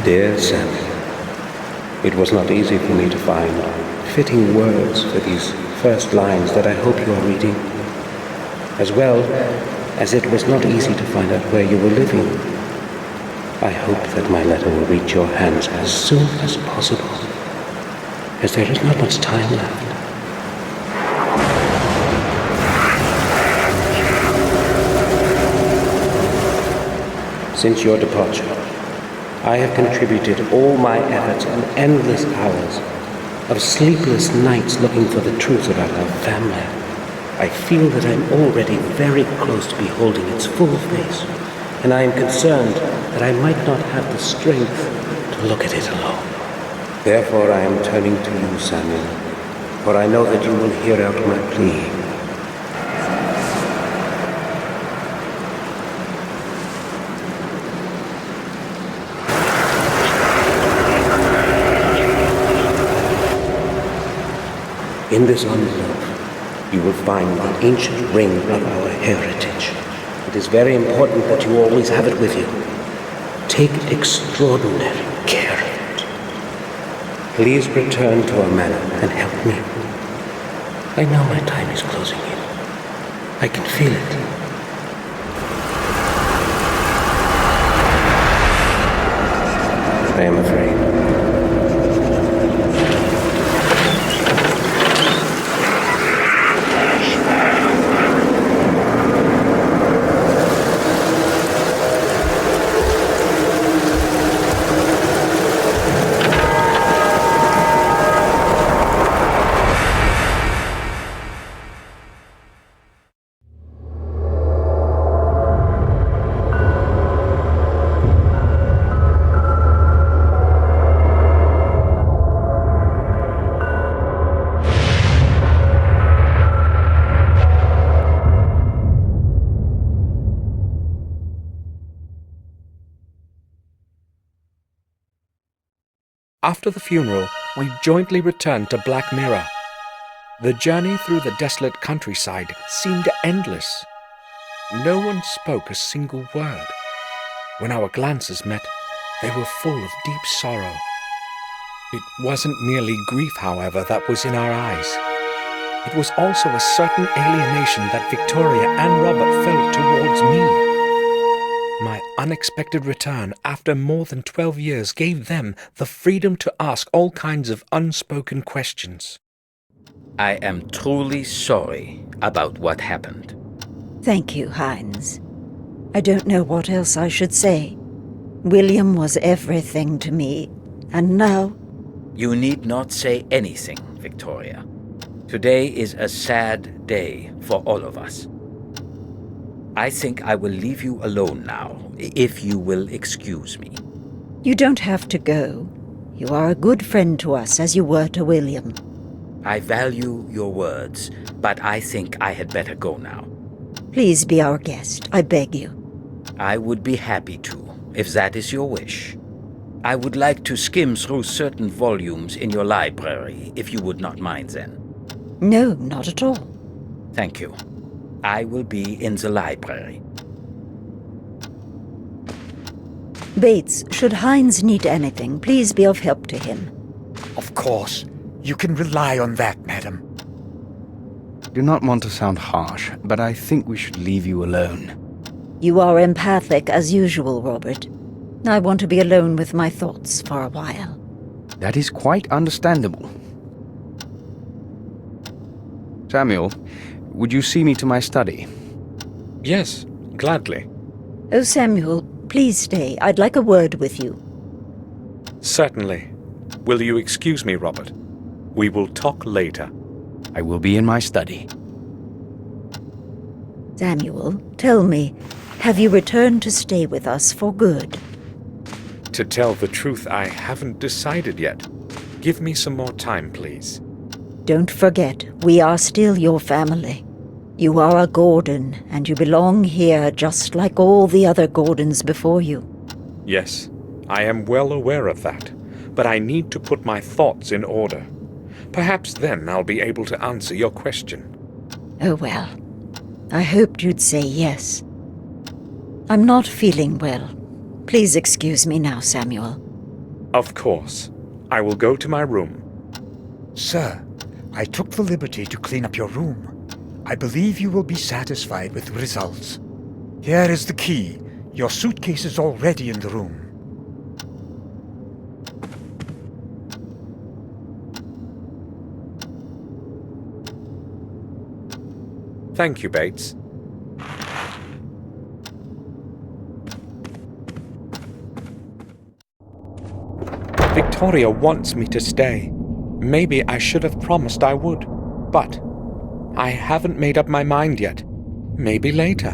Dear Samuel, it was not easy for me to find fitting words for these first lines that I hope you are reading, as well as it was not easy to find out where you were living. I hope that my letter will reach your hands as soon as possible, as there is not much time left. Since your departure, I have contributed all my efforts and endless hours of sleepless nights looking for the truth about our family. I feel that I'm already very close to beholding its full face, and I am concerned that I might not have the strength to look at it alone. Therefore I am turning to you, Samuel, for I know that you will hear out my plea. In this envelope, you will find the ancient ring of our heritage. It is very important that you always have it with you. Take extraordinary care of it. Please return to our manor and help me. I know my time is closing in. I can feel it. I am afraid. After the funeral, we jointly returned to Black Mirror. The journey through the desolate countryside seemed endless. No one spoke a single word. When our glances met, they were full of deep sorrow. It wasn't merely grief, however, that was in our eyes. It was also a certain alienation that Victoria and Robert felt towards me. My unexpected return after more than 12 years gave them the freedom to ask all kinds of unspoken questions. I am truly sorry about what happened. Thank you, Hines. I don't know what else I should say. William was everything to me, and now... You need not say anything, Victoria. Today is a sad day for all of us. I think I will leave you alone now, if you will excuse me. You don't have to go. You are a good friend to us, as you were to William. I value your words, but I think I had better go now. Please be our guest, I beg you. I would be happy to, if that is your wish. I would like to skim through certain volumes in your library, if you would not mind then. No, not at all. Thank you. I will be in the library. Bates, should Hines need anything, please be of help to him. Of course. You can rely on that, madam. Do not want to sound harsh, but I think we should leave you alone. You are empathic as usual, Robert. I want to be alone with my thoughts for a while. That is quite understandable. Samuel, would you see me to my study? Yes, gladly. Oh, Samuel, please stay. I'd like a word with you. Certainly. Will you excuse me, Robert? We will talk later. I will be in my study. Samuel, tell me, have you returned to stay with us for good? To tell the truth, I haven't decided yet. Give me some more time, please. Don't forget, we are still your family. You are a Gordon, and you belong here just like all the other Gordons before you. Yes, I am well aware of that, but I need to put my thoughts in order. Perhaps then I'll be able to answer your question. Oh well, I hoped you'd say yes. I'm not feeling well. Please excuse me now, Samuel. Of course. I will go to my room. Sir, I took the liberty to clean up your room. I believe you will be satisfied with the results. Here is the key. Your suitcase is already in the room. Thank you, Bates. Victoria wants me to stay. Maybe I should have promised I would, but I haven't made up my mind yet. Maybe later.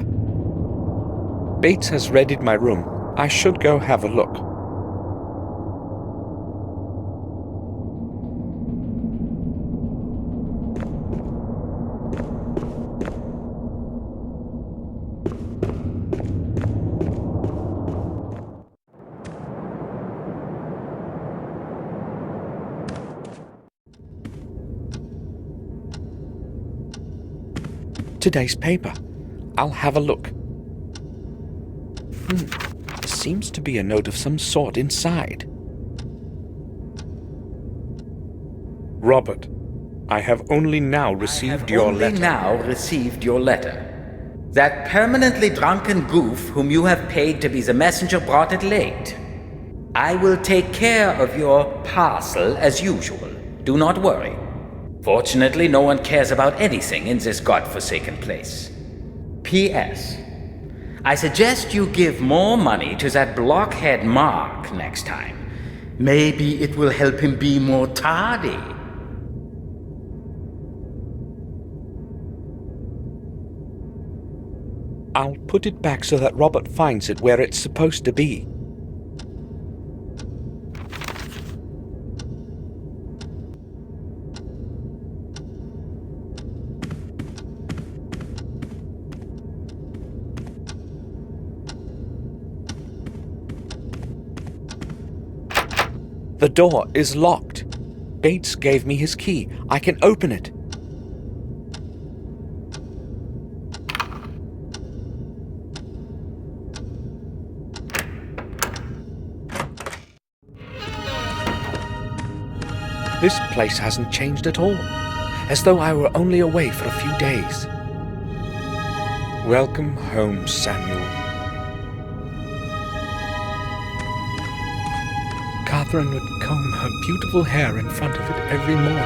Bates has readied my room. I should go have a look. Today's paper. I'll have a look. There seems to be a note of some sort inside. Robert, I have only now received your letter. Now received your letter. That permanently drunken goof whom you have paid to be the messenger brought it late. I will take care of your parcel as usual. Do not worry. Fortunately, no one cares about anything in this godforsaken place. P.S. I suggest you give more money to that blockhead Mark next time. Maybe it will help him be more tardy. I'll put it back so that Robert finds it where it's supposed to be. The door is locked. Bates gave me his key. I can open it. This place hasn't changed at all, as though I were only away for a few days. Welcome home, Samuel. Catherine would comb her beautiful hair in front of it every morning.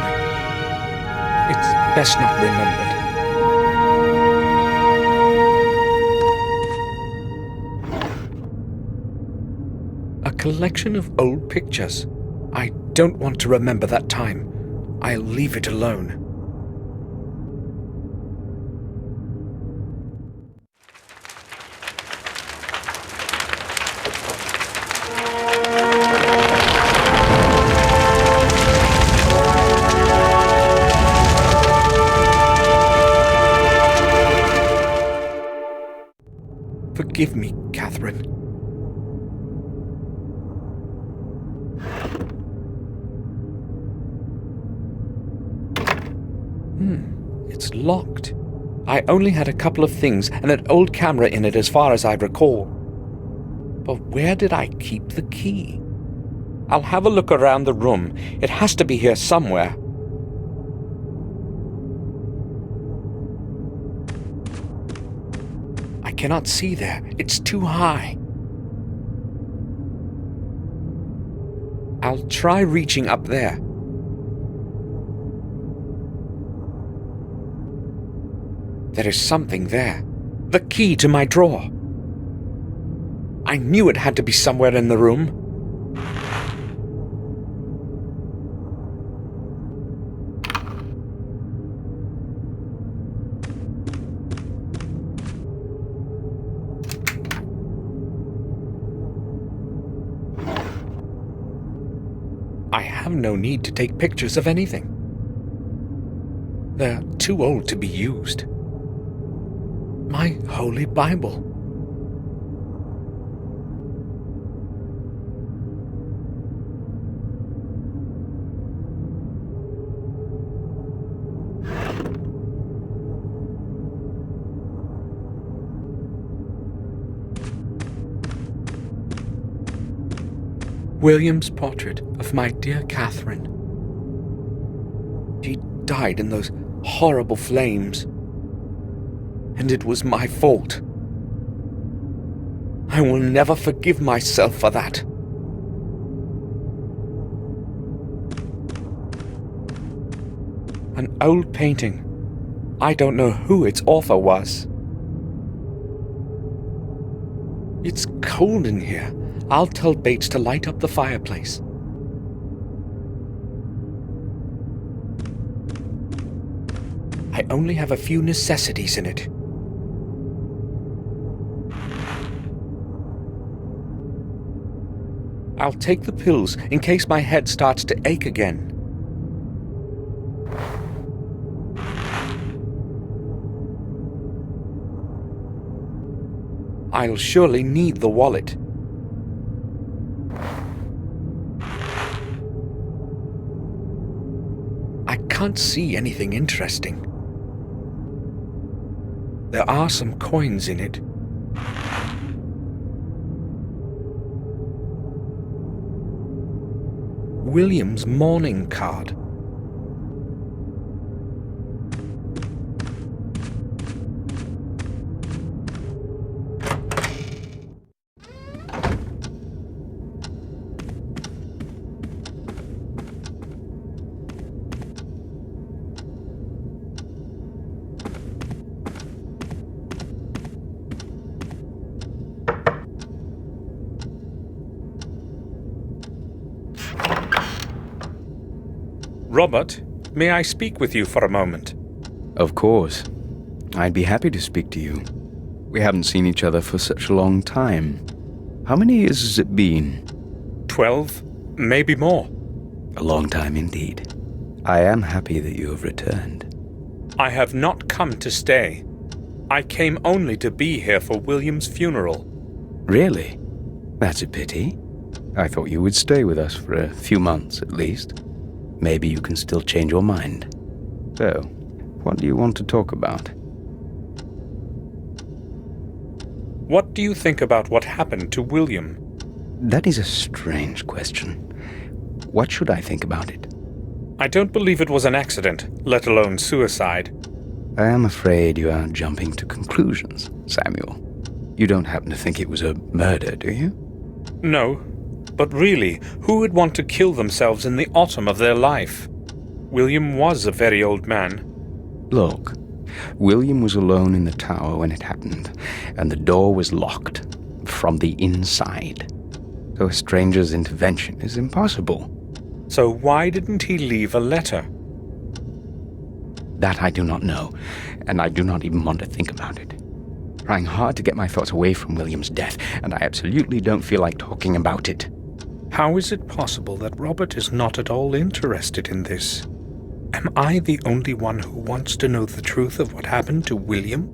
It's best not remembered. A collection of old pictures. I don't want to remember that time. I'll leave it alone. Forgive me, Catherine. It's locked. I only had a couple of things and an old camera in it as far as I recall. But where did I keep the key? I'll have a look around the room. It has to be here somewhere. I cannot see there. It's too high. I'll try reaching up there. There is something there. The key to my drawer. I knew it had to be somewhere in the room. I have no need to take pictures of anything. They're too old to be used. My Holy Bible. William's portrait of my dear Catherine. She died in those horrible flames, and it was my fault. I will never forgive myself for that. An old painting. I don't know who its author was. It's cold in here. I'll tell Bates to light up the fireplace. I only have a few necessities in it. I'll take the pills in case my head starts to ache again. I'll surely need the wallet. I can't see anything interesting. There are some coins in it. William's mourning card. Robert, may I speak with you for a moment? Of course. I'd be happy to speak to you. We haven't seen each other for such a long time. How many years has it been? 12, maybe more. A long time indeed. I am happy that you have returned. I have not come to stay. I came only to be here for William's funeral. Really? That's a pity. I thought you would stay with us for a few months at least. Maybe you can still change your mind. So, what do you want to talk about? What do you think about what happened to William? That is a strange question. What should I think about it? I don't believe it was an accident, let alone suicide. I am afraid you are jumping to conclusions, Samuel. You don't happen to think it was a murder, do you? No. But really, who would want to kill themselves in the autumn of their life? William was a very old man. Look, William was alone in the tower when it happened, and the door was locked from the inside. So a stranger's intervention is impossible. So why didn't he leave a letter? That I do not know, and I do not even want to think about it. Trying hard to get my thoughts away from William's death, and I absolutely don't feel like talking about it. How is it possible that Robert is not at all interested in this? Am I the only one who wants to know the truth of what happened to William?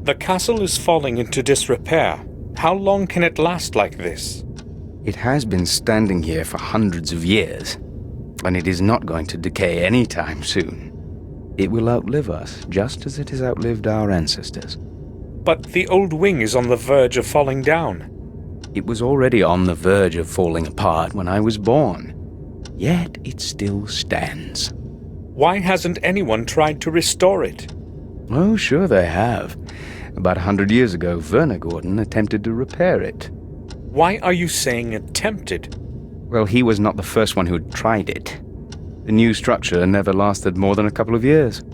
The castle is falling into disrepair. How long can it last like this? It has been standing here for hundreds of years, and it is not going to decay anytime soon. It will outlive us, just as it has outlived our ancestors. But the old wing is on the verge of falling down. It was already on the verge of falling apart when I was born. Yet it still stands. Why hasn't anyone tried to restore it? Oh, sure they have. About 100 years ago, Werner Gordon attempted to repair it. Why are you saying attempted? Well, he was not the first one who had tried it. The new structure never lasted more than a couple of years.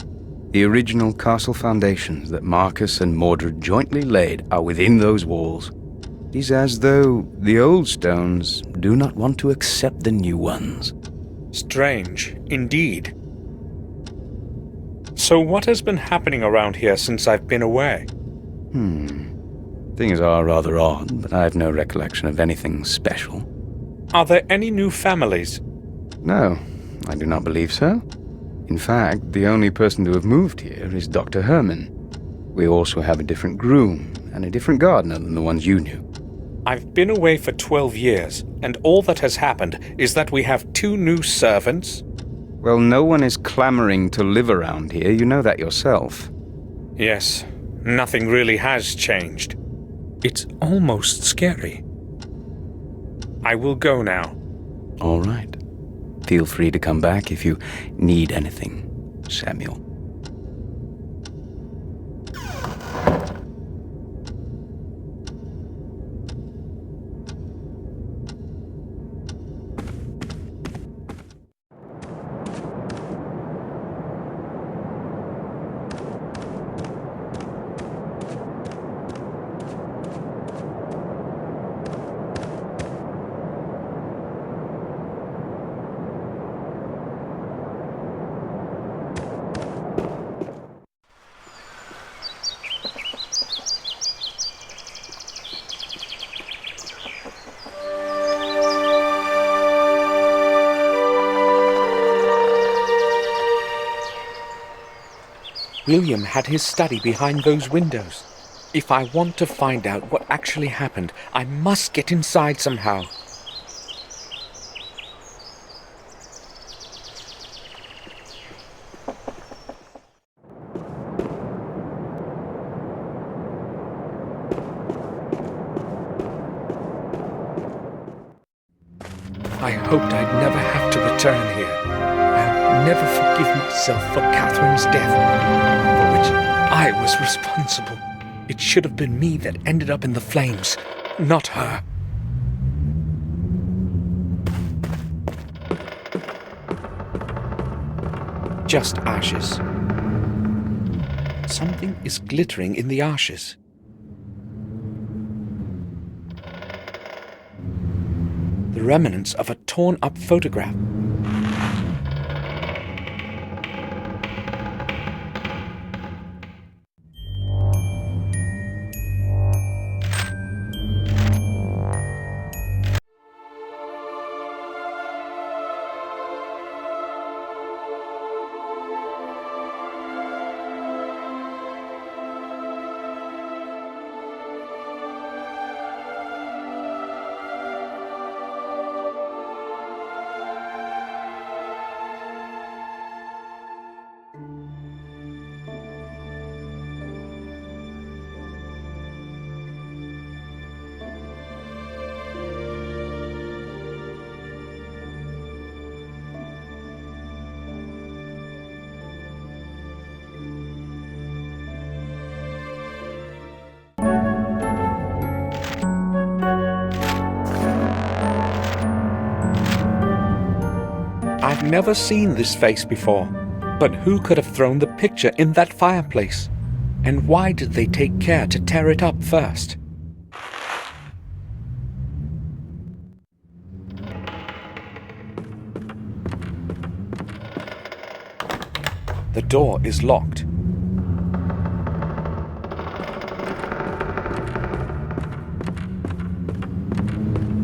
The original castle foundations that Marcus and Mordred jointly laid are within those walls. It is as though the old stones do not want to accept the new ones. Strange, indeed. So what has been happening around here since I've been away? Things are rather odd, but I have no recollection of anything special. Are there any new families? No, I do not believe so. In fact, the only person to have moved here is Dr. Herman. We also have a different groom and a different gardener than the ones you knew. I've been away for 12 years, and all that has happened is that we have 2 new servants. Well, no one is clamoring to live around here, you know that yourself. Yes, nothing really has changed. It's almost scary. I will go now. All right. Feel free to come back if you need anything, Samuel. William had his study behind those windows. If I want to find out what actually happened, I must get inside somehow. I hoped I'd never have to return here. I'll never forgive myself for Catherine's death, for which I was responsible. It should have been me that ended up in the flames, not her. Just ashes. Something is glittering in the ashes. The remnants of a torn-up photograph. I've never seen this face before, but who could have thrown the picture in that fireplace? And why did they take care to tear it up first? The door is locked.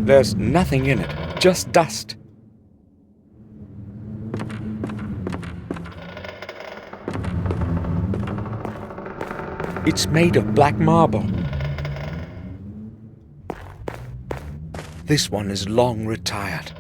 There's nothing in it, just dust. It's made of black marble. This one is long retired.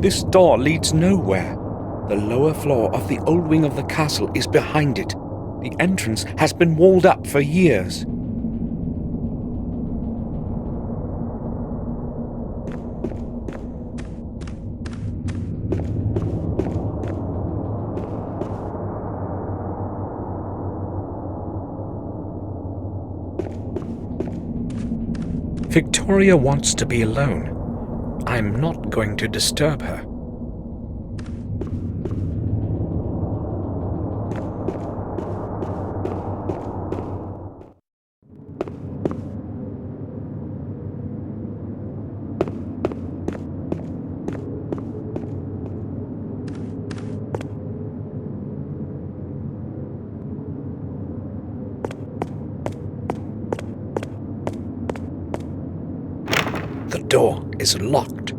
This door leads nowhere. The lower floor of the old wing of the castle is behind it. The entrance has been walled up for years. Victoria wants to be alone. I'm not going to disturb her. The door is locked.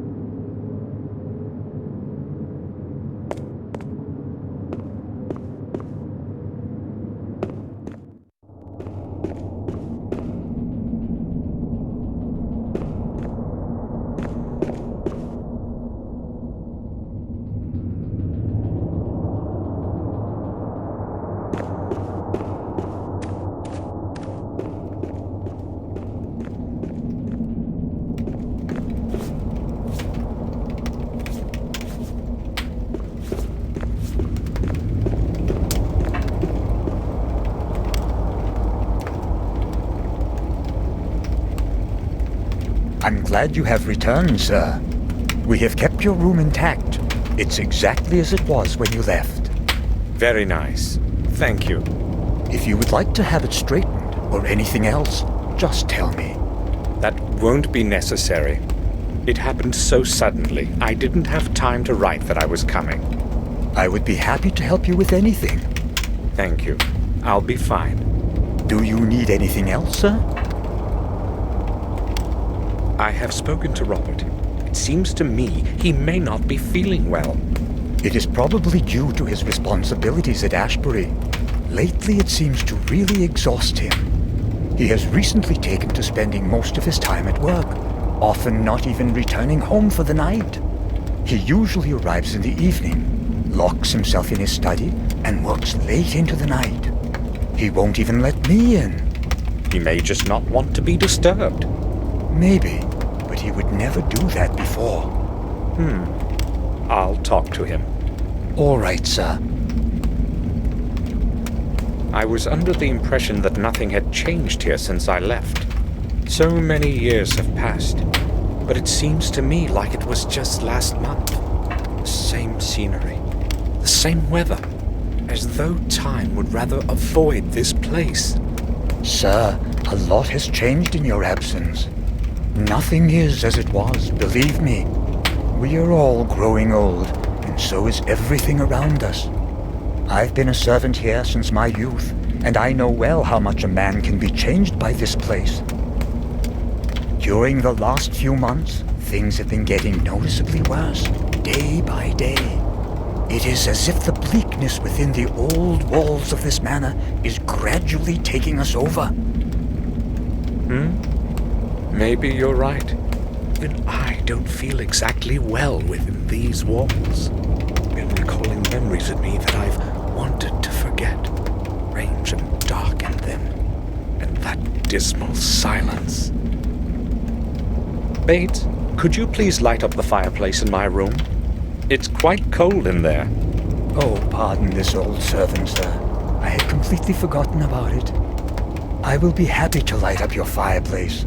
I'm glad you have returned, sir. We have kept your room intact. It's exactly as it was when you left. Very nice. Thank you. If you would like to have it straightened or anything else, just tell me. That won't be necessary. It happened so suddenly, I didn't have time to write that I was coming. I would be happy to help you with anything. Thank you. I'll be fine. Do you need anything else, sir? I have spoken to Robert. It seems to me he may not be feeling well. It is probably due to his responsibilities at Ashbury. Lately, it seems to really exhaust him. He has recently taken to spending most of his time at work, often not even returning home for the night. He usually arrives in the evening, locks himself in his study, and works late into the night. He won't even let me in. He may just not want to be disturbed. Maybe, but he would never do that before. I'll talk to him. All right, sir. I was under the impression that nothing had changed here since I left. So many years have passed, but it seems to me like it was just last month. The same scenery, the same weather, as though time would rather avoid this place. Sir, a lot has changed in your absence. Nothing is as it was, believe me. We are all growing old, and so is everything around us. I've been a servant here since my youth, and I know well how much a man can be changed by this place. During the last few months, things have been getting noticeably worse, day by day. It is as if the bleakness within the old walls of this manor is gradually taking us over. Maybe you're right. Even I don't feel exactly well within these walls. Been recalling memories of me that I've wanted to forget. Strange and dark in them. And that dismal silence. Bates, could you please light up the fireplace in my room? It's quite cold in there. Oh, pardon this old servant, sir. I had completely forgotten about it. I will be happy to light up your fireplace.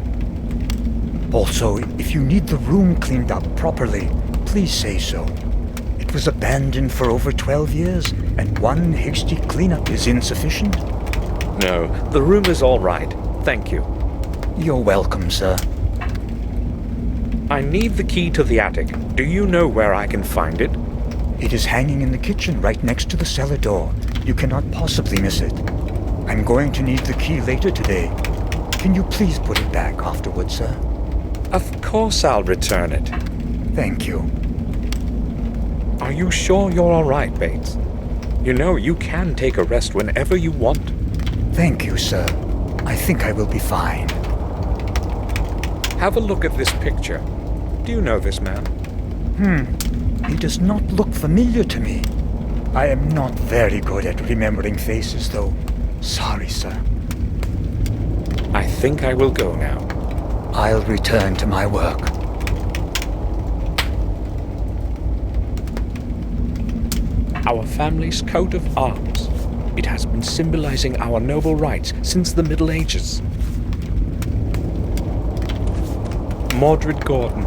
Also, if you need the room cleaned up properly, please say so. It was abandoned for over 12 years, and one hasty cleanup is insufficient. No, the room is all right. Thank you. You're welcome, sir. I need the key to the attic. Do you know where I can find it? It is hanging in the kitchen right next to the cellar door. You cannot possibly miss it. I'm going to need the key later today. Can you please put it back afterwards, sir? Of course I'll return it. Thank you. Are you sure you're all right, Bates? You know you can take a rest whenever you want. Thank you, sir. I think I will be fine. Have a look at this picture. Do you know this man? He does not look familiar to me. I am not very good at remembering faces, though. Sorry, sir. I think I will go now. I'll return to my work. Our family's coat of arms. It has been symbolizing our noble rights since the Middle Ages. Mordred Gordon,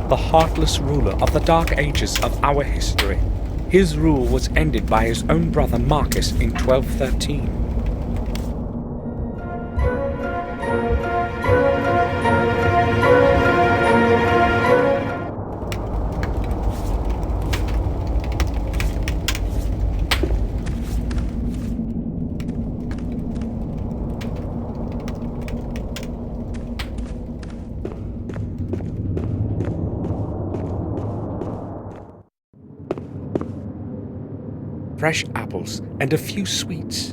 the heartless ruler of the Dark Ages of our history. His rule was ended by his own brother Marcus in 1213. fresh apples, and a few sweets.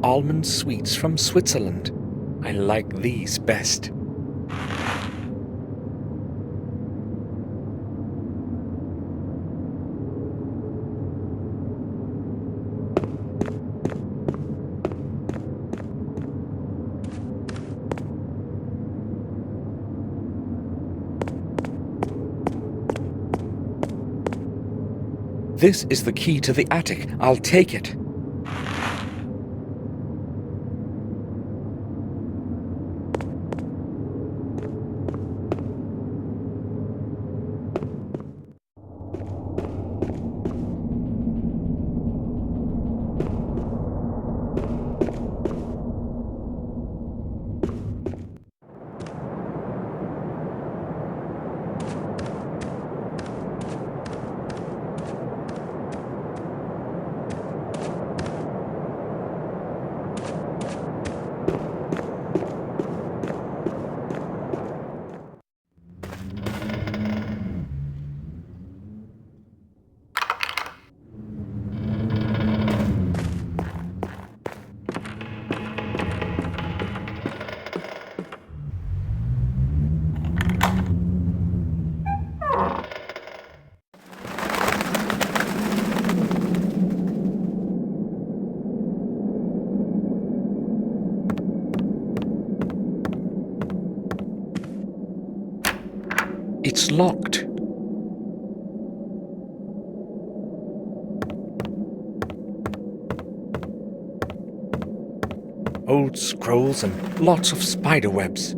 Almond sweets from Switzerland. I like these best. This is the key to the attic. I'll take it. It's locked. Old scrolls and lots of spider webs.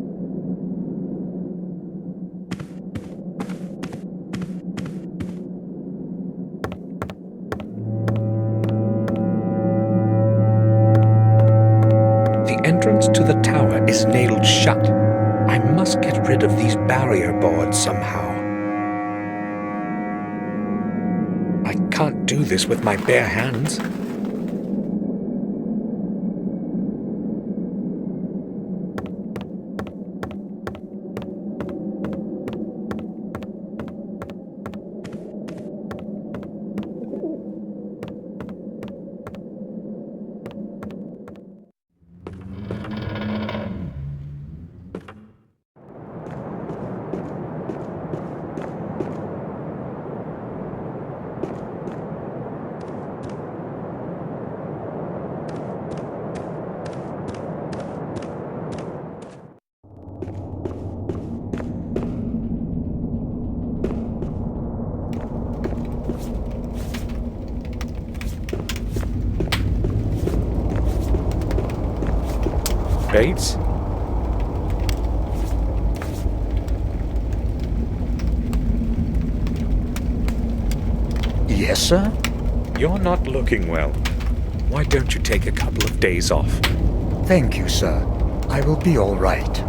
The entrance to the tower is nailed shut. I must get rid of these barrier boards somehow. I can't do this with my bare hands. Bates? Yes, sir? You're not looking well. Why don't you take a couple of days off? Thank you, sir. I will be all right.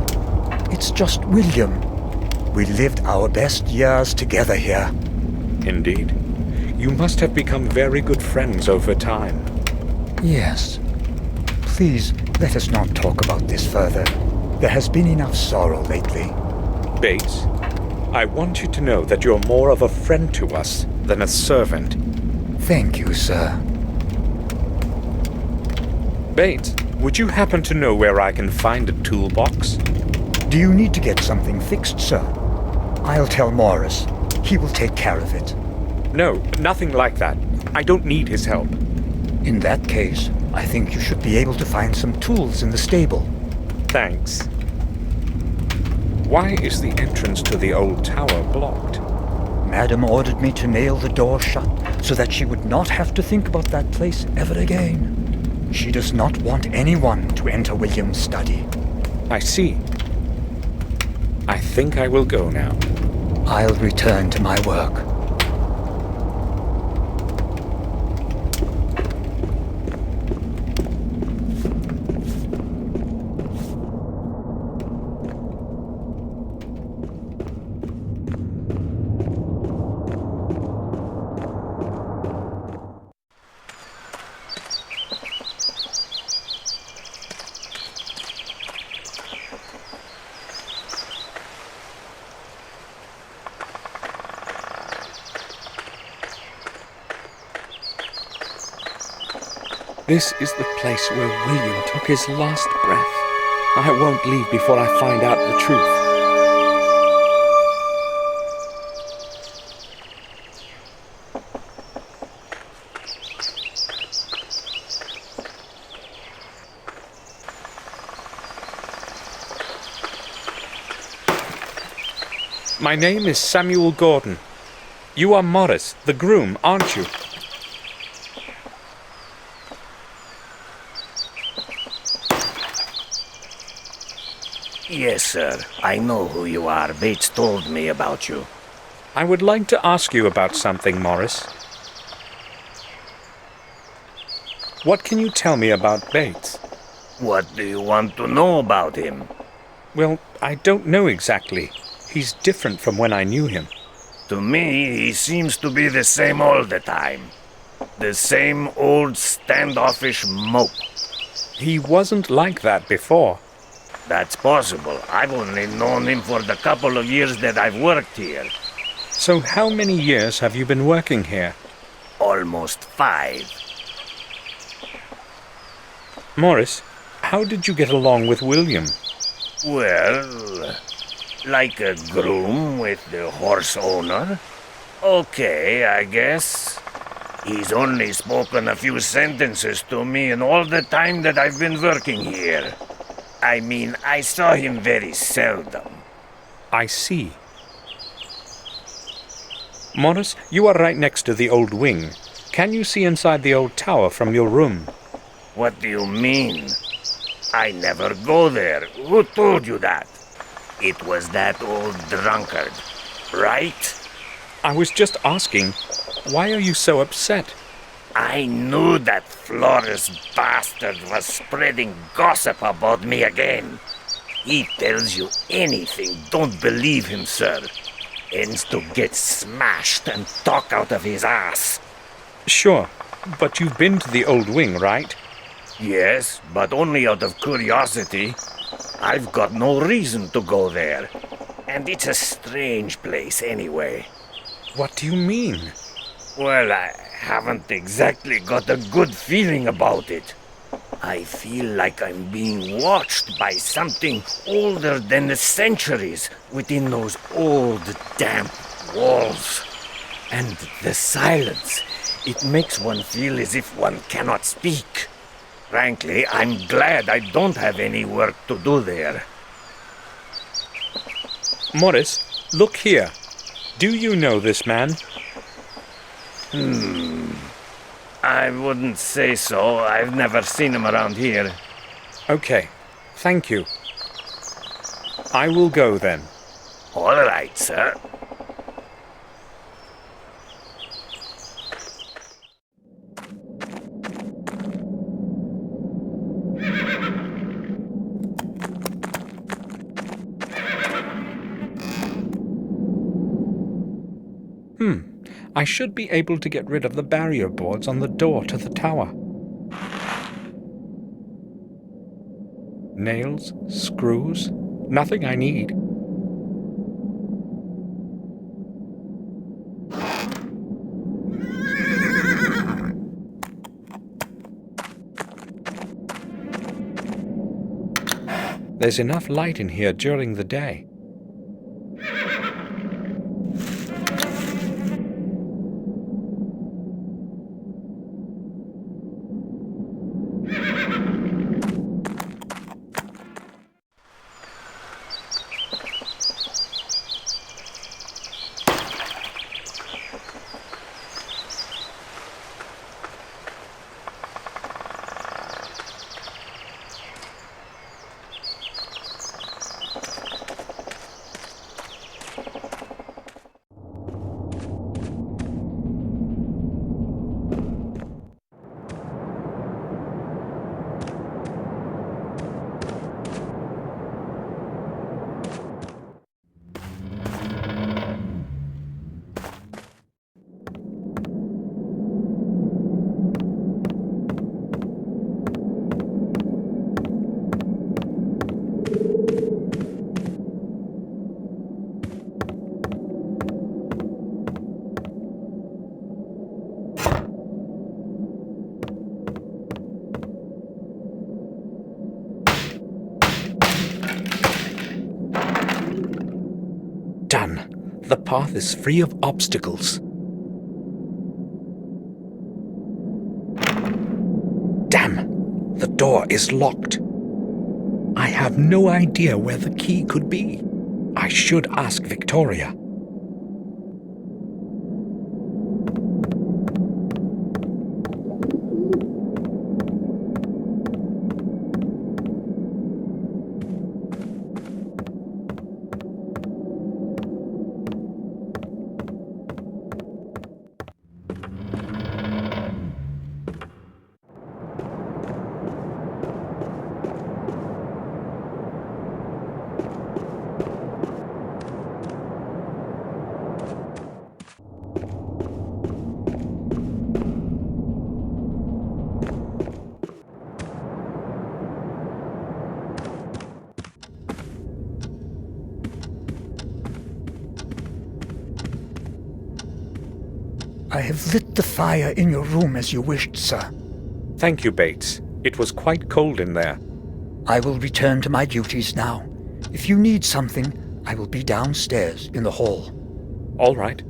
It's just William. We lived our best years together here. Indeed. You must have become very good friends over time. Yes. Please, let us not talk about this further. There has been enough sorrow lately. Bates, I want you to know that you're more of a friend to us than a servant. Thank you, sir. Bates, would you happen to know where I can find a toolbox? Do you need to get something fixed, sir? I'll tell Morris. He will take care of it. No, nothing like that. I don't need his help. In that case, I think you should be able to find some tools in the stable. Thanks. Why is the entrance to the old tower blocked? Madam ordered me to nail the door shut so that she would not have to think about that place ever again. She does not want anyone to enter William's study. I see. I think I will go now. I'll return to my work. This is the place where William took his last breath. I won't leave before I find out the truth. My name is Samuel Gordon. You are Morris, the groom, aren't you? Yes, sir. I know who you are. Bates told me about you. I would like to ask you about something, Morris. What can you tell me about Bates? What do you want to know about him? Well, I don't know exactly. He's different from when I knew him. To me, he seems to be the same all the time. The same old standoffish mope. He wasn't like that before. That's possible. I've only known him for the couple of years that I've worked here. So how many years have you been working here? Almost 5. Morris, how did you get along with William? Well, like a groom with the horse owner. Okay, I guess. He's only spoken a few sentences to me in all the time that I've been working here. I mean, I saw him very seldom. I see. Morris, you are right next to the old wing. Can you see inside the old tower from your room? What do you mean? I never go there. Who told you that? It was that old drunkard, right? I was just asking, why are you so upset? I knew that Flores bastard was spreading gossip about me again. He tells you anything, don't believe him, sir. Ends to get smashed and talk out of his ass. Sure, but you've been to the old wing, right? Yes, but only out of curiosity. I've got no reason to go there. And it's a strange place anyway. What do you mean? Well, I haven't exactly got a good feeling about it. I feel like I'm being watched by something older than the centuries within those old, damp walls. And the silence, it makes one feel as if one cannot speak. Frankly, I'm glad I don't have any work to do there. Morris, look here. Do you know this man? I wouldn't say so. I've never seen him around here. Okay, thank you. I will go then. All right, sir. I should be able to get rid of the barrier boards on the door to the tower. Nails, screws, nothing I need. There's enough light in here during the day. the path is free of obstacles. Damn! The door is locked. I have no idea where the key could be. I should ask Victoria. I have lit the fire in your room as you wished, sir. Thank you, Bates. It was quite cold in there. I will return to my duties now. If you need something, I will be downstairs in the hall. All right.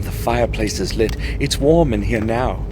The fireplace is lit. It's warm in here now.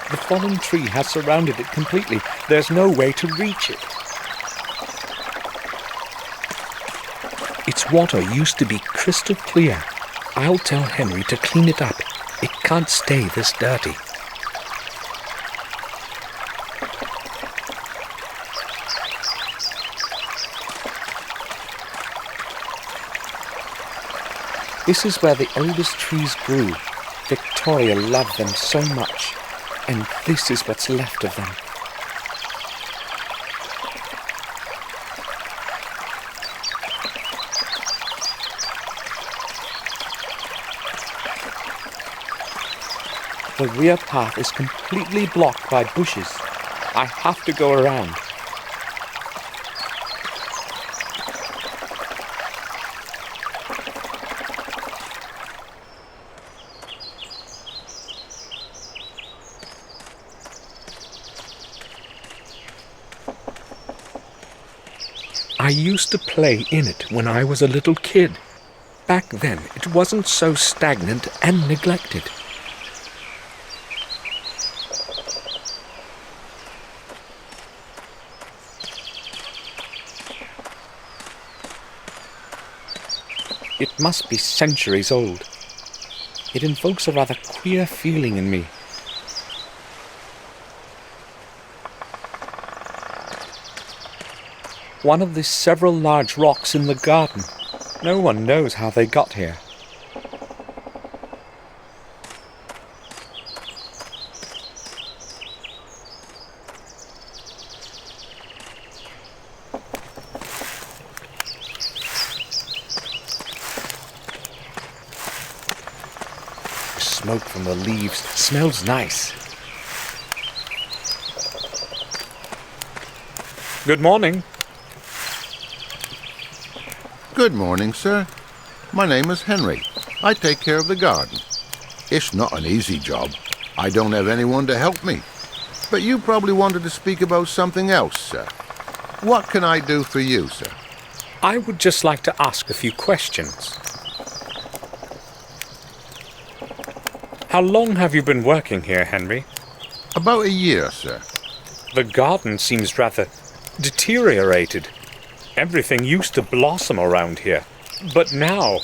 The fallen tree has surrounded it completely. There's no way to reach it. Its water used to be crystal clear. I'll tell Henry to clean it up. It can't stay this dirty. This is where the oldest trees grew. Victoria loved them so much. And this is what's left of them. The rear path is completely blocked by bushes. I have to go around. I used to play in it when I was a little kid. Back then, it wasn't so stagnant and neglected. It must be centuries old. It invokes a rather queer feeling in me. One of the several large rocks in the garden. No one knows how they got here. Smoke from the leaves smells nice. Good morning. Good morning, sir. My name is Henry. I take care of the garden. It's not an easy job. I don't have anyone to help me. But you probably wanted to speak about something else, sir. What can I do for you, sir? I would just like to ask a few questions. How long have you been working here, Henry? About a year, sir. The garden seems rather deteriorated. Everything used to blossom around here, but now...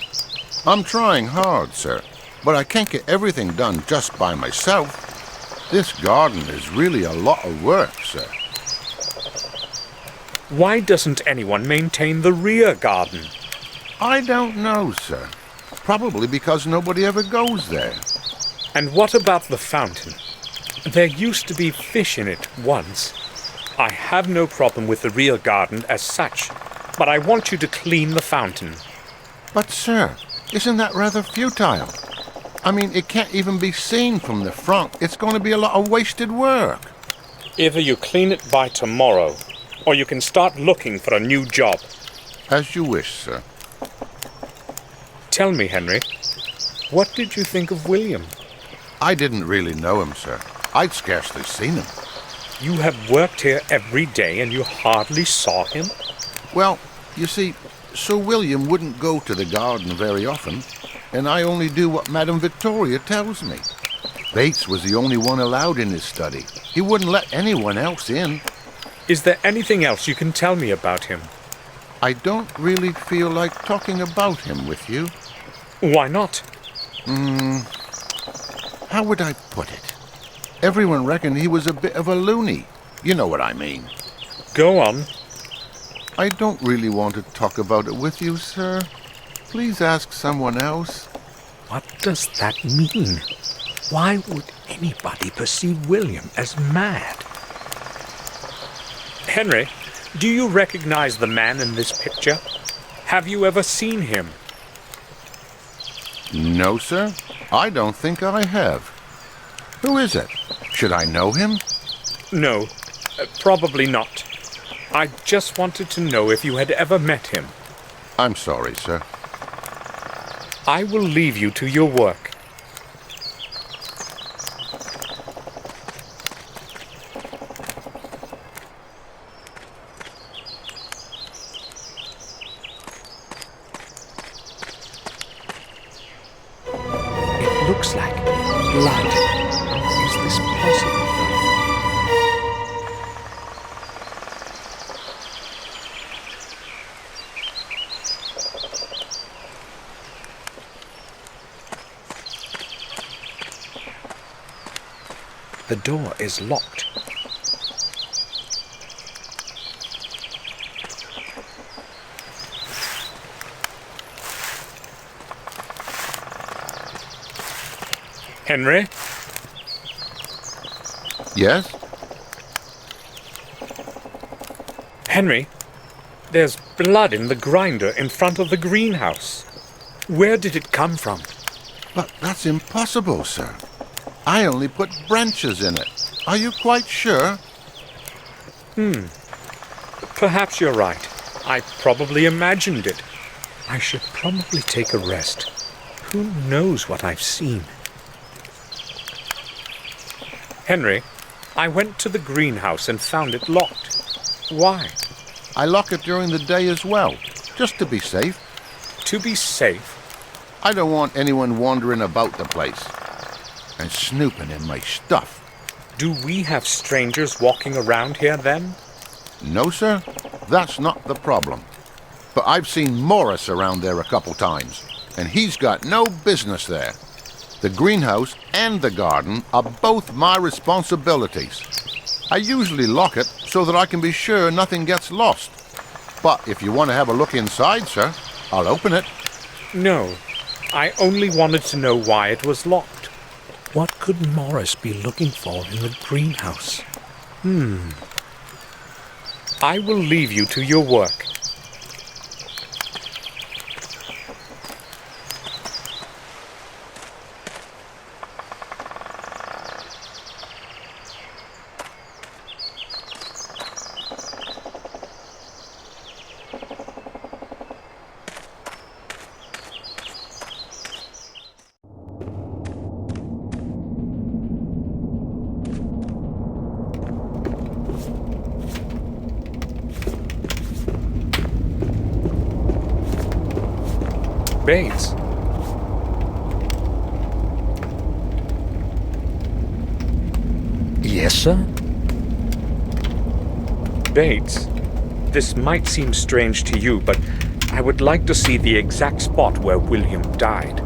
I'm trying hard, sir, but I can't get everything done just by myself. This garden is really a lot of work, sir. Why doesn't anyone maintain the rear garden? I don't know, sir. Probably because nobody ever goes there. And what about the fountain? There used to be fish in it once. I have no problem with the rear garden as such, but I want you to clean the fountain. But, sir, isn't that rather futile? I mean, it can't even be seen from the front. It's going to be a lot of wasted work. Either you clean it by tomorrow, or you can start looking for a new job. As you wish, sir. Tell me, Henry, what did you think of William? I didn't really know him, sir. I'd scarcely seen him. You have worked here every day and you hardly saw him? Well, you see, Sir William wouldn't go to the garden very often, and I only do what Madame Victoria tells me. Bates was the only one allowed in his study. He wouldn't let anyone else in. Is there anything else you can tell me about him? I don't really feel like talking about him with you. Why not? How would I put it? Everyone reckoned he was a bit of a loony. You know what I mean. Go on. I don't really want to talk about it with you, sir. Please ask someone else. What does that mean? Why would anybody perceive William as mad? Henry, do you recognize the man in this picture? Have you ever seen him? No, sir. I don't think I have. Who is it? Should I know him? No, probably not. I just wanted to know if you had ever met him. I'm sorry, sir. I will leave you to your work. It looks like blood. Is this possible? The door is locked. Henry? Yes? Henry, there's blood in the grinder in front of the greenhouse. Where did it come from? But that's impossible, sir. I only put branches in it. Are you quite sure? Perhaps you're right. I probably imagined it. I should probably take a rest. Who knows what I've seen? Henry, I went to the greenhouse and found it locked. Why? I lock it during the day as well, just to be safe. To be safe? I don't want anyone wandering about the place and snooping in my stuff. Do we have strangers walking around here then? No, sir, that's not the problem. But I've seen Morris around there a couple times, and he's got no business there. The greenhouse and the garden are both my responsibilities. I usually lock it so that I can be sure nothing gets lost. But if you want to have a look inside, sir, I'll open it. No, I only wanted to know why it was locked. What could Morris be looking for in the greenhouse? I will leave you to your work. Bates? Yes, sir? Bates, this might seem strange to you, but I would like to see the exact spot where William died.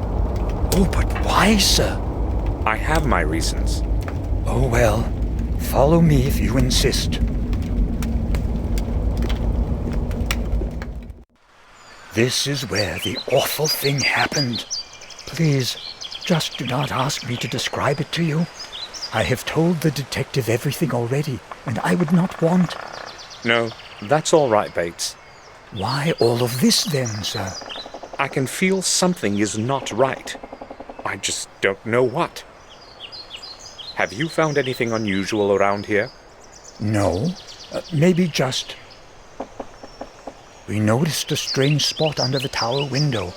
Oh, but why, sir? I have my reasons. Oh, well. Follow me if you insist. This is where the awful thing happened. Please, just do not ask me to describe it to you. I have told the detective everything already, and I would not want... No, that's all right, Bates. Why all of this then, sir? I can feel something is not right. I just don't know what. Have you found anything unusual around here? No, maybe just... We noticed a strange spot under the tower window,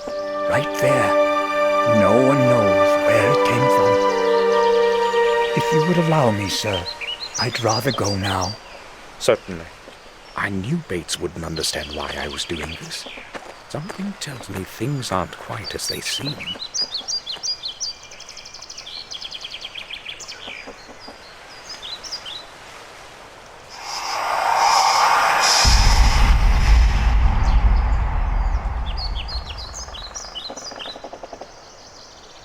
right there. No one knows where it came from. If you would allow me, sir, I'd rather go now. Certainly. I knew Bates wouldn't understand why I was doing this. Something tells me things aren't quite as they seem.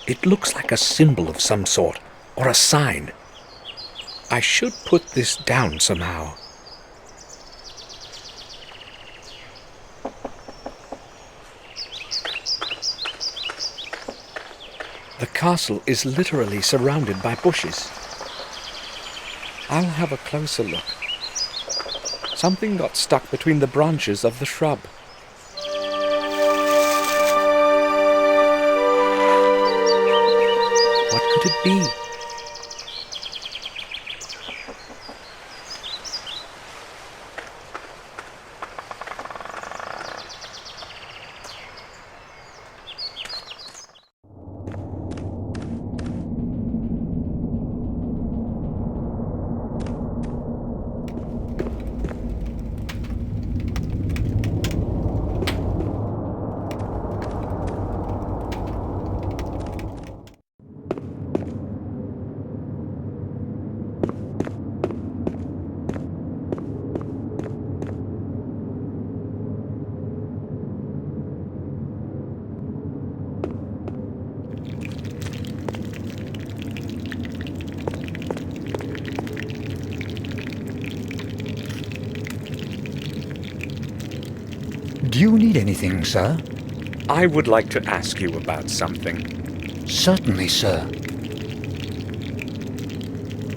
It looks like a symbol of some sort, or a sign. I should put this down somehow. The castle is literally surrounded by bushes. I'll have a closer look. Something got stuck between the branches of the shrub. What could it be? Do you need anything, sir? I would like to ask you about something. Certainly, sir.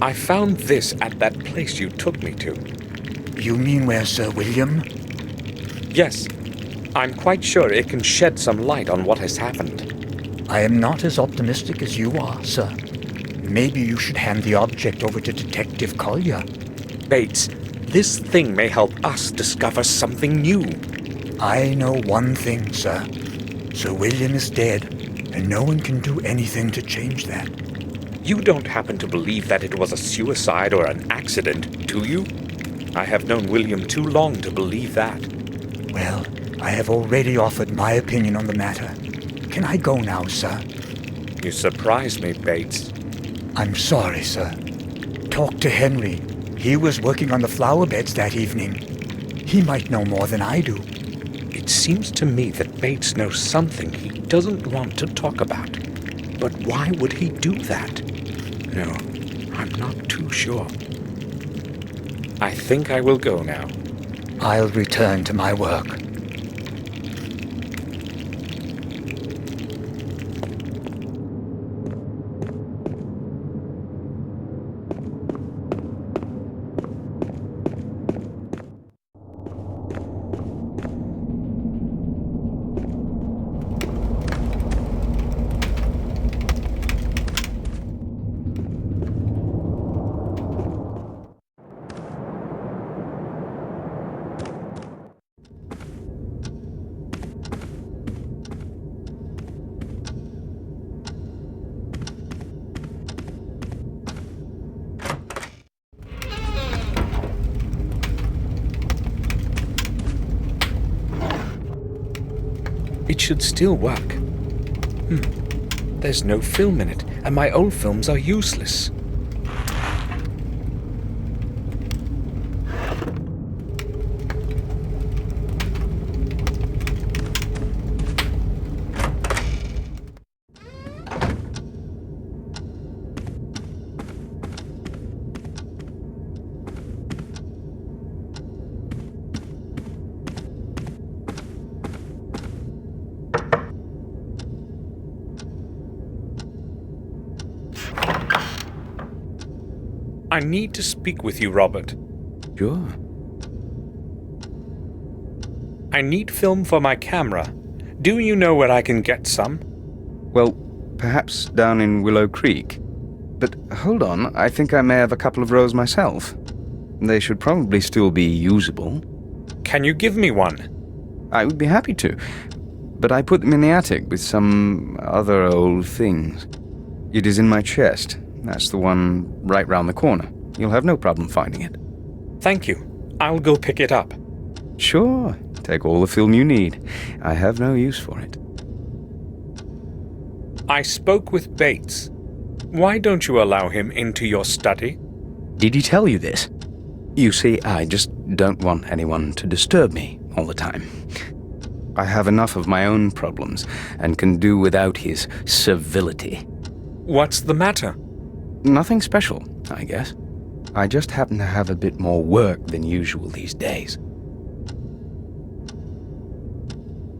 I found this at that place you took me to. You mean where Sir William? Yes, I'm quite sure it can shed some light on what has happened. I am not as optimistic as you are, sir. Maybe you should hand the object over to Detective Collier. Bates, this thing may help us discover something new. I know one thing, sir. Sir William is dead, and no one can do anything to change that. You don't happen to believe that it was a suicide or an accident, do you? I have known William too long to believe that. Well, I have already offered my opinion on the matter. Can I go now, sir? You surprise me, Bates. I'm sorry, sir. Talk to Henry. He was working on the flower beds that evening. He might know more than I do. It seems to me that Bates knows something he doesn't want to talk about. But why would he do that? No, I'm not too sure. I think I will go now. I'll return to my work. It should still work. There's no film in it, and my old films are useless. I need to speak with you, Robert. Sure. I need film for my camera. Do you know where I can get some? Well, perhaps down in Willow Creek. But hold on, I think I may have a couple of rolls myself. They should probably still be usable. Can you give me one? I would be happy to, but I put them in the attic with some other old things. It is in my chest. That's the one right round the corner. You'll have no problem finding it. Thank you. I'll go pick it up. Sure. Take all the film you need. I have no use for it. I spoke with Bates. Why don't you allow him into your study? Did he tell you this? You see, I just don't want anyone to disturb me all the time. I have enough of my own problems and can do without his civility. What's the matter? Nothing special, I guess. I just happen to have a bit more work than usual these days.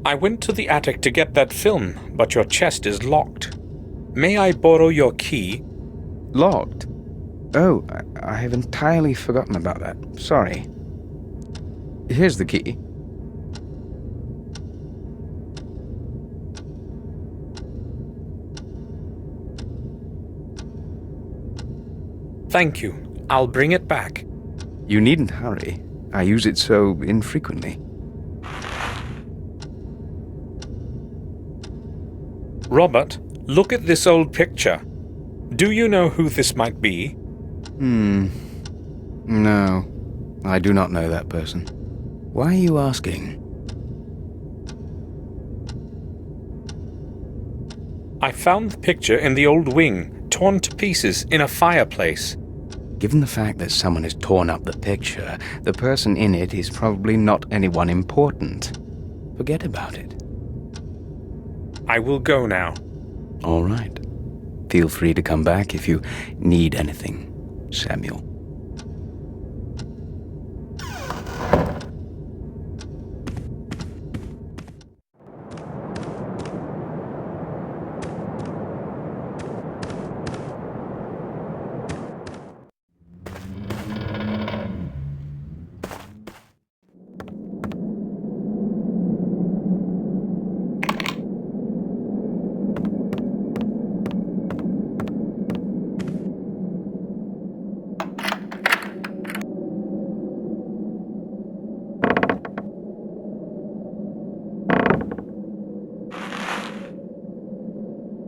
I went to the attic to get that film, but your chest is locked. May I borrow your key? Locked? Oh, I have entirely forgotten about that. Sorry. Here's the key. Thank you. I'll bring it back. You needn't hurry. I use it so infrequently. Robert, look at this old picture. Do you know who this might be? No, I do not know that person. Why are you asking? I found the picture in the old wing, torn to pieces in a fireplace. Given the fact that someone has torn up the picture, the person in it is probably not anyone important. Forget about it. I will go now. All right. Feel free to come back if you need anything, Samuel.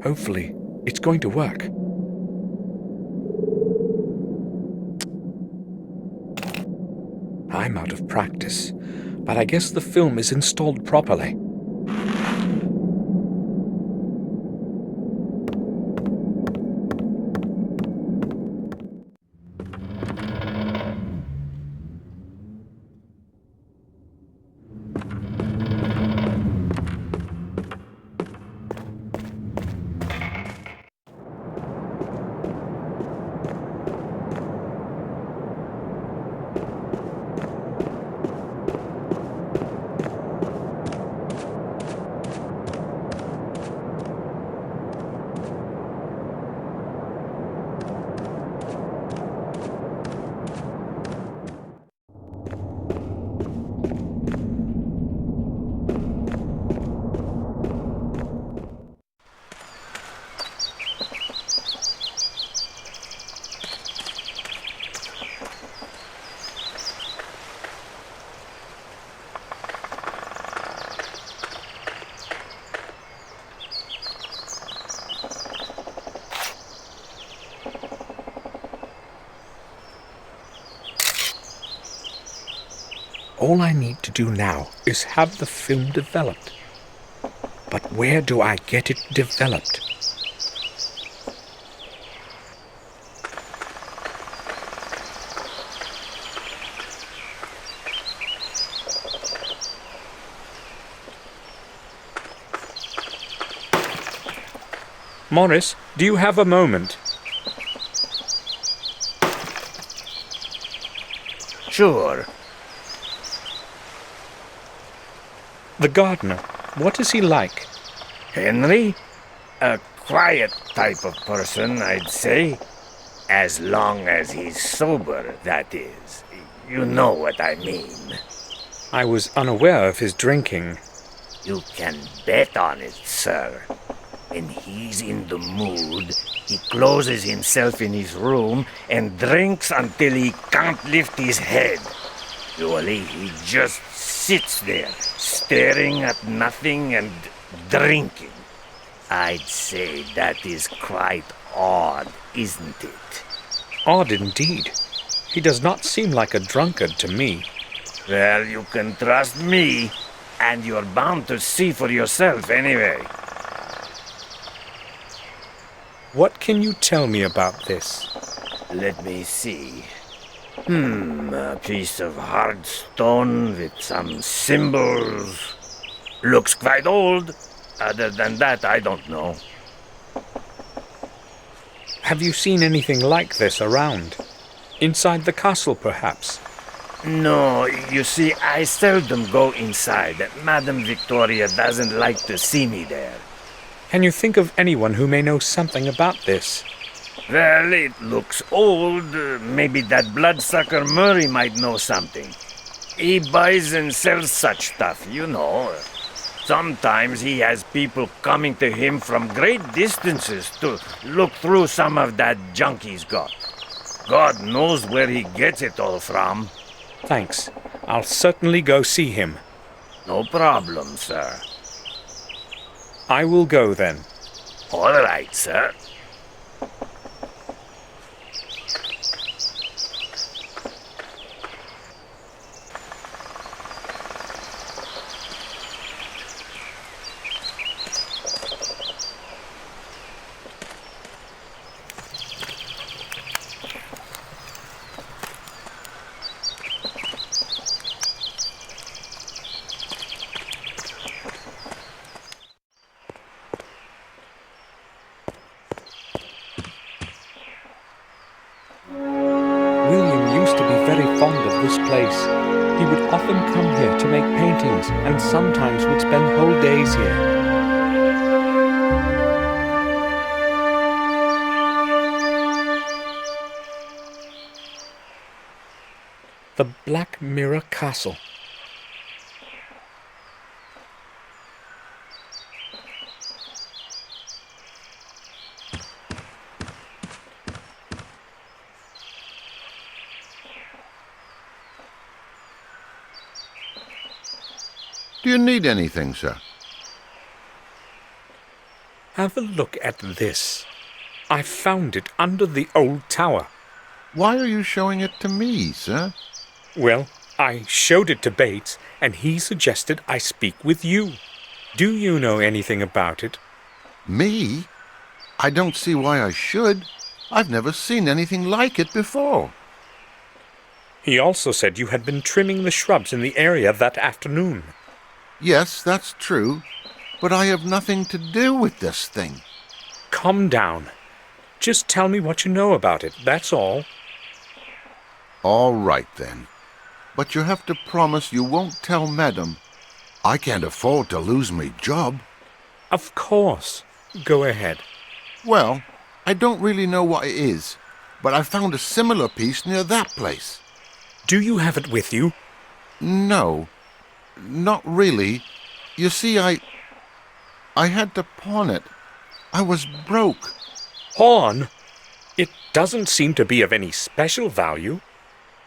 Hopefully, it's going to work. I'm out of practice, but I guess the film is installed properly. All I need to do now is have the film developed. But where do I get it developed? Morris, do you have a moment? Sure. The gardener, what is he like? Henry? A quiet type of person, I'd say. As long as he's sober, that is. You know what I mean. I was unaware of his drinking. You can bet on it, sir. When he's in the mood, he closes himself in his room and drinks until he can't lift his head. Usually he just sits there, staring at nothing and drinking. I'd say that is quite odd, isn't it? Odd indeed. He does not seem like a drunkard to me. Well, you can trust me, and you're bound to see for yourself anyway. What can you tell me about this? Let me see. A piece of hard stone with some symbols. Looks quite old. Other than that, I don't know. Have you seen anything like this around? Inside the castle, perhaps? No, you see, I seldom go inside. Madame Victoria doesn't like to see me there. Can you think of anyone who may know something about this? Well, it looks old. Maybe that bloodsucker Murray might know something. He buys and sells such stuff, you know. Sometimes he has people coming to him from great distances to look through some of that junk he's got. God knows where he gets it all from. Thanks. I'll certainly go see him. No problem, sir. I will go then. All right, sir. William used to be very fond of this place. He would often come here to make paintings and sometimes would spend whole days here. The Black Mirror Castle. Do you need anything, sir? Have a look at this. I found it under the old tower. Why are you showing it to me, sir? Well, I showed it to Bates, and he suggested I speak with you. Do you know anything about it? Me? I don't see why I should. I've never seen anything like it before. He also said you had been trimming the shrubs in the area that afternoon. Yes, that's true, but I have nothing to do with this thing. Calm down. Just tell me what you know about it, that's all. All right, then. But you have to promise you won't tell Madam. I can't afford to lose my job. Of course. Go ahead. Well, I don't really know what it is, but I found a similar piece near that place. Do you have it with you? No, not really. You see, I had to pawn it. I was broke. Pawn? It doesn't seem to be of any special value.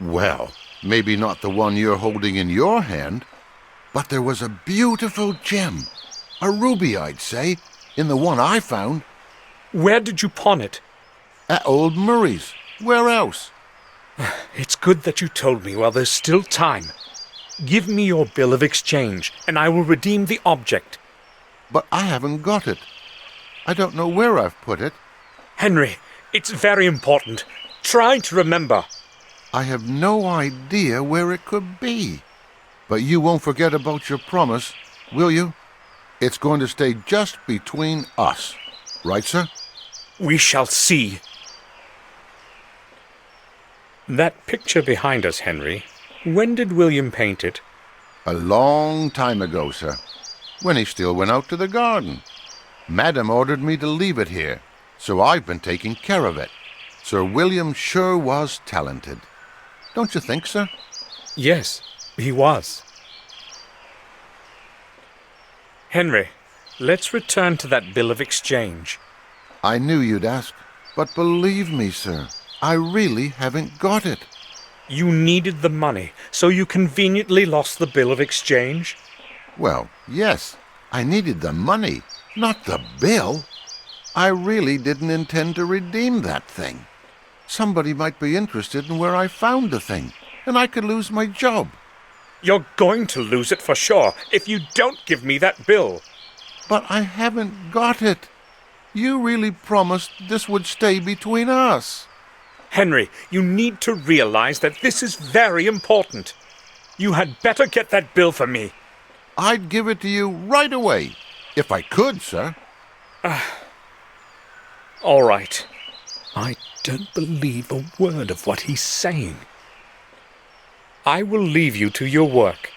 Well, maybe not the one you're holding in your hand, but there was a beautiful gem, a ruby, I'd say, in the one I found. Where did you pawn it? At old Murray's. Where else? It's good that you told me while there's still time. Give me your bill of exchange, and I will redeem the object. but I haven't got it. I don't know where I've put it. Henry, it's very important. Try to remember. I have no idea where it could be. But you won't forget about your promise, will you? It's going to stay just between us. Right, sir? We shall see. That picture behind us, Henry, when did William paint it? A long time ago, sir. When he still went out to the garden. Madam ordered me to leave it here, so I've been taking care of it. Sir William sure was talented. Don't you think, sir? Yes, he was. Henry, let's return to that bill of exchange. I knew you'd ask, but believe me, sir, I really haven't got it. You needed the money, so you conveniently lost the bill of exchange? Well, yes, I needed the money, not the bill. I really didn't intend to redeem that thing. Somebody might be interested in where I found the thing, and I could lose my job. You're going to lose it for sure if you don't give me that bill. But I haven't got it. You really promised this would stay between us. Henry, you need to realize that this is very important. You had better get that bill for me. I'd give it to you right away, if I could, sir. All right. I don't believe a word of what he's saying. I will leave you to your work.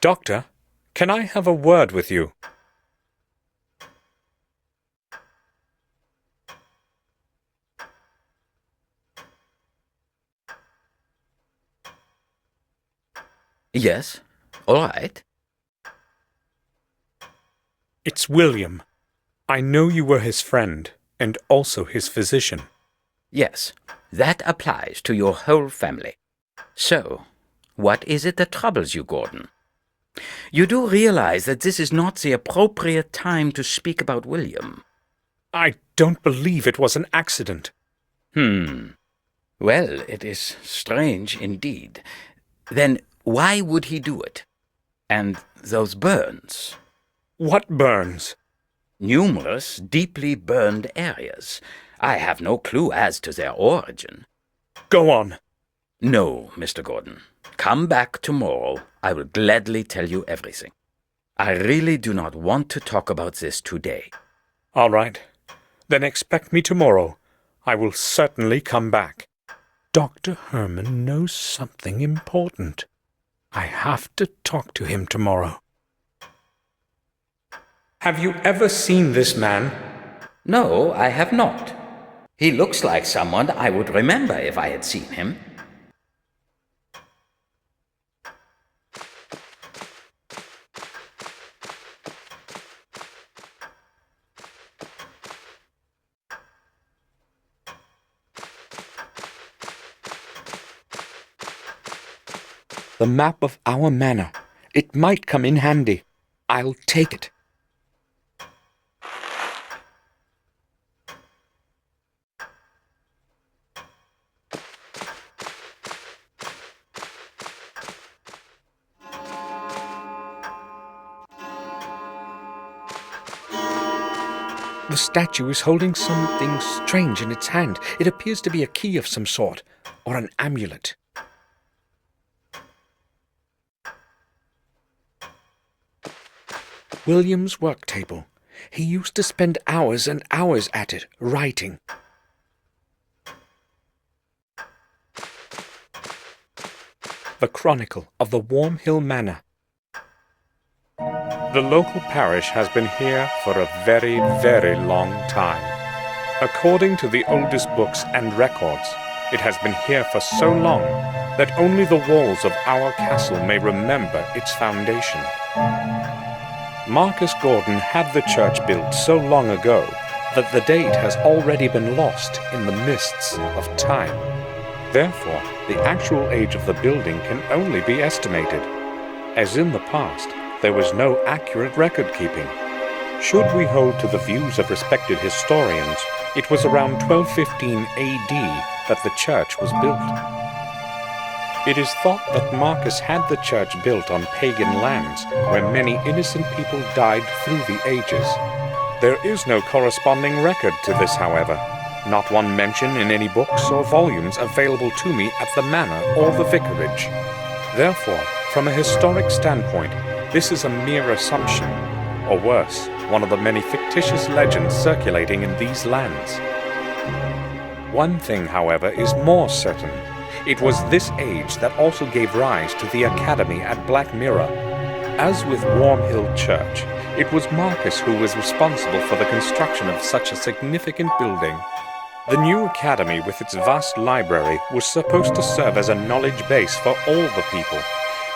Doctor, can I have a word with you? Yes, all right. It's William. I know you were his friend, and also his physician. Yes, that applies to your whole family. So, what is it that troubles you, Gordon? You do realize that this is not the appropriate time to speak about William. I don't believe it was an accident. Well, it is strange indeed. Then why would he do it? And those burns? What burns? Numerous deeply burned areas. I have no clue as to their origin. Go on. No, Mr. Gordon. Come back tomorrow. I will gladly tell you everything. I really do not want to talk about this today. All right. Then expect me tomorrow. I will certainly come back. Dr. Herman knows something important. I have to talk to him tomorrow. Have you ever seen this man? No, I have not. He looks like someone I would remember if I had seen him. The map of our manor. It might come in handy. I'll take it. The statue is holding something strange in its hand. It appears to be a key of some sort, or an amulet. William's work table. He used to spend hours and hours at it, writing. The Chronicle of the Warm Hill Manor. The local parish has been here for a very, very long time. According to the oldest books and records, it has been here for so long that only the walls of our castle may remember its foundation. Marcus Gordon had the church built so long ago that the date has already been lost in the mists of time. Therefore, the actual age of the building can only be estimated. As in the past, there was no accurate record-keeping. Should we hold to the views of respected historians, it was around 1215 AD that the church was built. It is thought that Marcus had the church built on pagan lands where many innocent people died through the ages. There is no corresponding record to this, however. Not one mention in any books or volumes available to me at the manor or the vicarage. Therefore, from a historic standpoint, this is a mere assumption, or worse, one of the many fictitious legends circulating in these lands. One thing, however, is more certain. It was this age that also gave rise to the academy at Black Mirror. As with Wormhill Church, it was Marcus who was responsible for the construction of such a significant building. The new academy, with its vast library, was supposed to serve as a knowledge base for all the people.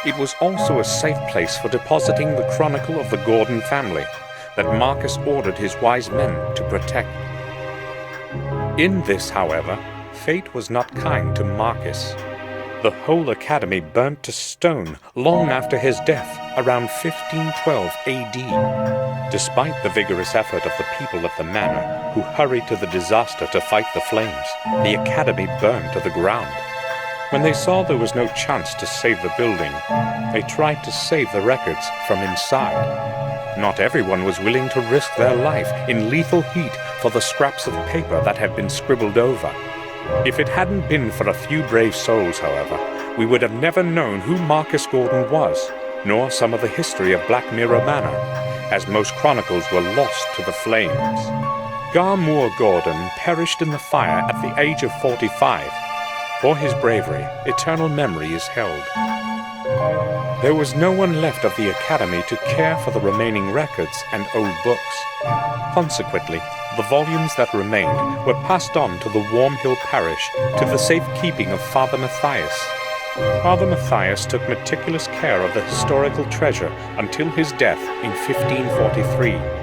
It was also a safe place for depositing the chronicle of the Gordon family that Marcus ordered his wise men to protect. In this, however, fate was not kind to Marcus. The whole academy burnt to stone long after his death, around 1512 AD. Despite the vigorous effort of the people at the manor, who hurried to the disaster to fight the flames, the academy burned to the ground. When they saw there was no chance to save the building, they tried to save the records from inside. Not everyone was willing to risk their life in lethal heat for the scraps of paper that had been scribbled over. If it hadn't been for a few brave souls, however, we would have never known who Marcus Gordon was, nor some of the history of Black Mirror Manor, as most chronicles were lost to the flames. Garmoor Gordon perished in the fire at the age of 45. For his bravery, eternal memory is held. There was no one left of the academy to care for the remaining records and old books. Consequently, the volumes that remained were passed on to the Wormhill parish to the safekeeping of Father Matthias. Father Matthias took meticulous care of the historical treasure until his death in 1543.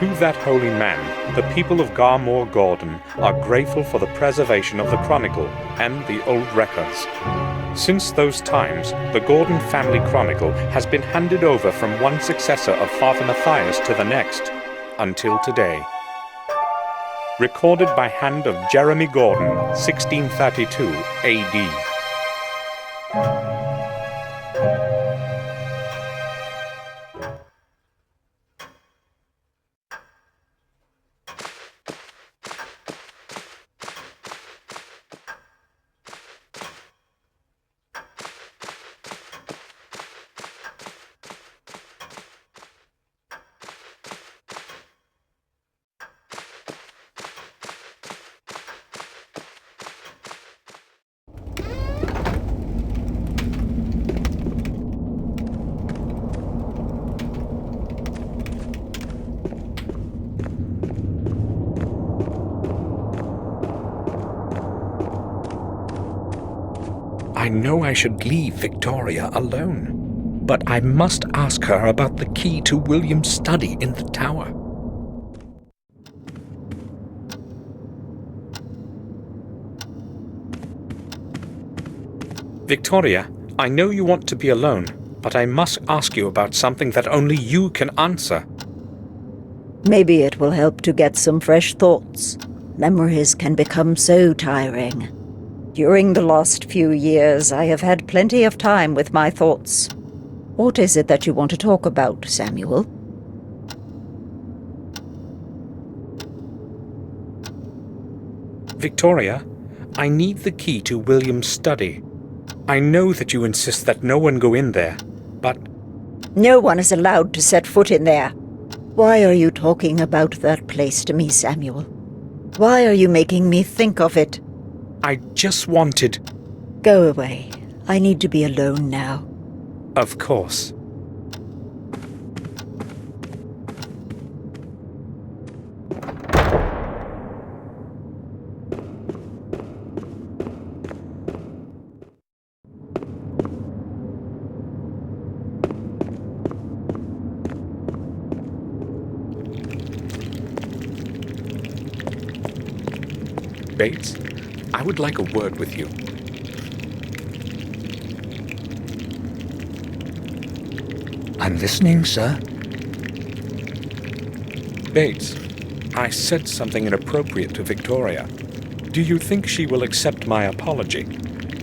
To that holy man, the people of Garmoor Gordon are grateful for the preservation of the chronicle and the old records. Since those times, the Gordon family chronicle has been handed over from one successor of Father Matthias to the next, until today. Recorded by hand of Jeremy Gordon, 1632 AD. I know I should leave Victoria alone, but I must ask her about the key to William's study in the tower. Victoria, I know you want to be alone, but I must ask you about something that only you can answer. Maybe it will help to get some fresh thoughts. Memories can become so tiring. During the last few years, I have had plenty of time with my thoughts. What is it that you want to talk about, Samuel? Victoria, I need the key to William's study. I know that you insist that no one go in there, but... No one is allowed to set foot in there. Why are you talking about that place to me, Samuel? Why are you making me think of it? I just wanted... Go away. I need to be alone now. Of course. Bates, I would like a word with you. I'm listening, sir. Bates, I said something inappropriate to Victoria. Do you think she will accept my apology?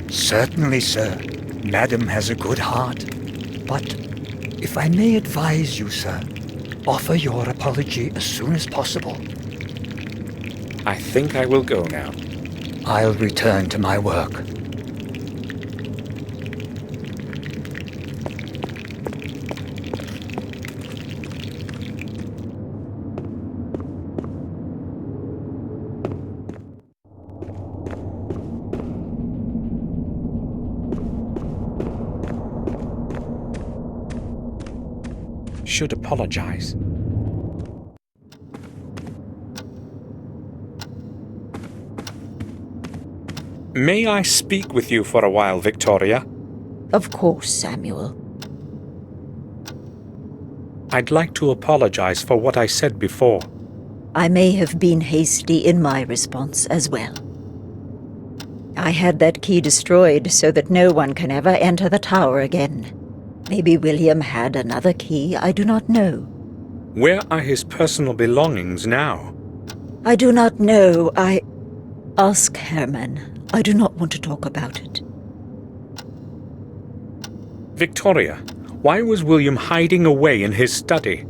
Certainly, sir. Madam has a good heart. But if I may advise you, sir, offer your apology as soon as possible. I think I will go now. I'll return to my work. Should apologize. May I speak with you for a while, Victoria? Of course, Samuel. I'd like to apologize for what I said before. I may have been hasty in my response as well. I had that key destroyed so that no one can ever enter the tower again. Maybe William had another key, I do not know. Where are his personal belongings now? I do not know. Ask Herman. I do not want to talk about it. Victoria, why was William hiding away in his study?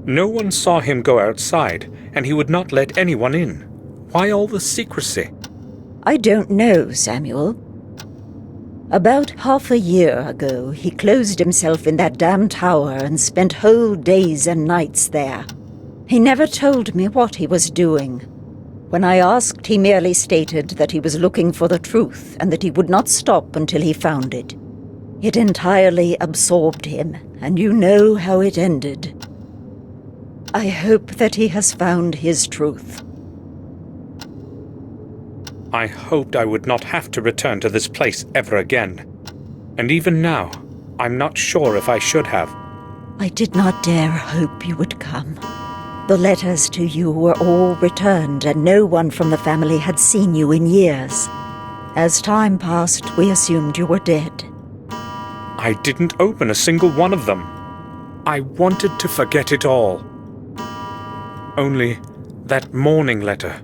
No one saw him go outside, and he would not let anyone in. Why all the secrecy? I don't know, Samuel. About half a year ago, he closed himself in that damn tower and spent whole days and nights there. He never told me what he was doing. When I asked, he merely stated that he was looking for the truth and that he would not stop until he found it. It entirely absorbed him, and you know how it ended. I hope that he has found his truth. I hoped I would not have to return to this place ever again. And even now, I'm not sure if I should have. I did not dare hope you would come. The letters to you were all returned, and no one from the family had seen you in years. As time passed, we assumed you were dead. I didn't open a single one of them. I wanted to forget it all. Only that morning letter.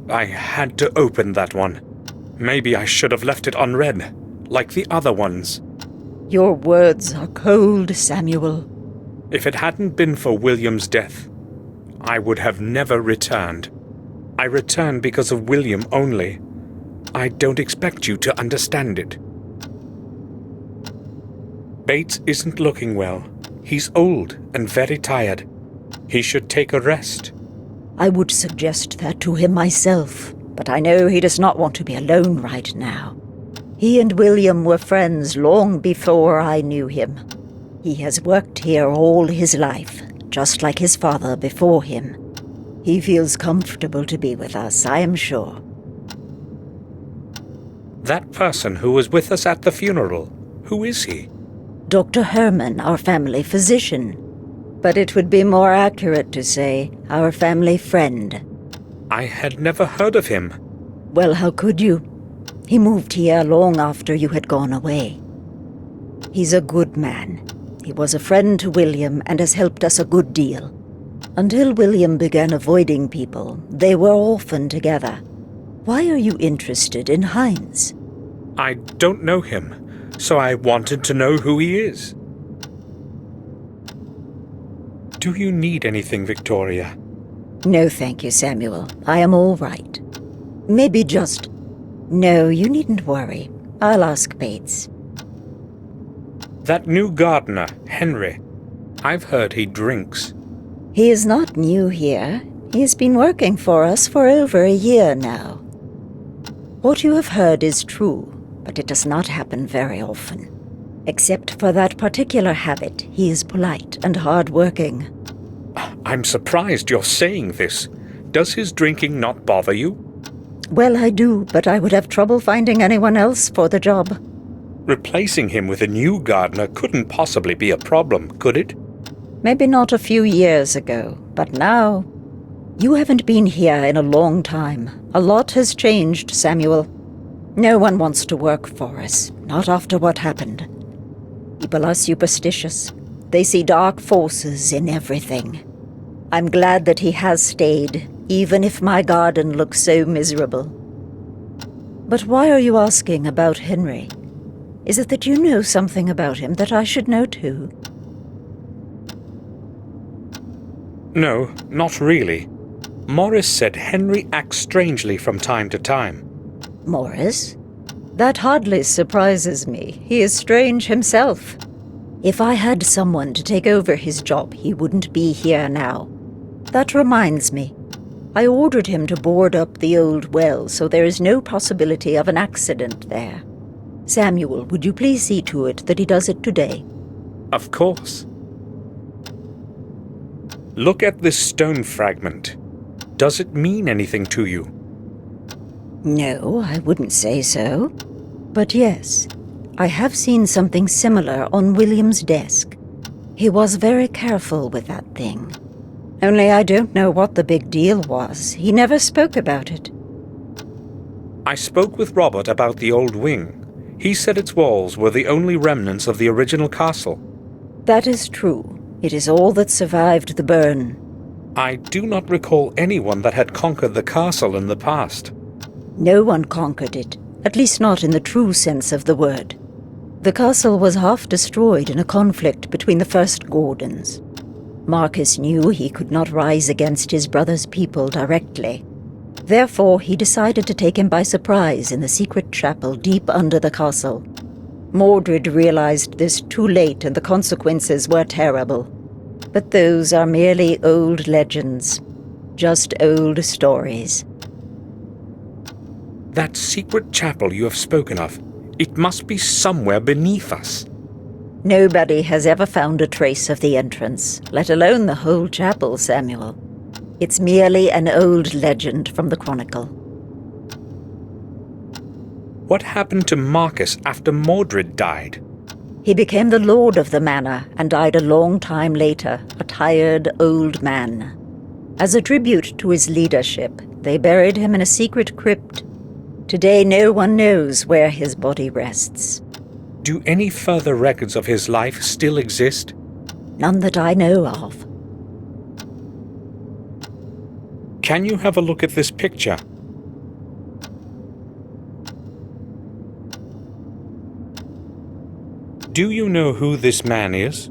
I had to open that one. Maybe I should have left it unread, like the other ones. Your words are cold, Samuel. If it hadn't been for William's death, I would have never returned. I returned because of William only. I don't expect you to understand it. Bates isn't looking well. He's old and very tired. He should take a rest. I would suggest that to him myself, but I know he does not want to be alone right now. He and William were friends long before I knew him. He has worked here all his life, just like his father before him. He feels comfortable to be with us, I am sure. That person who was with us at the funeral, who is he? Dr. Herman, our family physician. But it would be more accurate to say our family friend. I had never heard of him. Well, how could you? He moved here long after you had gone away. He's a good man. He was a friend to William and has helped us a good deal. Until William began avoiding people, they were often together. Why are you interested in Heinz? I don't know him, so I wanted to know who he is. Do you need anything, Victoria? No, thank you, Samuel. I am all right. Maybe just... No, you needn't worry. I'll ask Bates. That new gardener, Henry. I've heard he drinks. He is not new here. He has been working for us for over a year now. What you have heard is true, but it does not happen very often. Except for that particular habit, he is polite and hard-working. I'm surprised you're saying this. Does his drinking not bother you? Well, I do, but I would have trouble finding anyone else for the job. Replacing him with a new gardener couldn't possibly be a problem, could it? Maybe not a few years ago, but now... You haven't been here in a long time. A lot has changed, Samuel. No one wants to work for us, not after what happened. People are superstitious. They see dark forces in everything. I'm glad that he has stayed, even if my garden looks so miserable. But why are you asking about Henry? Is it that you know something about him that I should know too? No, not really. Morris said Henry acts strangely from time to time. Morris? That hardly surprises me. He is strange himself. If I had someone to take over his job, he wouldn't be here now. That reminds me. I ordered him to board up the old well, so there is no possibility of an accident there. Samuel, would you please see to it that he does it today? Of course. Look at this stone fragment. Does it mean anything to you? No, I wouldn't say so. But yes, I have seen something similar on William's desk. He was very careful with that thing. Only I don't know what the big deal was. He never spoke about it. I spoke with Robert about the old wing. He said its walls were the only remnants of the original castle. That is true. It is all that survived the burn. I do not recall anyone that had conquered the castle in the past. No one conquered it, at least not in the true sense of the word. The castle was half destroyed in a conflict between the first Gordons. Marcus knew he could not rise against his brother's people directly. Therefore, he decided to take him by surprise in the secret chapel deep under the castle. Mordred realized this too late, and the consequences were terrible. But those are merely old legends. Just old stories. That secret chapel you have spoken of, it must be somewhere beneath us. Nobody has ever found a trace of the entrance, let alone the whole chapel, Samuel. It's merely an old legend from the Chronicle. What happened to Marcus after Mordred died? He became the lord of the manor and died a long time later, a tired old man. As a tribute to his leadership, they buried him in a secret crypt. Today no one knows where his body rests. Do any further records of his life still exist? None that I know of. Can you have a look at this picture? Do you know who this man is?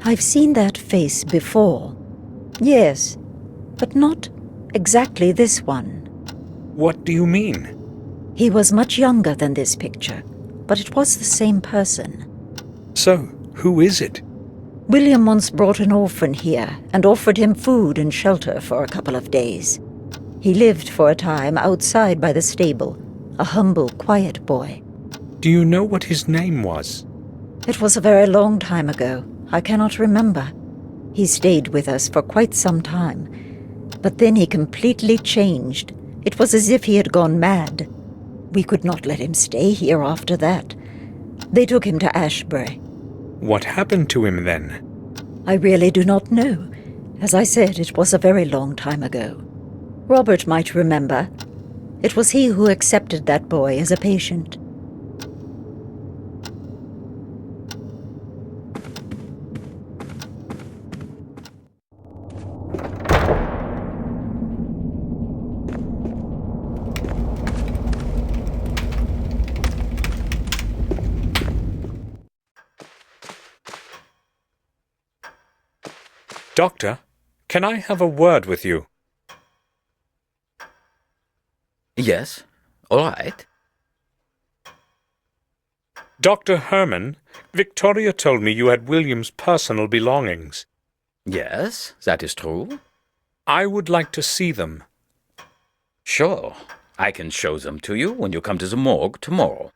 I've seen that face before. Yes, but not exactly this one. What do you mean? He was much younger than this picture, but it was the same person. So, who is it? William once brought an orphan here and offered him food and shelter for a couple of days. He lived for a time outside by the stable, a humble, quiet boy. Do you know what his name was? It was a very long time ago. I cannot remember. He stayed with us for quite some time, but then he completely changed. It was as if he had gone mad. We could not let him stay here after that. They took him to Ashbury. What happened to him then? I really do not know. As I said, it was a very long time ago. Robert might remember. It was he who accepted that boy as a patient. Doctor, can I have a word with you? Yes, all right. Dr. Herman, Victoria told me you had William's personal belongings. Yes, that is true. I would like to see them. Sure, I can show them to you when you come to the morgue tomorrow.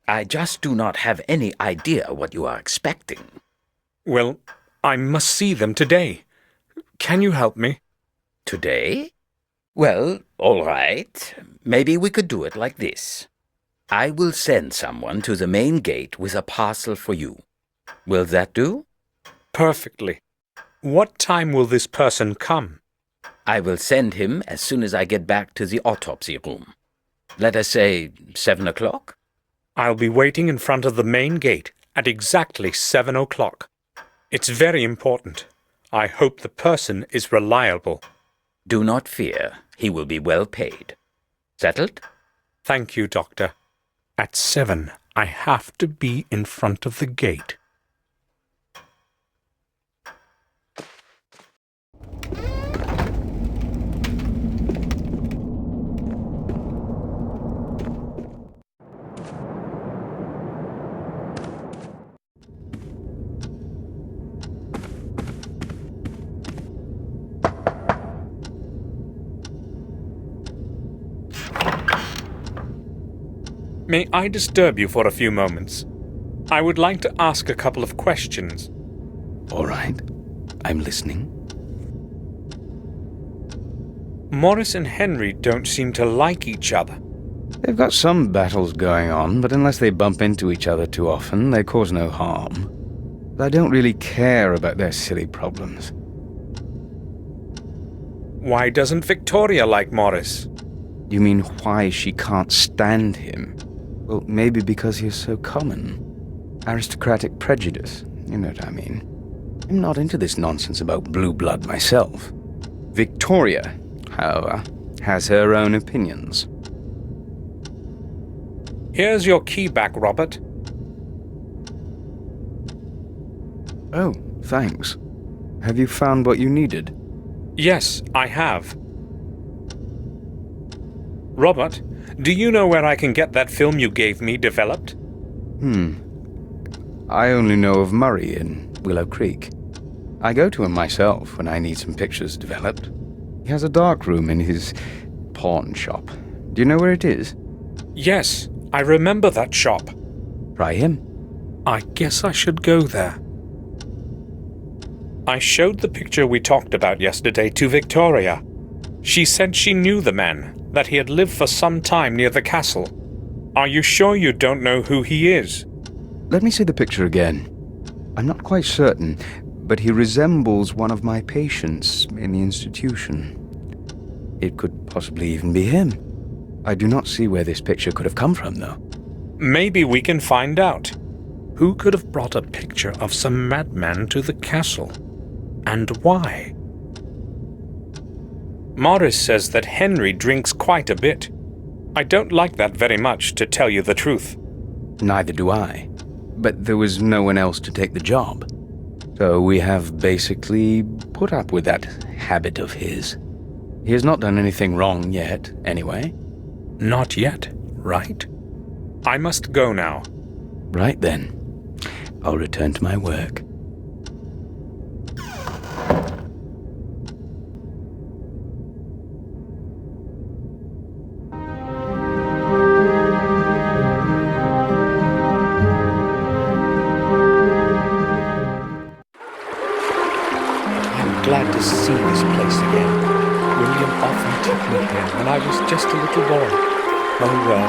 I just do not have any idea what you are expecting. Well, I must see them today. Can you help me? Today? Well, all right. Maybe we could do it like this. I will send someone to the main gate with a parcel for you. Will that do? Perfectly. What time will this person come? I will send him as soon as I get back to the autopsy room. Let us say 7 o'clock? I'll be waiting in front of the main gate at exactly 7 o'clock. It's very important. I hope the person is reliable. Do not fear. He will be well paid. Settled? Thank you, Doctor. At 7, I have to be in front of the gate. May I disturb you for a few moments? I would like to ask a couple of questions. All right. I'm listening. Morris and Henry don't seem to like each other. They've got some battles going on, but unless they bump into each other too often, they cause no harm. I don't really care about their silly problems. Why doesn't Victoria like Morris? You mean why she can't stand him? Well, maybe because he is so common. Aristocratic prejudice, you know what I mean. I'm not into this nonsense about blue blood myself. Victoria, however, has her own opinions. Here's your key back, Robert. Oh, thanks. Have you found what you needed? Yes, I have. Robert, do you know where I can get that film you gave me developed? I only know of Murray in Willow Creek. I go to him myself when I need some pictures developed. He has a dark room in his pawn shop. Do you know where it is? Yes, I remember that shop. Try him. I guess I should go there. I showed the picture we talked about yesterday to Victoria. She said she knew the man, that he had lived for some time near the castle. Are you sure you don't know who he is? Let me see the picture again. I'm not quite certain, but he resembles one of my patients in the institution. It could possibly even be him. I do not see where this picture could have come from, though. Maybe we can find out. Who could have brought a picture of some madman to the castle? And why? Morris says that Henry drinks quite a bit. I don't like that very much, to tell you the truth. Neither do I. But there was no one else to take the job. So we have basically put up with that habit of his. He has not done anything wrong yet, anyway. Not yet, right? I must go now. Right then. I'll return to my work. Glad to see this place again. William often took me here when I was just a little boy. Oh well,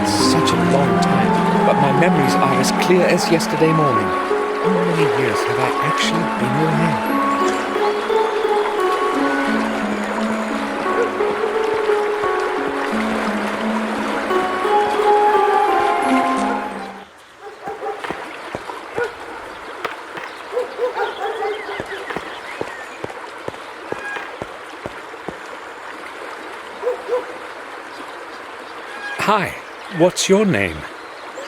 it's such a long time, but my memories are as clear as yesterday morning. How many years have I actually been here? Hi, what's your name?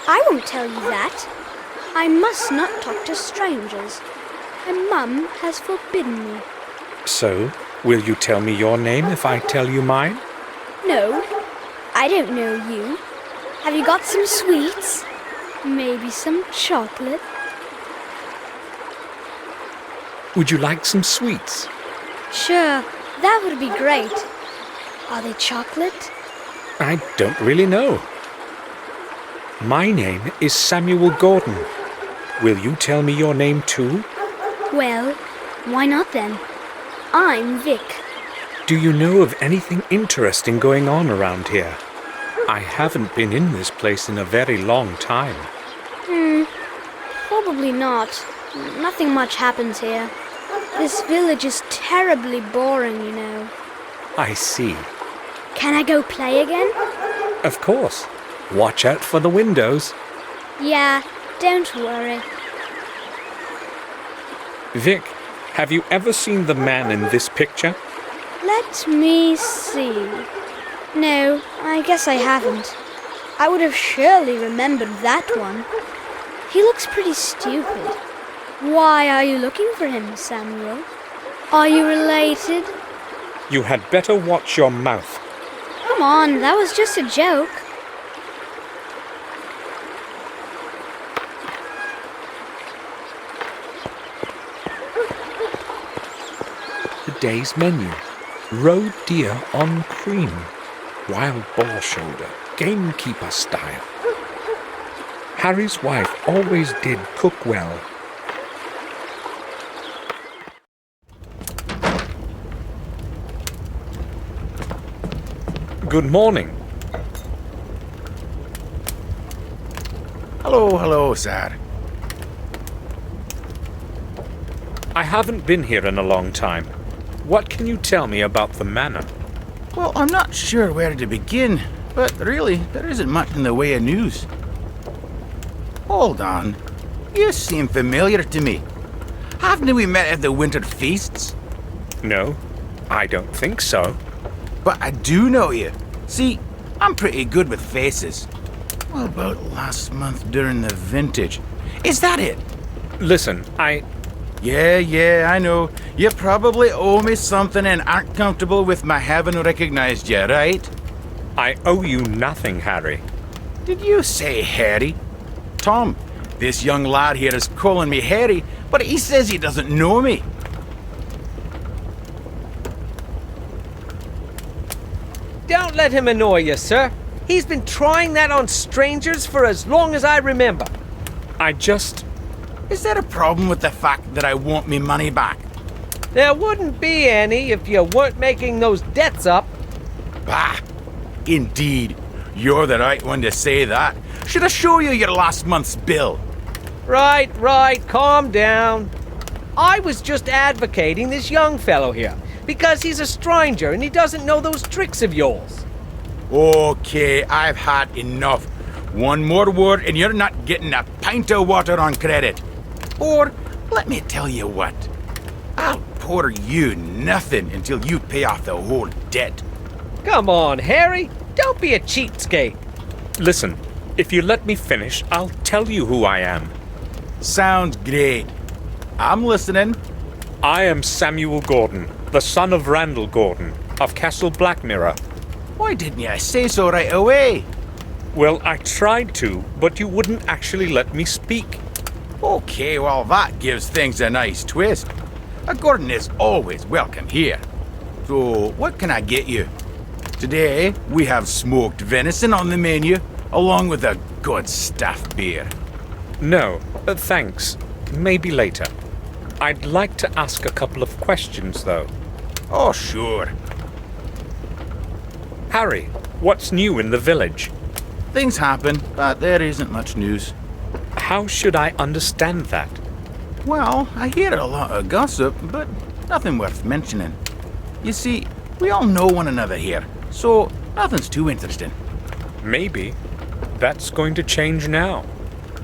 I won't tell you that. I must not talk to strangers. My mum has forbidden me. So, will you tell me your name if I tell you mine? No, I don't know you. Have you got some sweets? Maybe some chocolate? Would you like some sweets? Sure, that would be great. Are they chocolate? I don't really know. My name is Samuel Gordon. Will you tell me your name too? Well, why not then? I'm Vic. Do you know of anything interesting going on around here? I haven't been in this place in a very long time. Probably not. Nothing much happens here. This village is terribly boring, you know. I see. Can I go play again? Of course. Watch out for the windows. Yeah, don't worry. Vic, have you ever seen the man in this picture? Let me see. No, I guess I haven't. I would have surely remembered that one. He looks pretty stupid. Why are you looking for him, Samuel? Are you related? You had better watch your mouth. Come on, that was just a joke. The day's menu. Roe deer on cream. Wild boar shoulder. Gamekeeper style. Harry's wife always did cook well. Good morning. Hello, sir. I haven't been here in a long time. What can you tell me about the manor? Well, I'm not sure where to begin, but really, there isn't much in the way of news. Hold on. You seem familiar to me. Haven't we met at the winter feasts? No, I don't think so. But I do know you. See, I'm pretty good with faces. What about last month during the vintage? Is that it? Listen, Yeah, I know. You probably owe me something and aren't comfortable with my having recognized you, right? I owe you nothing, Harry. Did you say Harry? Tom, this young lad here is calling me Harry, but he says he doesn't know me. Don't let him annoy you, sir. He's been trying that on strangers for as long as I remember. Is there a problem with the fact that I want me money back? There wouldn't be any if you weren't making those debts up. Bah! Indeed. You're the right one to say that. Should I show you your last month's bill? Right, calm down. I was just advocating this young fellow here, because he's a stranger and he doesn't know those tricks of yours. Okay, I've had enough. One more word and you're not getting a pint of water on credit. Or, let me tell you what. I'll pour you nothing until you pay off the whole debt. Come on, Harry. Don't be a cheapskate. Listen, if you let me finish, I'll tell you who I am. Sounds great. I'm listening. I am Samuel Gordon, the son of Randall Gordon, of Castle Blackmirror. Why didn't you say so right away? Well, I tried to, but you wouldn't actually let me speak. Okay, well, that gives things a nice twist. A Gordon is always welcome here. So, what can I get you? Today, we have smoked venison on the menu, along with a good stuffed beer. No, thanks. Maybe later. I'd like to ask a couple of questions, though. Oh, sure. Harry, what's new in the village? Things happen, but there isn't much news. How should I understand that? Well, I hear a lot of gossip, but nothing worth mentioning. You see, we all know one another here, so nothing's too interesting. Maybe. That's going to change now.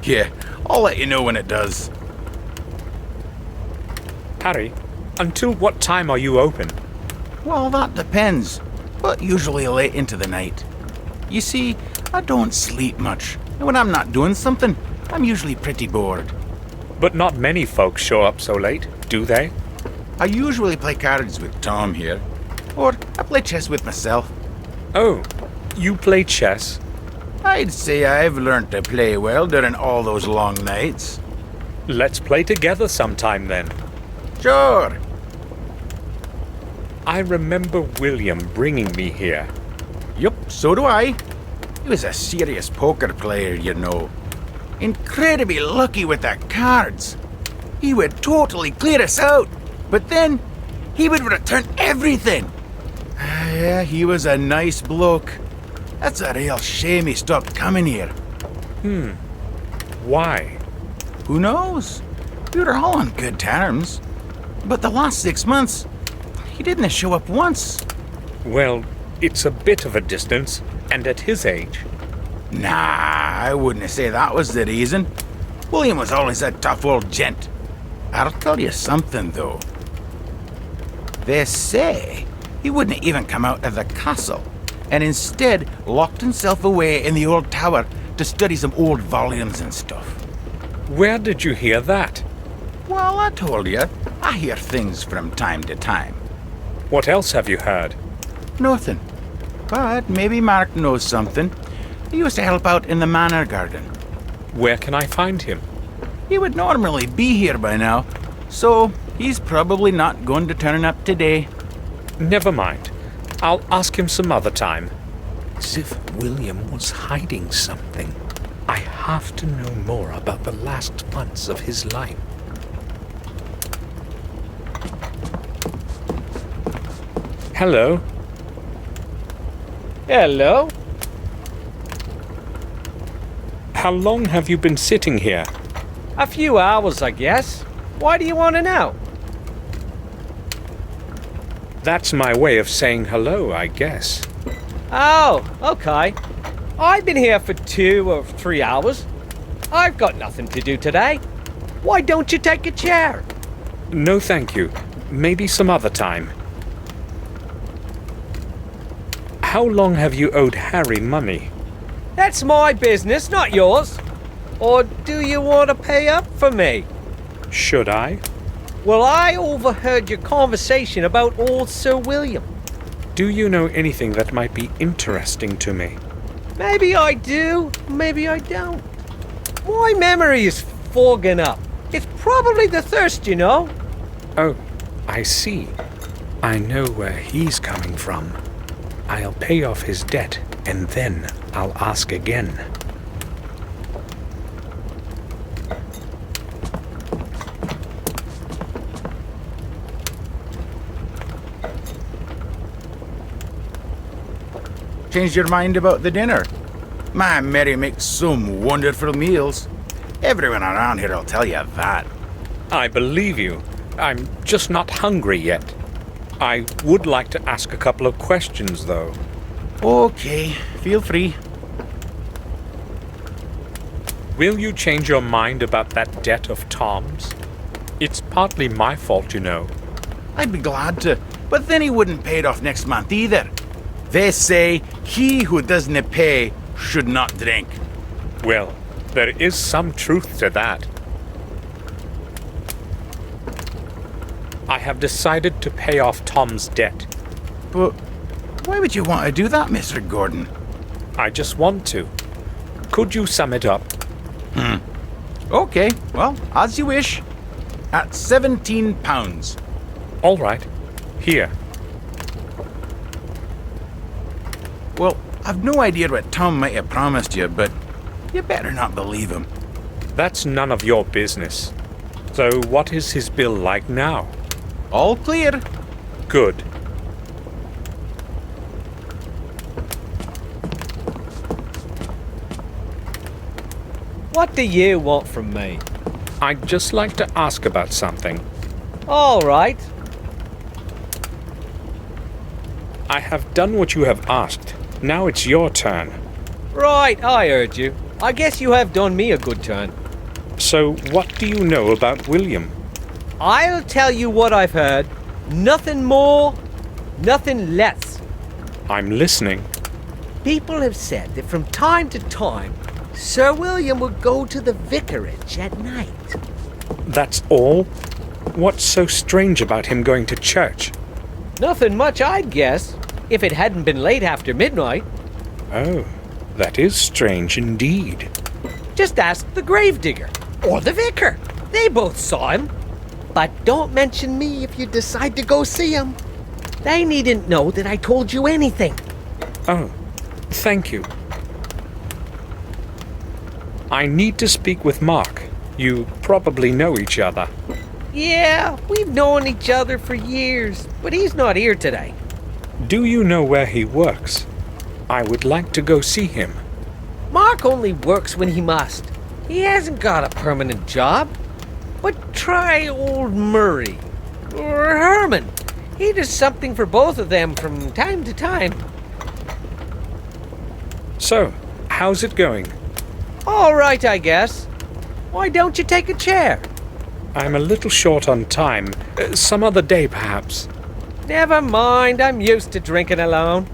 Yeah, I'll let you know when it does. Harry, until what time are you open? Well, that depends, but usually late into the night. You see, I don't sleep much, and when I'm not doing something, I'm usually pretty bored. But not many folks show up so late, do they? I usually play cards with Tom here, or I play chess with myself. Oh, you play chess? I'd say I've learned to play well during all those long nights. Let's play together sometime then. Sure. I remember William bringing me here. Yup, so do I. He was a serious poker player, you know. Incredibly lucky with the cards. He would totally clear us out, but then he would return everything. Yeah, he was a nice bloke. That's a real shame he stopped coming here. Why? Who knows? We were all on good terms. But the last 6 months, he didn't show up once. Well, it's a bit of a distance, and at his age. Nah, I wouldn't say that was the reason. William was always a tough old gent. I'll tell you something, though. They say he wouldn't even come out of the castle, and instead locked himself away in the old tower to study some old volumes and stuff. Where did you hear that? Well, I told you, I hear things from time to time. What else have you heard? Nothing. But maybe Mark knows something. He used to help out in the manor garden. Where can I find him? He would normally be here by now, so he's probably not going to turn up today. Never mind. I'll ask him some other time. As if William was hiding something. I have to know more about the last months of his life. Hello. Hello? How long have you been sitting here? A few hours, I guess. Why do you want to know? That's my way of saying hello, I guess. Oh, okay. I've been here for 2 or 3 hours. I've got nothing to do today. Why don't you take a chair? No, thank you. Maybe some other time. How long have you owed Harry money? That's my business, not yours. Or do you want to pay up for me? Should I? Well, I overheard your conversation about old Sir William. Do you know anything that might be interesting to me? Maybe I do, maybe I don't. My memory is fogging up. It's probably the thirst, you know. Oh, I see. I know where he's coming from. I'll pay off his debt, and then I'll ask again. Changed your mind about the dinner? My Mary makes some wonderful meals. Everyone around here will tell you that. I believe you. I'm just not hungry yet. I would like to ask a couple of questions, though. Okay, feel free. Will you change your mind about that debt of Tom's? It's partly my fault, you know. I'd be glad to, but then he wouldn't pay it off next month either. They say he who doesn't pay should not drink. Well, there is some truth to that. I have decided to pay off Tom's debt. But why would you want to do that, Mr. Gordon? I just want to. Could you sum it up? Okay, well, as you wish. At £17. All right. Here. Well, I've no idea what Tom might have promised you, but you better not believe him. That's none of your business. So what is his bill like now? All clear. Good. What do you want from me? I'd just like to ask about something. All right. I have done what you have asked. Now it's your turn. Right, I heard you. I guess you have done me a good turn. So what do you know about William? I'll tell you what I've heard. Nothing more, nothing less. I'm listening. People have said that from time to time, Sir William would go to the vicarage at night. That's all? What's so strange about him going to church? Nothing much, I'd guess, if it hadn't been late after midnight. Oh, that is strange indeed. Just ask the gravedigger or the vicar. They both saw him. But don't mention me if you decide to go see him. They needn't know that I told you anything. Oh, thank you. I need to speak with Mark. You probably know each other. Yeah, we've known each other for years, but he's not here today. Do you know where he works? I would like to go see him. Mark only works when he must. He hasn't got a permanent job. But try old Murray. Or Herman. He does something for both of them from time to time. So, how's it going? All right, I guess. Why don't you take a chair? I'm a little short on time. Some other day, perhaps. Never mind, I'm used to drinking alone.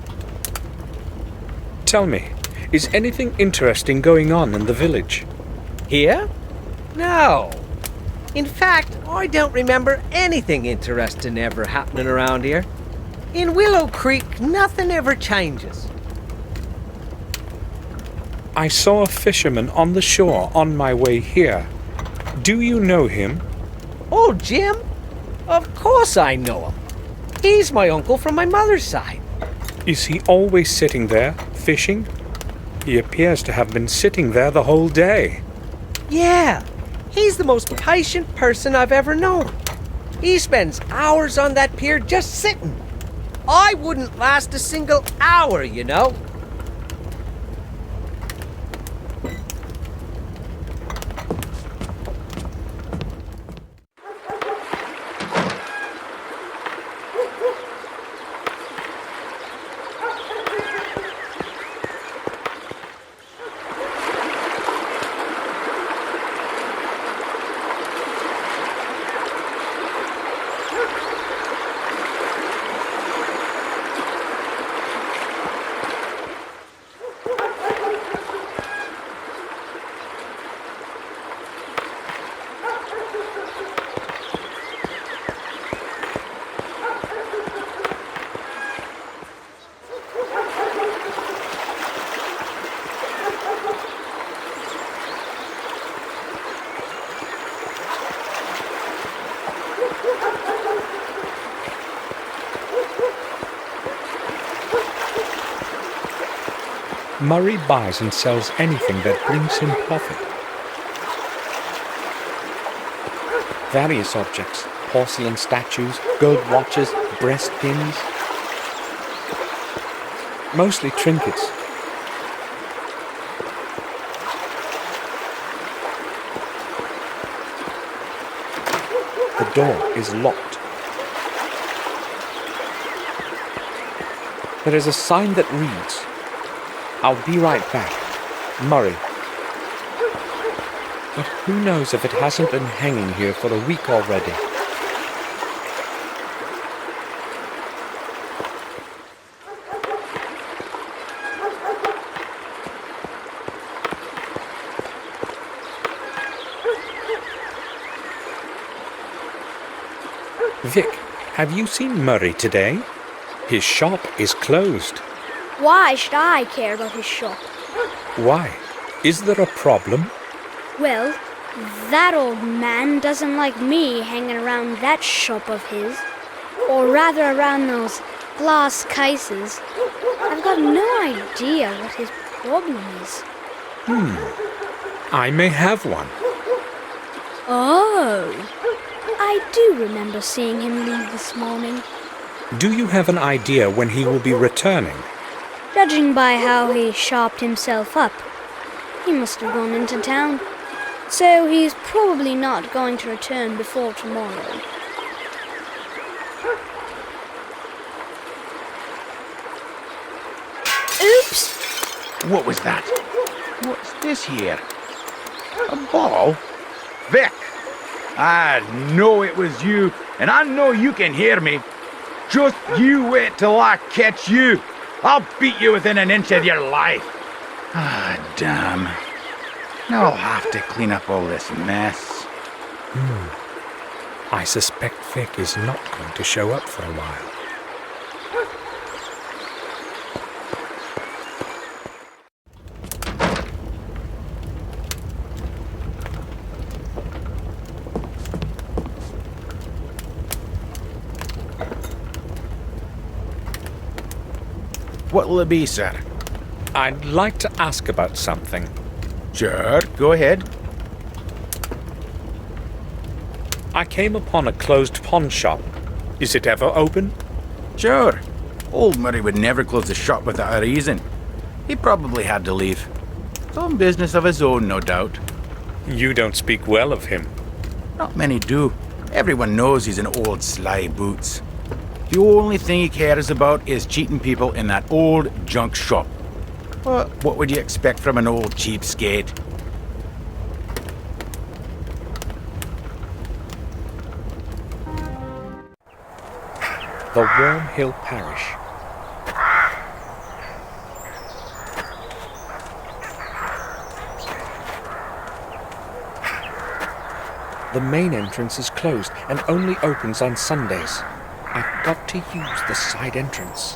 Tell me, is anything interesting going on in the village? Here? No. In fact, I don't remember anything interesting ever happening around here. In Willow Creek, nothing ever changes. I saw a fisherman on the shore on my way here. Do you know him? Oh, Jim? Of course I know him. He's my uncle from my mother's side. Is he always sitting there, fishing? He appears to have been sitting there the whole day. Yeah, he's the most patient person I've ever known. He spends hours on that pier just sitting. I wouldn't last a single hour, you know. Murray buys and sells anything that brings him profit. Various objects, porcelain statues, gold watches, breast pins. Mostly trinkets. The door is locked. There is a sign that reads, "I'll be right back, Murray." But who knows if it hasn't been hanging here for a week already. Vic, have you seen Murray today? His shop is closed. Why should I care about his shop? Why? Is there a problem? Well, that old man doesn't like me hanging around that shop of his. Or rather around those glass cases. I've got no idea what his problem is. I may have one. Oh, I do remember seeing him leave this morning. Do you have an idea when he will be returning? Judging by how he sharpened himself up, he must have gone into town. So he's probably not going to return before tomorrow. Oops! What was that? What's this here? A ball? Vic! I know it was you, and I know you can hear me. Just you wait till I catch you. I'll beat you within an inch of your life. Ah, damn. Now I'll have to clean up all this mess. I suspect Vic is not going to show up for a while. What'll it be, sir? I'd like to ask about something. Sure, go ahead. I came upon a closed pawn shop. Is it ever open? Sure. Old Murray would never close the shop without a reason. He probably had to leave. Some business of his own, no doubt. You don't speak well of him. Not many do. Everyone knows he's an old sly boots. The only thing he cares about is cheating people in that old junk shop. But what would you expect from an old cheapskate? The Warm Hill Parish. The main entrance is closed and only opens on Sundays. I've got to use the side entrance.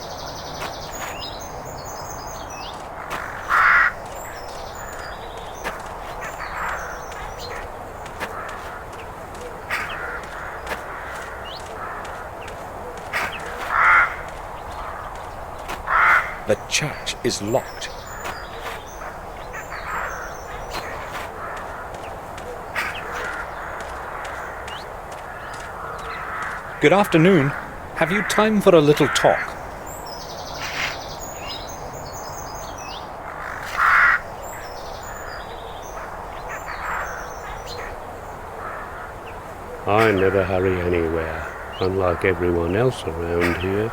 The church is locked. Good afternoon. Have you time for a little talk? I never hurry anywhere, unlike everyone else around here.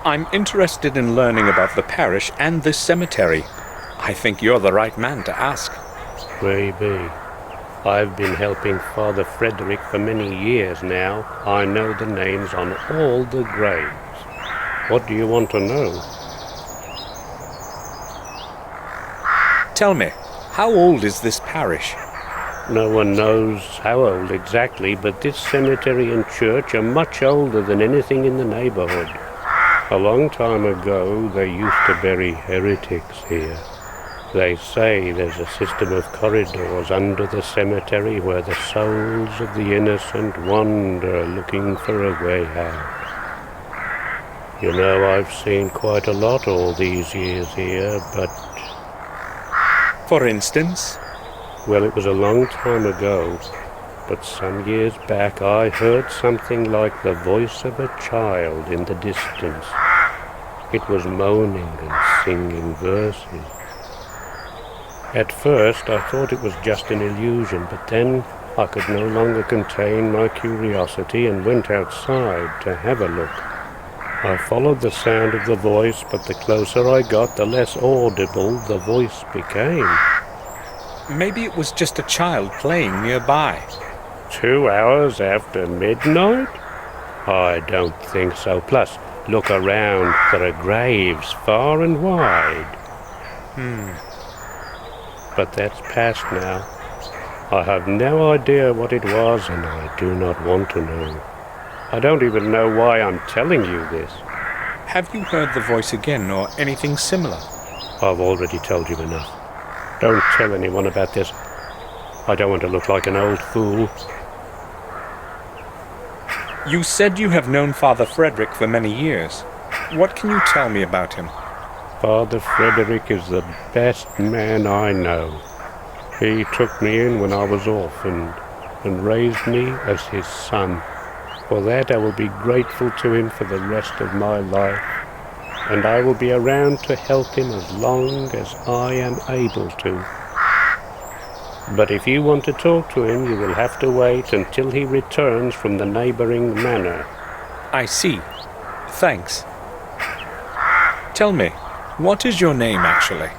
I'm interested in learning about the parish and this cemetery. I think you're the right man to ask. Maybe. I've been helping Father Frederick for many years now. I know the names on all the graves. What do you want to know? Tell me, how old is this parish? No one knows how old exactly, but this cemetery and church are much older than anything in the neighborhood. A long time ago, they used to bury heretics here. They say there's a system of corridors under the cemetery where the souls of the innocent wander looking for a way out. You know, I've seen quite a lot all these years here, but... For instance? Well, it was a long time ago, but some years back I heard something like the voice of a child in the distance. It was moaning and singing verses. At first I thought it was just an illusion, but then I could no longer contain my curiosity and went outside to have a look. I followed the sound of the voice, but the closer I got, the less audible the voice became. Maybe it was just a child playing nearby. 2 hours after midnight? I don't think so. Plus, look around. There are graves far and wide. But that's past now. I have no idea what it was, and I do not want to know. I don't even know why I'm telling you this. Have you heard the voice again, or anything similar? I've already told you enough. Don't tell anyone about this. I don't want to look like an old fool. You said you have known Father Frederick for many years. What can you tell me about him? Father Frederick is the best man I know. He took me in when I was orphaned and raised me as his son. For that I will be grateful to him for the rest of my life, and I will be around to help him as long as I am able to. But if you want to talk to him, you will have to wait until he returns from the neighboring manor. I see. Thanks. Tell me, what is your name, actually?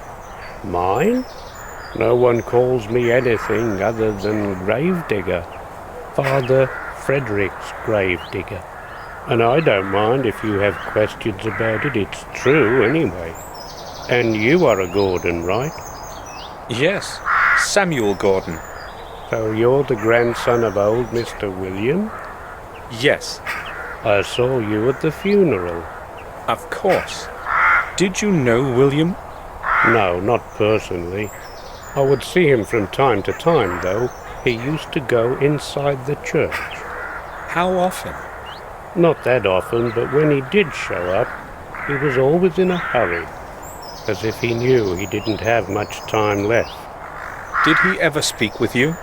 Mine? No one calls me anything other than Gravedigger. Father Frederick's Gravedigger. And I don't mind if you have questions about it. It's true, anyway. And you are a Gordon, right? Yes, Samuel Gordon. So you're the grandson of old Mr. William? Yes. I saw you at the funeral. Of course. Did you know William? No, not personally. I would see him from time to time, though. He used to go inside the church. How often? Not that often, but when he did show up, he was always in a hurry, as if he knew he didn't have much time left. Did he ever speak with you?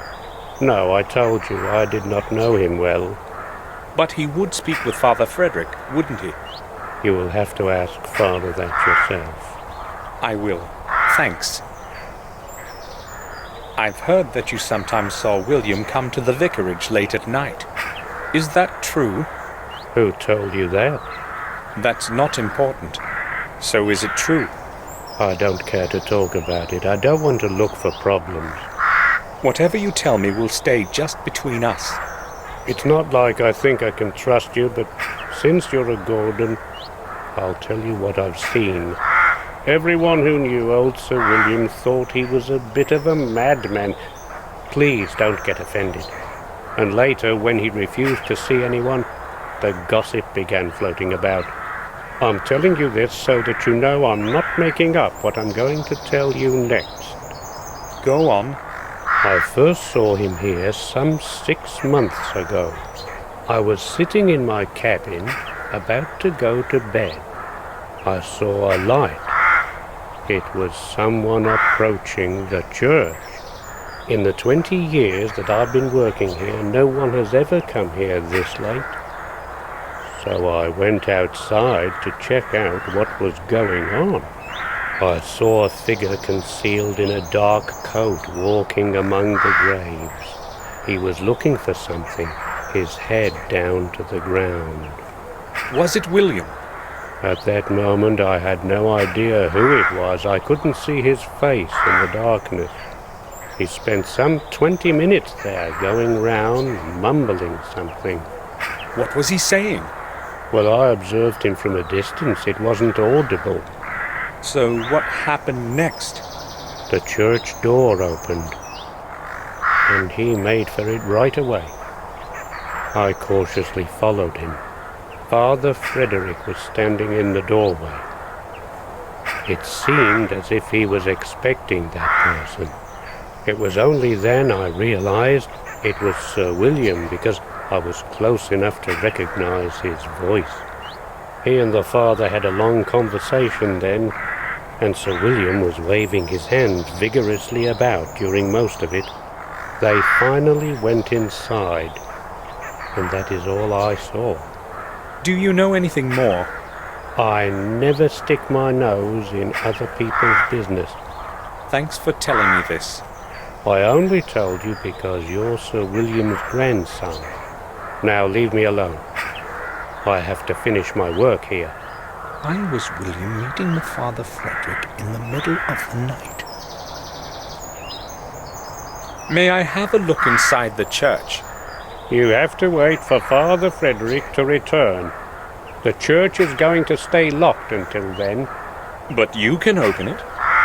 No, I told you I did not know him well. But he would speak with Father Frederick, wouldn't he? You will have to ask Father that yourself. I will. Thanks. I've heard that you sometimes saw William come to the vicarage late at night. Is that true? Who told you that? That's not important. So is it true? I don't care to talk about it. I don't want to look for problems. Whatever you tell me will stay just between us. It's not like I think I can trust you, but since you're a Gordon, I'll tell you what I've seen. Everyone who knew old Sir William thought he was a bit of a madman. Please don't get offended. And later, when he refused to see anyone, the gossip began floating about. I'm telling you this so that you know I'm not making up what I'm going to tell you next. Go on. I first saw him here some 6 months ago. I was sitting in my cabin, about to go to bed. I saw a light. It was someone approaching the church. In the 20 years that I've been working here, no one has ever come here this late. So I went outside to check out what was going on. I saw a figure concealed in a dark coat walking among the graves. He was looking for something, his head down to the ground. Was it William? At that moment I had no idea who it was. I couldn't see his face in the darkness. He spent some 20 minutes there, going round, mumbling something. What was he saying? Well, I observed him from a distance. It wasn't audible. So what happened next? The church door opened, and he made for it right away. I cautiously followed him. Father Frederick was standing in the doorway. It seemed as if he was expecting that person. It was only then I realized it was Sir William, because I was close enough to recognize his voice. He and the father had a long conversation then, and Sir William was waving his hands vigorously about during most of it. They finally went inside, and that is all I saw. Do you know anything more? I never stick my nose in other people's business. Thanks for telling me this. I only told you because you're Sir William's grandson. Now leave me alone. I have to finish my work here. I was William meeting with Father Frederick in the middle of the night. May I have a look inside the church? You have to wait for Father Frederick to return. The church is going to stay locked until then. But you can open it,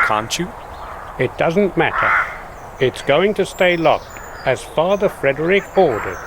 can't you? It doesn't matter. It's going to stay locked, as Father Frederick ordered.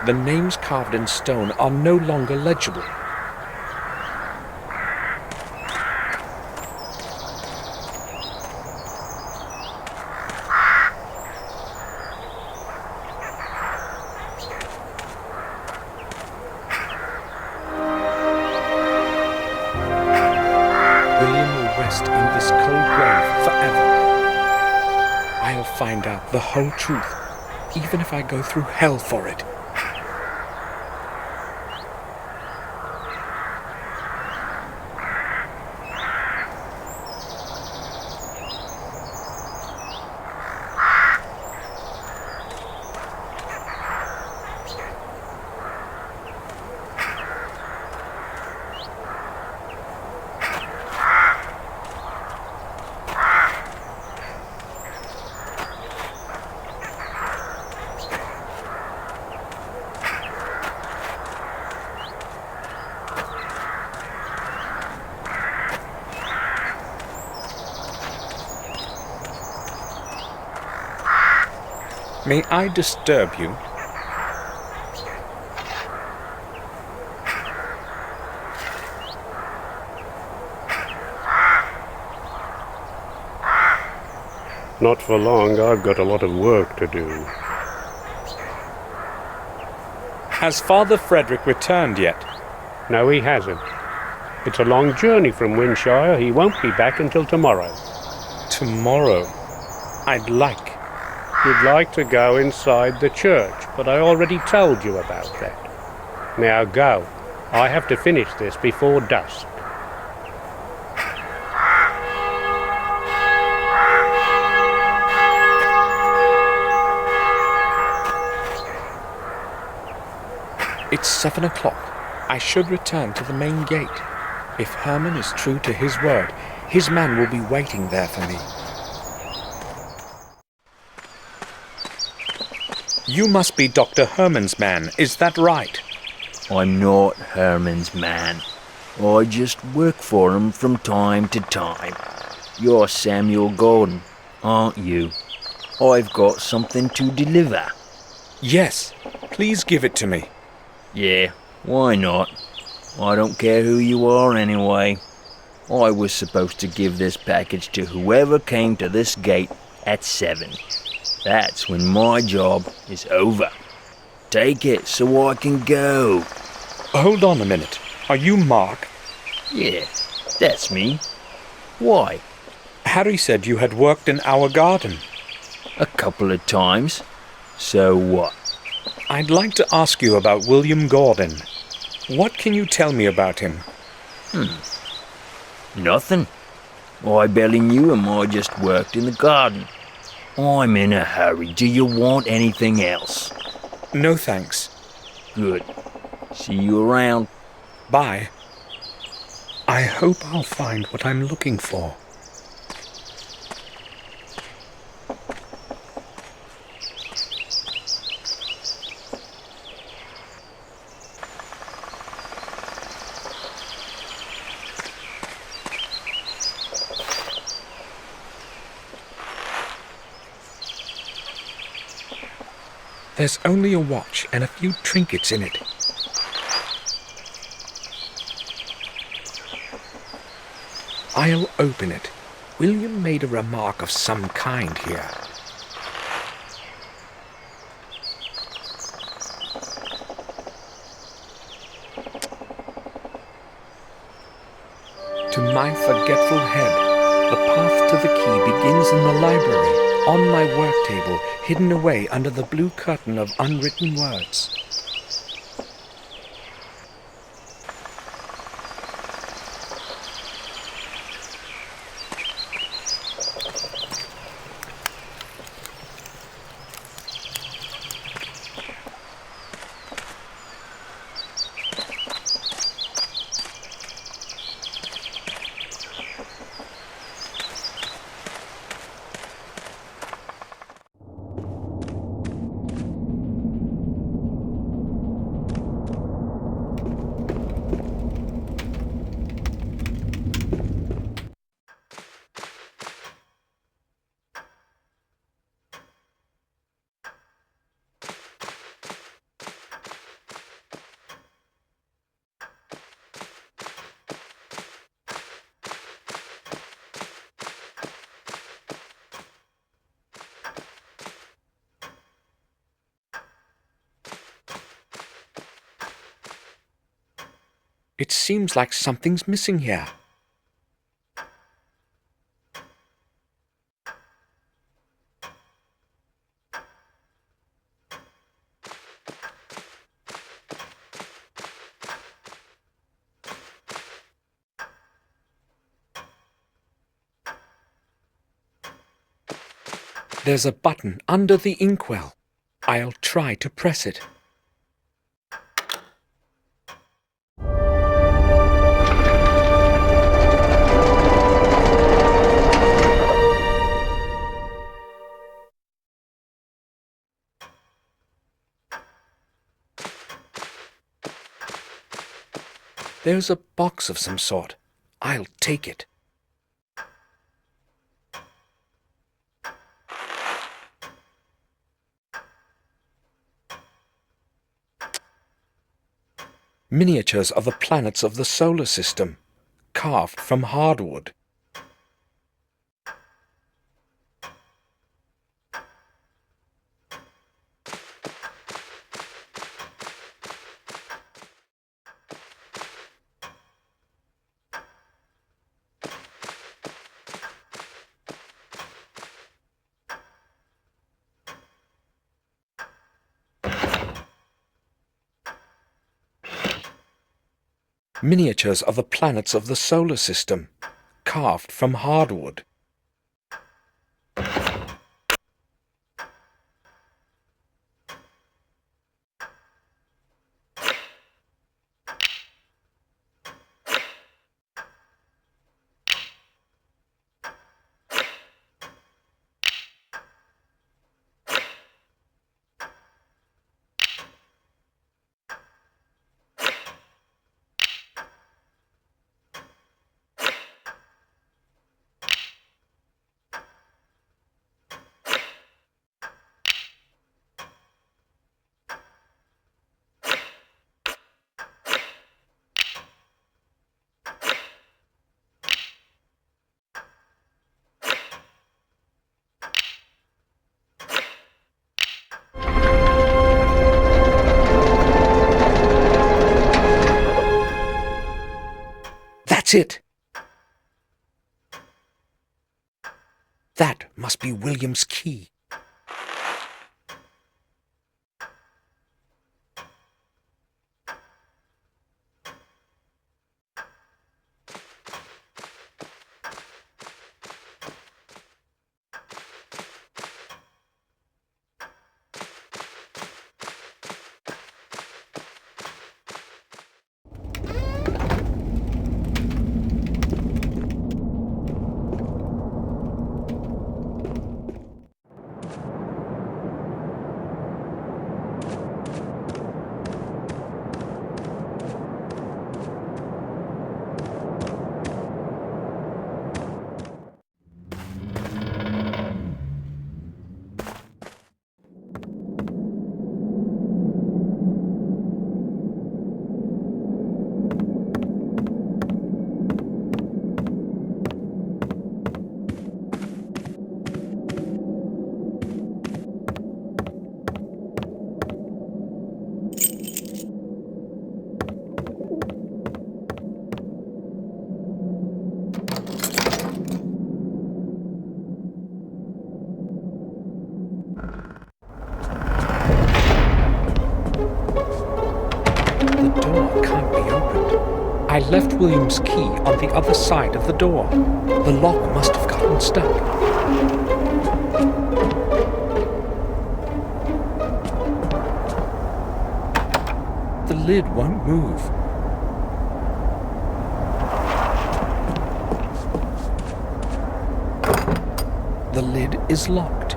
The names carved in stone are no longer legible. William will rest in this cold grave forever. I'll find out the whole truth, even if I go through hell for it. May I disturb you? Not for long. I've got a lot of work to do. Has Father Frederick returned yet? No, he hasn't. It's a long journey from Windshire. He won't be back until tomorrow. Tomorrow? I'd like. You'd like to go inside the church, but I already told you about that. Now go. I have to finish this before dusk. It's 7 o'clock. I should return to the main gate. If Herman is true to his word, his man will be waiting there for me. You must be Dr. Herman's man, is that right? I'm not Herman's man. I just work for him from time to time. You're Samuel Gordon, aren't you? I've got something to deliver. Yes, please give it to me. Yeah, why not? I don't care who you are anyway. I was supposed to give this package to whoever came to this gate at 7. That's when my job is over. Take it so I can go. Hold on a minute. Are you Mark? Yeah, that's me. Why? Harry said you had worked in our garden. A couple of times. So what? I'd like to ask you about William Gordon. What can you tell me about him? Nothing. I barely knew him. I just worked in the garden. I'm in a hurry. Do you want anything else? No thanks. Good. See you around. Bye. I hope I'll find what I'm looking for. There's only a watch and a few trinkets in it. I'll open it. William made a remark of some kind here. To my forgetful head, the path to the key begins in the library, on my work table, hidden away under the blue curtain of unwritten words. It seems like something's missing here. There's a button under the inkwell. I'll try to press it. There's a box of some sort. I'll take it. Miniatures of the planets of the solar system, carved from hardwood. Miniatures of the planets of the solar system, carved from hardwood. That's it! That must be William's key. I left William's key on the other side of the door. The lock must have gotten stuck. The lid won't move. The lid is locked.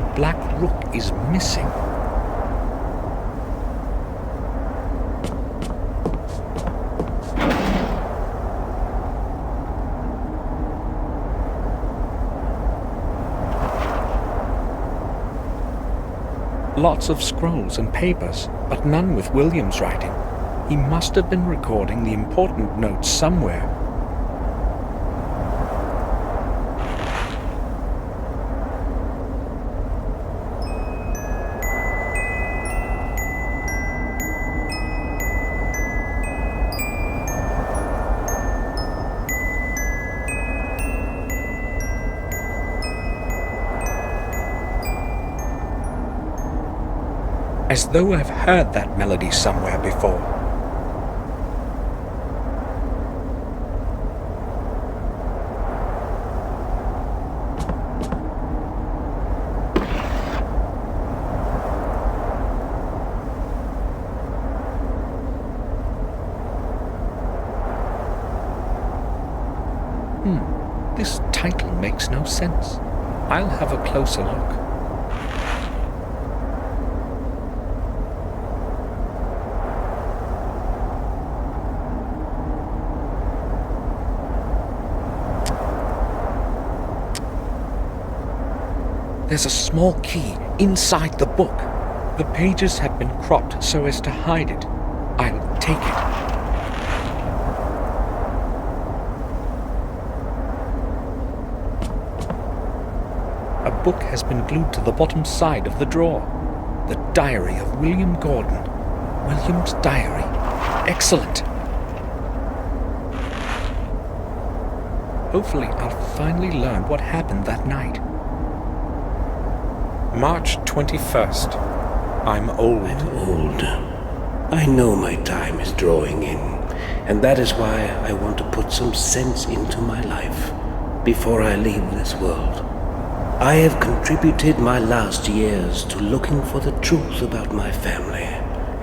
The black rook is missing. Lots of scrolls and papers, but none with William's writing. He must have been recording the important notes somewhere. As though I've heard that melody somewhere before. This title makes no sense. I'll have a closer look. There's a small key inside the book. The pages have been cropped so as to hide it. I'll take it. A book has been glued to the bottom side of the drawer. The Diary of William Gordon. William's diary. Excellent. Hopefully I'll finally learn what happened that night. March 21st. I'm old. I'm old. I know my time is drawing in, and that is why I want to put some sense into my life before I leave this world. I have contributed my last years to looking for the truth about my family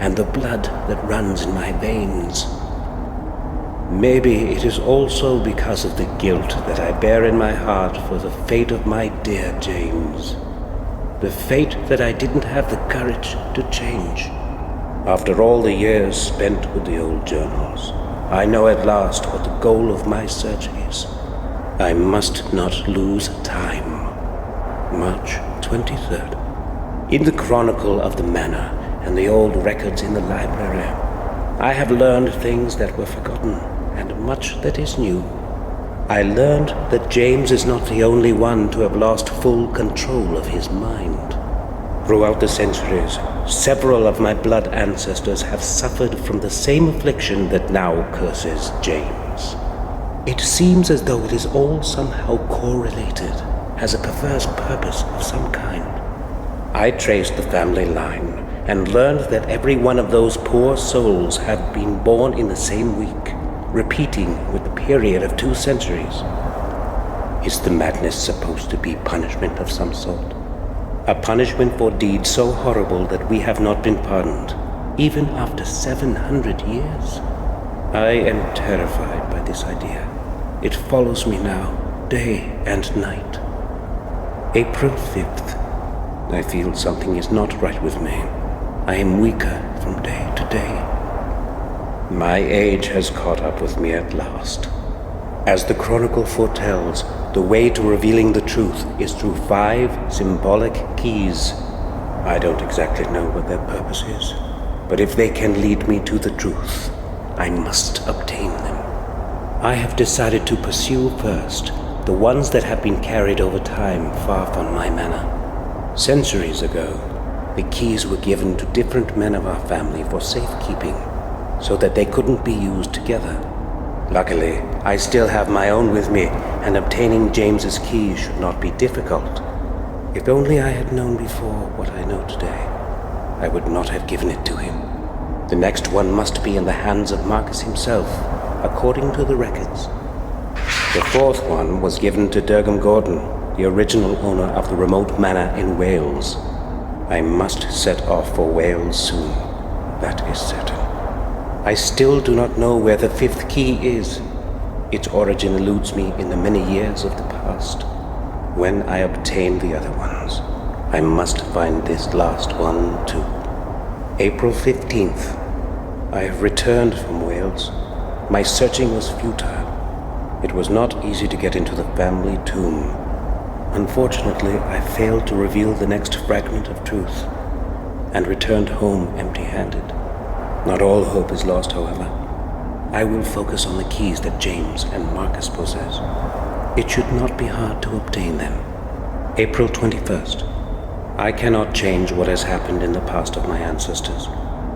and the blood that runs in my veins. Maybe it is also because of the guilt that I bear in my heart for the fate of my dear James. The fate that I didn't have the courage to change. After all the years spent with the old journals, I know at last what the goal of my search is. I must not lose time. March 23rd. In the chronicle of the manor and the old records in the library, I have learned things that were forgotten and much that is new. I learned that James is not the only one to have lost full control of his mind. Throughout the centuries, several of my blood ancestors have suffered from the same affliction that now curses James. It seems as though it is all somehow correlated, has a perverse purpose of some kind. I traced the family line and learned that every one of those poor souls had been born in the same week, repeating with the period of 2 centuries. Is the madness supposed to be punishment of some sort? A punishment for deeds so horrible that we have not been pardoned, even after 700 years? I am terrified by this idea. It follows me now, day and night. April 5th. I feel something is not right with me. I am weaker from day to day. My age has caught up with me at last. As the chronicle foretells, the way to revealing the truth is through 5 symbolic keys. I don't exactly know what their purpose is, but if they can lead me to the truth, I must obtain them. I have decided to pursue first the ones that have been carried over time far from my manor. Centuries ago, the keys were given to different men of our family for safekeeping, so that they couldn't be used together. Luckily, I still have my own with me, and obtaining James's key should not be difficult. If only I had known before what I know today, I would not have given it to him. The next one must be in the hands of Marcus himself, according to the records. The 4th one was given to Durham Gordon, the original owner of the remote manor in Wales. I must set off for Wales soon. That is certain. I still do not know where the 5th key is. Its origin eludes me in the many years of the past. When I obtain the other ones, I must find this last one too. April 15th. I have returned from Wales. My searching was futile. It was not easy to get into the family tomb. Unfortunately, I failed to reveal the next fragment of truth, and returned home empty-handed. Not all hope is lost, however. I will focus on the keys that James and Marcus possess. It should not be hard to obtain them. April 21st. I cannot change what has happened in the past of my ancestors,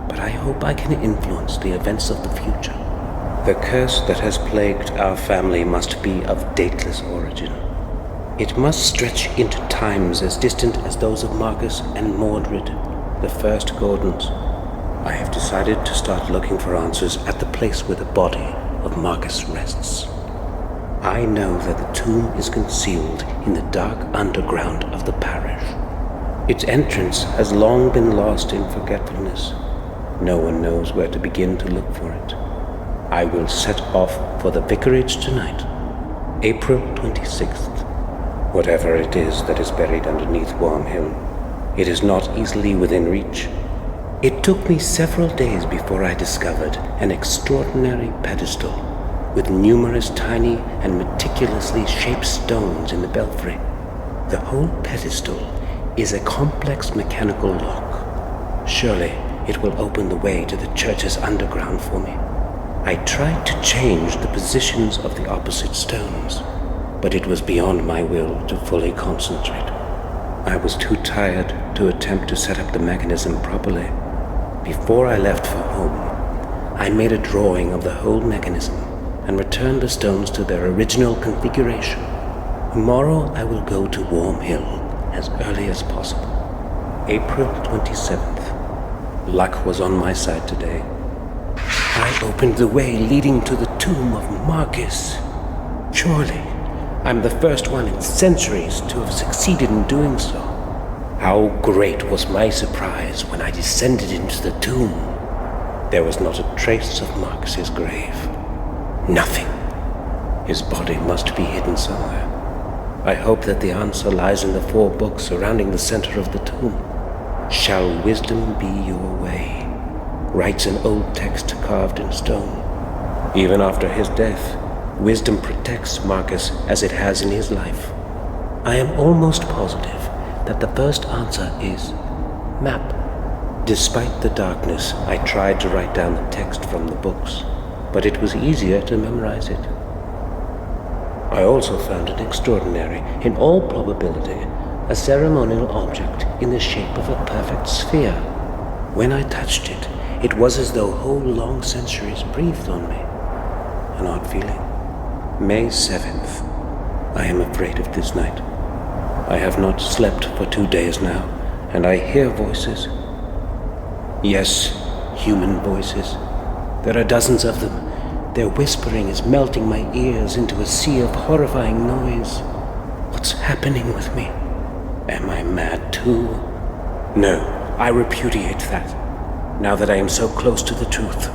but I hope I can influence the events of the future. The curse that has plagued our family must be of dateless origin. It must stretch into times as distant as those of Marcus and Mordred, the first Gordons. I have decided to start looking for answers at the place where the body of Marcus rests. I know that the tomb is concealed in the dark underground of the parish. Its entrance has long been lost in forgetfulness. No one knows where to begin to look for it. I will set off for the vicarage tonight, April 26th. Whatever it is that is buried underneath Worm Hill, it is not easily within reach. It took me several days before I discovered an extraordinary pedestal with numerous tiny and meticulously shaped stones in the belfry. The whole pedestal is a complex mechanical lock. Surely it will open the way to the church's underground for me. I tried to change the positions of the opposite stones, but it was beyond my will to fully concentrate. I was too tired to attempt to set up the mechanism properly. Before I left for home, I made a drawing of the whole mechanism and returned the stones to their original configuration. Tomorrow I will go to Worm Hill as early as possible. April 27th. Luck was on my side today. I opened the way leading to the tomb of Marcus. Surely, I'm the first one in centuries to have succeeded in doing so. How great was my surprise when I descended into the tomb. There was not a trace of Marcus's grave. Nothing. His body must be hidden somewhere. I hope that the answer lies in the 4 books surrounding the center of the tomb. Shall wisdom be your way? Writes an old text carved in stone. Even after his death, wisdom protects Marcus as it has in his life. I am almost positive that the first answer is map. Despite the darkness, I tried to write down the text from the books, but it was easier to memorize it. I also found it extraordinary, in all probability, a ceremonial object in the shape of a perfect sphere. When I touched it, it was as though whole long centuries breathed on me. An odd feeling. May 7th. I am afraid of this night. I have not slept for 2 days now, and I hear voices. Yes, human voices. There are dozens of them. Their whispering is melting my ears into a sea of horrifying noise. What's happening with me? Am I mad too? No, I repudiate that, now that I am so close to the truth.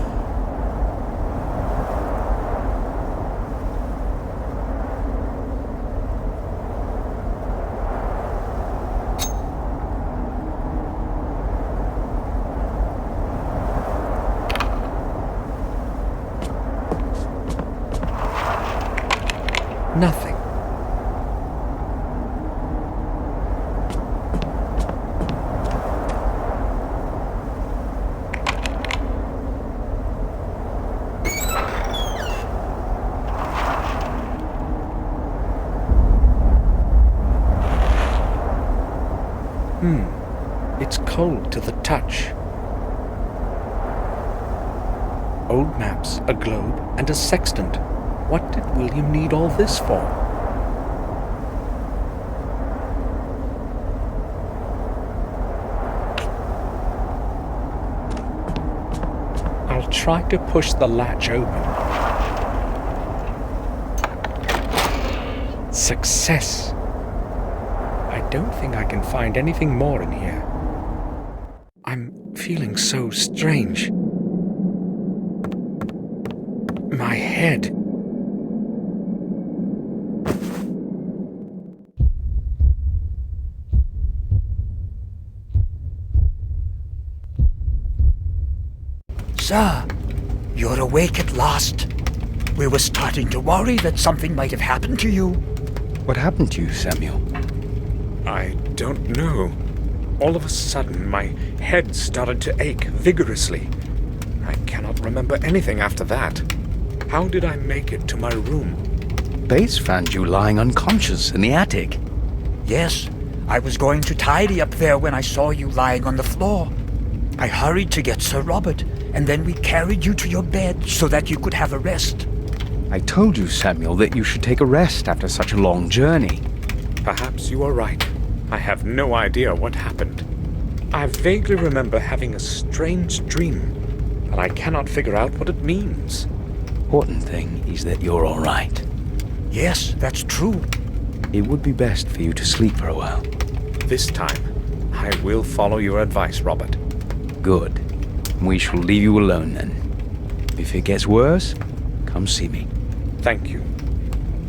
Nothing. It's cold to the touch. Old maps, a globe, and a sextant. What did William need all this for? I'll try to push the latch open. Success! I don't think I can find anything more in here. I'm feeling so strange. My head. Sir, you're awake at last. We were starting to worry that something might have happened to you. What happened to you, Samuel? I don't know. All of a sudden, my head started to ache vigorously. I cannot remember anything after that. How did I make it to my room? Bates found you lying unconscious in the attic. Yes, I was going to tidy up there when I saw you lying on the floor. I hurried to get Sir Robert, and then we carried you to your bed so that you could have a rest. I told you, Samuel, that you should take a rest after such a long journey. Perhaps you are right. I have no idea what happened. I vaguely remember having a strange dream, but I cannot figure out what it means. Important thing is that you're all right. Yes, that's true. It would be best for you to sleep for a while. This time, I will follow your advice, Robert. Good. We shall leave you alone then. If it gets worse, come see me. Thank you.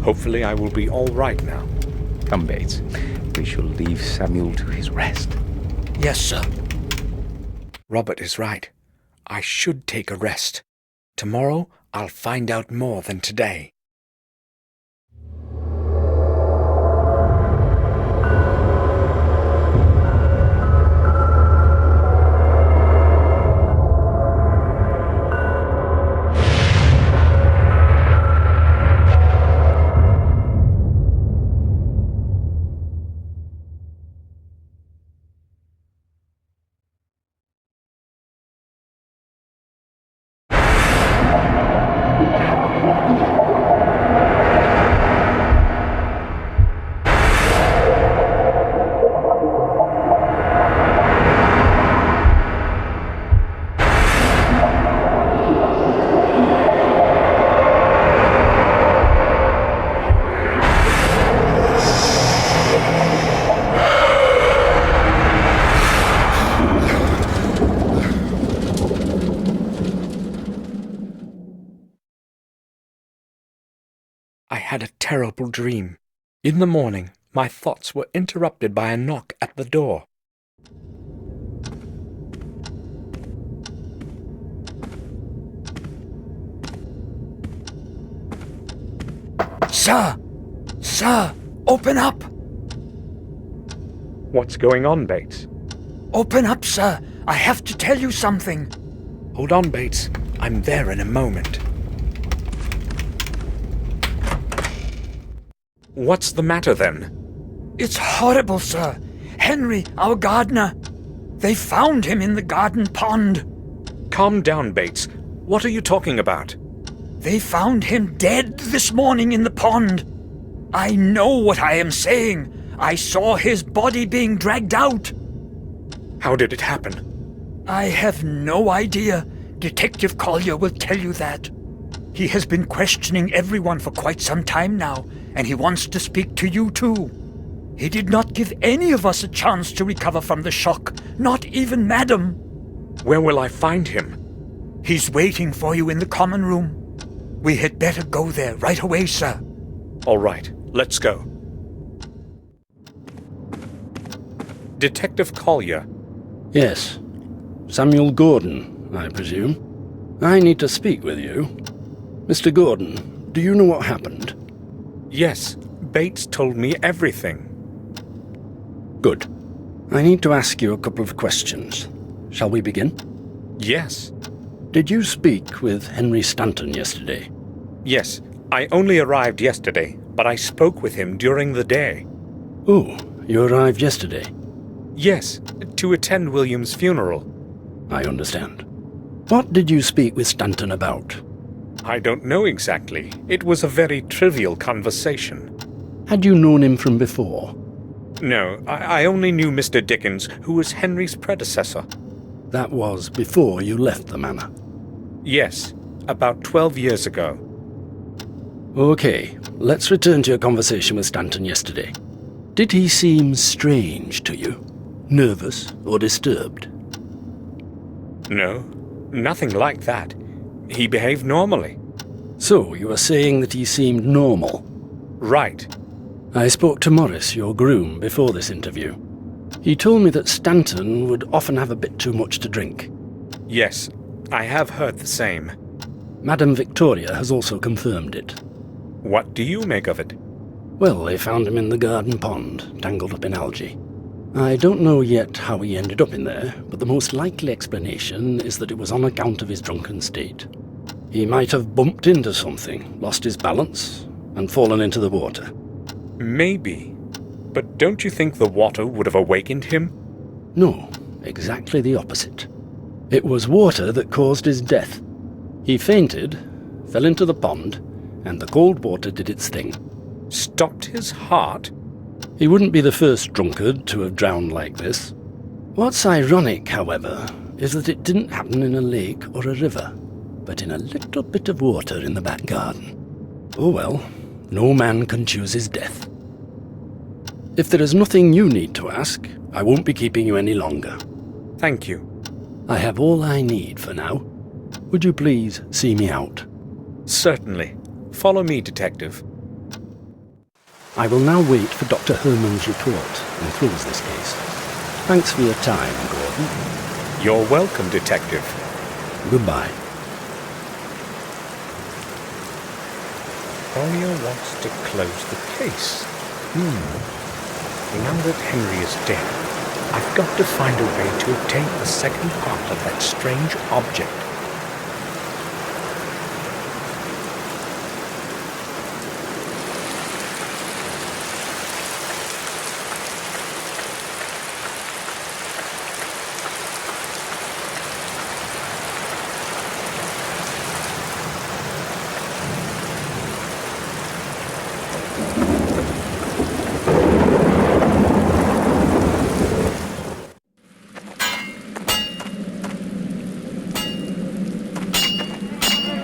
Hopefully I will be all right now. Come, Bates. We shall leave Samuel to his rest. Yes, sir. Robert is right. I should take a rest. Tomorrow, I'll find out more than today. had a terrible dream. In the morning, my thoughts were interrupted by a knock at the door. Sir! Sir! Open up! What's going on, Bates? Open up, sir! I have to tell you something! Hold on, Bates. I'm there in a moment. What's the matter, then? It's horrible, sir. Henry, our gardener. They found him in the garden pond. Calm down, Bates. What are you talking about? They found him dead this morning in the pond. I know what I am saying. I saw his body being dragged out. How did it happen? I have no idea. Detective Collier will tell you that. He has been questioning everyone for quite some time now, and he wants to speak to you too. He did not give any of us a chance to recover from the shock, not even Madam. Where will I find him? He's waiting for you in the common room. We had better go there right away, sir. All right, let's go. Detective Collier. Yes. Samuel Gordon, I presume. I need to speak with you. Mr. Gordon, do you know what happened? Yes, Bates told me everything. Good. I need to ask you a couple of questions. Shall we begin? Yes. Did you speak with Henry Stanton yesterday? Yes, I only arrived yesterday, but I spoke with him during the day. Oh, you arrived yesterday? Yes, to attend William's funeral. I understand. What did you speak with Stanton about? I don't know exactly. It was a very trivial conversation. Had you known him from before? No, I only knew Mr. Dickens, who was Henry's predecessor. That was before you left the manor? Yes, about 12 years ago. Okay, let's return to your conversation with Stanton yesterday. Did he seem strange to you? Nervous or disturbed? No, nothing like that. He behaved normally. So, you are saying that he seemed normal? Right. I spoke to Morris, your groom, before this interview. He told me that Stanton would often have a bit too much to drink. Yes, I have heard the same. Madame Victoria has also confirmed it. What do you make of it? Well, they found him in the garden pond, tangled up in algae. I don't know yet how he ended up in there, but the most likely explanation is that it was on account of his drunken state. He might have bumped into something, lost his balance, and fallen into the water. Maybe. But don't you think the water would have awakened him? No, exactly the opposite. It was water that caused his death. He fainted, fell into the pond, and the cold water did its thing. Stopped his heart? He wouldn't be the first drunkard to have drowned like this. What's ironic, however, is that it didn't happen in a lake or a river, but in a little bit of water in the back garden. Oh well, no man can choose his death. If there is nothing you need to ask, I won't be keeping you any longer. Thank you. I have all I need for now. Would you please see me out? Certainly. Follow me, Detective. I will now wait for Dr. Herman's report and close this case. Thanks for your time, Gordon. You're welcome, Detective. Goodbye. Collier wants to close the case. Now that Henry is dead, I've got to find a way to obtain the second part of that strange object.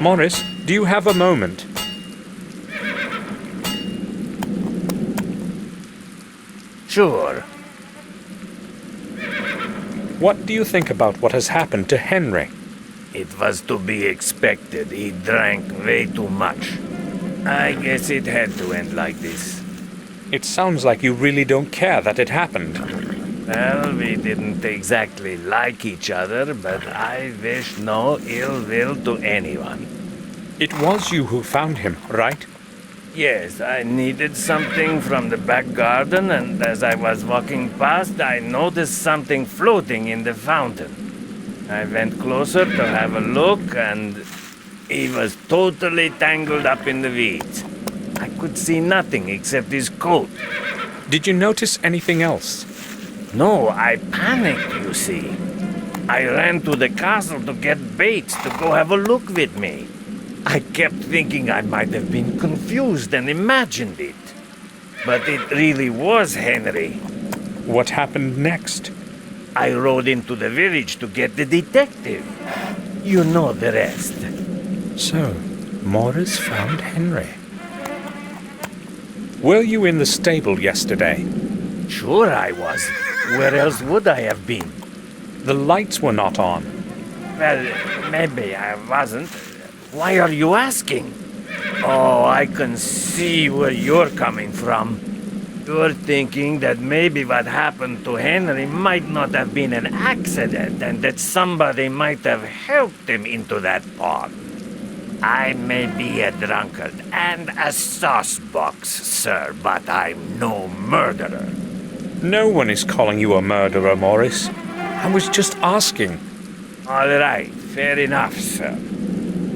Morris, do you have a moment? Sure. What do you think about what has happened to Henry? It was to be expected. He drank way too much. I guess it had to end like this. It sounds like you really don't care that it happened. Well, we didn't exactly like each other, but I wish no ill will to anyone. It was you who found him, right? Yes, I needed something from the back garden, and as I was walking past, I noticed something floating in the fountain. I went closer to have a look, and he was totally tangled up in the weeds. I could see nothing except his coat. Did you notice anything else? No, I panicked, you see. I ran to the castle to get Bates to go have a look with me. I kept thinking I might have been confused and imagined it. But it really was Henry. What happened next? I rode into the village to get the detective. You know the rest. So, Morris found Henry. Were you in the stable yesterday? Sure I was. Where else would I have been? The lights were not on. Well, maybe I wasn't. Why are you asking? Oh, I can see where you're coming from. You're thinking that maybe what happened to Henry might not have been an accident and that somebody might have helped him into that pond. I may be a drunkard and a saucebox, sir, but I'm no murderer. No one is calling you a murderer, Morris. I was just asking. All right, fair enough, sir.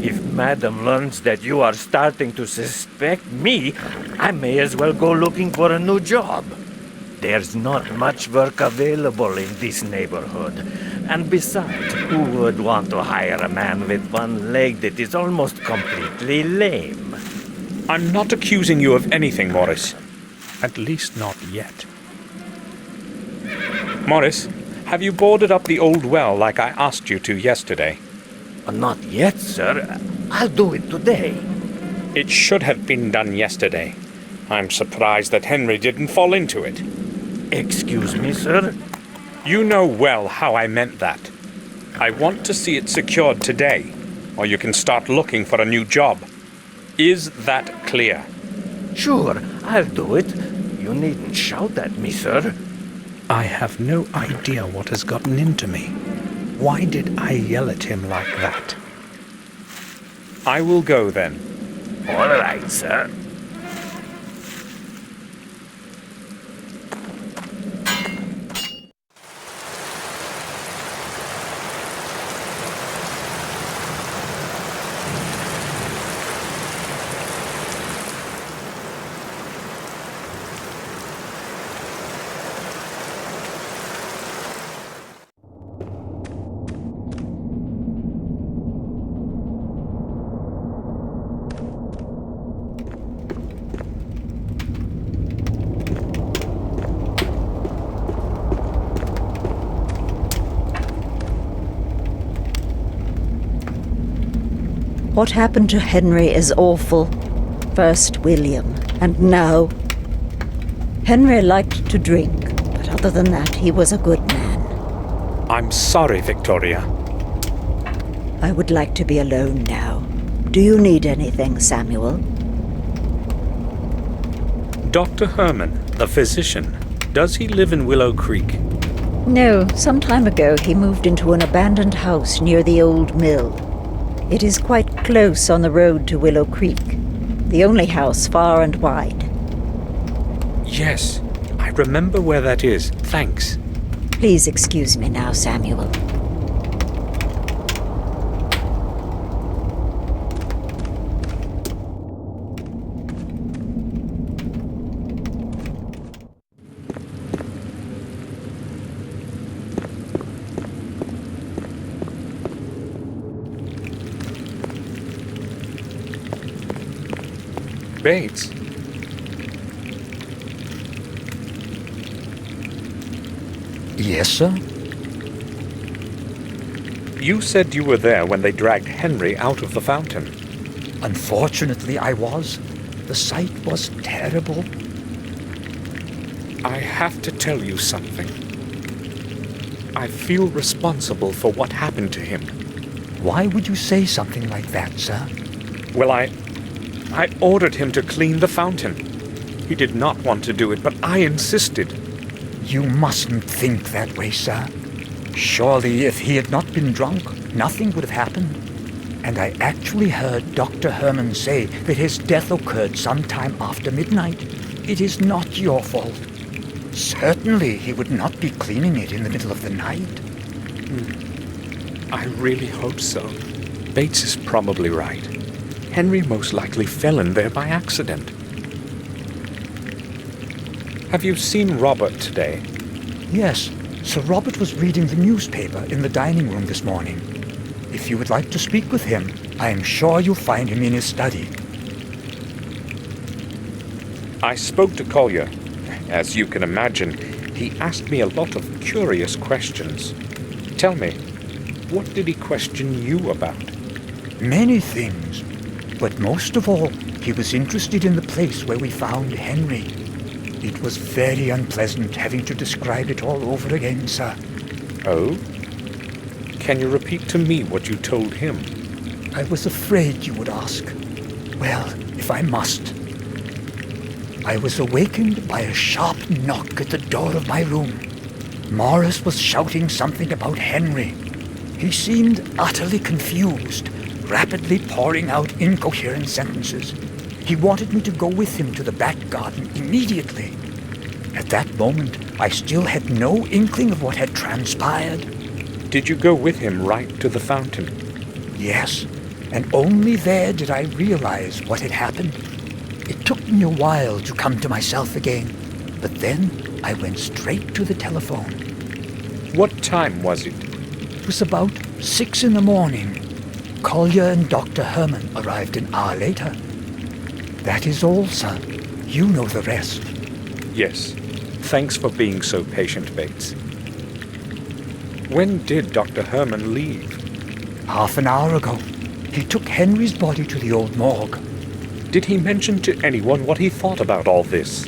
If Madam learns that you are starting to suspect me, I may as well go looking for a new job. There's not much work available in this neighborhood. And besides, who would want to hire a man with one leg that is almost completely lame? I'm not accusing you of anything, Morris. At least not yet. Morris, have you boarded up the old well like I asked you to yesterday? Not yet, sir. I'll do it today. It should have been done yesterday. I'm surprised that Henry didn't fall into it. Excuse me, sir? You know well how I meant that. I want to see it secured today, or you can start looking for a new job. Is that clear? Sure, I'll do it. You needn't shout at me, sir. I have no idea what has gotten into me. Why did I yell at him like that? I will go then. All right, sir. What happened to Henry is awful. First William, and now... Henry liked to drink, but other than that, he was a good man. I'm sorry, Victoria. I would like to be alone now. Do you need anything, Samuel? Dr. Herman, the physician, does he live in Willow Creek? No, some time ago he moved into an abandoned house near the old mill. It is quite close on the road to Willow Creek, the only house far and wide. Yes, I remember where that is. Thanks. Please excuse me now, Samuel. Bates. Yes, sir? You said you were there when they dragged Henry out of the fountain. Unfortunately, I was. The sight was terrible. I have to tell you something. I feel responsible for what happened to him. Why would you say something like that, sir? Well, I ordered him to clean the fountain. He did not want to do it, but I insisted. You mustn't think that way, sir. Surely, if he had not been drunk, nothing would have happened. And I actually heard Dr. Herman say that his death occurred sometime after midnight. It is not your fault. Certainly, he would not be cleaning it in the middle of the night. I really hope so. Bates is probably right. Henry most likely fell in there by accident. Have you seen Robert today? Yes, Sir Robert was reading the newspaper in the dining room this morning. If you would like to speak with him, I am sure you'll find him in his study. I spoke to Collier. As you can imagine, he asked me a lot of curious questions. Tell me, what did he question you about? Many things, but most of all, he was interested in the place where we found Henry. It was very unpleasant having to describe it all over again, sir. Oh? Can you repeat to me what you told him? I was afraid you would ask. Well, if I must. I was awakened by a sharp knock at the door of my room. Morris was shouting something about Henry. He seemed utterly confused, rapidly pouring out incoherent sentences. He wanted me to go with him to the back garden immediately. At that moment, I still had no inkling of what had transpired. Did you go with him right to the fountain? Yes, and only there did I realize what had happened. It took me a while to come to myself again, but then I went straight to the telephone. What time was it? It was about 6 in the morning. Collier and Dr. Herman arrived an hour later. That is all, sir. You know the rest. Yes. Thanks for being so patient, Bates. When did Dr. Herman leave? Half an hour ago. He took Henry's body to the old morgue. Did he mention to anyone what he thought about all this?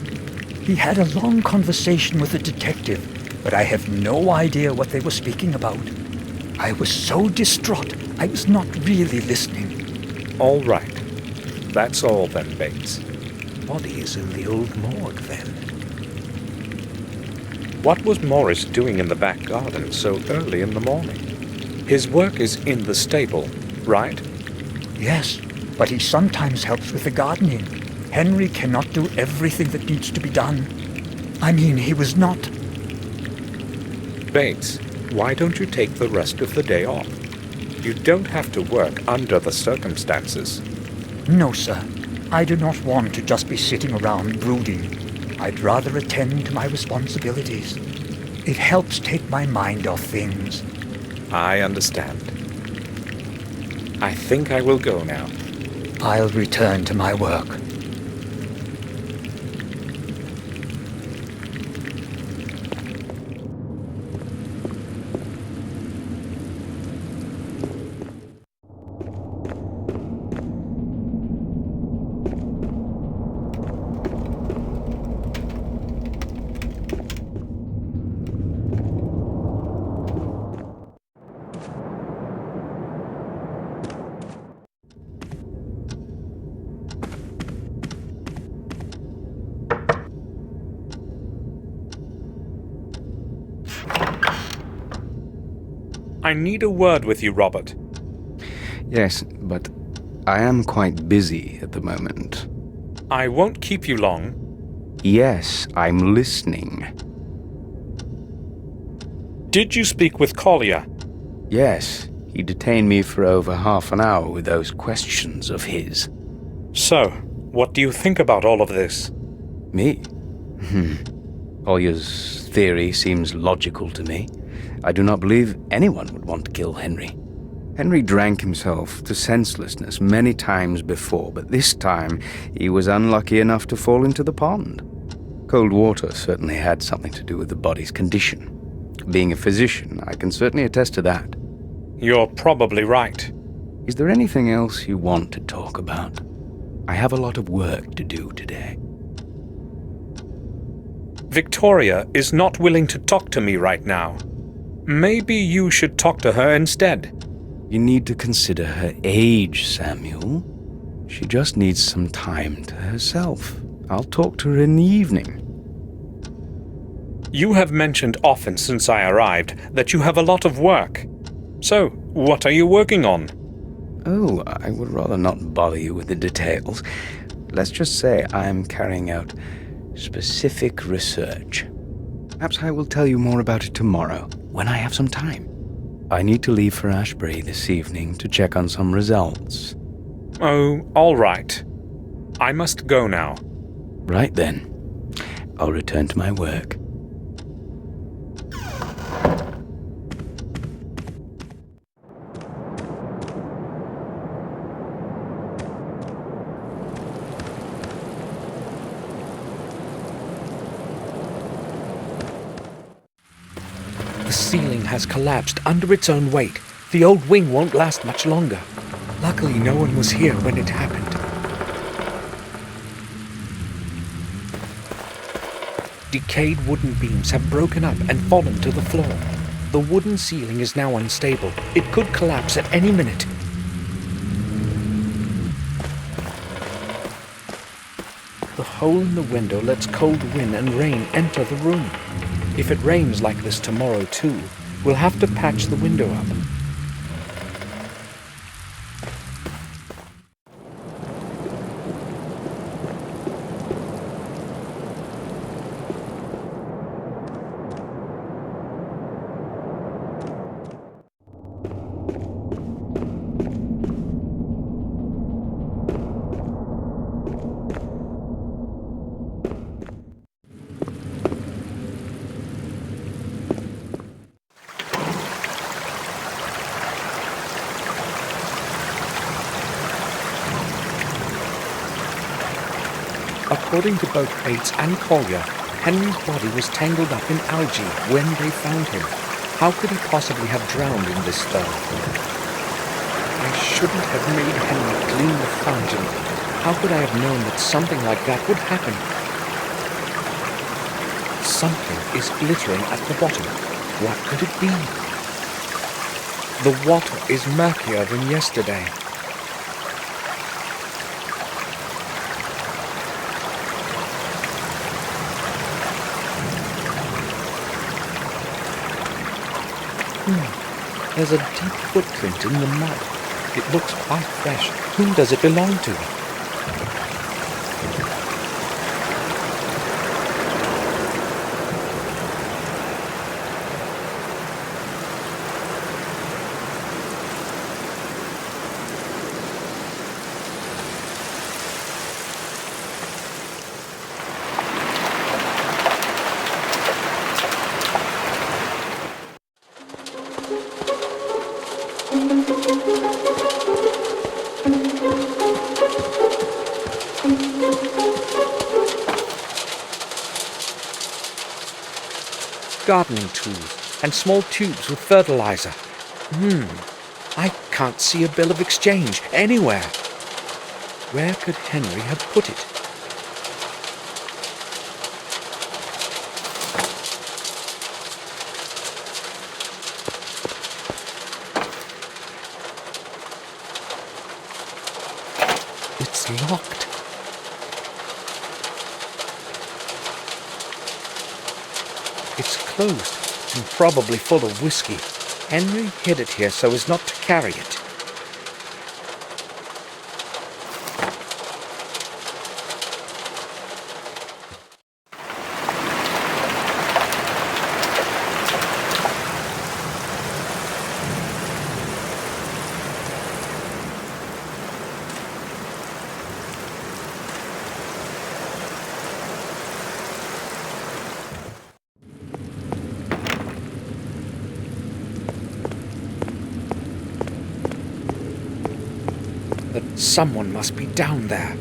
He had a long conversation with a detective, but I have no idea what they were speaking about. I was so distraught, I was not really listening. All right. That's all then, Bates. Body is in the old morgue then. What was Morris doing in the back garden so early in the morning? His work is in the stable, right? Yes, but he sometimes helps with the gardening. Henry cannot do everything that needs to be done. I mean, he was not... Bates, why don't you take the rest of the day off? You don't have to work under the circumstances. No, sir. I do not want to just be sitting around brooding. I'd rather attend to my responsibilities. It helps take my mind off things. I understand. I think I will go now. I'll return to my work. I need a word with you, Robert. Yes, but I am quite busy at the moment. I won't keep you long. Yes, I'm listening. Did you speak with Collier? Yes, he detained me for over half an hour with those questions of his. So, what do you think about all of this? Me? Collier's theory seems logical to me. I do not believe anyone would want to kill Henry. Henry drank himself to senselessness many times before, but this time he was unlucky enough to fall into the pond. Cold water certainly had something to do with the body's condition. Being a physician, I can certainly attest to that. You're probably right. Is there anything else you want to talk about? I have a lot of work to do today. Victoria is not willing to talk to me right now. Maybe you should talk to her instead. You need to consider her age, Samuel. She just needs some time to herself. I'll talk to her in the evening. You have mentioned often since I arrived that you have a lot of work. So, what are you working on? Oh, I would rather not bother you with the details. Let's just say I'm carrying out specific research. Perhaps I will tell you more about it tomorrow, when I have some time. I need to leave for Ashbury this evening to check on some results. Oh, all right. I must go now. Right then. I'll return to my work. The ceiling has collapsed under its own weight. The old wing won't last much longer. Luckily, no one was here when it happened. Decayed wooden beams have broken up and fallen to the floor. The wooden ceiling is now unstable. It could collapse at any minute. The hole in the window lets cold wind and rain enter the room. If it rains like this tomorrow too, we'll have to patch the window up. According to both Bates and Collier, Henry's body was tangled up in algae when they found him. How could he possibly have drowned in this though? I shouldn't have made Henry clean the fountain. How could I have known that something like that would happen? Something is glittering at the bottom. What could it be? The water is murkier than yesterday. There's a deep footprint in the mud. It looks quite fresh. Whom does it belong to? Gardening tools and small tubes with fertilizer. I can't see a bill of exchange anywhere. Where could Henry have put it? It's locked. It's closed and probably full of whiskey. Henry hid it here so as not to carry it. That someone must be down there.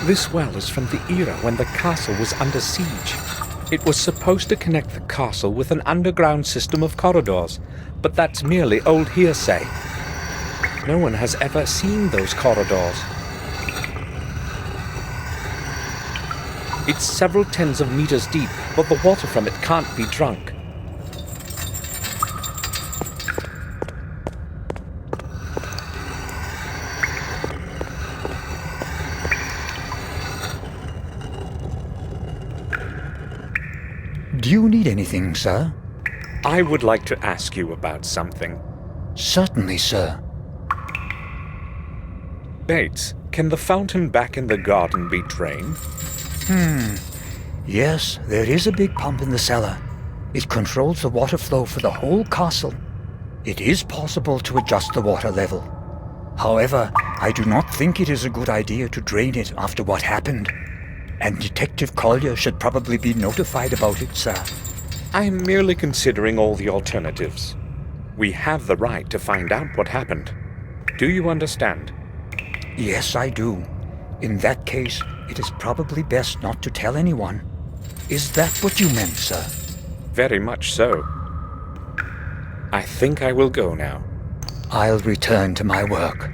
This well is from the era when the castle was under siege. It was supposed to connect the castle with an underground system of corridors, but that's merely old hearsay. No one has ever seen those corridors. It's several tens of meters deep, but the water from it can't be drunk. Do you need anything, sir? I would like to ask you about something. Certainly, sir. Bates, can the fountain back in the garden be drained? Yes, there is a big pump in the cellar. It controls the water flow for the whole castle. It is possible to adjust the water level. However, I do not think it is a good idea to drain it after what happened. And Detective Collier should probably be notified about it, sir. I am merely considering all the alternatives. We have the right to find out what happened. Do you understand? Yes, I do. In that case, it is probably best not to tell anyone. Is that what you meant, sir? Very much so. I think I will go now. I'll return to my work.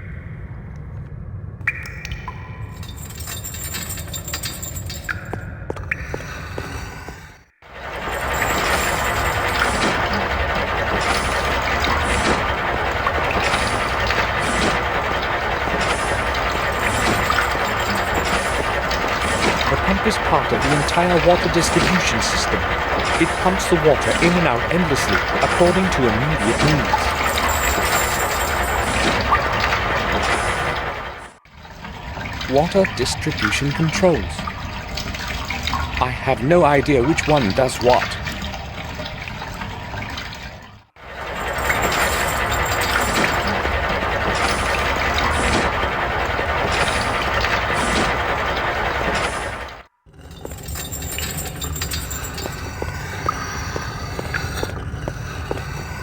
The pump is part of the entire water distribution system. It pumps the water in and out endlessly, according to immediate needs. Water distribution controls. I have no idea which one does what.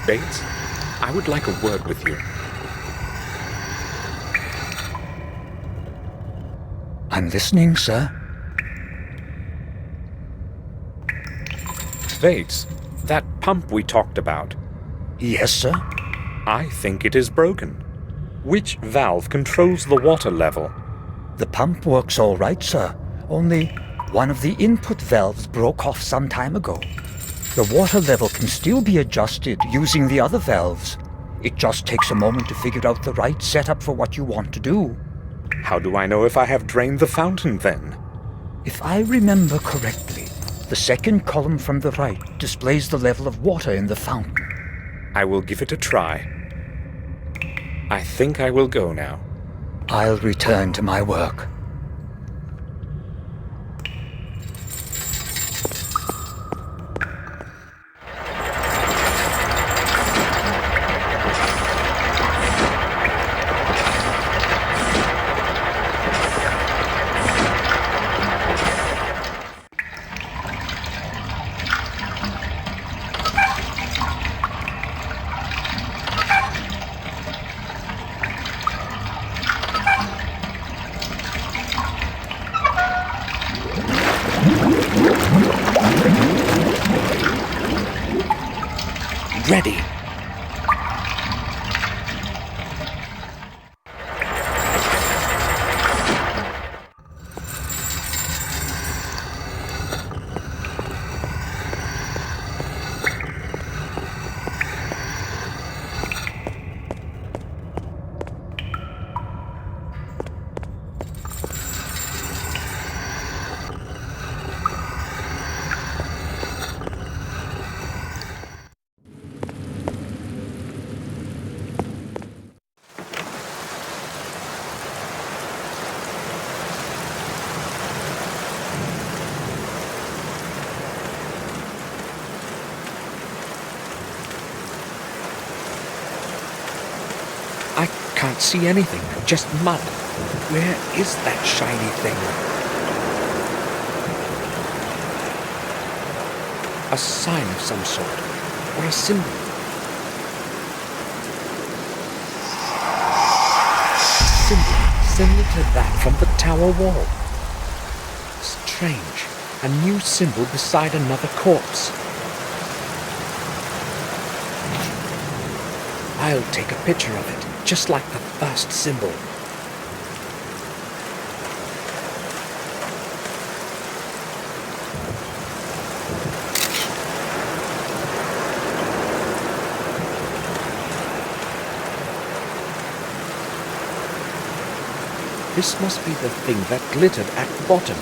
Bates, I would like a word with you. I'm listening, sir. Bates, that pump we talked about. Yes, sir. I think it is broken. Which valve controls the water level? The pump works all right, sir. Only one of the input valves broke off some time ago. The water level can still be adjusted using the other valves. It just takes a moment to figure out the right setup for what you want to do. How do I know if I have drained the fountain then? If I remember correctly, the second column from the right displays the level of water in the fountain. I will give it a try. I think I will go now. I'll return to my work. Ready. I can't see anything, just mud. Where is that shiny thing? A sign of some sort, or a symbol. Symbol similar to that from the tower wall. Strange, a new symbol beside another corpse. I'll take a picture of it, just like the first symbol. This must be the thing that glittered at the bottom.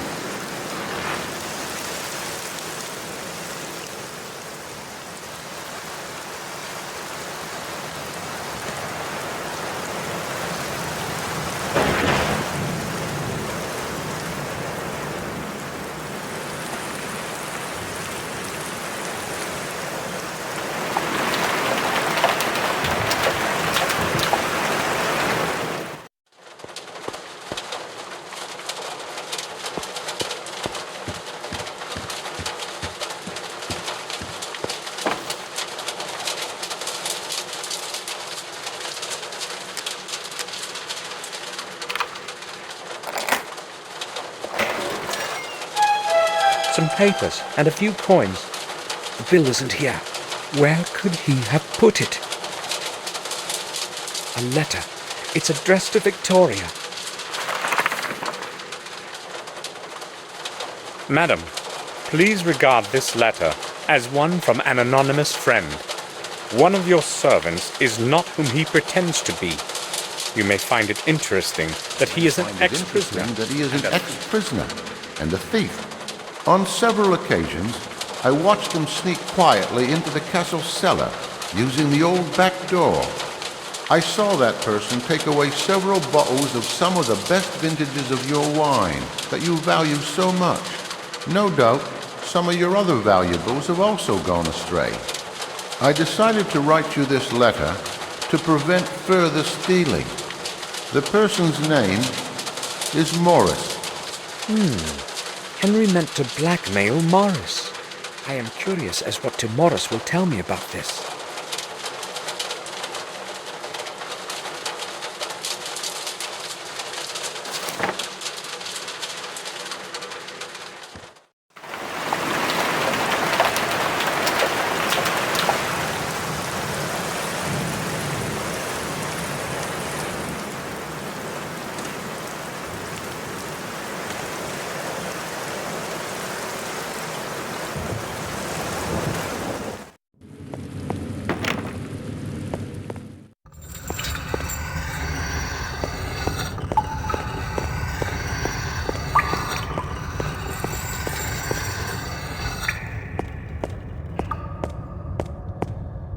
papers and a few coins. The bill isn't here. Where could he have put it? A letter. It's addressed to Victoria. Madam, please regard this letter as one from an anonymous friend. One of your servants is not whom he pretends to be. You may find it interesting that he is an ex-prisoner. And a thief. On several occasions, I watched him sneak quietly into the castle cellar, using the old back door. I saw that person take away several bottles of some of the best vintages of your wine that you value so much. No doubt, some of your other valuables have also gone astray. I decided to write you this letter to prevent further stealing. The person's name is Morris. Henry meant to blackmail Morris. I am curious as what Morris will tell me about this.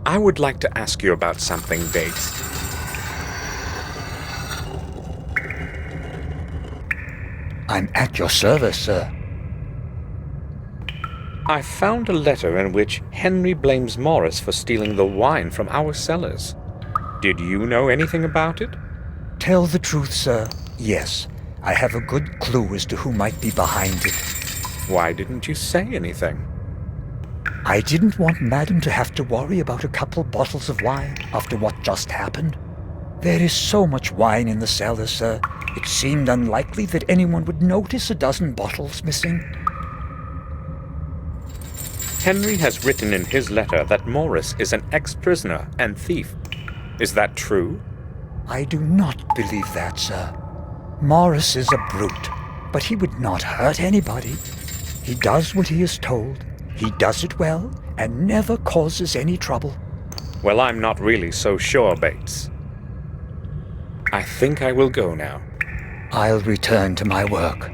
I would like to ask you about something, Bates. I'm at your service, sir. I found a letter in which Henry blames Morris for stealing the wine from our cellars. Did you know anything about it? Tell the truth, sir. Yes, I have a good clue as to who might be behind it. Why didn't you say anything? I didn't want Madam to have to worry about a couple bottles of wine after what just happened. There is so much wine in the cellar, sir. It seemed unlikely that anyone would notice a dozen bottles missing. Henry has written in his letter that Morris is an ex-prisoner and thief. Is that true? I do not believe that, sir. Morris is a brute, but he would not hurt anybody. He does what he is told. He does it well and never causes any trouble. Well, I'm not really so sure, Bates. I think I will go now. I'll return to my work.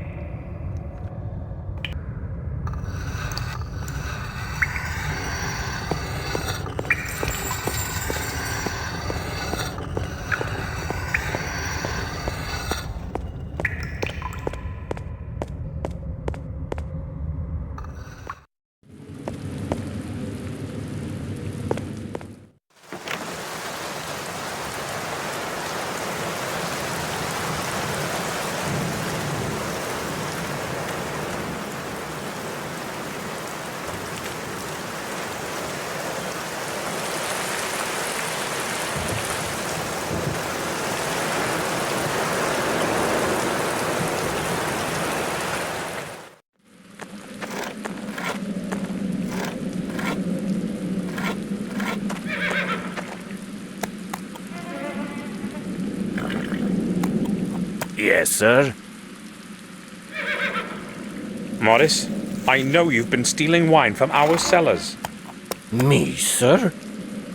Yes, sir? Morris, I know you've been stealing wine from our cellars. Me, sir?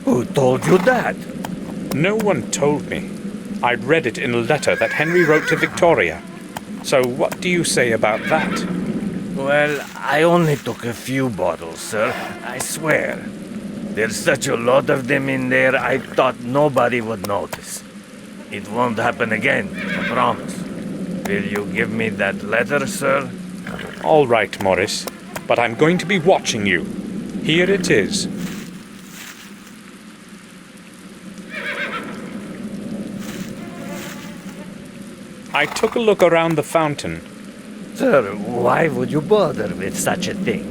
Who told you that? No one told me. I'd read it in a letter that Henry wrote to Victoria. So what do you say about that? Well, I only took a few bottles, sir. I swear. There's such a lot of them in there, I thought nobody would notice. It won't happen again, I promise. Will you give me that letter, sir? All right, Morris, but I'm going to be watching you. Here it is. I took a look around the fountain. Sir, why would you bother with such a thing?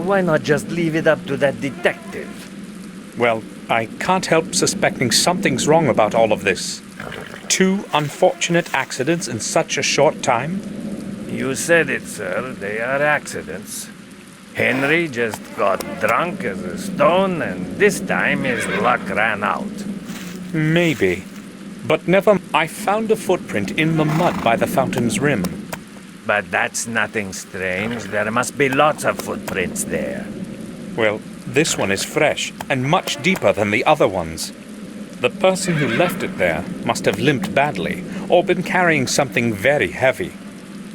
Why not just leave it up to that detective? Well, I can't help suspecting something's wrong about all of this. 2 unfortunate accidents in such a short time? You said it, sir. They are accidents. Henry just got drunk as a stone, and this time his luck ran out. Maybe. But never. I found a footprint in the mud by the fountain's rim. But that's nothing strange. There must be lots of footprints there. Well, this one is fresh and much deeper than the other ones. The person who left it there must have limped badly or been carrying something very heavy.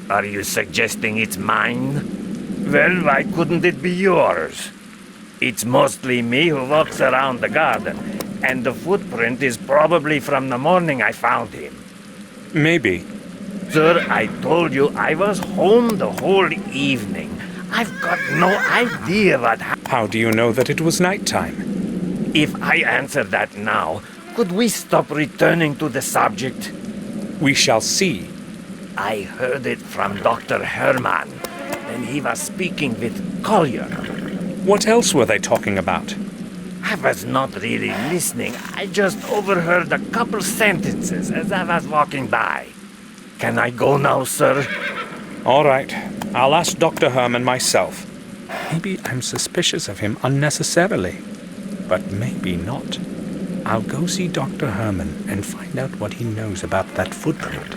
Are you suggesting it's mine? Well, why couldn't it be yours? It's mostly me who walks around the garden, and the footprint is probably from the morning I found him. Maybe. Sir, I told you I was home the whole evening. I've got no idea what happened. How do you know that it was nighttime? If I answer that now, could we stop returning to the subject? We shall see. I heard it from Dr. Herman, and he was speaking with Collier. What else were they talking about? I was not really listening. I just overheard a couple sentences as I was walking by. Can I go now, sir? All right. I'll ask Dr. Herman myself. Maybe I'm suspicious of him unnecessarily. But maybe not. I'll go see Dr. Herman and find out what he knows about that footprint.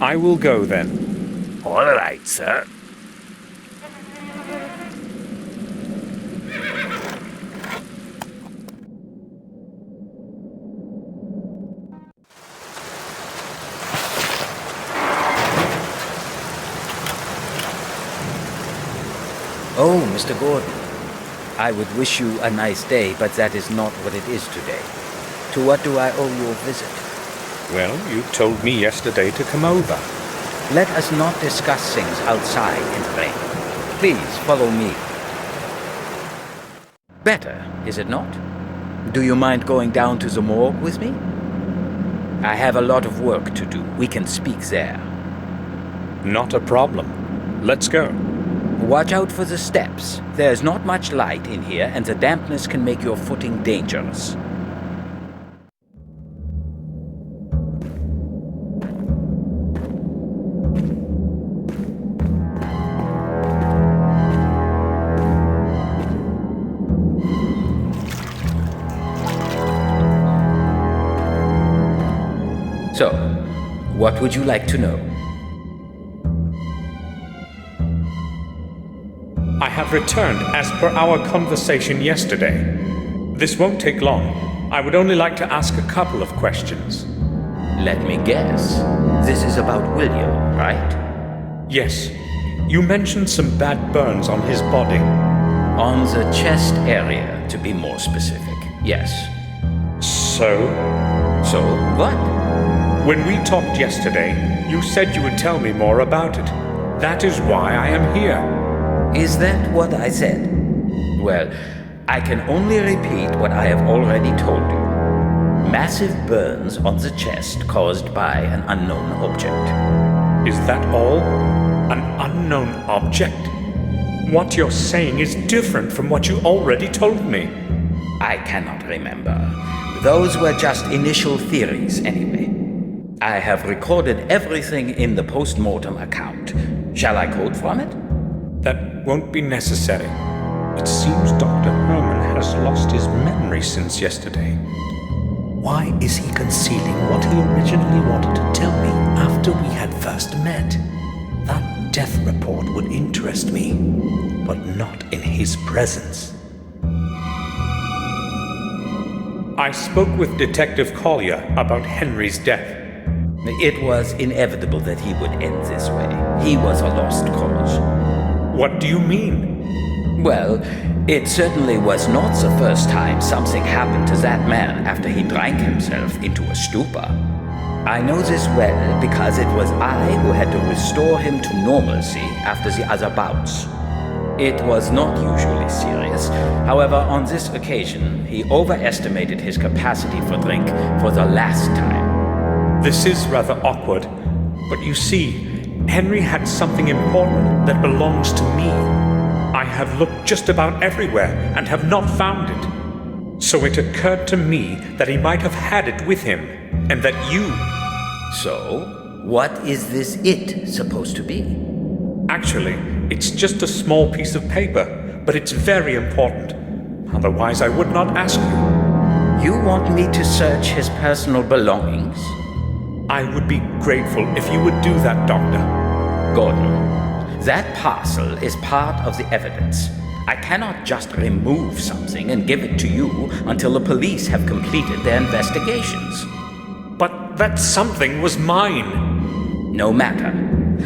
I will go then. All right, sir. Oh, Mr. Gordon. I would wish you a nice day, but that is not what it is today. To what do I owe you a visit? Well, you told me yesterday to come over. Let us not discuss things outside in the rain. Please follow me. Better, is it not? Do you mind going down to the morgue with me? I have a lot of work to do. We can speak there. Not a problem. Let's go. Watch out for the steps. There's not much light in here, and the dampness can make your footing dangerous. So, what would you like to know? I have returned as per our conversation yesterday. This won't take long. I would only like to ask a couple of questions. Let me guess. This is about William, right? Yes. You mentioned some bad burns on his body. On the chest area, to be more specific. Yes. So? So what? When we talked yesterday, you said you would tell me more about it. That is why I am here. Is that what I said? Well, I can only repeat what I have already told you. Massive burns on the chest caused by an unknown object. Is that all? An unknown object? What you're saying is different from what you already told me. I cannot remember. Those were just initial theories, anyway. I have recorded everything in the post-mortem account. Shall I quote from it? That won't be necessary. It seems Dr. Herman has lost his memory since yesterday. Why is he concealing what he originally wanted to tell me after we had first met? That death report would interest me, but not in his presence. I spoke with Detective Collier about Henry's death. It was inevitable that he would end this way. He was a lost cause. What do you mean? Well, it certainly was not the first time something happened to that man after he drank himself into a stupor. I know this well because it was I who had to restore him to normalcy after the other bouts. It was not usually serious. However, on this occasion, he overestimated his capacity for drink for the last time. This is rather awkward, but you see, Henry had something important that belongs to me. I have looked just about everywhere and have not found it. So it occurred to me that he might have had it with him, and that you... So, what is this it supposed to be? Actually, it's just a small piece of paper, but it's very important. Otherwise, I would not ask you. You want me to search his personal belongings? I would be grateful if you would do that, Doctor. Gordon, that parcel is part of the evidence. I cannot just remove something and give it to you until the police have completed their investigations. But that something was mine. No matter.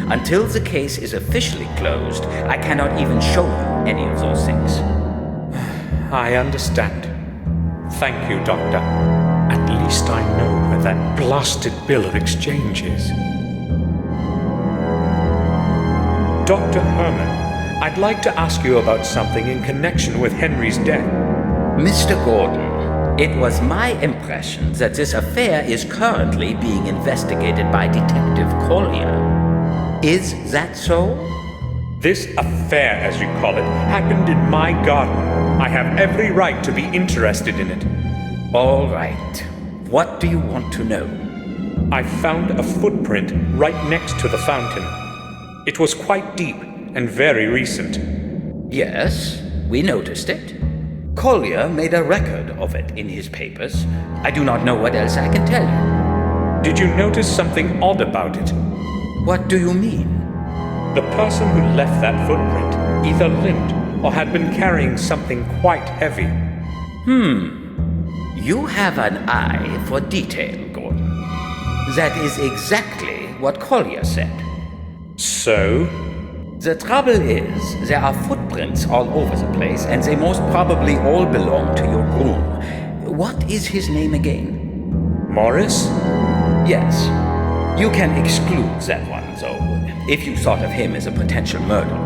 Until the case is officially closed, I cannot even show you any of those things. I understand. Thank you, Doctor. At least I know where that blasted bill of exchange is. Dr. Herman, I'd like to ask you about something in connection with Henry's death. Mr. Gordon, it was my impression that this affair is currently being investigated by Detective Collier. Is that so? This affair, as you call it, happened in my garden. I have every right to be interested in it. All right. What do you want to know? I found a footprint right next to the fountain. It was quite deep and very recent. Yes, we noticed it. Collier made a record of it in his papers. I do not know what else I can tell you. Did you notice something odd about it? What do you mean? The person who left that footprint either limped or had been carrying something quite heavy. You have an eye for detail, Gordon. That is exactly what Collier said. So? The trouble is, there are footprints all over the place, and they most probably all belong to your groom. What is his name again? Morris? Yes. You can exclude that one, though, if you thought of him as a potential murderer.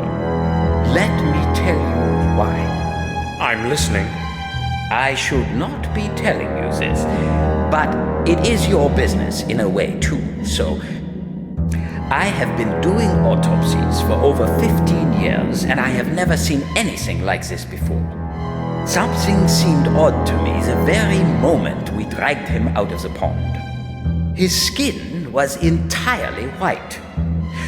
Let me tell you why. I'm listening. I should not be telling you this, but it is your business in a way, too, so... I have been doing autopsies for over 15 years, and I have never seen anything like this before. Something seemed odd to me the very moment we dragged him out of the pond. His skin was entirely white.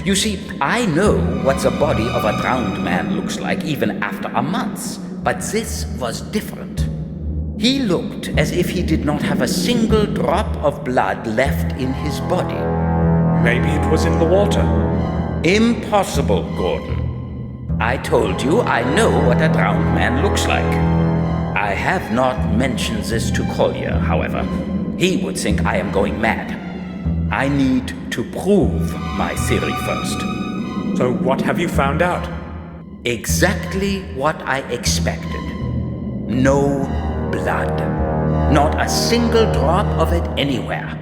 You see, I know what the body of a drowned man looks like even after a month, but this was different. He looked as if he did not have a single drop of blood left in his body. Maybe it was in the water. Impossible, Gordon. I told you I know what a drowned man looks like. I have not mentioned this to Collier, however. He would think I am going mad. I need to prove my theory first. So what have you found out? Exactly what I expected. No blood. Not a single drop of it anywhere.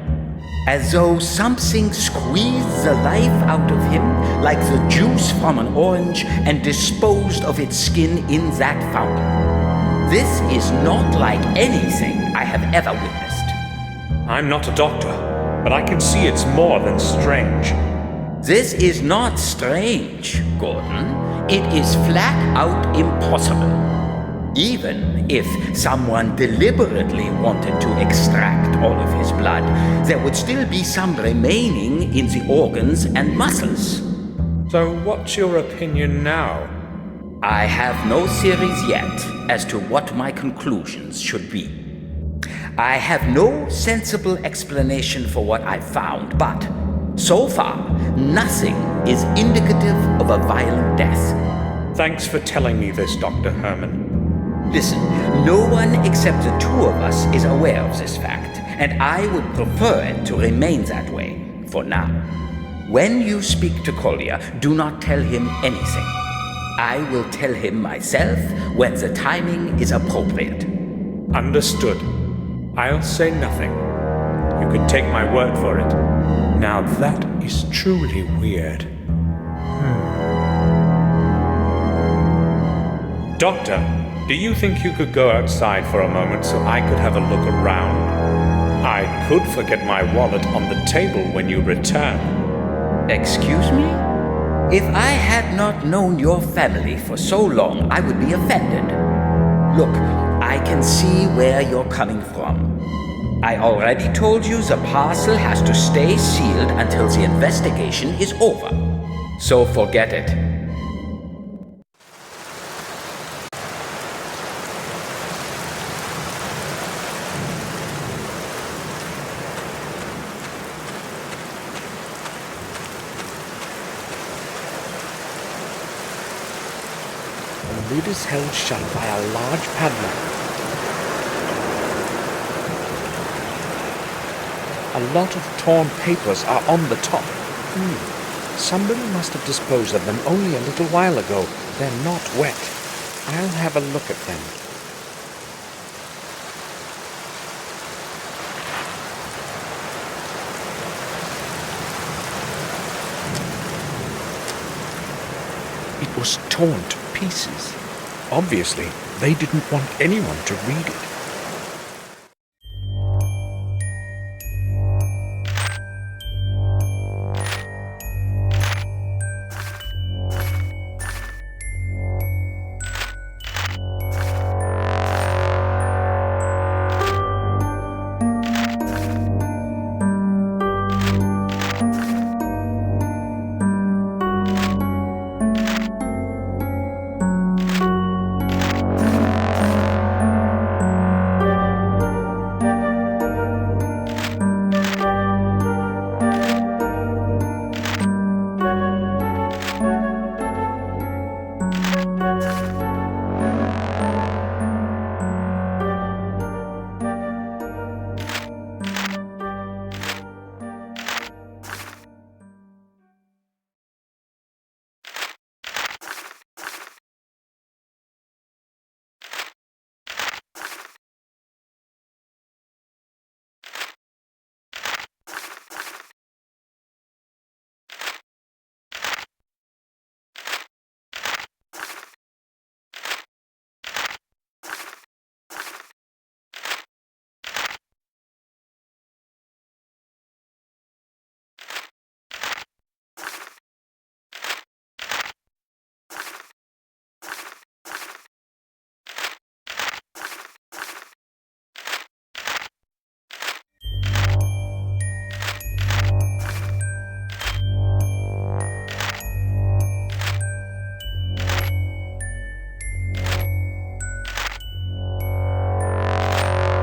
As though something squeezed the life out of him like the juice from an orange and disposed of its skin in that fountain. This is not like anything I have ever witnessed. I'm not a doctor, but I can see it's more than strange. This is not strange, Gordon. It is flat out impossible. Even if someone deliberately wanted to extract all of his blood, there would still be some remaining in the organs and muscles. So what's your opinion now? I have no theories yet as to what my conclusions should be. I have no sensible explanation for what I found, but so far, nothing is indicative of a violent death. Thanks for telling me this, Dr. Herman. Listen, no one except the two of us is aware of this fact, and I would prefer it to remain that way, for now. When you speak to Collier, do not tell him anything. I will tell him myself when the timing is appropriate. Understood. I'll say nothing. You can take my word for it. Now that is truly weird. Doctor, do you think you could go outside for a moment so I could have a look around? I could forget my wallet on the table when you return. Excuse me? If I had not known your family for so long, I would be offended. Look, I can see where you're coming from. I already told you the parcel has to stay sealed until the investigation is over. So forget it. lid is held shut by a large padlock. A lot of torn papers are on the top. Somebody must have disposed of them only a little while ago. They're not wet. I'll have a look at them. It was torn to pieces. Obviously, they didn't want anyone to read it.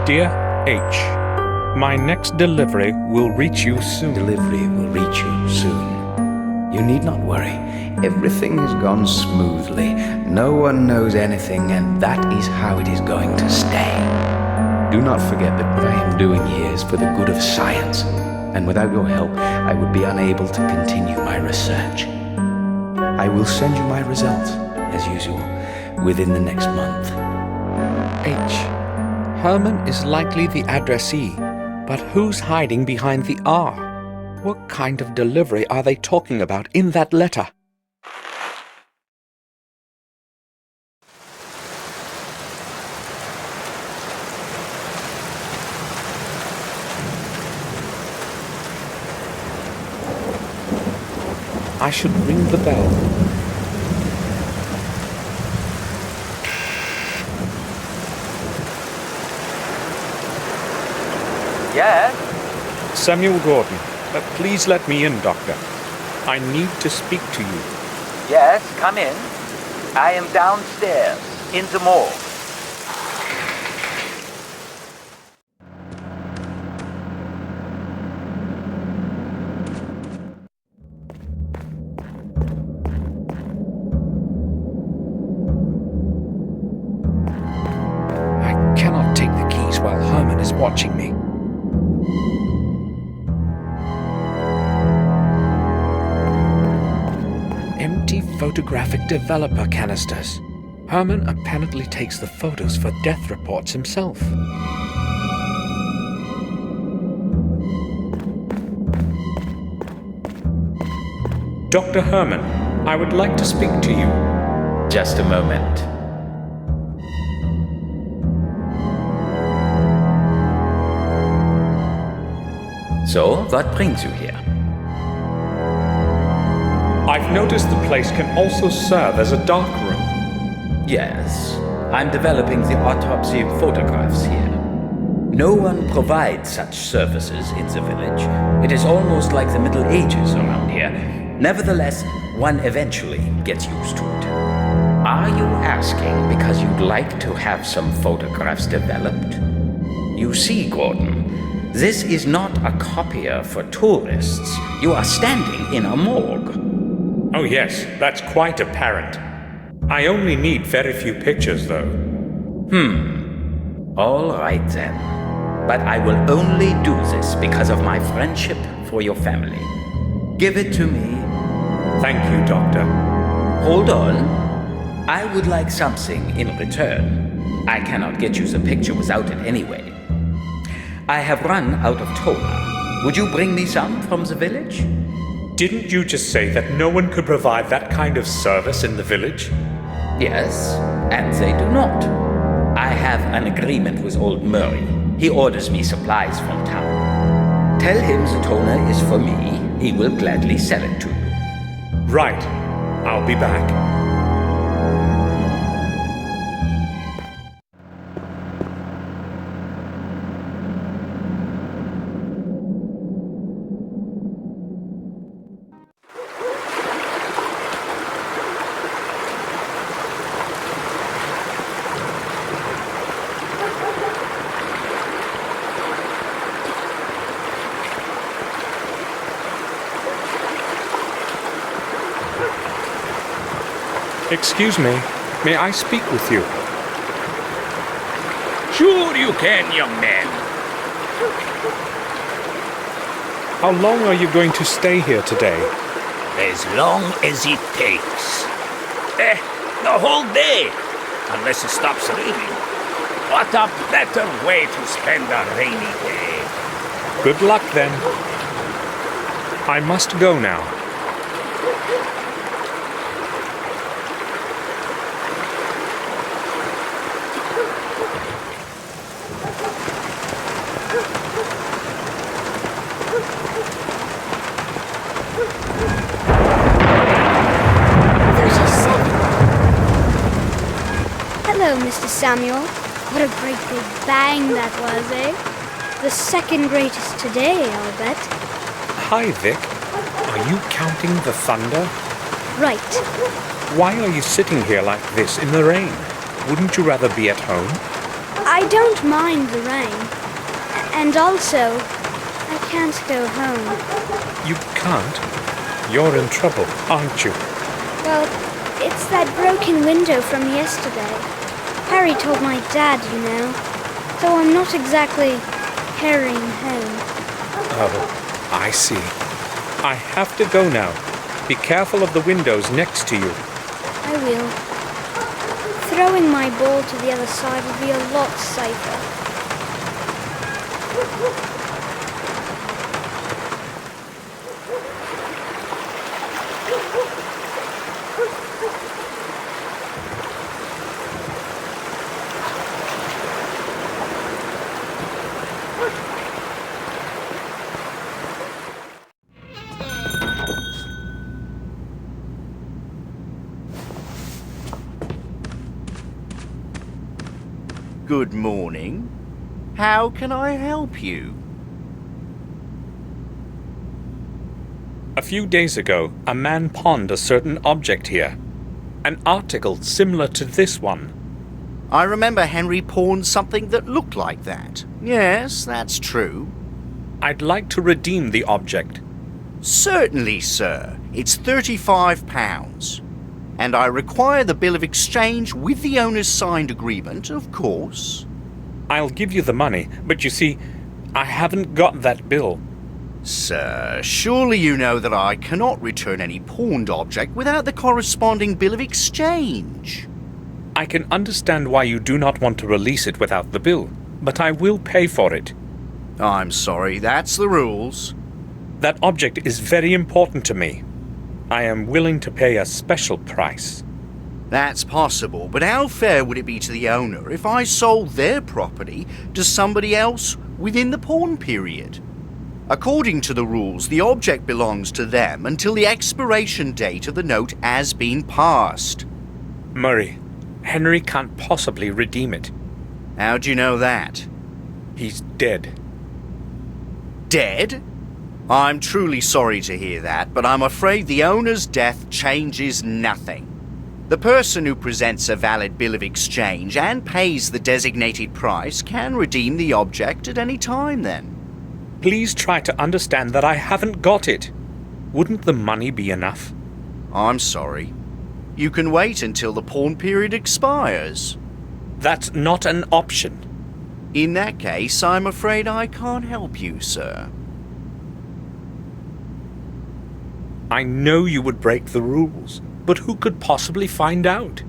Dear H, my next delivery will reach you soon. Delivery will reach you soon. You need not worry. Everything has gone smoothly. No one knows anything, and that is how it is going to stay. Do not forget that what I am doing here is for the good of science, and without your help, I would be unable to continue my research. I will send you my results, as usual, within the next month. H. Herman is likely the addressee, but who's hiding behind the R? What kind of delivery are they talking about in that letter? I should ring the bell. Yes? Samuel Gordon, please let me in, Doctor. I need to speak to you. Yes, come in. I am downstairs, in the morgue. I cannot take the keys while Herman is watching me. Empty photographic developer canisters. Herman apparently takes the photos for death reports himself. Dr. Herman, I would like to speak to you. Just a moment. So, what brings you here? I've noticed the place can also serve as a dark room. Yes, I'm developing the autopsy photographs here. No one provides such services in the village. It is almost like the Middle Ages around here. Nevertheless, one eventually gets used to it. Are you asking because you'd like to have some photographs developed? You see, Gordon, this is not a copier for tourists. You are standing in a morgue. Oh yes, that's quite apparent. I only need very few pictures, though. All right then. But I will only do this because of my friendship for your family. Give it to me. Thank you, Doctor. Hold on. I would like something in return. I cannot get you the picture without it anyway. I have run out of toner. Would you bring me some from the village? Didn't you just say that no one could provide that kind of service in the village? Yes, and they do not. I have an agreement with old Murray. He orders me supplies from town. Tell him the toner is for me. He will gladly sell it to you. Right. I'll be back. Excuse me, may I speak with you? Sure you can, young man. How long are you going to stay here today? As long as it takes. The whole day, unless it stops raining. What a better way to spend a rainy day. Good luck then. I must go now. Hello, Mr. Samuel. What a great big bang that was, eh? The second greatest today, I'll bet. Hi, Vic. Are you counting the thunder? Right. Why are you sitting here like this in the rain? Wouldn't you rather be at home? I don't mind the rain. And also, I can't go home. You can't? You're in trouble, aren't you? Well, it's that broken window from yesterday. Harry told my dad, you know. So I'm not exactly hurrying home. Oh, I see. I have to go now. Be careful of the windows next to you. I will. Throwing my ball to the other side will be a lot safer. Good morning. How can I help you? A few days ago, a man pawned a certain object here. An article similar to this one. I remember Henry pawned something that looked like that. Yes, that's true. I'd like to redeem the object. Certainly, sir. It's £35. And I require the bill of exchange with the owner's signed agreement, of course. I'll give you the money, but you see, I haven't got that bill. Sir, surely you know that I cannot return any pawned object without the corresponding bill of exchange. I can understand why you do not want to release it without the bill, but I will pay for it. I'm sorry, that's the rules. That object is very important to me. I am willing to pay a special price. That's possible, but how fair would it be to the owner if I sold their property to somebody else within the pawn period? According to the rules, the object belongs to them until the expiration date of the note has been passed. Murray, Henry can't possibly redeem it. How do you know that? He's dead. Dead? I'm truly sorry to hear that, but I'm afraid the owner's death changes nothing. The person who presents a valid bill of exchange and pays the designated price can redeem the object at any time then. Please try to understand that I haven't got it. Wouldn't the money be enough? I'm sorry. You can wait until the pawn period expires. That's not an option. In that case, I'm afraid I can't help you, sir. I know you would break the rules, but who could possibly find out?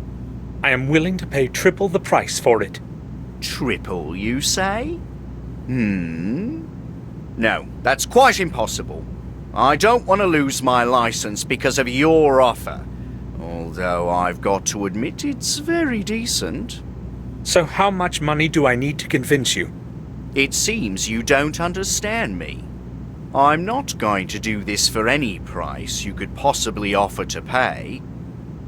I am willing to pay triple the price for it. Triple, you say? No, that's quite impossible. I don't want to lose my license because of your offer. Although I've got to admit it's very decent. So how much money do I need to convince you? It seems you don't understand me. I'm not going to do this for any price you could possibly offer to pay.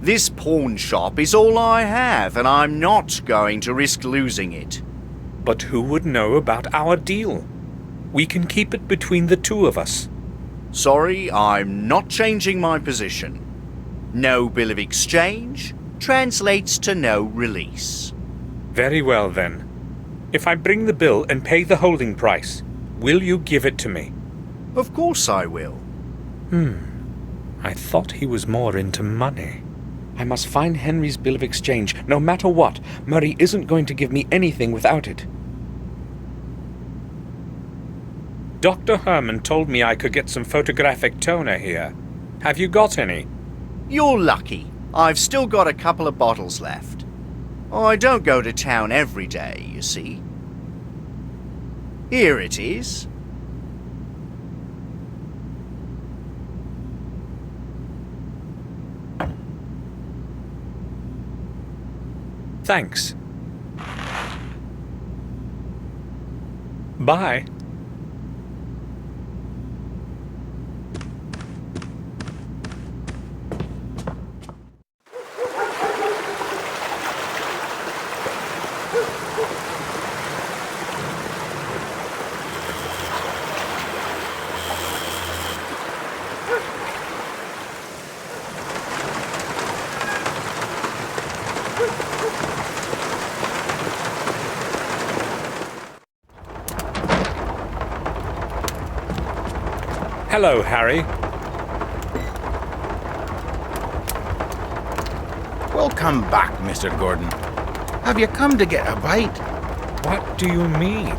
This pawn shop is all I have, and I'm not going to risk losing it. But who would know about our deal? We can keep it between the two of us. Sorry, I'm not changing my position. No bill of exchange translates to no release. Very well then. If I bring the bill and pay the holding price, will you give it to me? Of course I will. I thought he was more into money. I must find Henry's bill of exchange, no matter what. Murray isn't going to give me anything without it. Dr. Herman told me I could get some photographic toner here. Have you got any? You're lucky. I've still got a couple of bottles left. I don't go to town every day, you see. Here it is. Thanks. Bye. Hello, Harry. Welcome back, Mr. Gordon. Have you come to get a bite? What do you mean?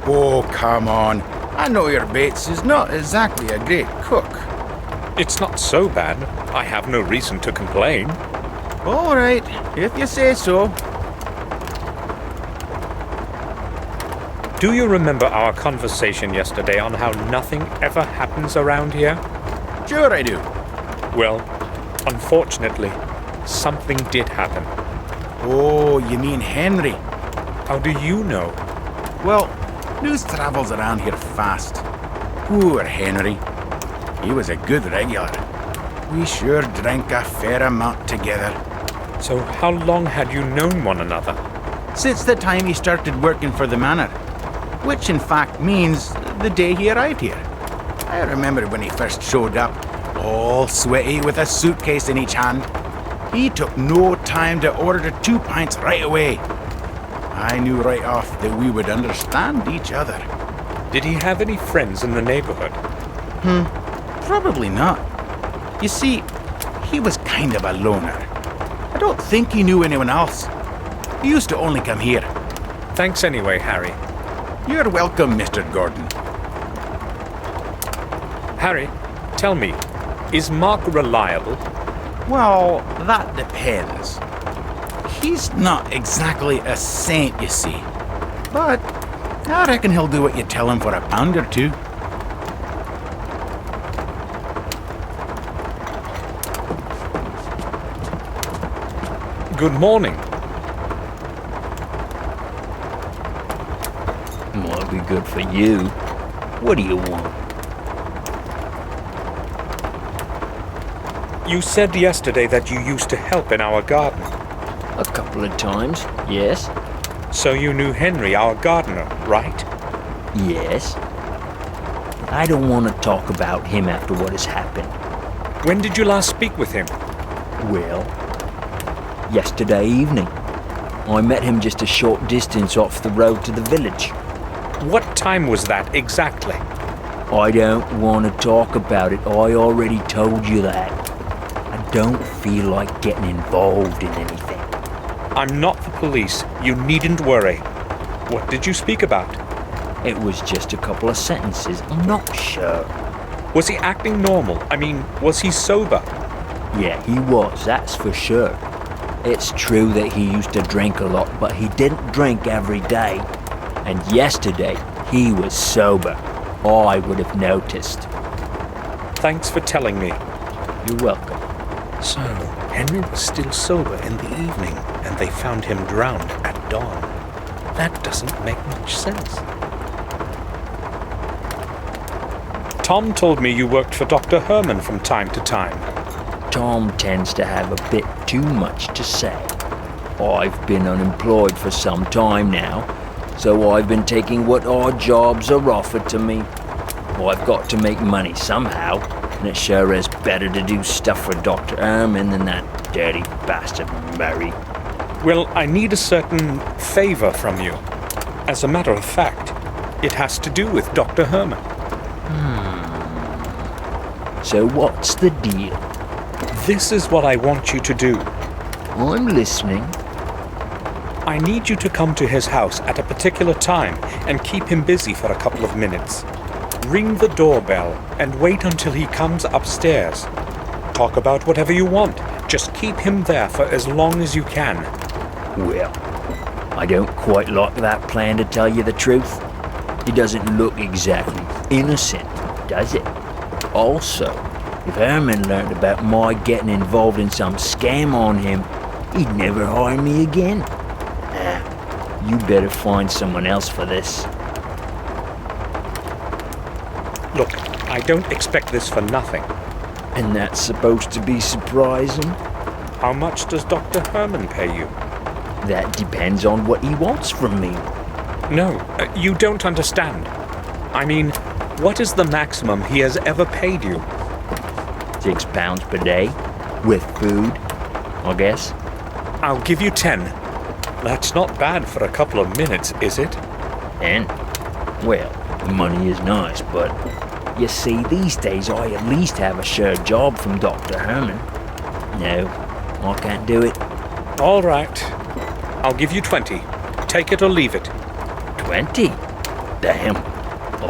Oh, come on. I know your Bates is not exactly a great cook. It's not so bad. I have no reason to complain. All right, if you say so. Do you remember our conversation yesterday on how nothing ever happens around here? Sure I do. Well, unfortunately, something did happen. Oh, you mean Henry? How do you know? Well, news travels around here fast. Poor Henry. He was a good regular. We sure drank a fair amount together. So how long had you known one another? Since the time he started working for the manor. Which in fact means the day he arrived here. I remember when he first showed up, all sweaty with a suitcase in each hand. He took no time to order 2 pints right away. I knew right off that we would understand each other. Did he have any friends in the neighborhood? Probably not. You see, he was kind of a loner. I don't think he knew anyone else. He used to only come here. Thanks anyway, Harry. You're welcome, Mr. Gordon. Harry, tell me, is Mark reliable? Well, that depends. He's not exactly a saint, you see. But I reckon he'll do what you tell him for a pound or two. Good morning. Might be good for you. What do you want? You said yesterday that you used to help in our garden. A couple of times, yes. So you knew Henry, our gardener, right? Yes. But I don't want to talk about him after what has happened. When did you last speak with him? Well, yesterday evening. I met him just a short distance off the road to the village. What time was that exactly? I don't want to talk about it. I already told you that. I don't feel like getting involved in anything. I'm not the police. You needn't worry. What did you speak about? It was just a couple of sentences. I'm not sure. Was he acting normal? I mean, was he sober? Yeah, he was, that's for sure. It's true that he used to drink a lot, but he didn't drink every day. And yesterday, he was sober. I would have noticed. Thanks for telling me. You're welcome. So, Henry was still sober in the evening, and they found him drowned at dawn. That doesn't make much sense. Tom told me you worked for Dr. Herman from time to time. Tom tends to have a bit too much to say. I've been unemployed for some time now, so I've been taking what odd jobs are offered to me. I've got to make money somehow, and it sure is better to do stuff for Dr. Herman than that dirty bastard Murray. Well, I need a certain favor from you. As a matter of fact, it has to do with Dr. Herman. So what's the deal? This is what I want you to do. I'm listening. I need you to come to his house at a particular time and keep him busy for a couple of minutes. Ring the doorbell and wait until he comes upstairs. Talk about whatever you want. Just keep him there for as long as you can. Well, I don't quite like that plan, to tell you the truth. He doesn't look exactly innocent, does it? Also, if Herman learned about my getting involved in some scam on him, he'd never hire me again. You better find someone else for this. Look, I don't expect this for nothing. And that's supposed to be surprising? How much does Dr. Herman pay you? That depends on what he wants from me. No, you don't understand. I mean, what is the maximum he has ever paid you? £6 per day, with food, I guess. I'll give you 10. That's not bad for a couple of minutes, is it? 10? Well, the money is nice, but you see, these days I at least have a sure job from Dr. Herman. No, I can't do it. All right. I'll give you 20. Take it or leave it. 20? Damn.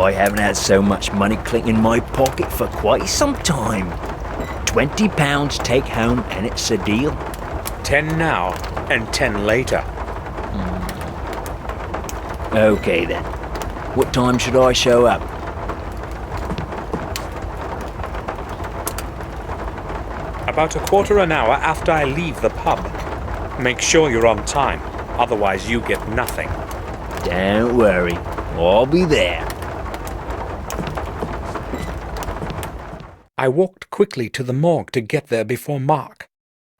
I haven't had so much money clink in my pocket for quite some time. £20 take home and it's a deal. 10 now and 10 later. Okay then. What time should I show up? About a quarter an hour after I leave the pub. Make sure you're on time, otherwise you get nothing. Don't worry, I'll be there. I walked quickly to the morgue to get there before Mark.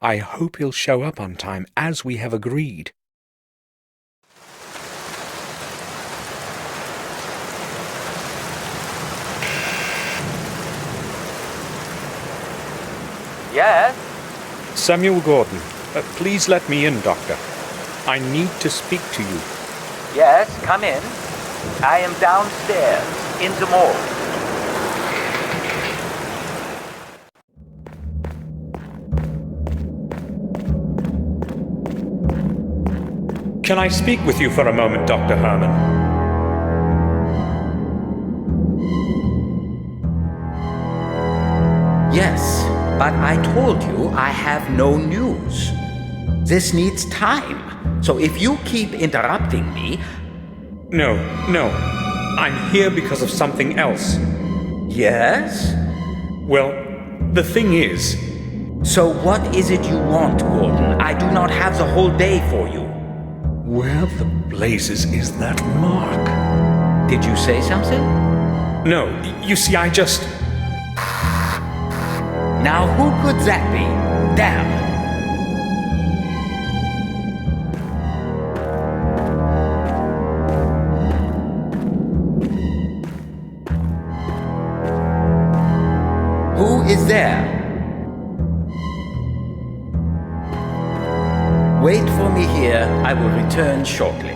I hope he'll show up on time as we have agreed. Yes? Samuel Gordon, please let me in, Doctor. I need to speak to you. Yes, come in. I am downstairs, in the morgue. Can I speak with you for a moment, Dr. Herman? Yes, but I told you I have no news. This needs time, so if you keep interrupting me... No. I'm here because of something else. Yes? Well, the thing is... So what is it you want, Gordon? I do not have the whole day for you. Where the blazes is that mark? Did you say something? No, you see, I just... Now who could that be? Damn! Who is there? Wait for me here. I will return shortly.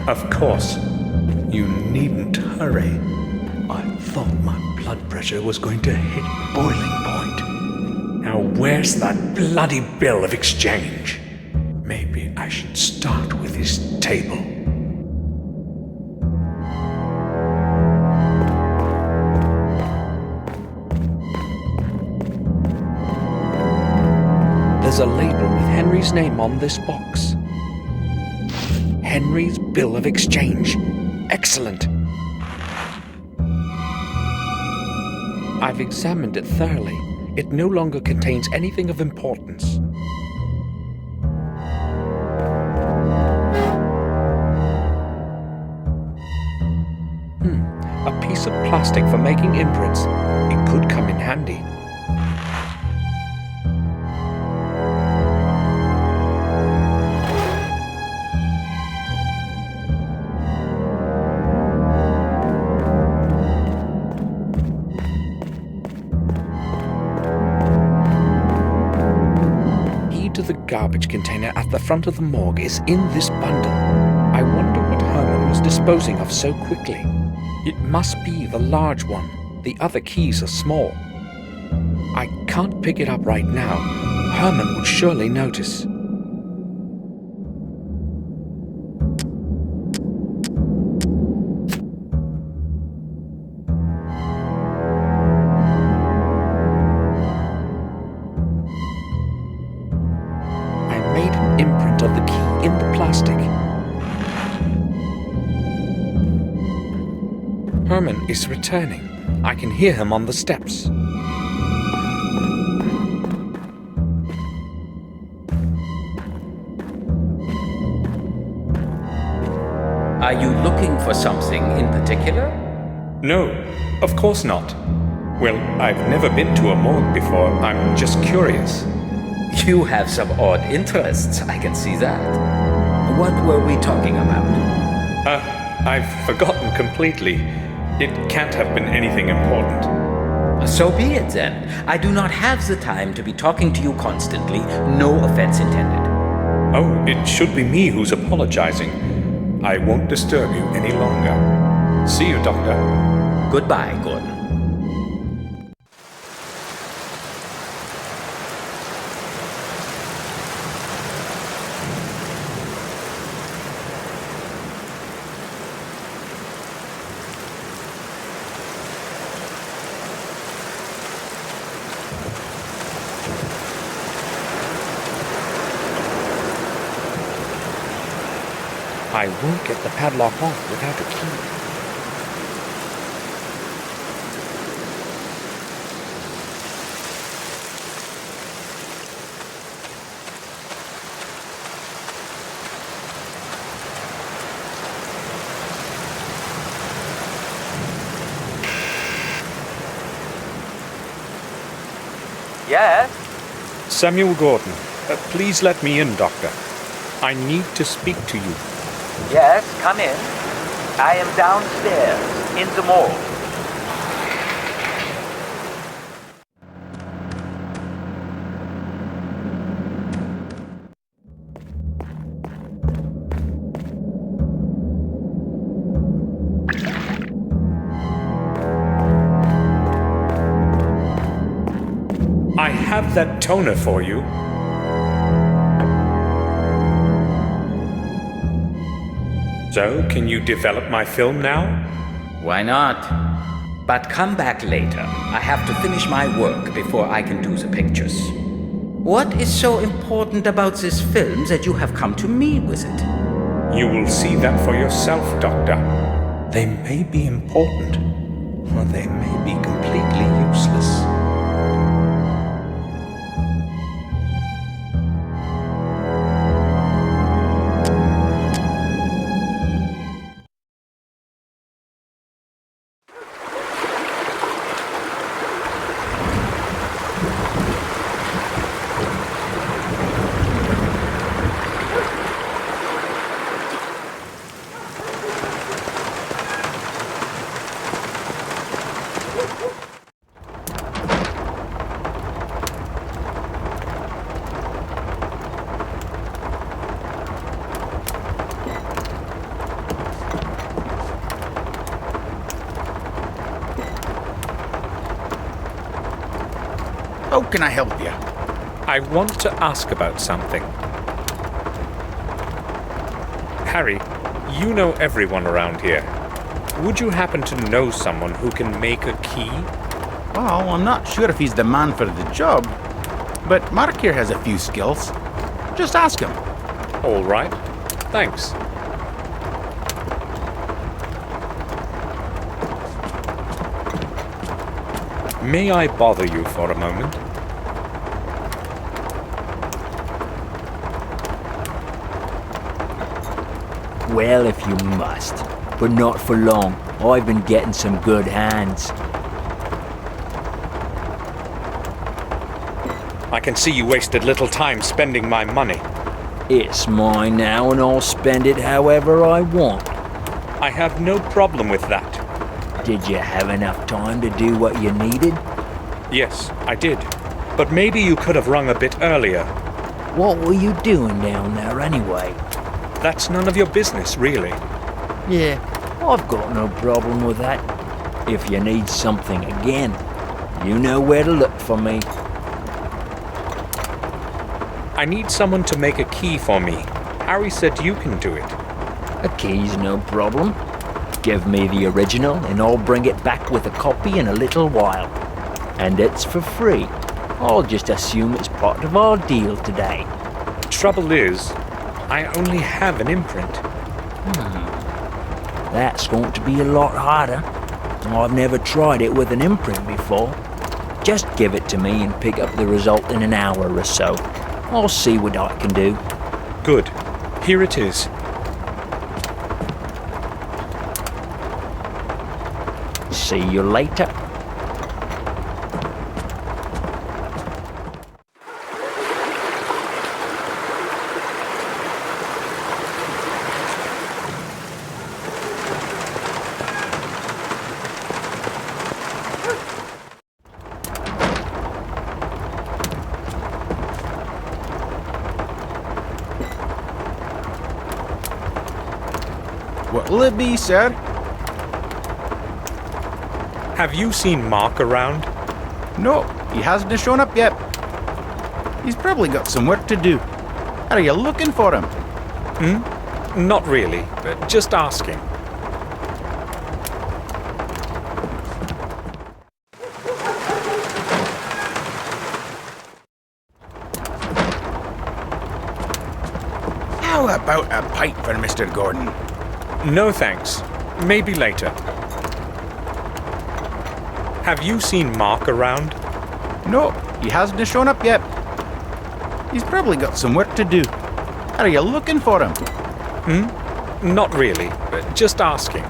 Of course. You needn't hurry. I thought my blood pressure was going to hit boiling point. Now where's that bloody bill of exchange? Maybe I should start with his table. There's a label with Henry's name on this box. Henry's bill of exchange. Excellent. I've examined it thoroughly. It no longer contains anything of importance. A piece of plastic for making imprints. It could come in handy. To the garbage container at the front of the morgue is in this bundle. I wonder what Herman was disposing of so quickly. It must be the large one. The other keys are small. I can't pick it up right now. Herman would surely notice. Imprint of the key in the plastic. Herman is returning. I can hear him on the steps. Are you looking for something in particular? No, of course not. Well, I've never been to a morgue before. I'm just curious. You have some odd interests, I can see that. What were we talking about? I've forgotten completely. It can't have been anything important. So be it then. I do not have the time to be talking to you constantly. No offense intended. Oh, it should be me who's apologizing. I won't disturb you any longer. See you, Doctor. Goodbye, Gordon. I won't get the padlock off without a key. Yes? Samuel Gordon, please let me in, Doctor. I need to speak to you. Yes, come in. I am downstairs, in the morgue. I have that toner for you. So, can you develop my film now? Why not? But come back later. I have to finish my work before I can do the pictures. What is so important about this film that you have come to me with it? You will see that for yourself, Doctor. They may be important, or they may be completely useless. How can I help you? I want to ask about something. Harry, you know everyone around here. Would you happen to know someone who can make a key? Well, I'm not sure if he's the man for the job, but Mark here has a few skills. Just ask him. All right. Thanks. May I bother you for a moment? Well, if you must. But not for long. I've been getting some good hands. I can see you wasted little time spending my money. It's mine now, and I'll spend it however I want. I have no problem with that. Did you have enough time to do what you needed? Yes, I did. But maybe you could have rung a bit earlier. What were you doing down there anyway? That's none of your business, really. Yeah, I've got no problem with that. If you need something again, you know where to look for me. I need someone to make a key for me. Harry said you can do it. A key's no problem. Give me the original and I'll bring it back with a copy in a little while. And it's for free. I'll just assume it's part of our deal today. Trouble is, I only have an imprint. That's going to be a lot harder. I've never tried it with an imprint before. Just give it to me and pick up the result in an hour or so. I'll see what I can do. Good. Here it is. See you later. What'll it be, sir? Have you seen Mark around? No, he hasn't shown up yet. He's probably got some work to do. Are you looking for him? Not really, but just asking. How about a pipe for Mr. Gordon? No thanks. Maybe later. Have you seen Mark around? No, he hasn't shown up yet. He's probably got some work to do. Are you looking for him? Not really, but just asking.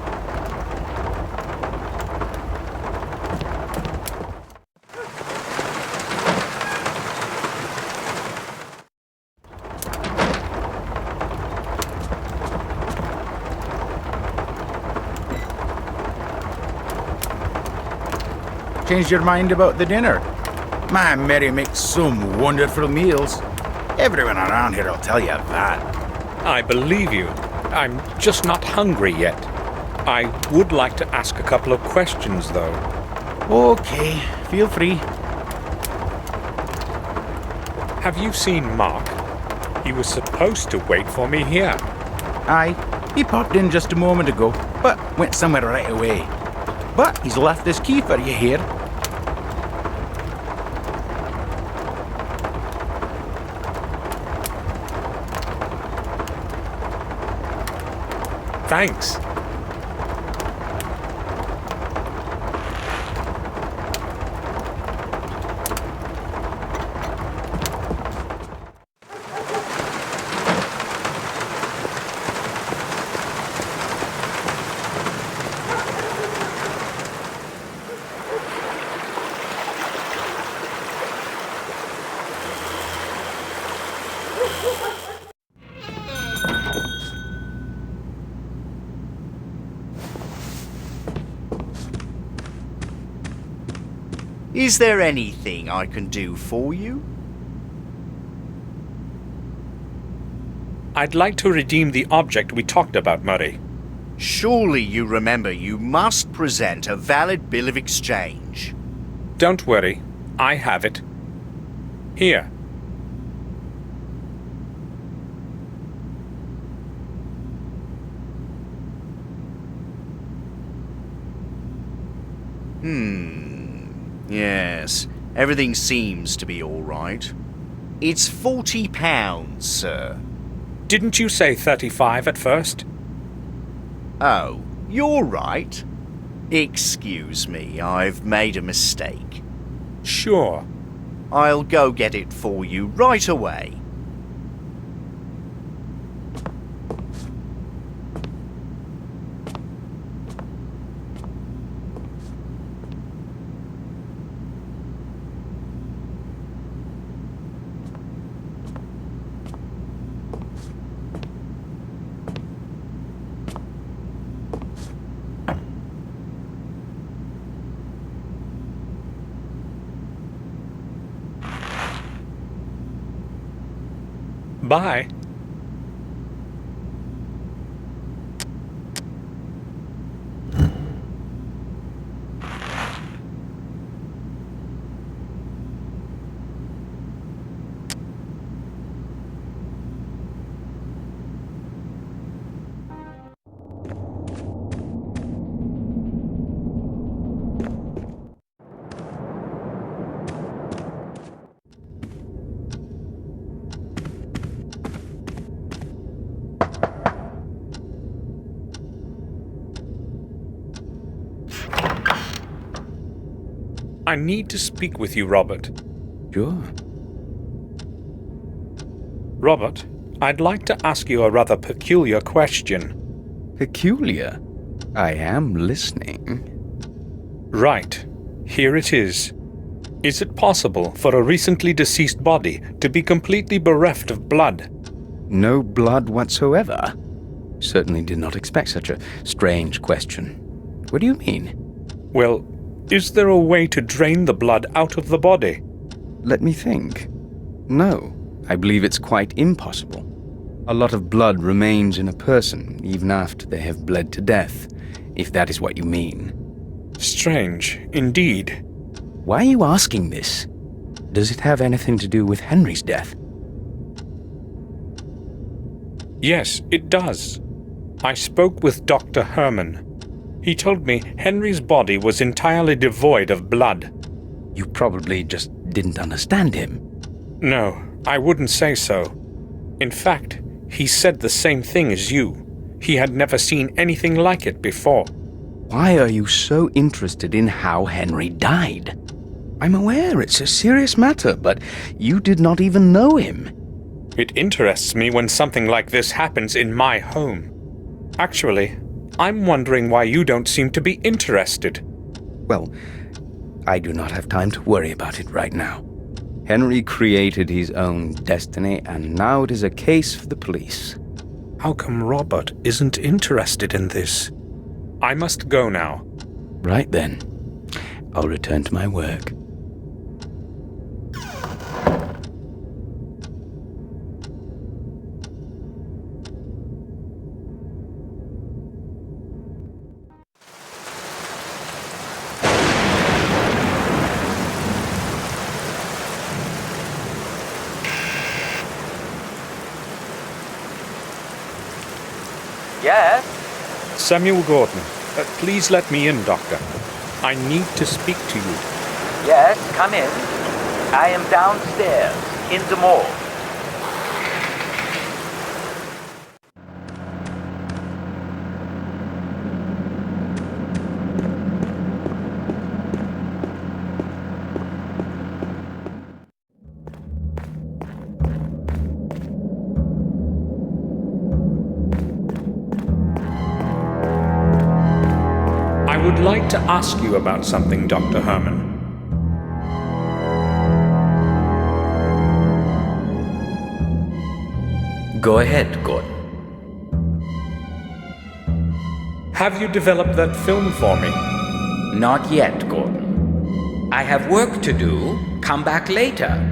Changed your mind about the dinner? My Mary makes some wonderful meals. Everyone around here will tell you that. I believe you. I'm just not hungry yet. I would like to ask a couple of questions, though. Okay, feel free. Have you seen Mark? He was supposed to wait for me here. Aye, he popped in just a moment ago, but went somewhere right away. But he's left this key for you here. Thanks. Is there anything I can do for you? I'd like to redeem the object we talked about, Murray. Surely you remember you must present a valid bill of exchange. Don't worry. I have it. Here. Yes, everything seems to be all right. It's £40, sir. Didn't you say 35 at first? Oh, you're right. Excuse me, I've made a mistake. Sure. I'll go get it for you right away. Bye. I need to speak with you, Robert. Sure. Robert, I'd like to ask you a rather peculiar question. Peculiar? I am listening. Right. Here it is. Is it possible for a recently deceased body to be completely bereft of blood? No blood whatsoever? Certainly did not expect such a strange question. What do you mean? Well, is there a way to drain the blood out of the body? Let me think. No, I believe it's quite impossible. A lot of blood remains in a person even after they have bled to death, if that is what you mean. Strange, indeed. Why are you asking this? Does it have anything to do with Henry's death? Yes, it does. I spoke with Dr. Herman. He told me Henry's body was entirely devoid of blood. You probably just didn't understand him. No, I wouldn't say so. In fact, he said the same thing as you. He had never seen anything like it before. Why are you so interested in how Henry died? I'm aware it's a serious matter, but you did not even know him. It interests me when something like this happens in my home. Actually, I'm wondering why you don't seem to be interested. Well, I do not have time to worry about it right now. Henry created his own destiny, and now it is a case for the police. How come Robert isn't interested in this? I must go now. Right then. I'll return to my work. Yes? Samuel Gordon, please let me in, Doctor. I need to speak to you. Yes, come in. I am downstairs, in the morgue. I would like to ask you about something, Dr. Herman. Go ahead, Gordon. Have you developed that film for me? Not yet, Gordon. I have work to do. Come back later.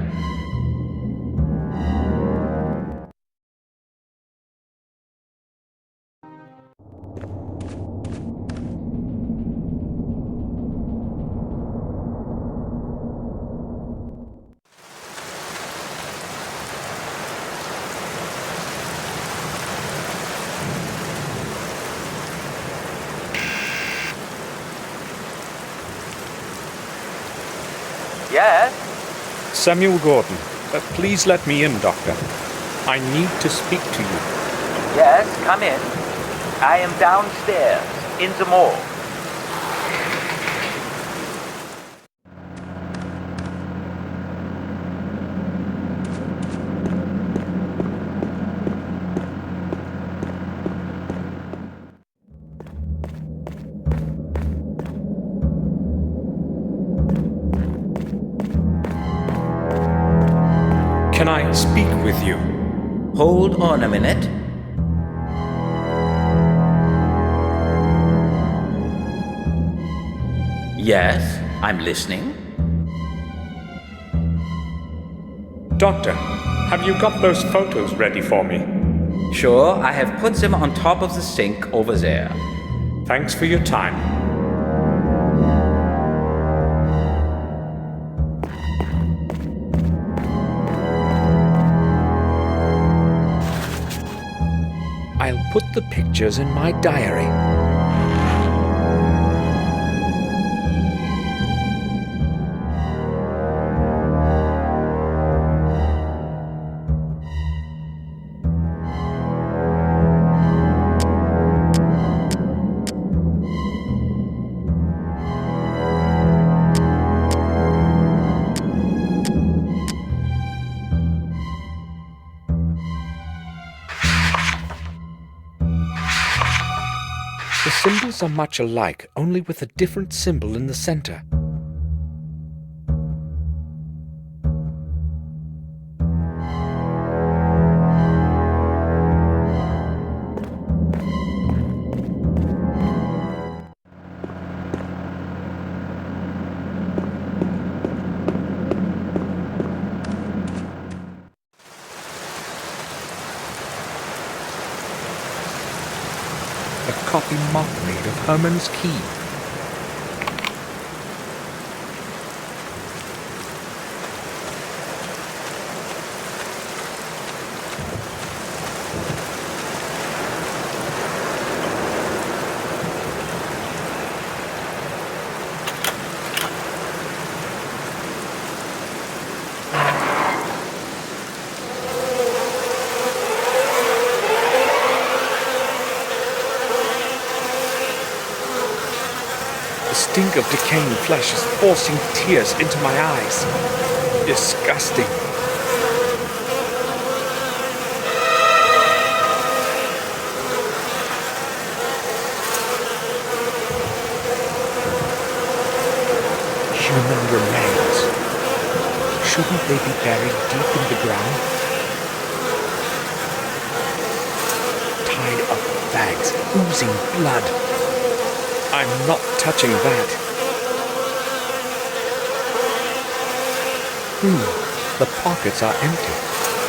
Yes? Samuel Gordon, please let me in, Doctor. I need to speak to you. Yes, come in. I am downstairs, in the morgue. Can I speak with you? Hold on a minute. Yes, I'm listening. Doctor, have you got those photos ready for me? Sure, I have put them on top of the sink over there. Thanks for your time. I'll put the pictures in my diary. The symbols are much alike, only with a different symbol in the center. A copy mock-made of Herman's key. The stink of decaying flesh is forcing tears into my eyes. Disgusting. Human remains. Shouldn't they be buried deep in the ground? Tied up bags, oozing blood. I'm not touching that. The pockets are empty,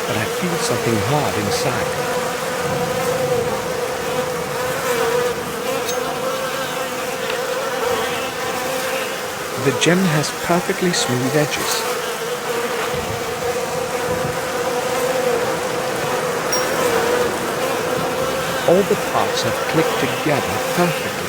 but I feel something hard inside. The gem has perfectly smooth edges. All the parts have clicked together perfectly.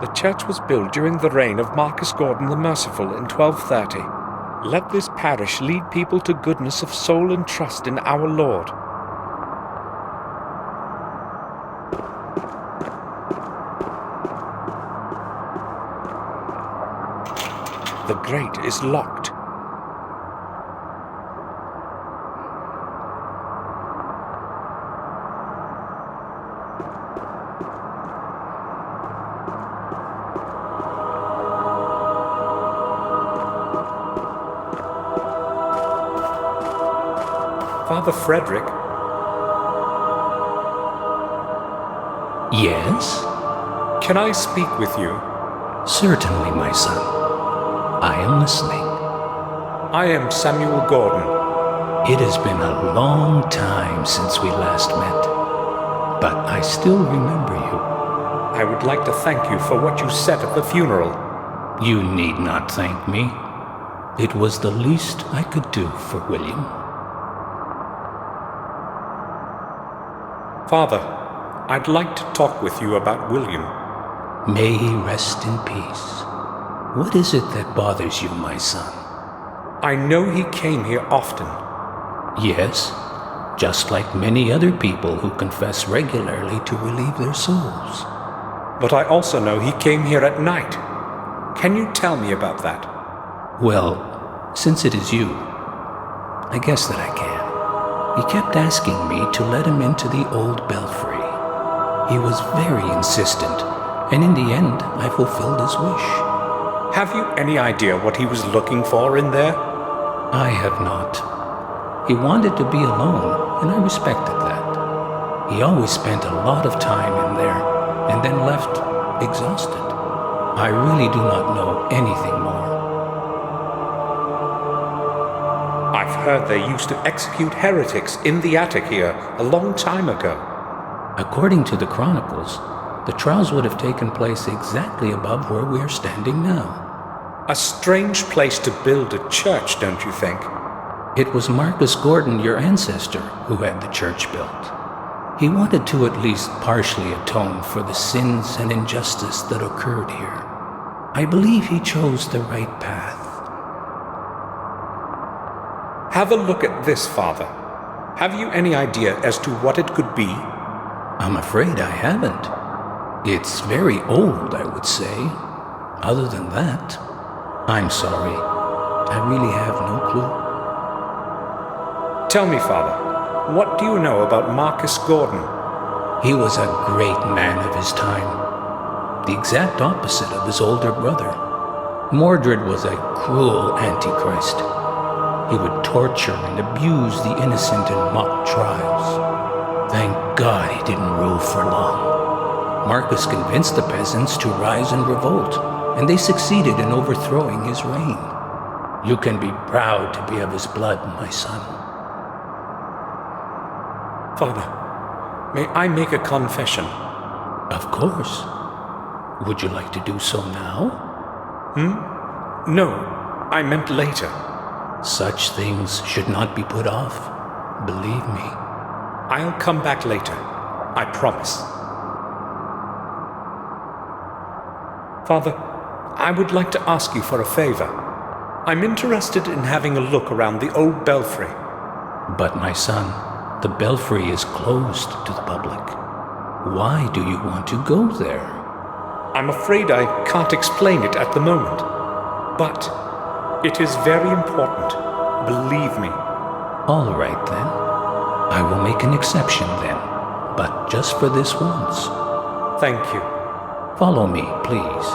The church was built during the reign of Marcus Gordon the Merciful in 1230. Let this parish lead people to goodness of soul and trust in our Lord. The grate is locked. Father Frederick? Yes? Can I speak with you? Certainly, my son. I am listening. I am Samuel Gordon. It has been a long time since we last met, but I still remember you. I would like to thank you for what you said at the funeral. You need not thank me. It was the least I could do for William. Father, I'd like to talk with you about William. May he rest in peace. What is it that bothers you, my son? I know he came here often. Yes, just like many other people who confess regularly to relieve their souls. But I also know he came here at night. Can you tell me about that? Well, since it is you, I guess that I can. He kept asking me to let him into the old belfry. He was very insistent, and in the end, I fulfilled his wish. Have you any idea what he was looking for in there? I have not. He wanted to be alone, and I respected that. He always spent a lot of time in there, and then left exhausted. I really do not know anything more. I've heard they used to execute heretics in the attic here a long time ago. According to the chronicles, the trials would have taken place exactly above where we are standing now. A strange place to build a church, don't you think? It was Marcus Gordon, your ancestor, who had the church built. He wanted to at least partially atone for the sins and injustice that occurred here. I believe he chose the right path. Have a look at this, Father. Have you any idea as to what it could be? I'm afraid I haven't. It's very old, I would say. Other than that, I'm sorry. I really have no clue. Tell me, Father, what do you know about Marcus Gordon? He was a great man of his time. The exact opposite of his older brother. Mordred was a cruel antichrist. He would torture and abuse the innocent in mock trials. Thank God he didn't rule for long. Marcus convinced the peasants to rise and revolt, and they succeeded in overthrowing his reign. You can be proud to be of his blood, my son. Father, may I make a confession? Of course. Would you like to do so now? No, I meant later. Such things should not be put off. Believe me. I'll come back later. I promise. Father, I would like to ask you for a favor. I'm interested in having a look around the old belfry. But my son, the belfry is closed to the public. Why do you want to go there? I'm afraid I can't explain it at the moment. But it is very important. Believe me. All right, then. I will make an exception, then. But just for this once. Thank you. Follow me, please.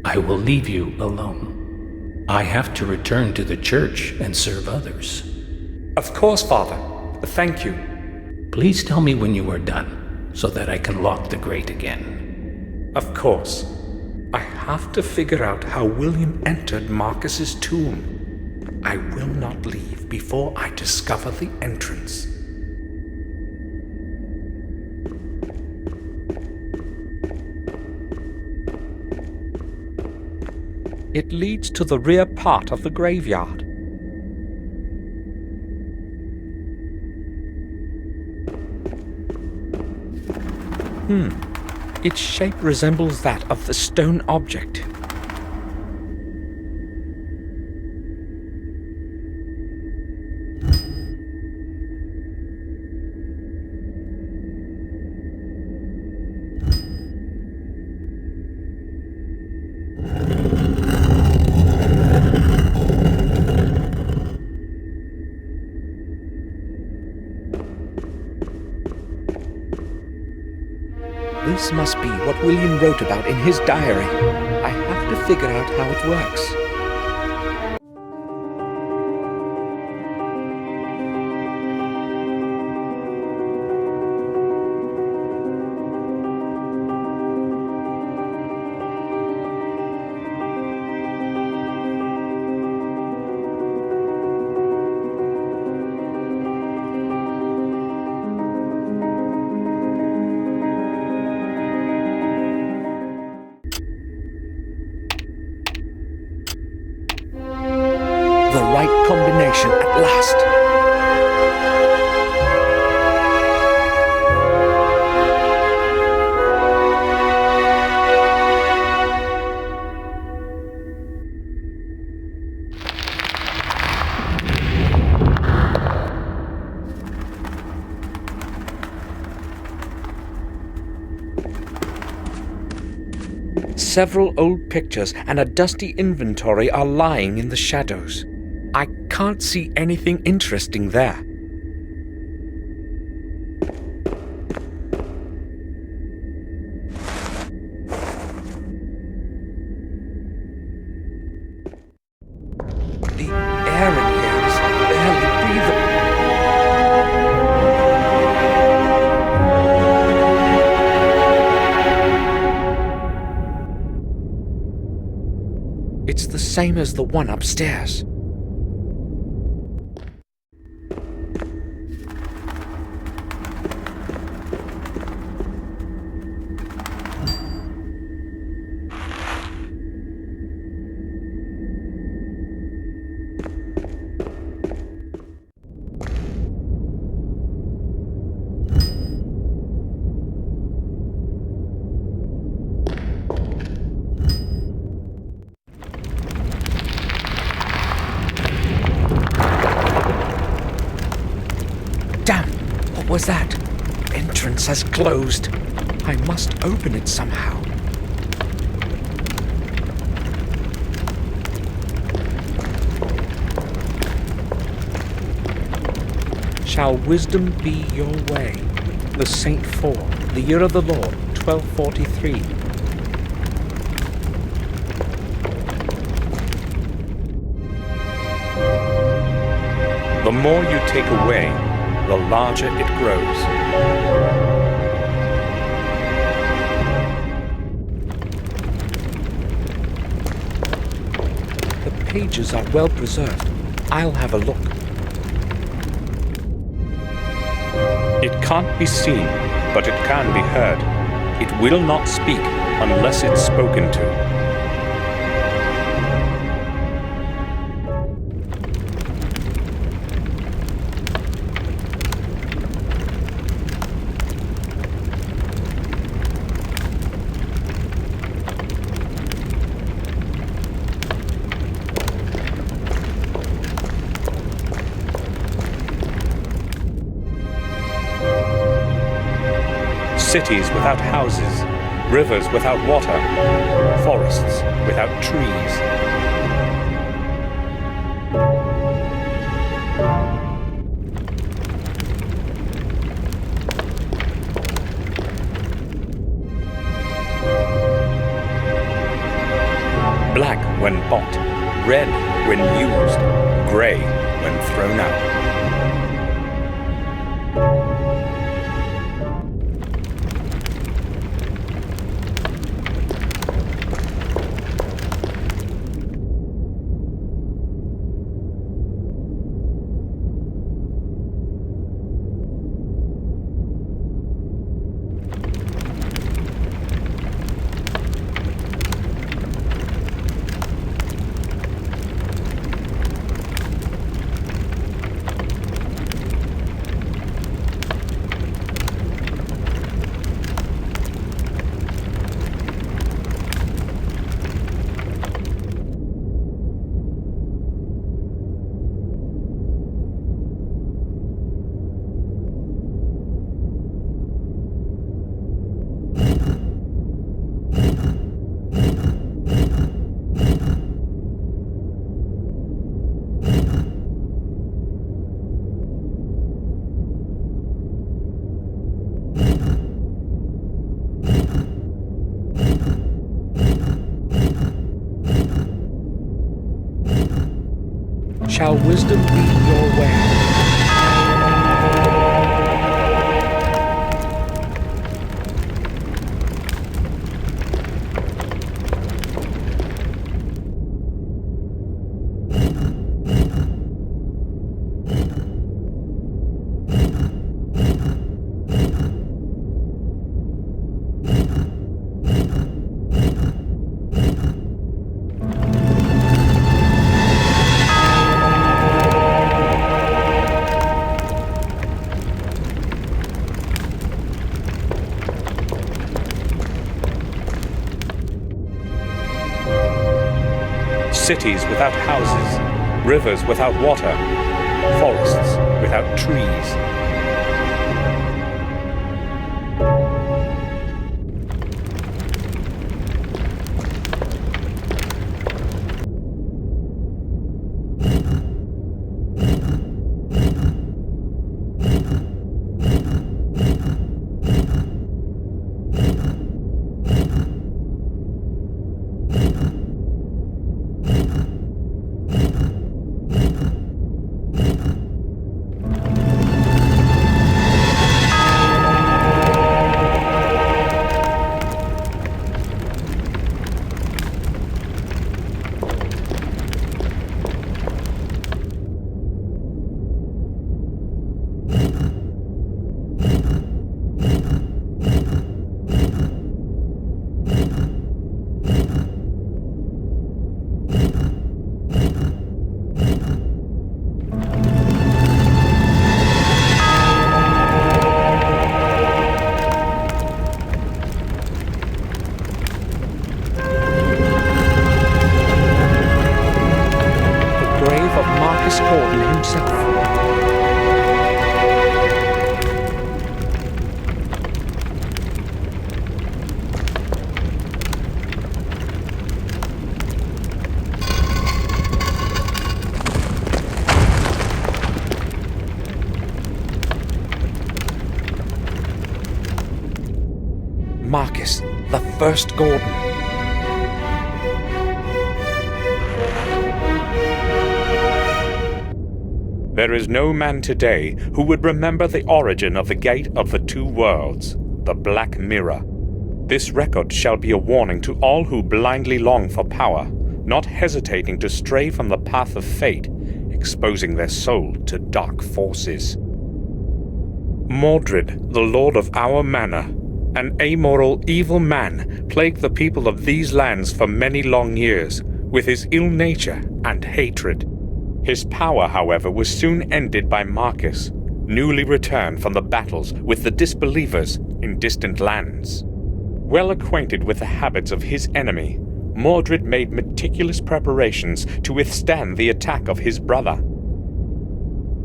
I will leave you alone. I have to return to the church and serve others. Of course, Father. Thank you. Please tell me when you are done, so that I can lock the grate again. Of course. I have to figure out how William entered Marcus's tomb. I will not leave before I discover the entrance. It leads to the rear part of the graveyard. Its shape resembles that of the stone object. This must be what William wrote about in his diary. I have to figure out how it works. The right combination at last. Several old pictures and a dusty inventory are lying in the shadows. I can't see anything interesting there. The air in here is barely breathable. It's the same as the one upstairs. Damn! What was that? Entrance has closed. I must open it somehow. Shall wisdom be your way? The Saint 4, the year of the Lord, 1243. The more you take away, the larger it grows. The pages are well preserved. I'll have a look. It can't be seen, but it can be heard. It will not speak unless it's spoken to. Cities without houses, rivers without water, forests without trees. Black when bought, red when used, grey when thrown out. Shall wisdom be your way? cities without houses, rivers without water, forests without trees. Marcus, the first Gordon. There is no man today who would remember the origin of the Gate of the Two Worlds, the Black Mirror. This record shall be a warning to all who blindly long for power, not hesitating to stray from the path of fate, exposing their soul to dark forces. Mordred, the lord of our manor, an amoral, evil man, plagued the people of these lands for many long years, with his ill nature and hatred. His power, however, was soon ended by Marcus, newly returned from the battles with the disbelievers in distant lands. Well acquainted with the habits of his enemy, Mordred made meticulous preparations to withstand the attack of his brother.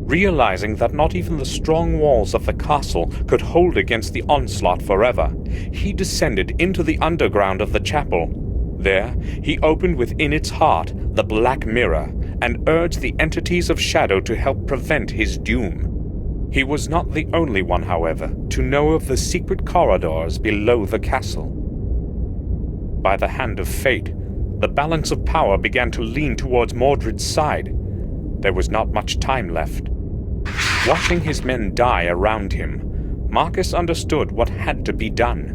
Realizing that not even the strong walls of the castle could hold against the onslaught forever, he descended into the underground of the chapel. There, he opened within its heart the Black Mirror and urged the entities of shadow to help prevent his doom. He was not the only one, however, to know of the secret corridors below the castle. By the hand of fate, the balance of power began to lean towards Mordred's side. There was not much time left. Watching his men die around him, Marcus understood what had to be done.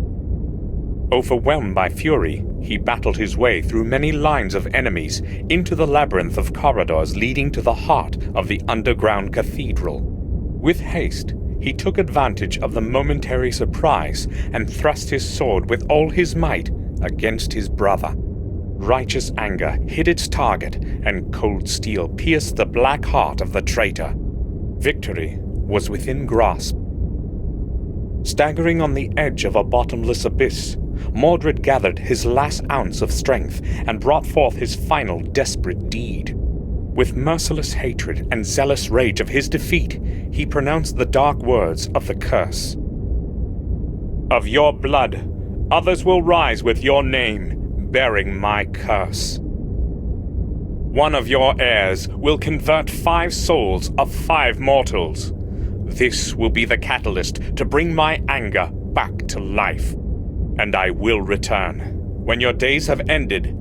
Overwhelmed by fury, he battled his way through many lines of enemies into the labyrinth of corridors leading to the heart of the underground cathedral. With haste, he took advantage of the momentary surprise and thrust his sword with all his might against his brother. Righteous anger hit its target, and cold steel pierced the black heart of the traitor. Victory was within grasp. Staggering on the edge of a bottomless abyss, Mordred gathered his last ounce of strength and brought forth his final desperate deed. With merciless hatred and zealous rage of his defeat, he pronounced the dark words of the curse. "Of your blood, others will rise with your name, bearing my curse. One of your heirs will convert 5 souls of 5 mortals. This will be the catalyst to bring my anger back to life. And I will return. When your days have ended,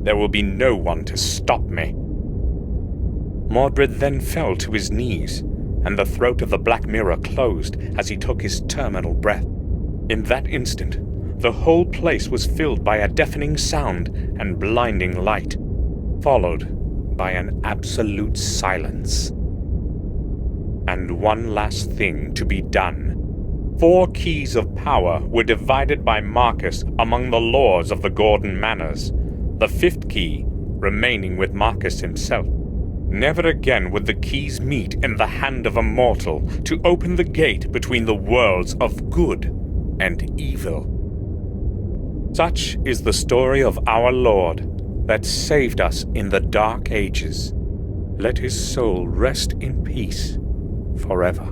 there will be no one to stop me." Mordred then fell to his knees, and the throat of the Black Mirror closed as he took his terminal breath. In that instant, the whole place was filled by a deafening sound and blinding light, followed by an absolute silence. And one last thing to be done. 4 keys of power were divided by Marcus among the lords of the Gordon manors, the 5th key remaining with Marcus himself. Never again would the keys meet in the hand of a mortal to open the gate between the worlds of good and evil. Such is the story of our Lord, that saved us in the Dark Ages. Let his soul rest in peace forever.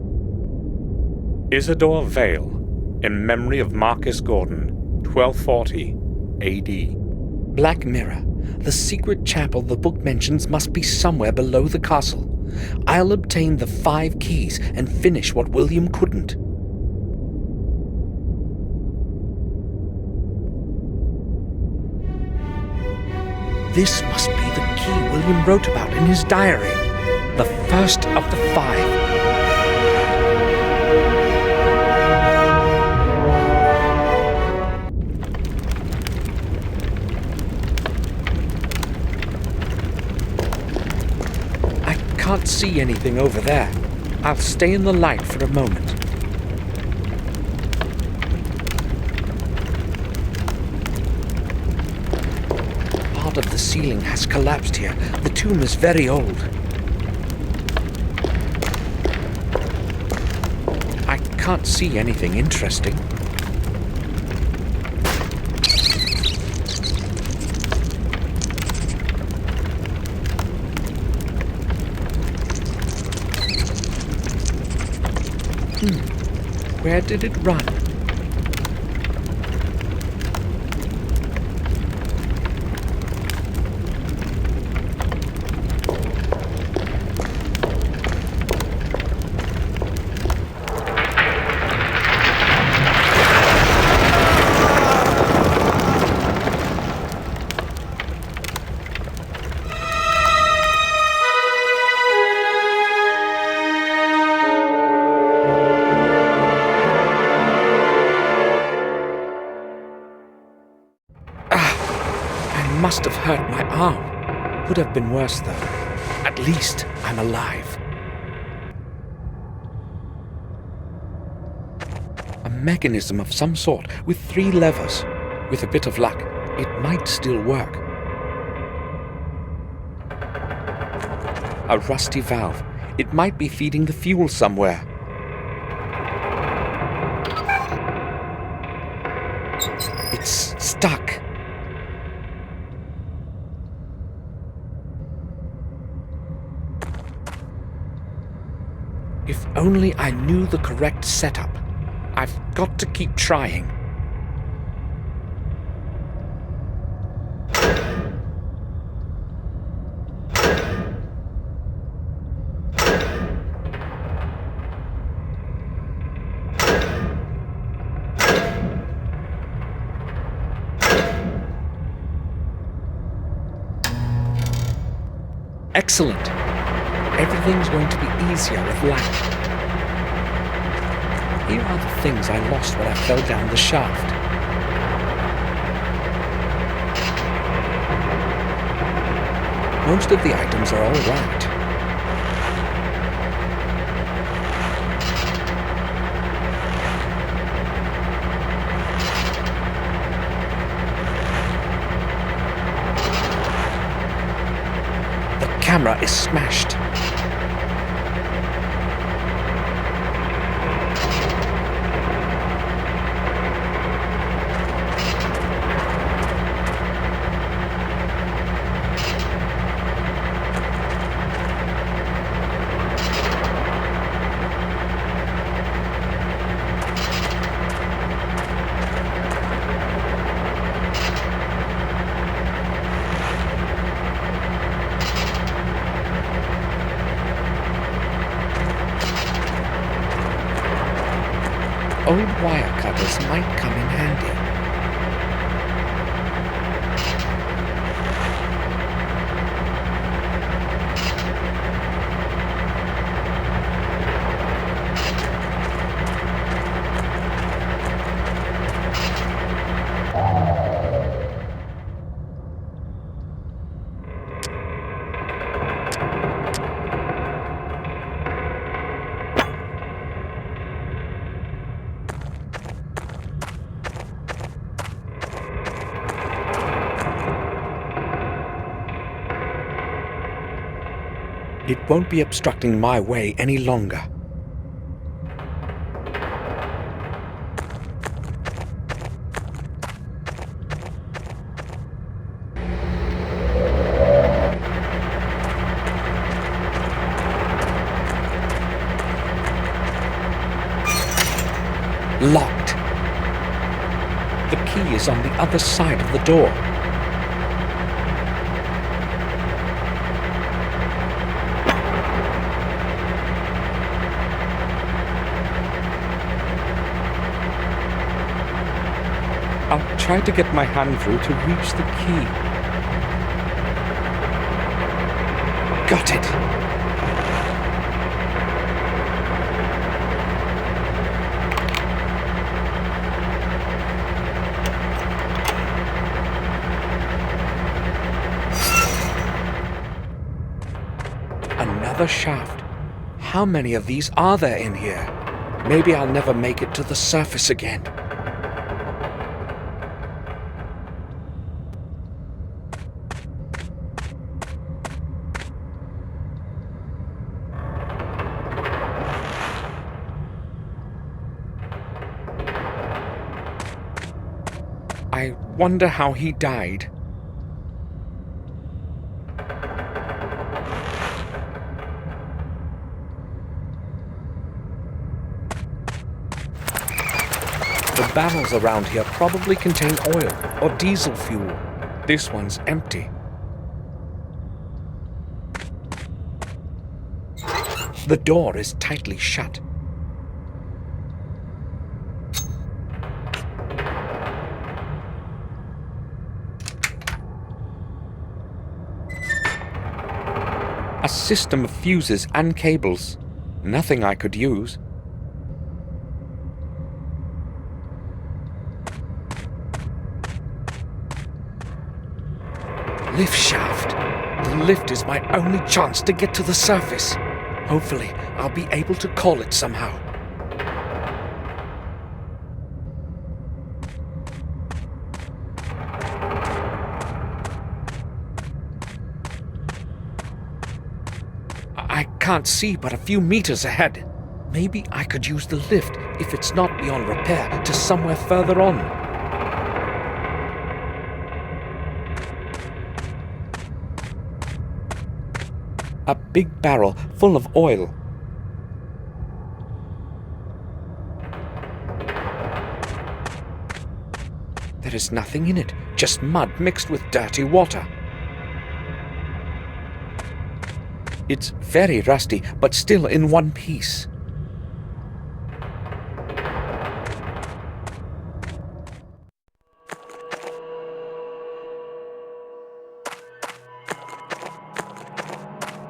Isidore Vale, in memory of Marcus Gordon, 1240 AD. Black Mirror. The secret chapel the book mentions must be somewhere below the castle. I'll obtain the 5 keys and finish what William couldn't. This must be the key William wrote about in his diary. The first of the 5. I can't see anything over there. I'll stay in the light for a moment. Part of the ceiling has collapsed here. The tomb is very old. I can't see anything interesting. Where did it run? Must have hurt my arm. Could have been worse, though. At least I'm alive. A mechanism of some sort with 3 levers. With a bit of luck, it might still work. A rusty valve. It might be feeding the fuel somewhere. It's stuck. If only I knew the correct setup. I've got to keep trying. Excellent. Everything's going to be easier with light. Here are the things I lost when I fell down the shaft. Most of the items are all right. The camera is smashed. Old wire cutters might come in handy. It won't be obstructing my way any longer. is on the other side of the door. I'll try to get my hand through to reach the key. Got it! Another shaft. How many of these are there in here? Maybe I'll never make it to the surface again. I wonder how he died. The barrels around here probably contain oil or diesel fuel. This one's empty. The door is tightly shut. A system of fuses and cables. Nothing I could use. Lift shaft. The lift is my only chance to get to the surface. Hopefully, I'll be able to call it somehow. I can't see but a few meters ahead. Maybe I could use the lift, if it's not beyond repair, to somewhere further on. A big barrel full of oil. There is nothing in it, just mud mixed with dirty water. It's very rusty, but still in one piece.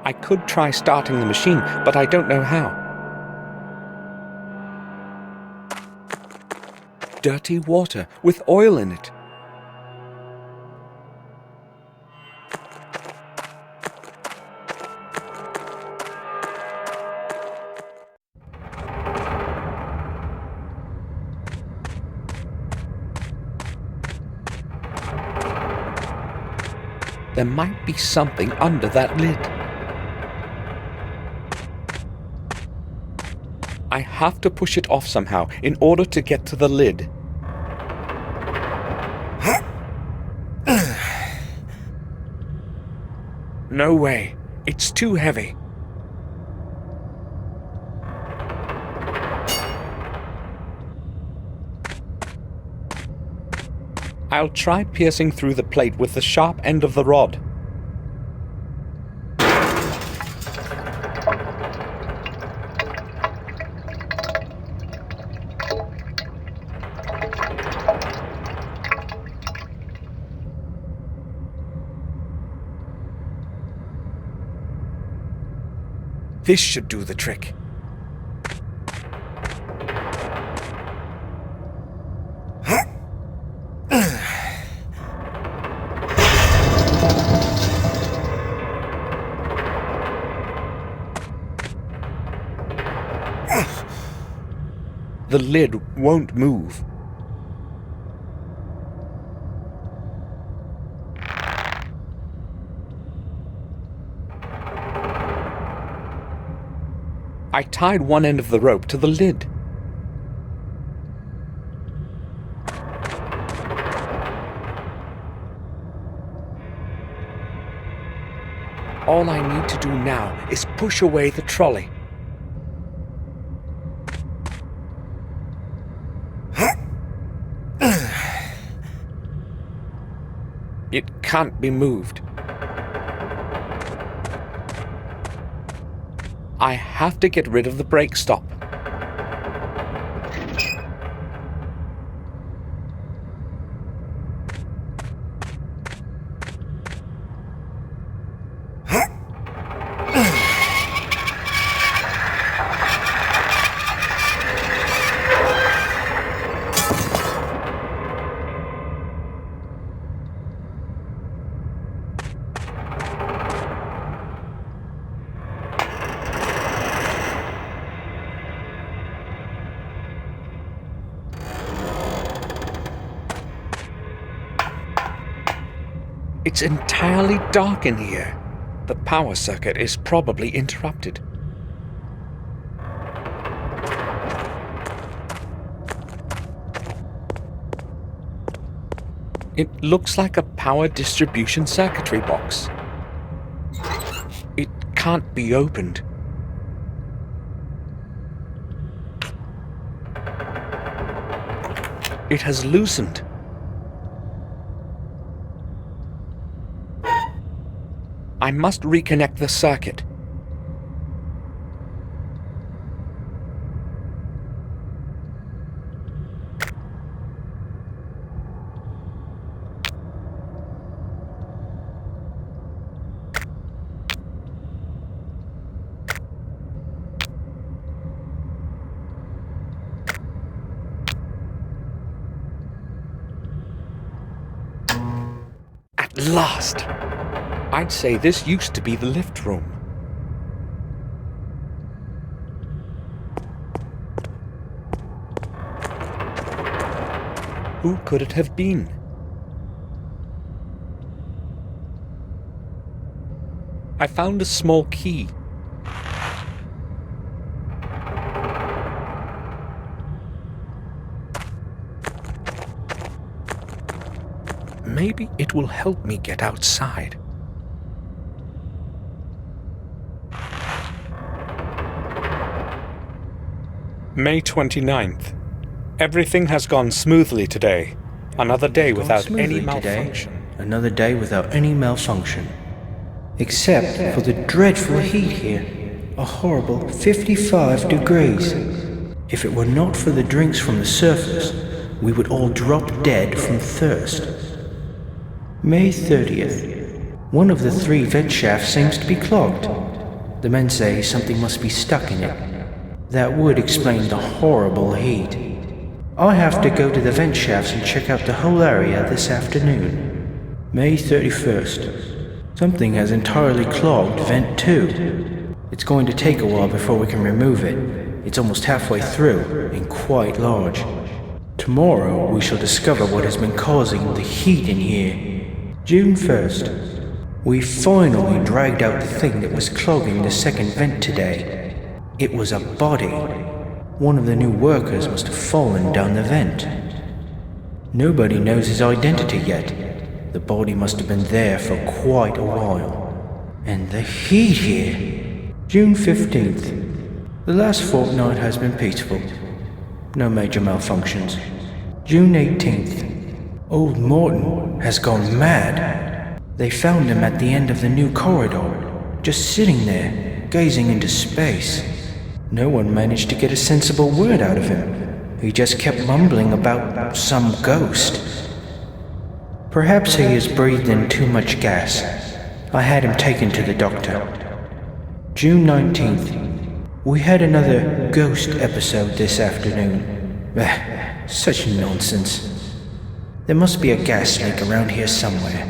I could try starting the machine, but I don't know how. Dirty water with oil in it. There might be something under that lid. I have to push it off somehow in order to get to the lid. No way. It's too heavy. I'll try piercing through the plate with the sharp end of the rod. This should do the trick. The lid won't move. I tied one end of the rope to the lid. All I need to do now is push away the trolley. It can't be moved. I have to get rid of the brake stop. It's entirely dark in here. The power circuit is probably interrupted. It looks like a power distribution circuitry box. It can't be opened. It has loosened. I must reconnect the circuit. At last! I'd say this used to be the lift room. Who could it have been? I found a small key. Maybe it will help me get outside. May 29th. Everything has gone smoothly today. Another day without any malfunction. Another day without any malfunction. Except for the dreadful heat here. A horrible 55 degrees. If it were not for the drinks from the surface, we would all drop dead from thirst. May 30th. One of the 3 vent shafts seems to be clogged. The men say something must be stuck in it. That would explain the horrible heat. I have to go to the vent shafts and check out the whole area this afternoon. May 31st. Something has entirely clogged vent 2. It's going to take a while before we can remove it. It's almost halfway through and quite large. Tomorrow we shall discover what has been causing the heat in here. June 1st. We finally dragged out the thing that was clogging the second vent today. It was a body. One of the new workers must have fallen down the vent. Nobody knows his identity yet. The body must have been there for quite a while. And the heat here. June 15th. The last fortnight has been peaceful. No major malfunctions. June 18th. Old Morton has gone mad. They found him at the end of the new corridor, just sitting there, gazing into space. No one managed to get a sensible word out of him. He just kept mumbling about some ghost. Perhaps he has breathed in too much gas. I had him taken to the doctor. June 19th. We had another ghost episode this afternoon. Such nonsense. There must be a gas leak around here somewhere.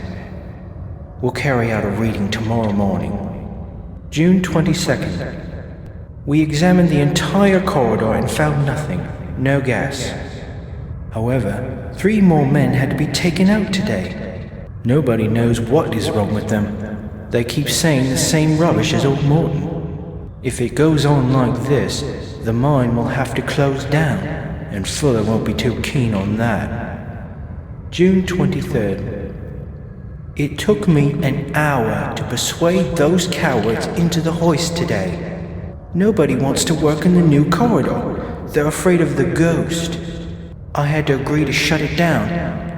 We'll carry out a reading tomorrow morning. June 22nd. We examined the entire corridor and found nothing. No gas. However, 3 more men had to be taken out today. Nobody knows what is wrong with them. They keep saying the same rubbish as old Morton. If it goes on like this, the mine will have to close down, and Fuller won't be too keen on that. June 23rd. It took me an hour to persuade those cowards into the hoist today. Nobody wants to work in the new corridor. They're afraid of the ghost. I had to agree to shut it down,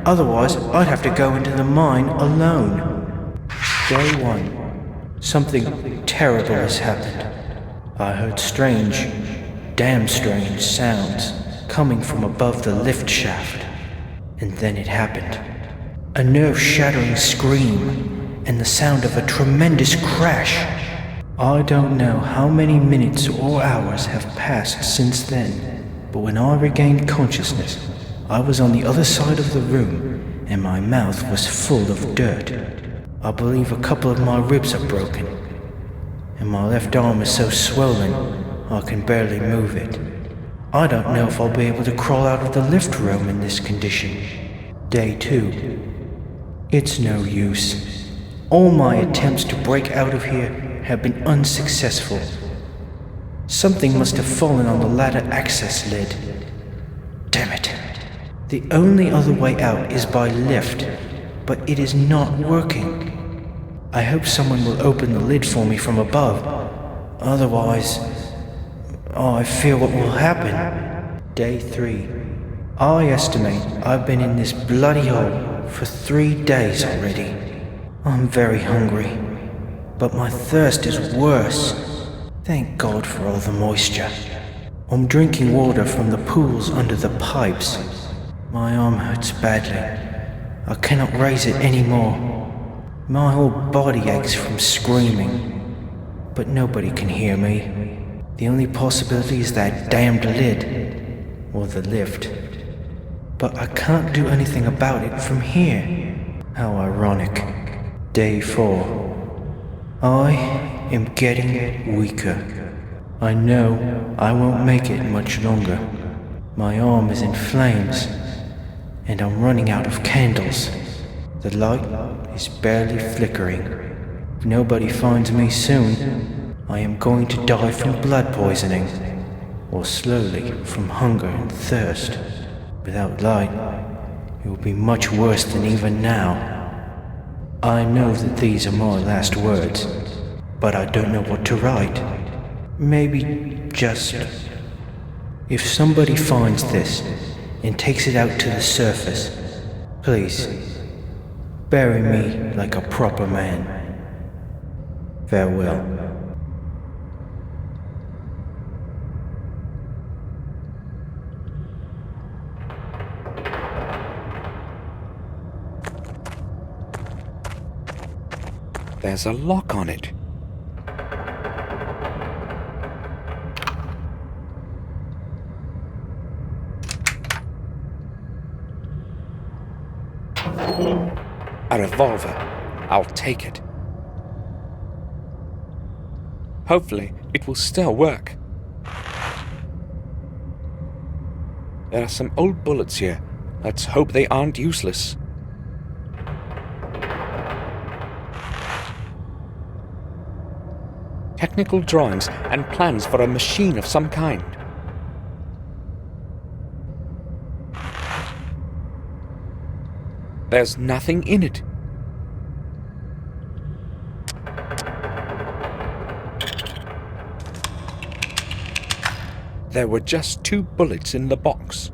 Otherwise, I'd have to go into the mine alone. Day 1. Something terrible has happened. I heard strange, damn strange sounds coming from above the lift shaft. And then it happened. A nerve-shattering scream and the sound of a tremendous crash. I don't know how many minutes or hours have passed since then, but when I regained consciousness, I was on the other side of the room and my mouth was full of dirt. I believe a couple of my ribs are broken, and my left arm is so swollen I can barely move it. I don't know if I'll be able to crawl out of the lift room in this condition. Day 2. It's no use. All my attempts to break out of here have been unsuccessful. Something must have fallen on the ladder access lid. Damn it. The only other way out is by lift, but it is not working. I hope someone will open the lid for me from above. Otherwise, I fear what will happen. Day 3. I estimate I've been in this bloody hole for 3 days already. I'm very hungry, but my thirst is worse. Thank God for all the moisture. I'm drinking water from the pools under the pipes. My arm hurts badly. I cannot raise it anymore. My whole body aches from screaming, but nobody can hear me. The only possibility is that damned lid, or the lift. But I can't do anything about it from here. How ironic. Day 4. I am getting weaker. I know I won't make it much longer. My arm is in flames, and I'm running out of candles. The light is barely flickering. If nobody finds me soon, I am going to die from blood poisoning, or slowly from hunger and thirst. Without light, it will be much worse than even now. I know that these are my last words, but I don't know what to write. Maybe just... If somebody finds this and takes it out to the surface, please, bury me like a proper man. Farewell. There's a lock on it. A revolver. I'll take it. Hopefully, it will still work. There are some old bullets here. Let's hope they aren't useless. Technical drawings and plans for a machine of some kind. There's nothing in it. There were just 2 bullets in the box.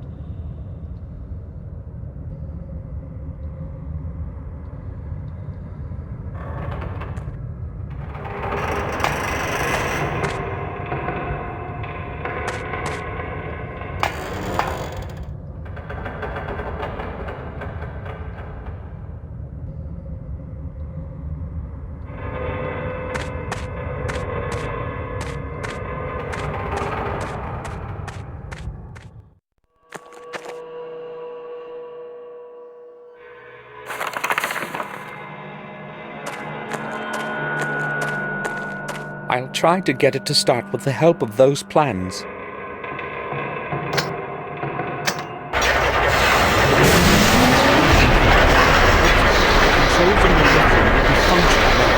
I'll try to get it to start with the help of those plans. Controls in the weapon will be functional now.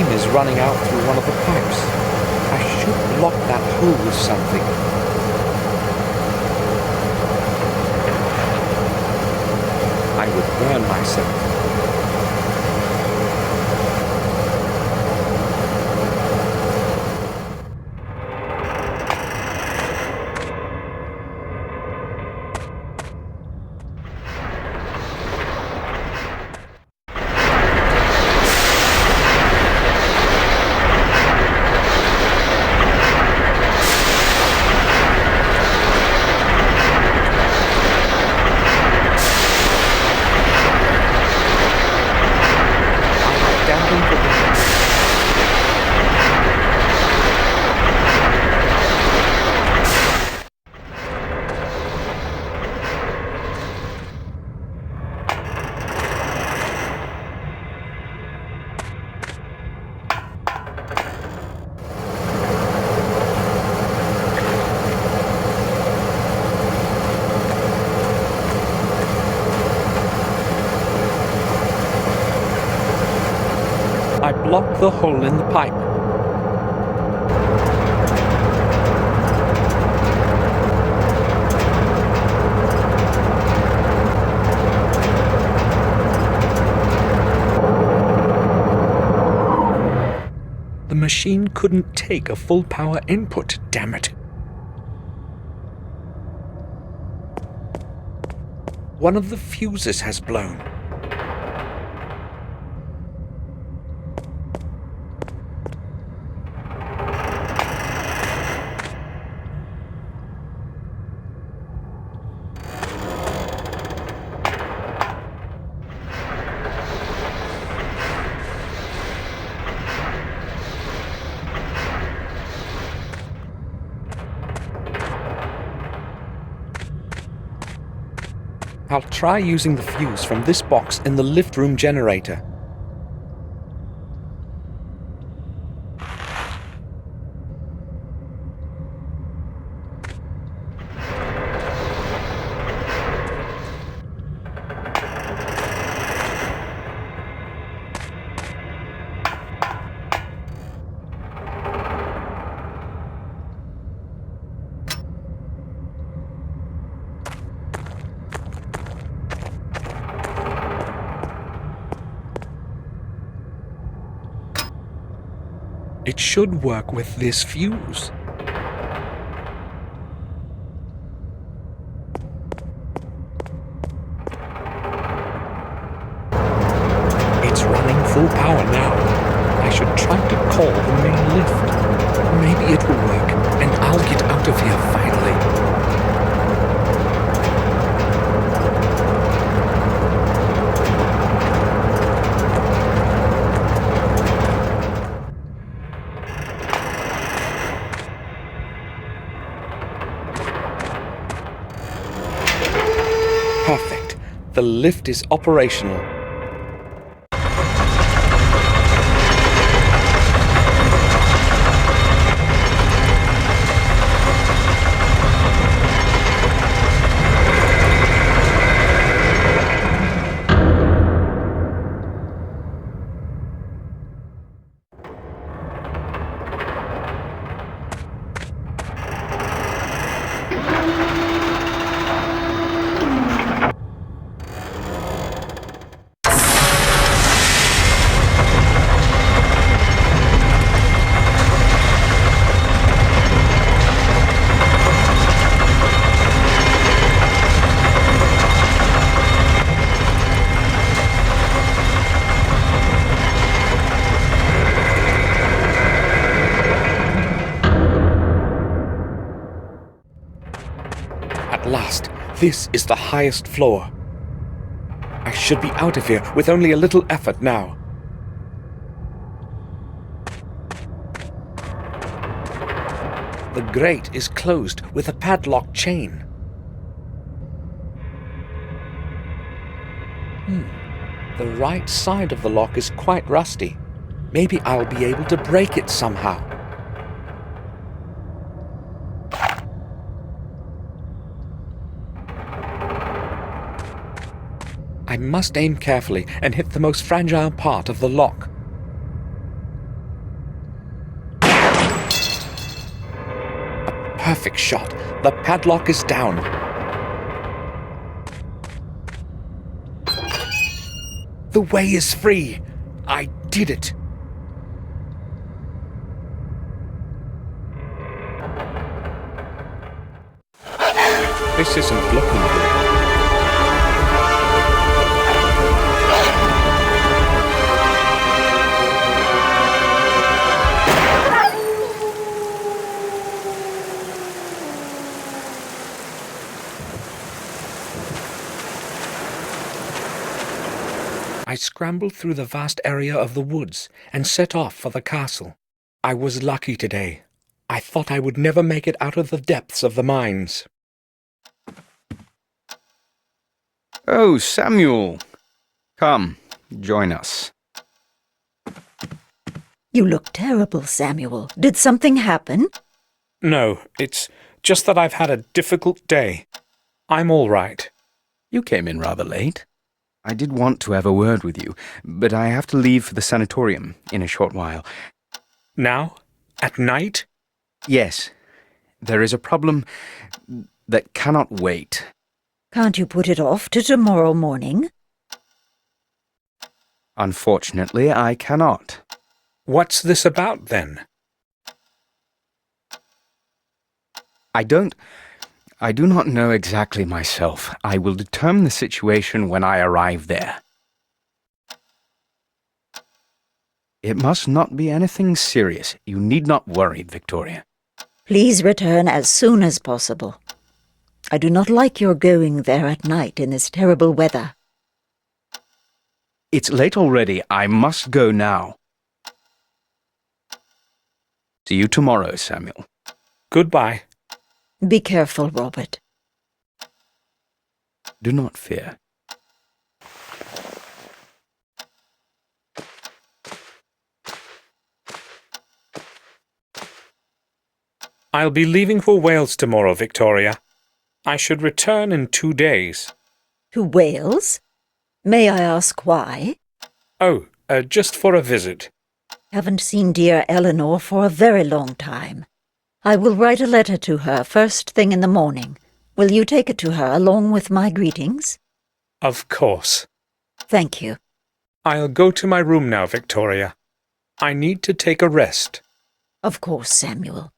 steam is running out through one of the pipes. I should block that hole with something. I would burn myself. I block the hole in the pipe. The machine couldn't take a full power input, damn it. One of the fuses has blown. I'll try using the fuse from this box in the lift room generator. It should work with this fuse. It's running full power now. I should try to call the main lift. Maybe it will work, and I'll get out of here finally. Perfect. The lift is operational. At last, this is the highest floor. I should be out of here with only a little effort now. The grate is closed with a padlock chain. The right side of the lock is quite rusty. Maybe I'll be able to break it somehow. I must aim carefully and hit the most fragile part of the lock. perfect shot. The padlock is down. The way is free. I did it. This isn't looking good. I scrambled through the vast area of the woods and set off for the castle. I was lucky today. I thought I would never make it out of the depths of the mines. Oh, Samuel! Come, join us. You look terrible, Samuel. Did something happen? No, it's just that I've had a difficult day. I'm all right. You came in rather late. I did want to have a word with you, but I have to leave for the sanatorium in a short while. Now? At night? Yes. There is a problem that cannot wait. Can't you put it off to tomorrow morning? Unfortunately, I cannot. What's this about, then? I do not know exactly myself. I will determine the situation when I arrive there. It must not be anything serious. You need not worry, Victoria. Please return as soon as possible. I do not like your going there at night in this terrible weather. It's late already. I must go now. See you tomorrow, Samuel. Goodbye. Be careful, Robert. Do not fear. I'll be leaving for Wales tomorrow, Victoria. I should return in 2 days. To Wales? May I ask why? Oh, just for a visit. Haven't seen dear Eleanor for a very long time. I will write a letter to her first thing in the morning. Will you take it to her along with my greetings? Of course. Thank you. I'll go to my room now, Victoria. I need to take a rest. Of course, Samuel.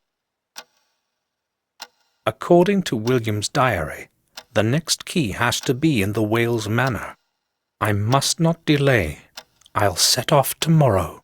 According to William's diary, the next key has to be in the Wales manor. I must not delay. I'll set off tomorrow.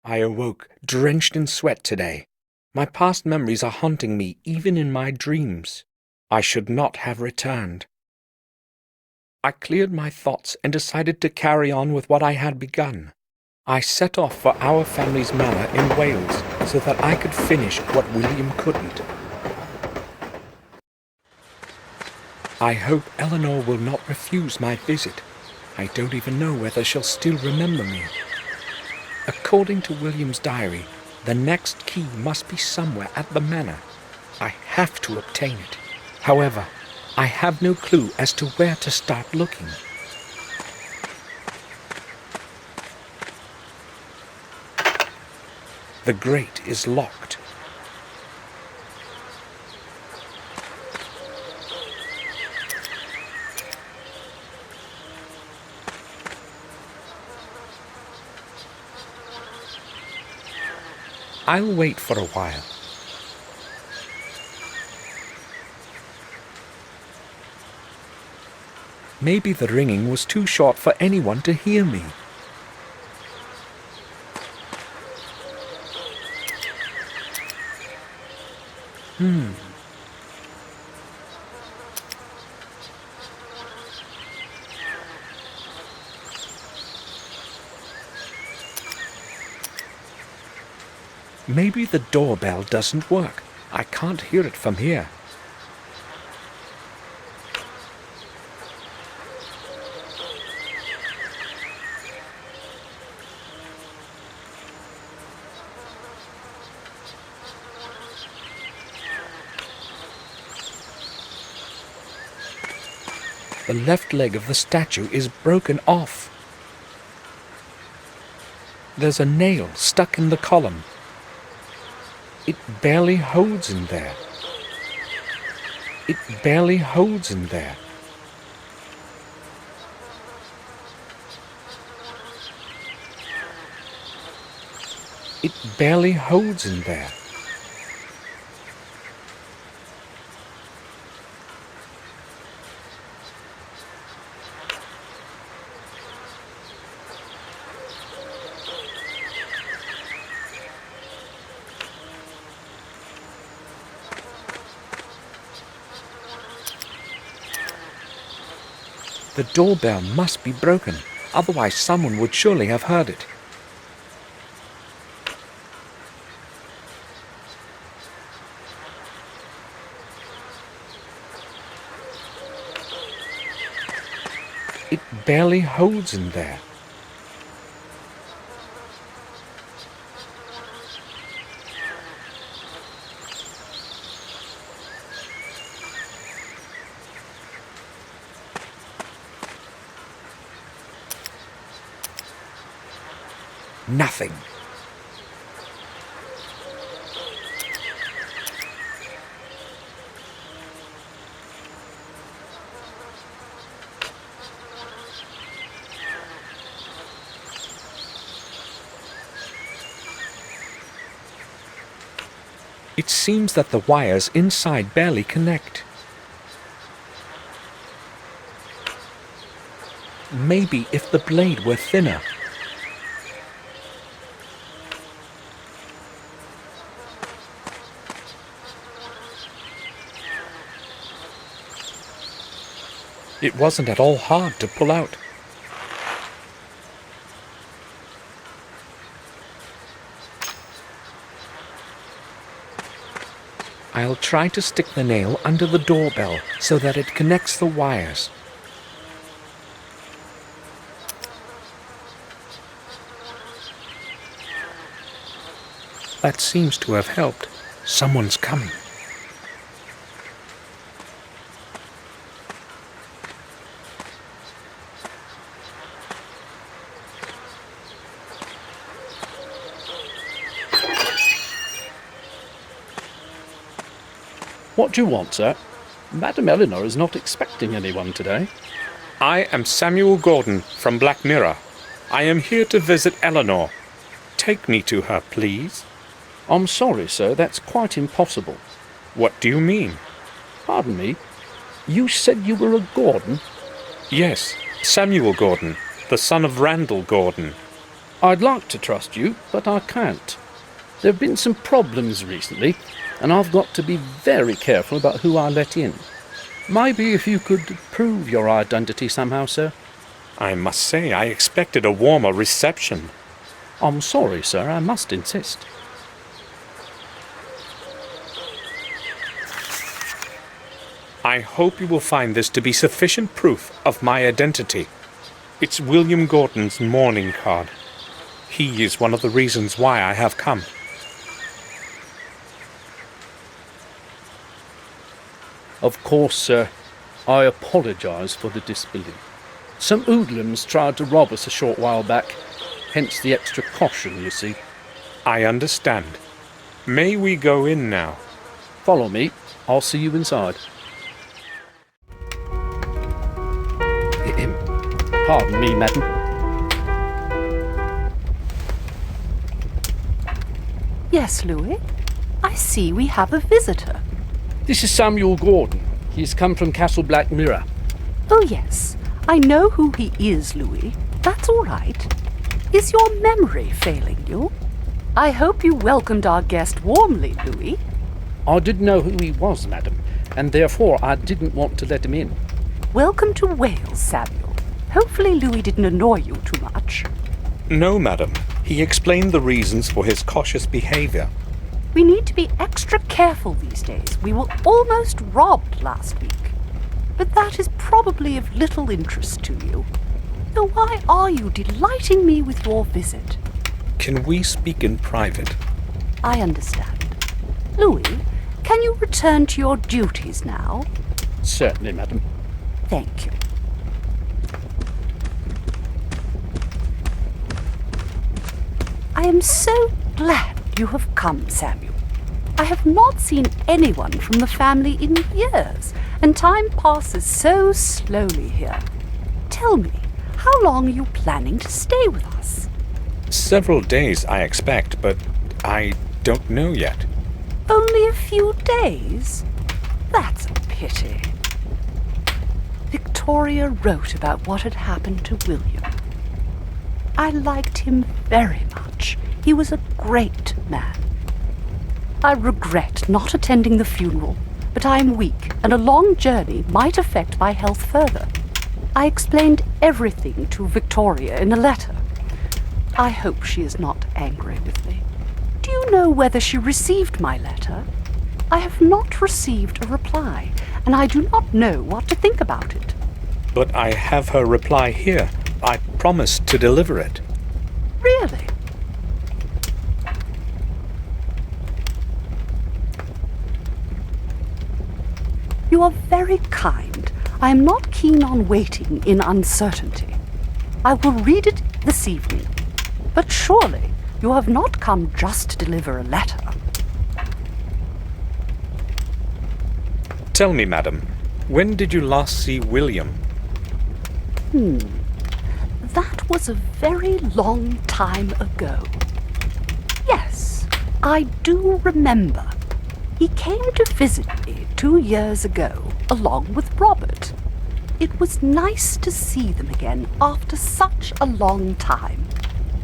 I awoke drenched in sweat today. My past memories are haunting me even in my dreams. I should not have returned. I cleared my thoughts and decided to carry on with what I had begun. I set off for our family's manor in Wales so that I could finish what William couldn't. I hope Eleanor will not refuse my visit. I don't even know whether she'll still remember me. According to William's diary, the next key must be somewhere at the manor. I have to obtain it. However, I have no clue as to where to start looking. The grate is locked. I'll wait for a while. Maybe the ringing was too short for anyone to hear me. Maybe the doorbell doesn't work. I can't hear it from here. The left leg of the statue is broken off. There's a nail stuck in the column. It barely holds in there. It barely holds in there. It barely holds in there. The doorbell must be broken, otherwise someone would surely have heard it. It barely holds in there. Nothing. It seems that the wires inside barely connect. Maybe if the blade were thinner. It wasn't at all hard to pull out. I'll try to stick the nail under the doorbell so that it connects the wires. That seems to have helped. Someone's coming. What do you want, sir? Madam Eleanor is not expecting anyone today. I am Samuel Gordon from Black Mirror. I am here to visit Eleanor. Take me to her, please. I'm sorry, sir, that's quite impossible. What do you mean? Pardon me? You said you were a Gordon? Yes, Samuel Gordon, the son of Randall Gordon. I'd like to trust you, but I can't. There have been some problems recently, and I've got to be very careful about who I let in. Maybe if you could prove your identity somehow, sir. I must say I expected a warmer reception. I'm sorry, sir, I must insist. I hope you will find this to be sufficient proof of my identity. It's William Gordon's mourning card. He is one of the reasons why I have come. Of course, sir. I apologise for the disbelief. Some hoodlums tried to rob us a short while back, hence the extra caution, you see. I understand. May we go in now? Follow me. I'll see you inside. Pardon me, madam. Yes, Louis? I see we have a visitor. This is Samuel Gordon. He's come from Castle Black Mirror. Oh, yes. I know who he is, Louis. That's all right. Is your memory failing you? I hope you welcomed our guest warmly, Louis. I didn't know who he was, madam, and therefore I didn't want to let him in. Welcome to Wales, Samuel. Hopefully Louis didn't annoy you too much. No, madam. He explained the reasons for his cautious behavior. We need to be extra careful these days. We were almost robbed last week. But that is probably of little interest to you. So why are you delighting me with your visit? Can we speak in private? I understand. Louis, can you return to your duties now? Certainly, madam. Thank you. I am so glad you have come, Samuel. I have not seen anyone from the family in years, and time passes so slowly here. Tell me, how long are you planning to stay with us? Several days, I expect, but I don't know yet. Only a few days? That's a pity. Victoria wrote about what had happened to William. I liked him very much. He was a great man. I regret not attending the funeral, but I am weak, and a long journey might affect my health further. I explained everything to Victoria in a letter. I hope she is not angry with me. Do you know whether she received my letter? I have not received a reply, and I do not know what to think about it. But I have her reply here. I promised to deliver it. Really? You are very kind. I am not keen on waiting in uncertainty. I will read it this evening. But surely you have not come just to deliver a letter. Tell me, madam, when did you last see William? That was a very long time ago. Yes, I do remember. He came to visit me 2 years ago, along with Robert. It was nice to see them again after such a long time.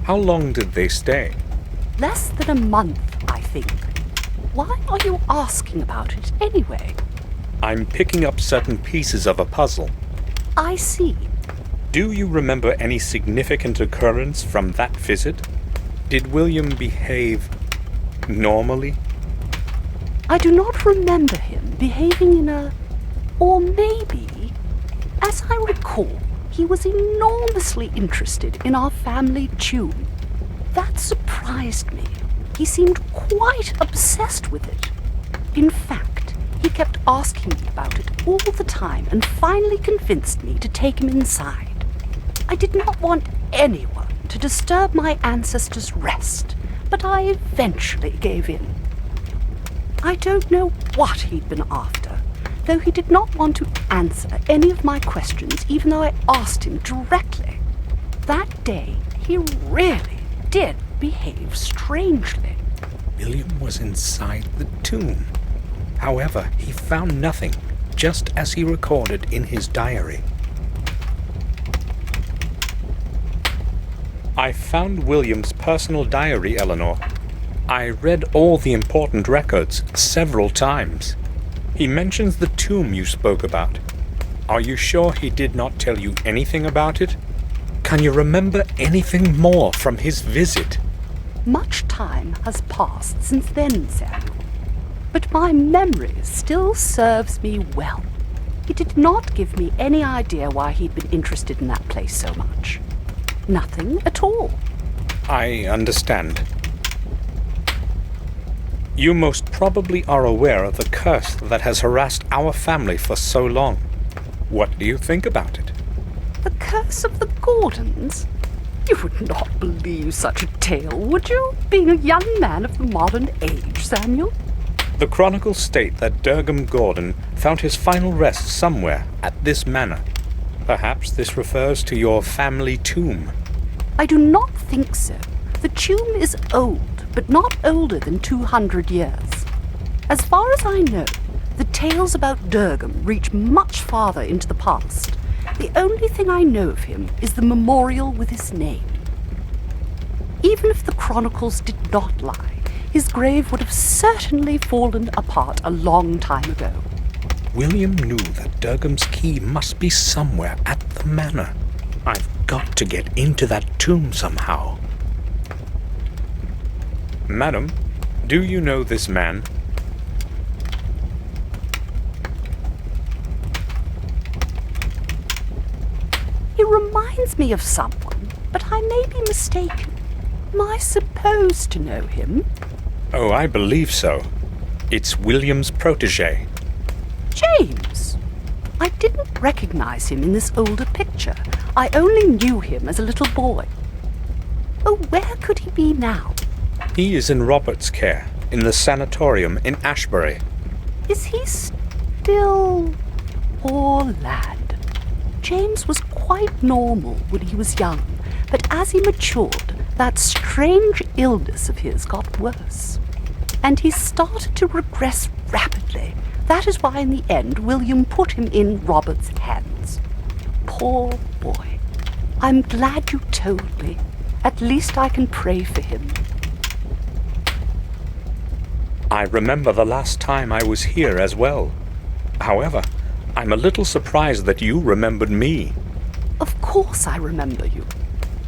How long did they stay? Less than a month, I think. Why are you asking about it anyway? I'm picking up certain pieces of a puzzle. I see. Do you remember any significant occurrence from that visit? Did William behave normally? I do not remember him behaving in a... Or maybe, as I recall, he was enormously interested in our family tune. That surprised me. He seemed quite obsessed with it. In fact, he kept asking me about it all the time and finally convinced me to take him inside. I did not want anyone to disturb my ancestors' rest, but I eventually gave in. I don't know what he'd been after, though he did not want to answer any of my questions, even though I asked him directly. That day, he really did behave strangely. William was inside the tomb. However, he found nothing, just as he recorded in his diary. I found William's personal diary, Eleanor. I read all the important records several times. He mentions the tomb you spoke about. Are you sure he did not tell you anything about it? Can you remember anything more from his visit? Much time has passed since then, Samuel, but my memory still serves me well. He did not give me any idea why he'd been interested in that place so much. Nothing at all. I understand. You most probably are aware of the curse that has harassed our family for so long. What do you think about it? The curse of the Gordons? You would not believe such a tale, would you? Being a young man of the modern age, Samuel? The chronicles state that Durham Gordon found his final rest somewhere at this manor. Perhaps this refers to your family tomb. I do not think so. The tomb is old, but not older than 200 years. As far as I know, the tales about Durham reach much farther into the past, The only thing I know of him is the memorial with his name. Even if the chronicles did not lie, his grave would have certainly fallen apart a long time ago. William knew that Durgam's key must be somewhere at the manor. I've got to get into that tomb somehow. Madam, do you know this man? He reminds me of someone, but I may be mistaken. Am I supposed to know him? Oh, I believe so. It's William's protege. James! I didn't recognize him in this older picture. I only knew him as a little boy. Oh, where could he be now? He is in Robert's care, in the sanatorium in Ashbury. Is he still... Poor lad. James was quite normal when he was young, but as he matured, that strange illness of his got worse. And he started to regress rapidly. That is why in the end William put him in Robert's hands. Poor boy. I'm glad you told me. At least I can pray for him. I remember the last time I was here as well. However, I'm a little surprised that you remembered me. Of course I remember you.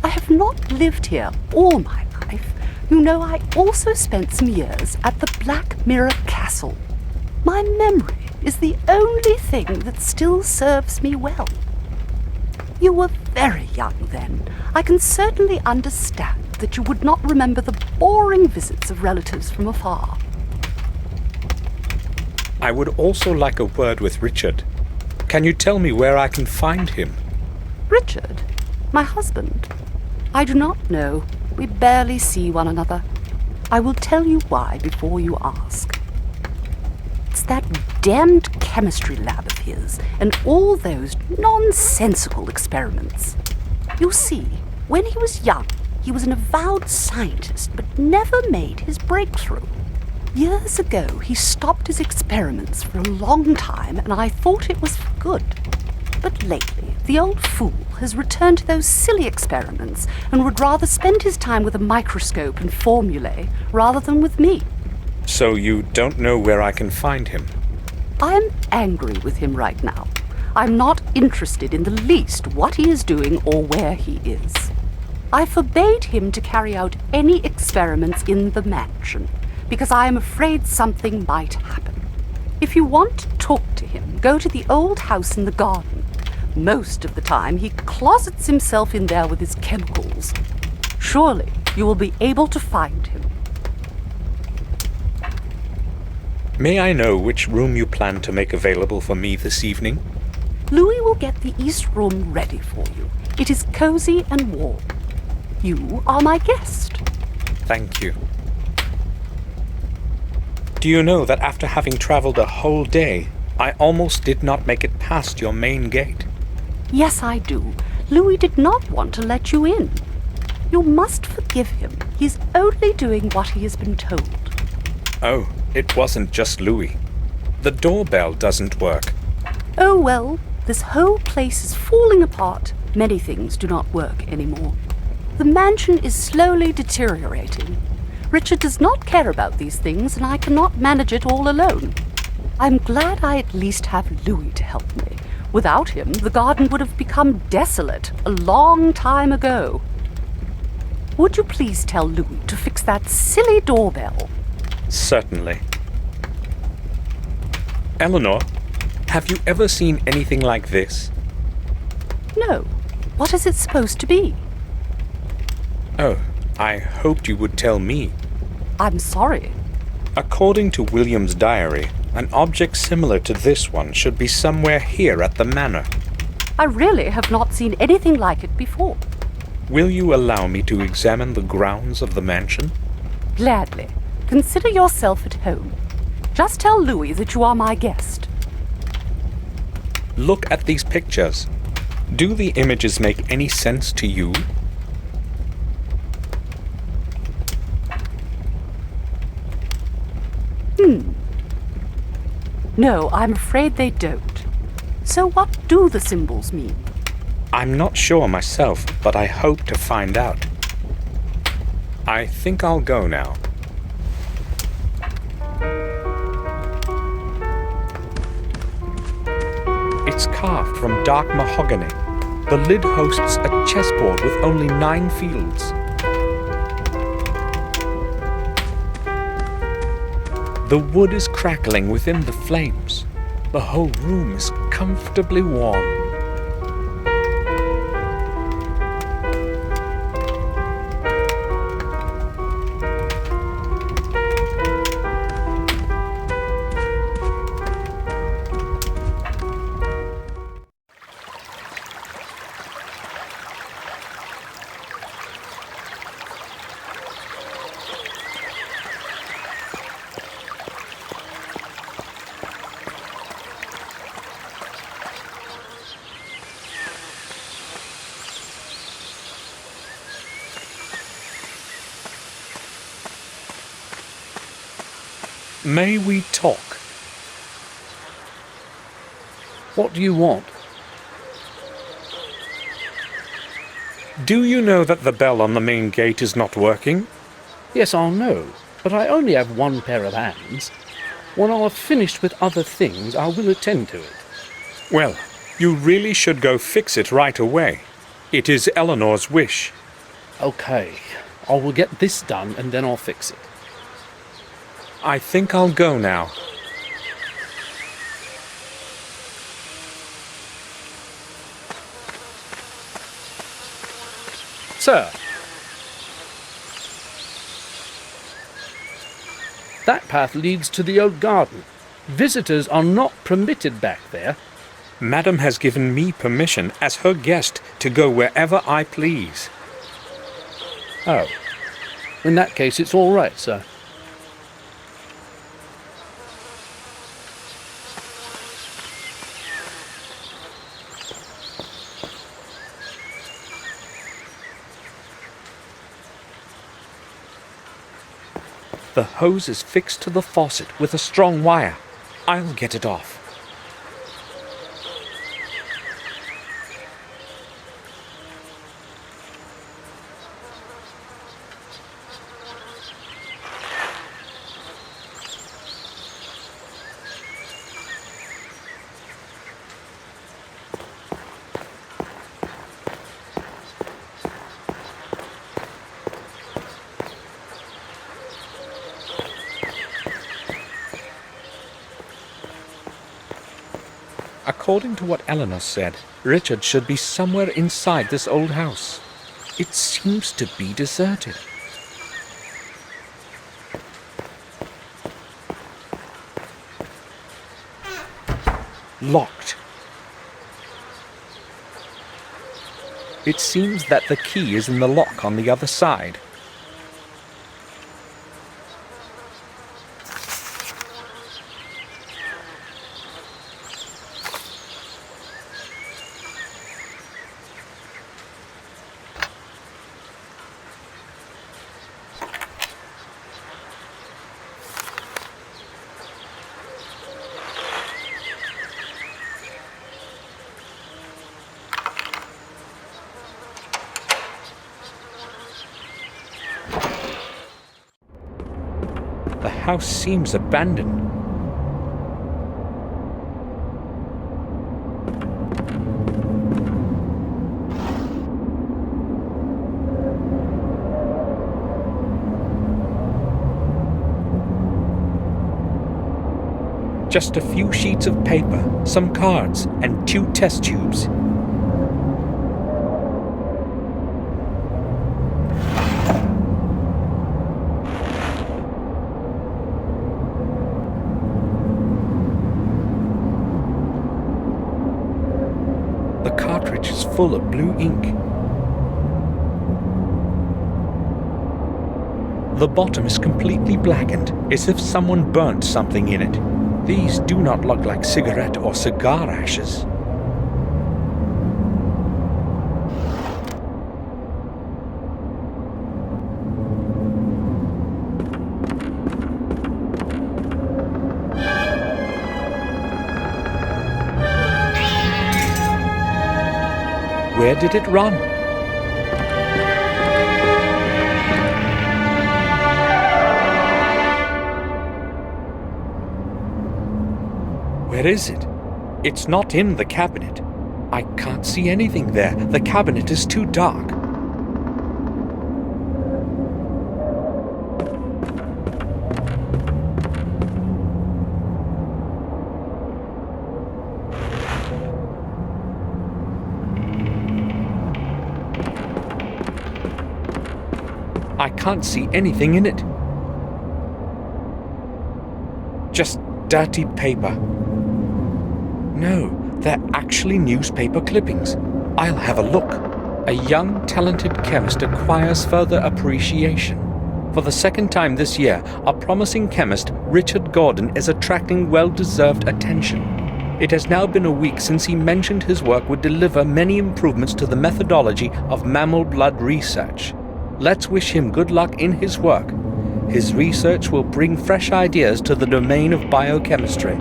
I have not lived here all my life. You know, I also spent some years at the Black Mirror Castle. My memory is the only thing that still serves me well. You were very young then. I can certainly understand that you would not remember the boring visits of relatives from afar. I would also like a word with Richard. Can you tell me where I can find him? Richard? My husband? I do not know. We barely see one another. I will tell you why before you ask. It's that damned chemistry lab of his and all those nonsensical experiments. You see, when he was young, he was an avowed scientist but never made his breakthrough. Years ago, he stopped his experiments for a long time, and I thought it was for good. But lately, the old fool has returned to those silly experiments and would rather spend his time with a microscope and formulae rather than with me. So you don't know where I can find him? I am angry with him right now. I'm not interested in the least what he is doing or where he is. I forbade him to carry out any experiments in the mansion, because I am afraid something might happen. If you want to talk to him, go to the old house in the garden. Most of the time, he closets himself in there with his chemicals. Surely you will be able to find him. May I know which room you plan to make available for me this evening? Louis will get the east room ready for you. It is cozy and warm. You are my guest. Thank you. Do you know that after having traveled a whole day, I almost did not make it past your main gate? Yes, I do. Louis did not want to let you in. You must forgive him. He's only doing what he has been told. Oh, it wasn't just Louis. The doorbell doesn't work. Oh well, this whole place is falling apart. Many things do not work anymore. The mansion is slowly deteriorating. Richard does not care about these things, and I cannot manage it all alone. I'm glad I at least have Louis to help me. Without him, the garden would have become desolate a long time ago. Would you please tell Louis to fix that silly doorbell? Certainly. Eleanor, have you ever seen anything like this? No. What is it supposed to be? Oh, I hoped you would tell me. I'm sorry. According to William's diary, an object similar to this one should be somewhere here at the manor. I really have not seen anything like it before. Will you allow me to examine the grounds of the mansion? Gladly. Consider yourself at home. Just tell Louis that you are my guest. Look at these pictures. Do the images make any sense to you? No, I'm afraid they don't. So what do the symbols mean? I'm not sure myself, but I hope to find out. I think I'll go now. It's carved from dark mahogany. The lid hosts a chessboard with only 9 fields. The wood is crackling within the flames. The whole room is comfortably warm. May we talk? What do you want? Do you know that the bell on the main gate is not working? Yes, I'll know, but I only have one pair of hands. When I have finished with other things, I will attend to it. Well, you really should go fix it right away. It is Eleanor's wish. Okay, I will get this done and then I'll fix it. I think I'll go now. Sir! That path leads to the oak garden. Visitors are not permitted back there. Madam has given me permission as her guest to go wherever I please. Oh. In that case, it's all right, sir. The hose is fixed to the faucet with a strong wire. I'll get it off. According to what Eleanor said, Richard should be somewhere inside this old house. It seems to be deserted. Locked. It seems that the key is in the lock on the other side. The house seems abandoned. Just a few sheets of paper, some cards, and 2 test tubes. The cartridge is full of blue ink. The bottom is completely blackened, as if someone burnt something in it. These do not look like cigarette or cigar ashes. Where did it run? Where is it? It's not in the cabinet. I can't see anything there. The cabinet is too dark. I can't see anything in it. Just dirty paper. No, they're actually newspaper clippings. I'll have a look. A young, talented chemist acquires further appreciation. For the second time this year, a promising chemist, Richard Gordon, is attracting well-deserved attention. It has now been a week since he mentioned his work would deliver many improvements to the methodology of mammal blood research. Let's wish him good luck in his work. His research will bring fresh ideas to the domain of biochemistry.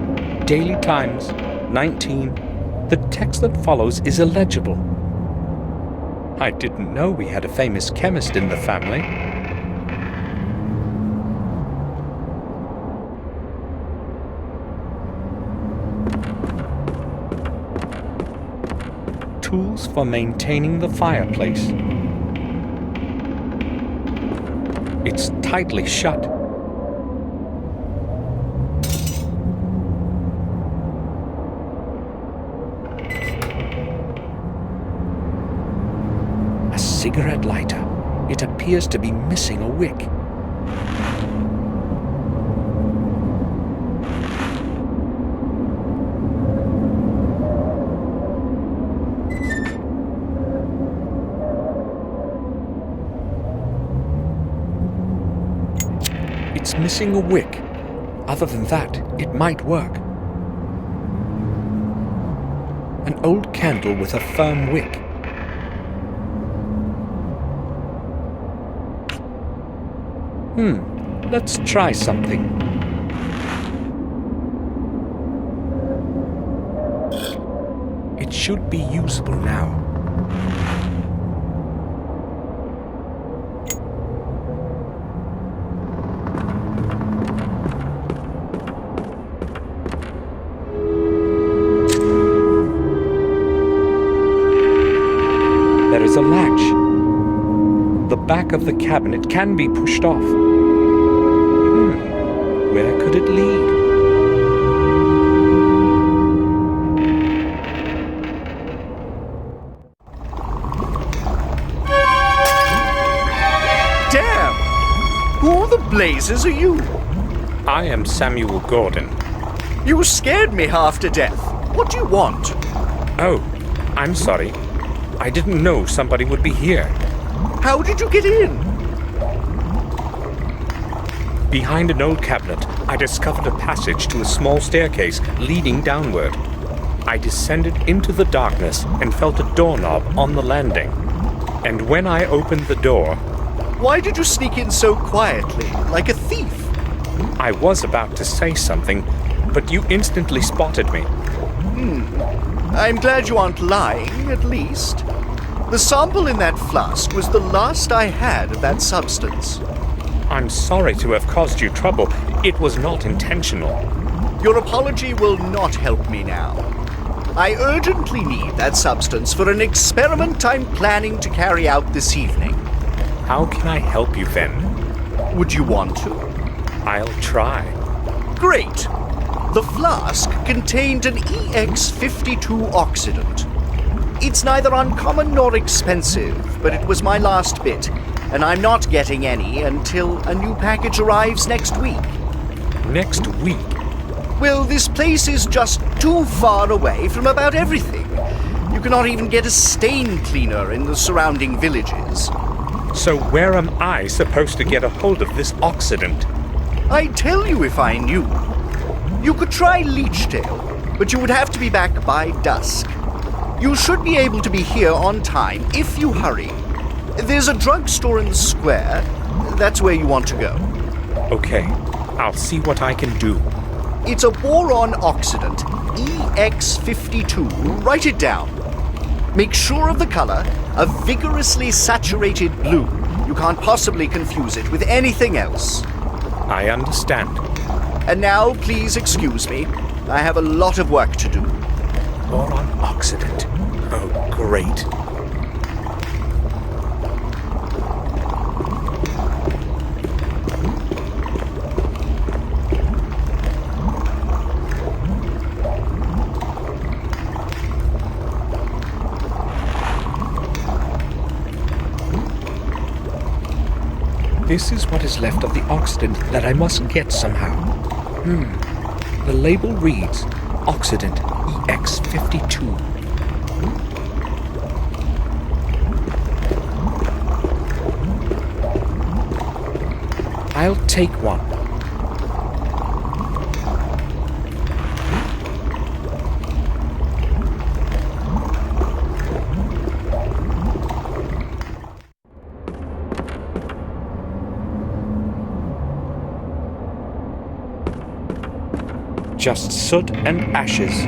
Daily Times, 19. The text that follows is illegible. I didn't know we had a famous chemist in the family. Tools for maintaining the fireplace. It's tightly shut. A cigarette lighter. It appears to be missing a wick. It's missing a wick. Other than that, it might work. An old candle with a firm wick. Let's try something. It should be usable now. There is a latch. The back of the cabinet can be pushed off. Where could it lead? Damn! Who the blazes are you? I am Samuel Gordon. You scared me half to death. What do you want? Oh, I'm sorry. I didn't know somebody would be here. How did you get in? Behind an old cabinet, I discovered a passage to a small staircase leading downward. I descended into the darkness and felt a doorknob on the landing. And when I opened the door... Why did you sneak in so quietly, like a thief? I was about to say something, but you instantly spotted me. I'm glad you aren't lying, at least. The sample in that flask was the last I had of that substance. I'm sorry to have caused you trouble. It was not intentional. Your apology will not help me now. I urgently need that substance for an experiment I'm planning to carry out this evening. How can I help you then? Would you want to? I'll try. Great! The flask contained an EX52 oxidant. It's neither uncommon nor expensive, but it was my last bit, and I'm not getting any until a new package arrives next week. Next week? Well, this place is just too far away from about everything. You cannot even get a stain cleaner in the surrounding villages. So where am I supposed to get a hold of this oxidant? I'd tell you if I knew. You could try Leechdale, but you would have to be back by dusk. You should be able to be here on time if you hurry. There's a drugstore in the square. That's where you want to go. Okay, I'll see what I can do. It's a boron oxidant, EX52. Write it down. Make sure of the color, a vigorously saturated blue. You can't possibly confuse it with anything else. I understand. And now, please excuse me. I have a lot of work to do. Boron oxidant. Oh, great. This is what is left of the oxidant that I must get somehow. The label reads Oxidant EX52. I'll take one. Just soot and ashes.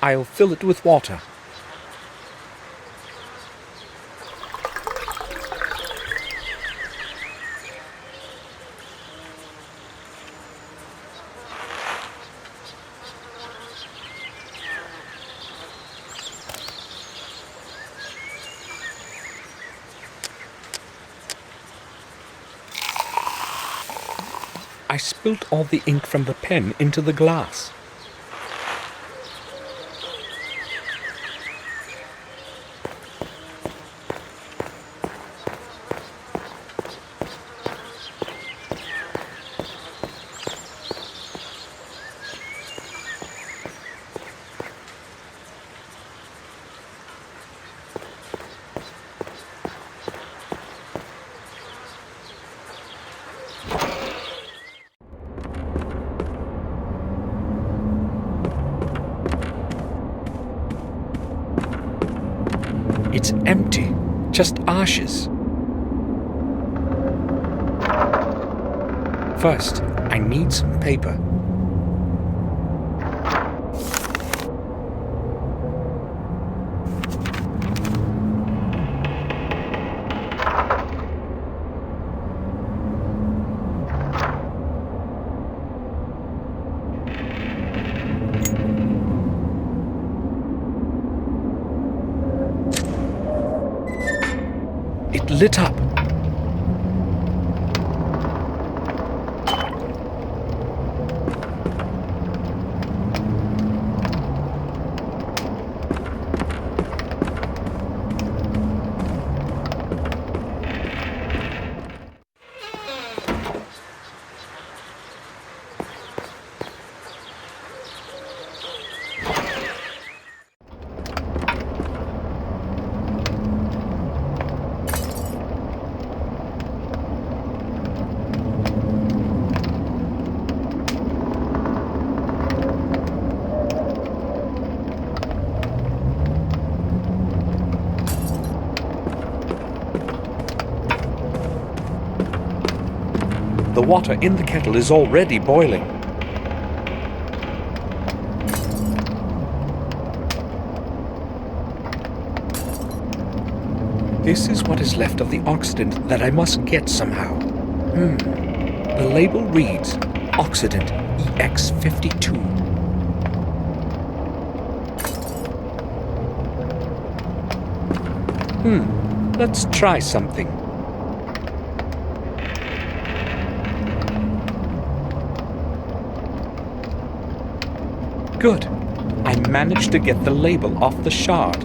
I'll fill it with water. I spilt all the ink from the pen into the glass. It's empty, just ashes. First, I need some paper. It lit up. The water in the kettle is already boiling. This is what is left of the oxidant that I must get somehow. The label reads Oxidant EX52. Let's try something. Good. I managed to get the label off the shard.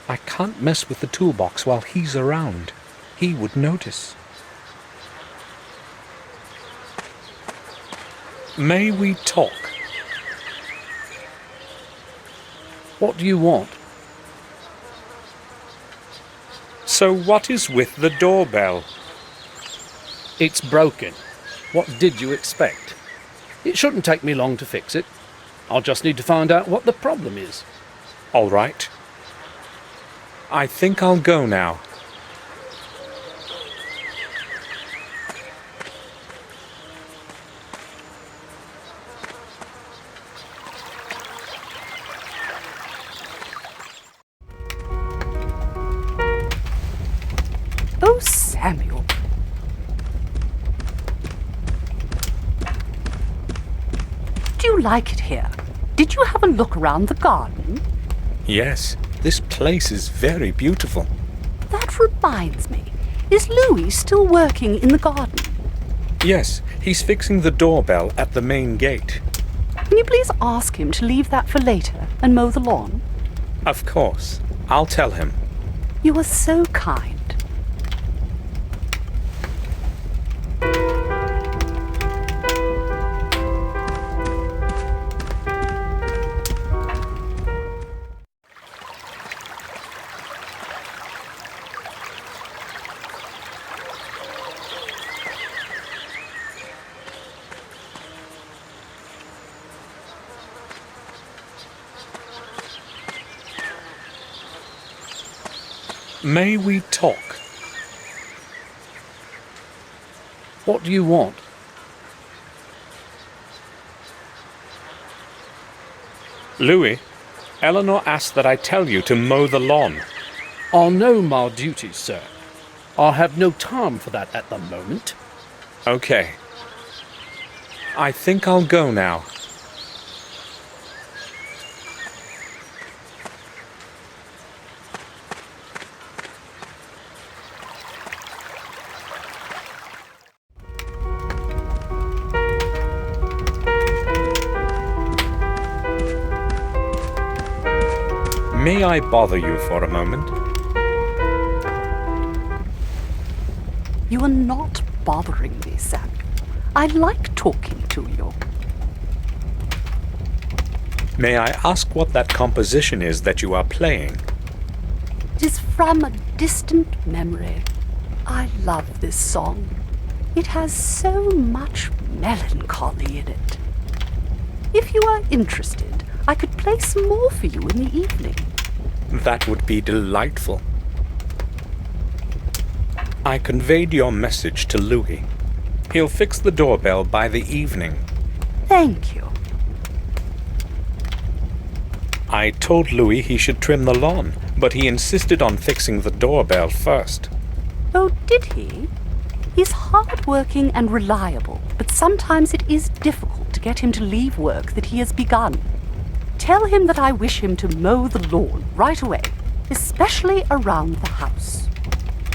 I can't mess with the toolbox while he's around. He would notice. May we talk? What do you want? So what is with the doorbell? It's broken. What did you expect? It shouldn't take me long to fix it. I'll just need to find out what the problem is. All right. I think I'll go now. Oh, Samuel. Do you like it here? Did you have a look around the garden? Yes, this place is very beautiful. That reminds me. Is Louis still working in the garden? Yes, he's fixing the doorbell at the main gate. Can you please ask him to leave that for later and mow the lawn? Of course. I'll tell him. You are so kind. May we talk? What do you want? Louis, Eleanor asked that I tell you to mow the lawn. I'll know my duties, sir. I have no time for that at the moment. Okay. I think I'll go now. May I bother you for a moment? You are not bothering me, Samuel. I like talking to you. May I ask what that composition is that you are playing? It is from a distant memory. I love this song. It has so much melancholy in it. If you are interested, I could play some more for you in the evening. That would be delightful. I conveyed your message to Louis. He'll fix the doorbell by the evening. Thank you. I told Louis he should trim the lawn, but he insisted on fixing the doorbell first. Oh, did he? He's hard-working and reliable, but sometimes it is difficult hard to get him to leave work that he has begun. Tell him that I wish him to mow the lawn right away, especially around the house.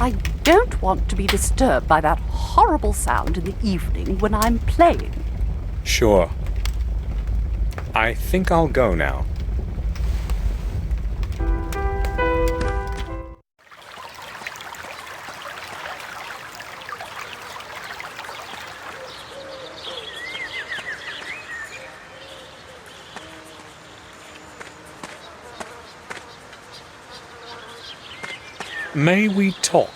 I don't want to be disturbed by that horrible sound in the evening when I'm playing. Sure. I think I'll go now. May we talk?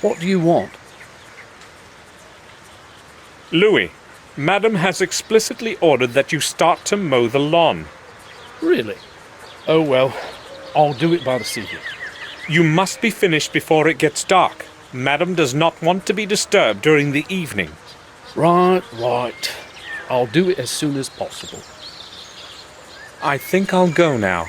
What do you want? Louis, Madam has explicitly ordered that you start to mow the lawn. Really? Oh well, I'll do it by this evening. You must be finished before it gets dark. Madam does not want to be disturbed during the evening. Right. I'll do it as soon as possible. I think I'll go now.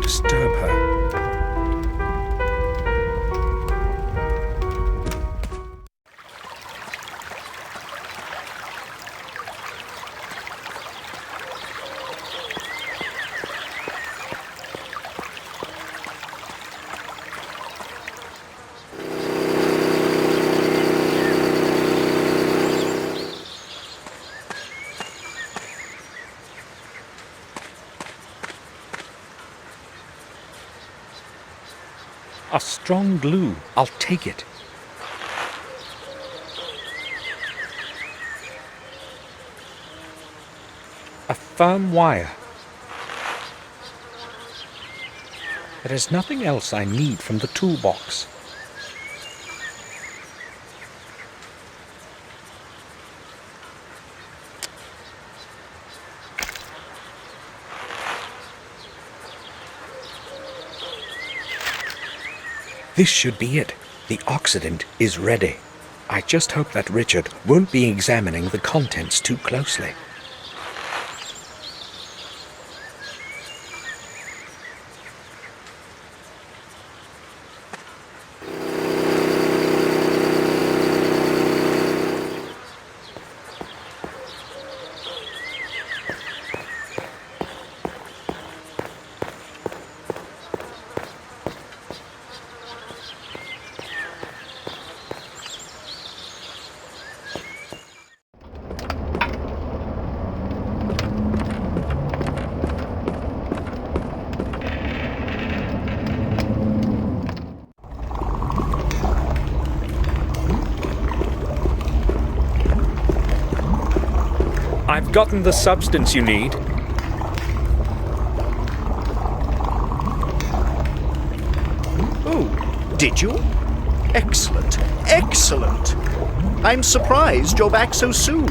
Disturb her. A strong glue. I'll take it. A firm wire. There is nothing else I need from the toolbox. This should be it. The oxidant is ready. I just hope that Richard won't be examining the contents too closely. I've gotten the substance you need. Oh, did you? Excellent, excellent. I'm surprised you're back so soon.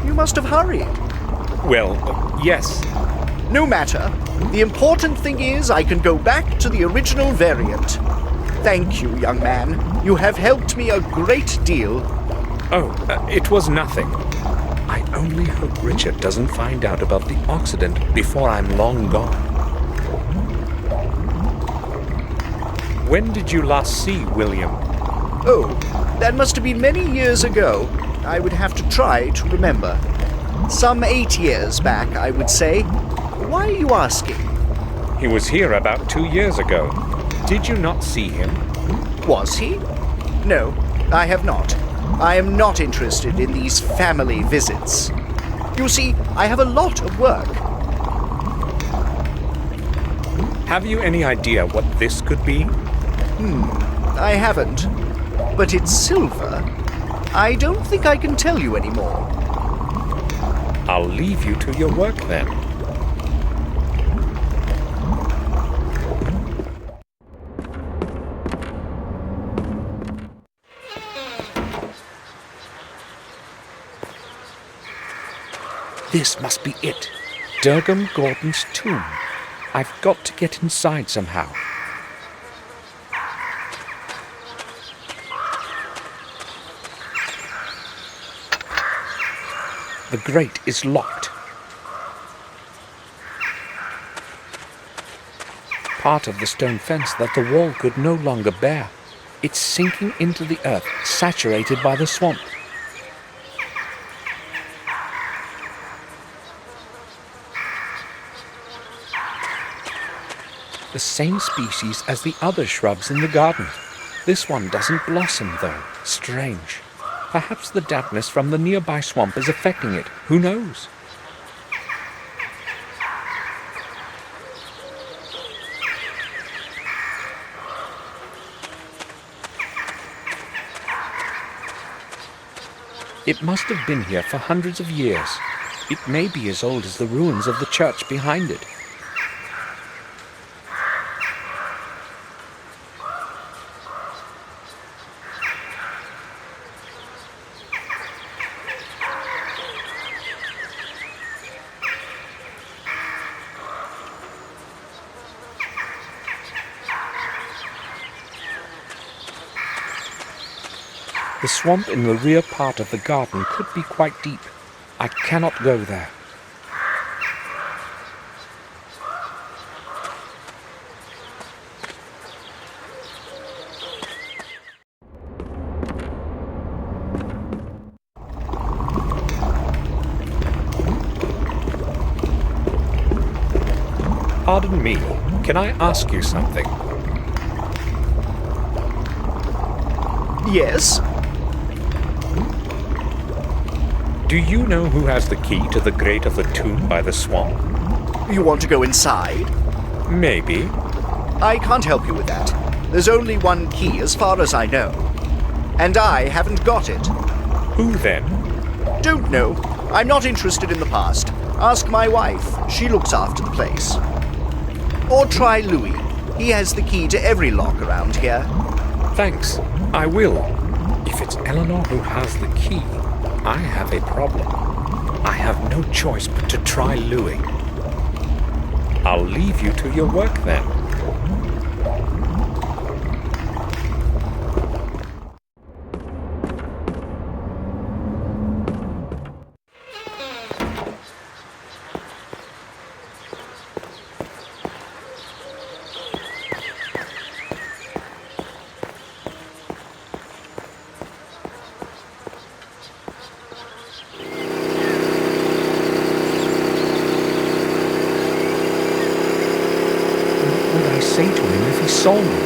You must have hurried. Well, yes. No matter. The important thing is I can go back to the original variant. Thank you, young man. You have helped me a great deal. Oh, it was nothing. I only hope Richard doesn't find out about the oxidant before I'm long gone. When did you last see William? Oh, that must have been many years ago. I would have to try to remember. Some 8 years back, I would say. Why are you asking? He was here about 2 years ago. Did you not see him? Was he? No, I have not. I am not interested in these family visits. You see, I have a lot of work. Have you any idea what this could be? I haven't. But it's silver. I don't think I can tell you anymore. I'll leave you to your work then. This must be it. Durgam Gordon's tomb. I've got to get inside somehow. The grate is locked. Part of the stone fence that the wall could no longer bear. It's sinking into the earth, saturated by the swamp. The same species as the other shrubs in the garden. This one doesn't blossom, though. Strange. Perhaps the dampness from the nearby swamp is affecting it. Who knows? It must have been here for hundreds of years. It may be as old as the ruins of the church behind it. The swamp in the rear part of the garden could be quite deep. I cannot go there. Pardon me, can I ask you something? Yes? Do you know who has the key to the grate of the tomb by the swamp? You want to go inside? Maybe. I can't help you with that. There's only one key as far as I know. And I haven't got it. Who then? Don't know. I'm not interested in the past. Ask my wife. She looks after the place. Or try Louis. He has the key to every lock around here. Thanks. I will. If it's Eleanor who has the key, I have a problem. I have no choice but to try Louis. I'll leave you to your work then. Say to him if he saw me.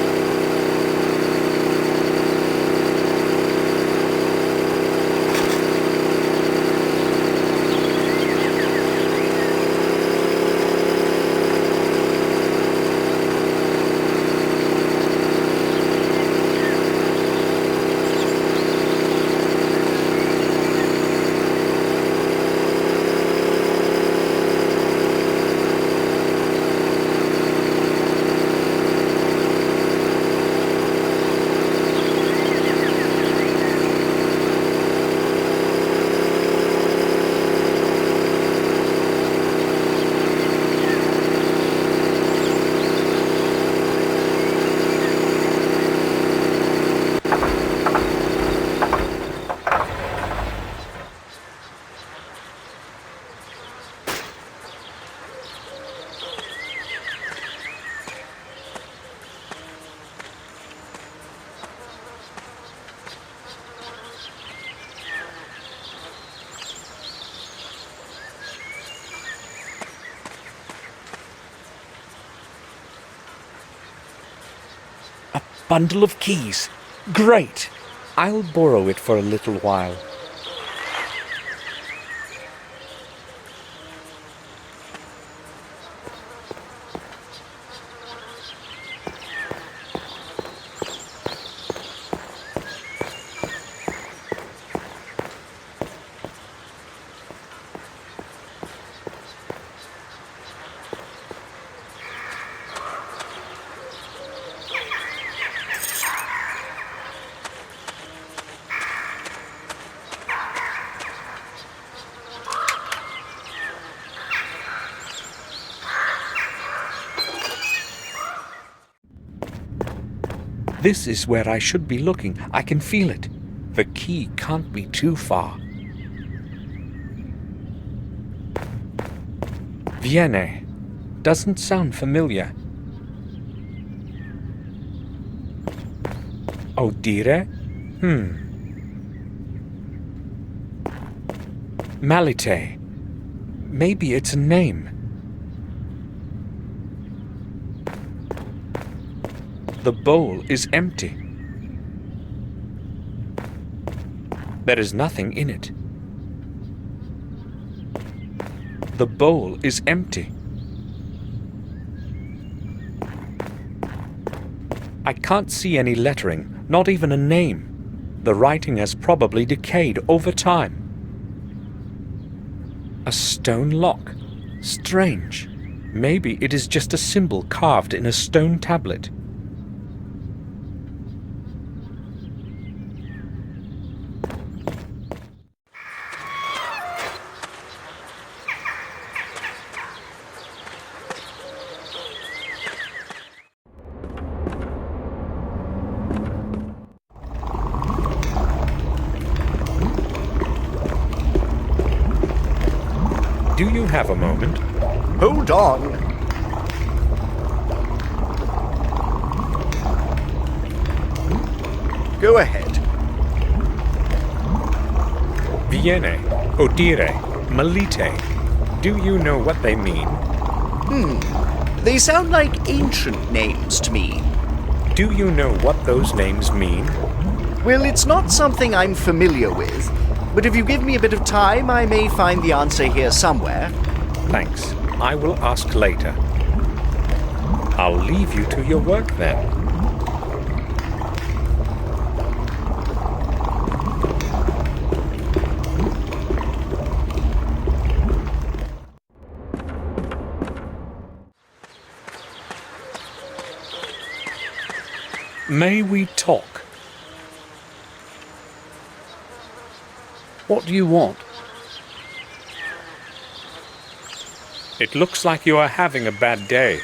Bundle of keys. Great! I'll borrow it for a little while. This is where I should be looking. I can feel it. The key can't be too far. Viene. Doesn't sound familiar. Odire? Malite. Maybe it's a name. The bowl is empty. There is nothing in it. The bowl is empty. I can't see any lettering, not even a name. The writing has probably decayed over time. A stone lock. Strange. Maybe it is just a symbol carved in a stone tablet. Do you have a moment? Hold on. Go ahead. Viene, Odire, Malite. Do you know what they mean? They sound like ancient names to me. Do you know what those names mean? Well, it's not something I'm familiar with, but if you give me a bit of time, I may find the answer here somewhere. Thanks. I will ask later. I'll leave you to your work then. May we talk? What do you want? It looks like you are having a bad day.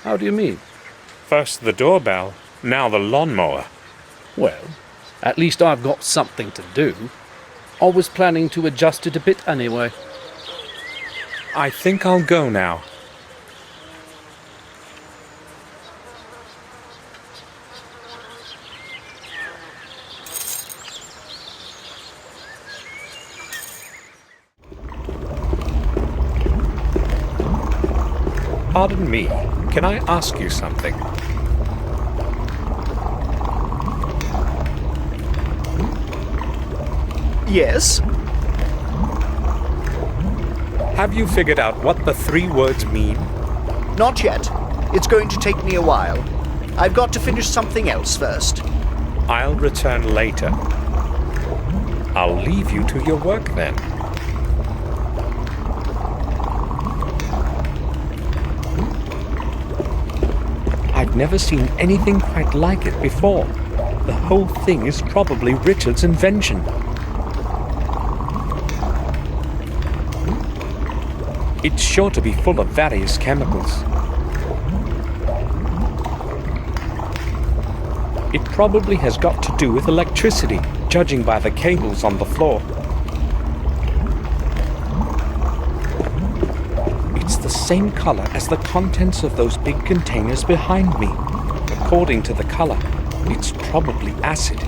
How do you mean? First the doorbell, now the lawnmower. Well, at least I've got something to do. I was planning to adjust it a bit anyway. I think I'll go now. Pardon me, can I ask you something? Yes? Have you figured out what the 3 words mean? Not yet. It's going to take me a while. I've got to finish something else first. I'll return later. I'll leave you to your work then. I've never seen anything quite like it before. The whole thing is probably Richard's invention. It's sure to be full of various chemicals. It probably has got to do with electricity, judging by the cables on the floor. It's the same color as the contents of those big containers behind me. According to the color, it's probably acid.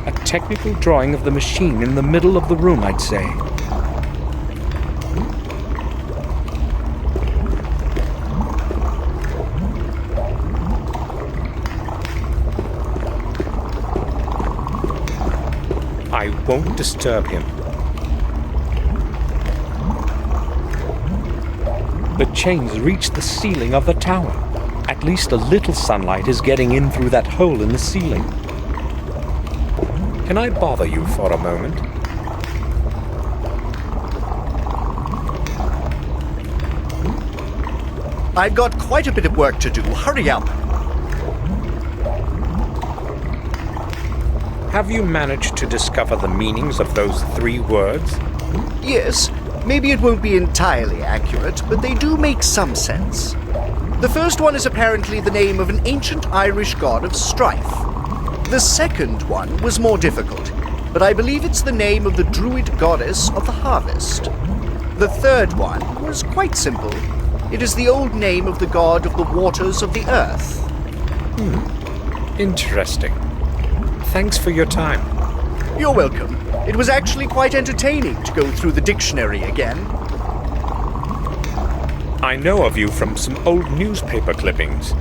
A technical drawing of the machine in the middle of the room, I'd say. I won't disturb him. The chains reach the ceiling of the tower. At least a little sunlight is getting in through that hole in the ceiling. Can I bother you for a moment? I've got quite a bit of work to do. Hurry up. Have you managed to discover the meanings of those 3 words? Yes, maybe it won't be entirely accurate, but they do make some sense. The first one is apparently the name of an ancient Irish god of strife. The second one was more difficult, but I believe it's the name of the druid goddess of the harvest. The third one was quite simple. It is the old name of the god of the waters of the earth. Interesting. Thanks for your time. You're welcome. It was actually quite entertaining to go through the dictionary again. I know of you from some old newspaper clippings.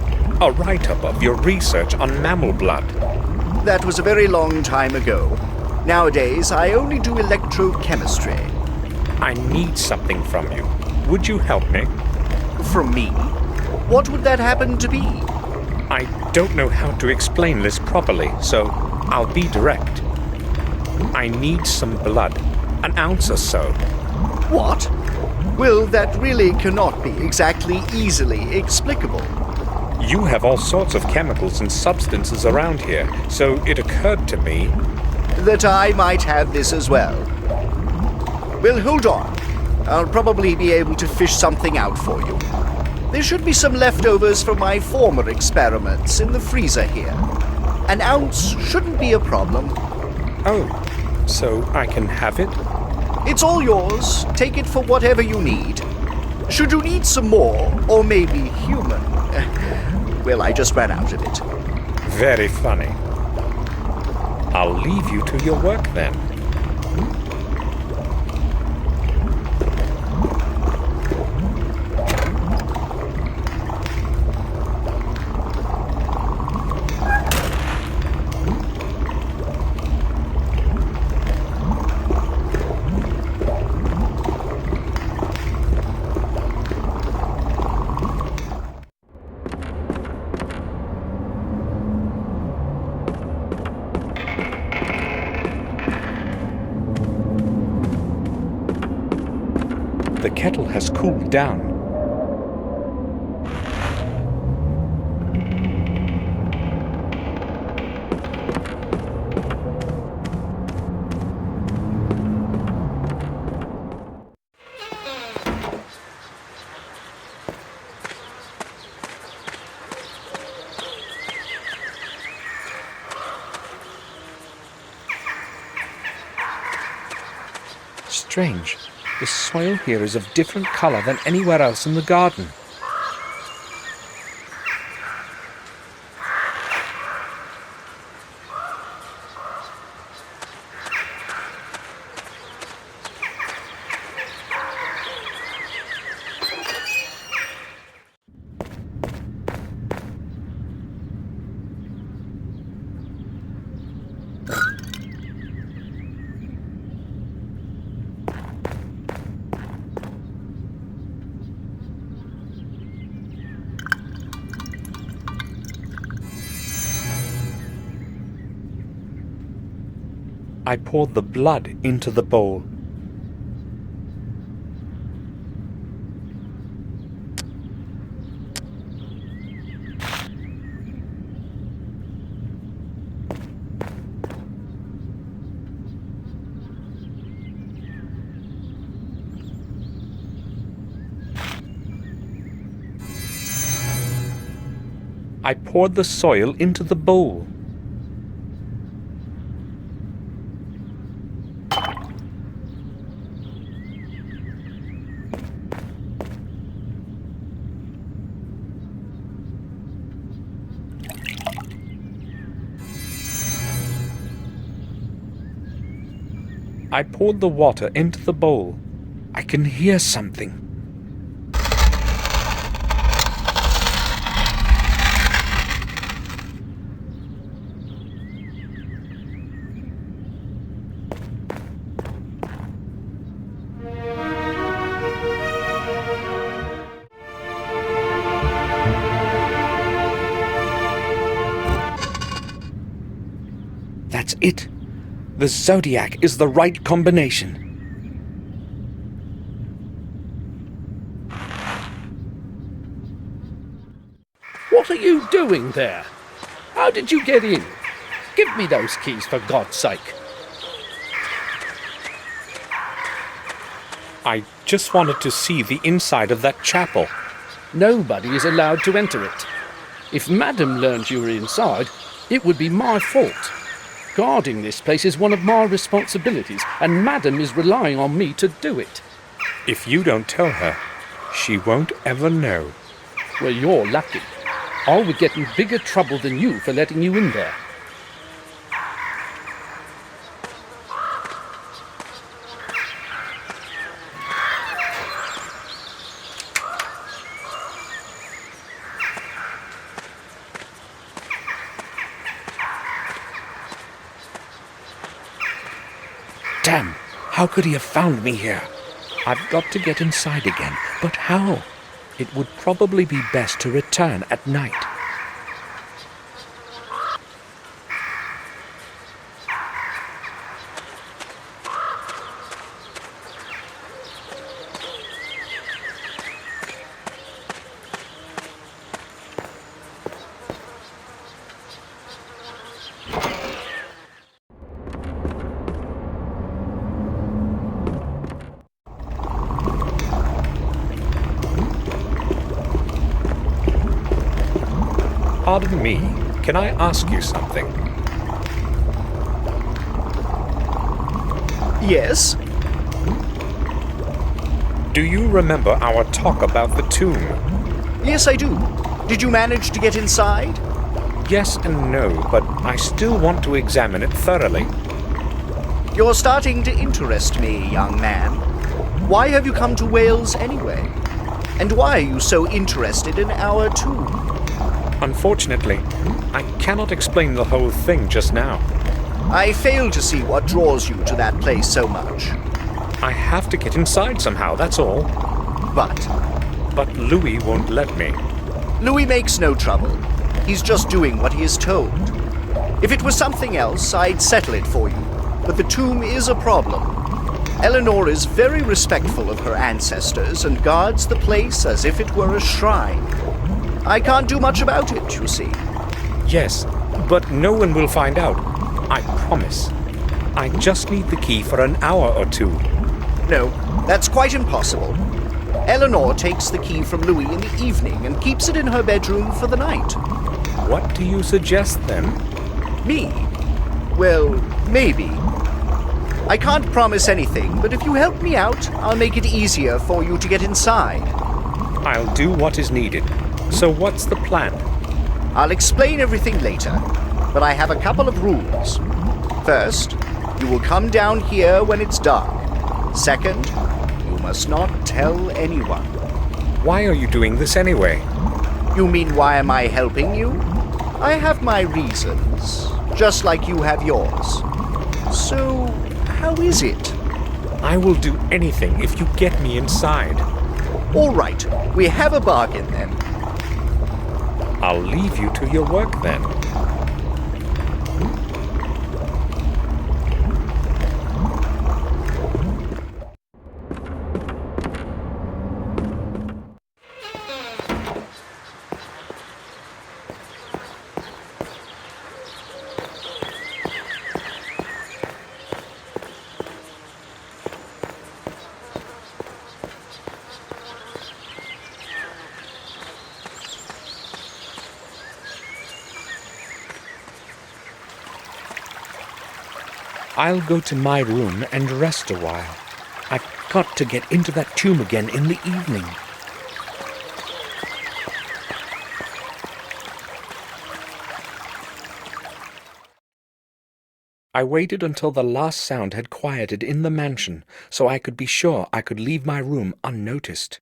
A write-up of your research on mammal blood. That was a very long time ago. Nowadays, I only do electrochemistry. I need something from you. Would you help me? From me? What would that happen to be? I don't know how to explain this properly, so I'll be direct. I need some blood. An ounce or so. What? Well, that really cannot be exactly easily explicable. You have all sorts of chemicals and substances around here, so it occurred to me that I might have this as well. Well, hold on. I'll probably be able to fish something out for you. There should be some leftovers from my former experiments in the freezer here. An ounce shouldn't be a problem. Oh, so I can have it? It's all yours. Take it for whatever you need. Should you need some more, or maybe human? Well, I just ran out of it. Very funny. I'll leave you to your work then. The kettle has cooled down. Strange. The soil here is of different color than anywhere else in the garden. I poured the blood into the bowl. I poured the soil into the bowl. I poured the water into the bowl. I can hear something. That's it. The Zodiac is the right combination. What are you doing there? How did you get in? Give me those keys, for God's sake. I just wanted to see the inside of that chapel. Nobody is allowed to enter it. If Madam learned you were inside, it would be my fault. Guarding this place is one of my responsibilities, and Madam is relying on me to do it. If you don't tell her, she won't ever know. Well, you're lucky. I would get in bigger trouble than you for letting you in there. Damn! How could he have found me here? I've got to get inside again, but how? It would probably be best to return at night. Pardon me, can I ask you something? Yes? Do you remember our talk about the tomb? Yes, I do. Did you manage to get inside? Yes and no, but I still want to examine it thoroughly. You're starting to interest me, young man. Why have you come to Wales anyway? And why are you so interested in our tomb? Unfortunately, I cannot explain the whole thing just now. I fail to see what draws you to that place so much. I have to get inside somehow, that's all. But Louis won't let me. Louis makes no trouble. He's just doing what he is told. If it was something else, I'd settle it for you. But the tomb is a problem. Eleanor is very respectful of her ancestors and guards the place as if it were a shrine. I can't do much about it, you see. Yes, but no one will find out. I promise. I just need the key for an hour or two. No, that's quite impossible. Eleanor takes the key from Louis in the evening and keeps it in her bedroom for the night. What do you suggest then? Me? Well, maybe. I can't promise anything, but if you help me out, I'll make it easier for you to get inside. I'll do what is needed. So what's the plan? I'll explain everything later, but I have a couple of rules. First, you will come down here when it's dark. Second, you must not tell anyone. Why are you doing this anyway? You mean why am I helping you? I have my reasons, just like you have yours. So, how is it? I will do anything if you get me inside. All right, we have a bargain then. I'll leave you to your work then. I'll go to my room and rest a while. I've got to get into that tomb again in the evening. I waited until the last sound had quieted in the mansion, so I could be sure I could leave my room unnoticed.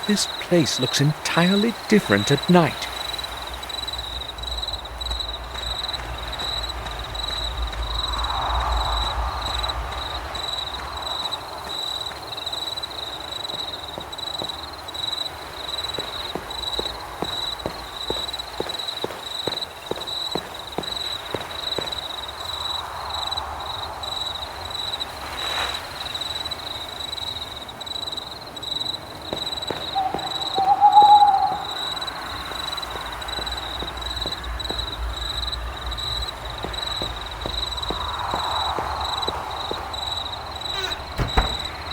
This place looks entirely different at night.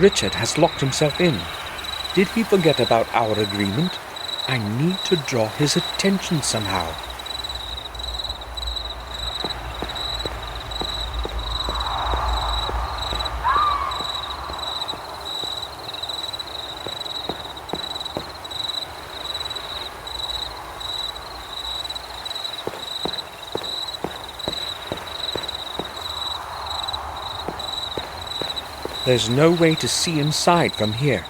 Richard has locked himself in. Did he forget about our agreement? I need to draw his attention somehow. There's no way to see inside from here.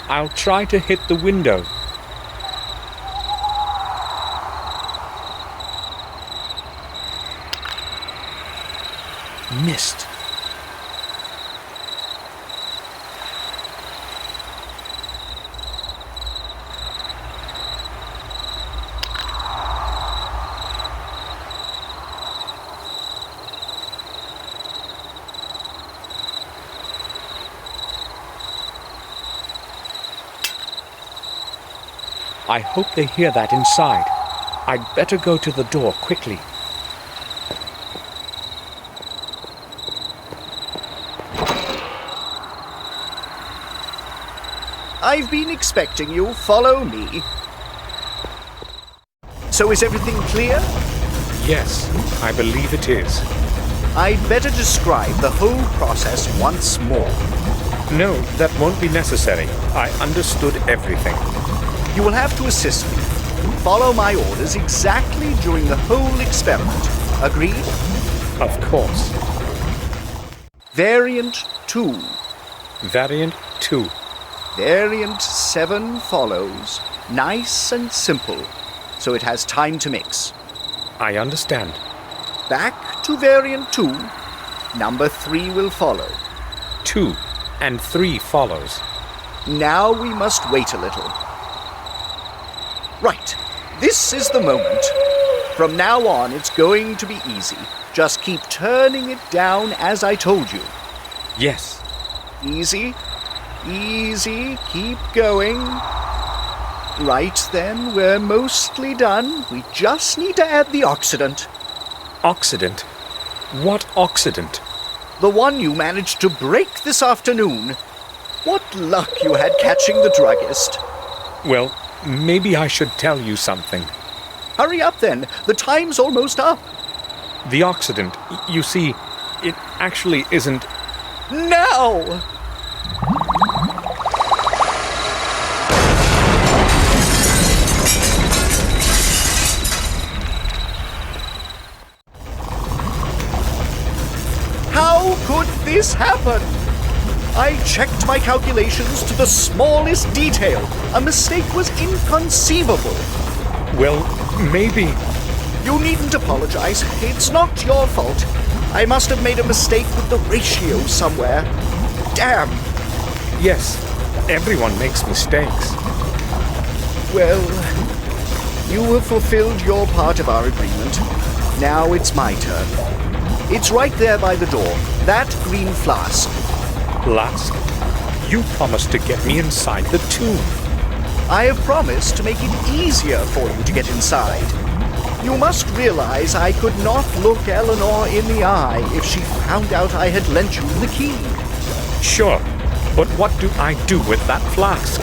I'll try to hit the window. Missed. I hope they hear that inside. I'd better go to the door quickly. I've been expecting you. Follow me. So is everything clear? Yes, I believe it is. I'd better describe the whole process once more. No, that won't be necessary. I understood everything. You will have to assist me. Follow my orders exactly during the whole experiment. Agreed? Of course. Variant 2. Variant 2. Variant 7 follows. Nice and simple, so it has time to mix. I understand. Back to variant 2. Number 3 will follow. 2 and 3 follows. Now we must wait a little. Right, this is the moment. From now on, it's going to be easy. Just keep turning it down as I told you. Yes. Easy, easy, keep going. Right then, we're mostly done. We just need to add the oxidant. Oxidant? What oxidant? The one you managed to break this afternoon. What luck you had catching the druggist. Well, maybe I should tell you something. Hurry up then, the time's almost up. The oxidant, you see, it actually isn't... Now! How could this happen? I checked my calculations to the smallest detail. A mistake was inconceivable. Well, maybe... You needn't apologize. It's not your fault. I must have made a mistake with the ratio somewhere. Damn. Yes, everyone makes mistakes. Well, you have fulfilled your part of our agreement. Now it's my turn. It's right there by the door. That green flask. Flask? You promised to get me inside the tomb. I have promised to make it easier for you to get inside. You must realize I could not look Eleanor in the eye if she found out I had lent you the key. Sure, but what do I do with that flask?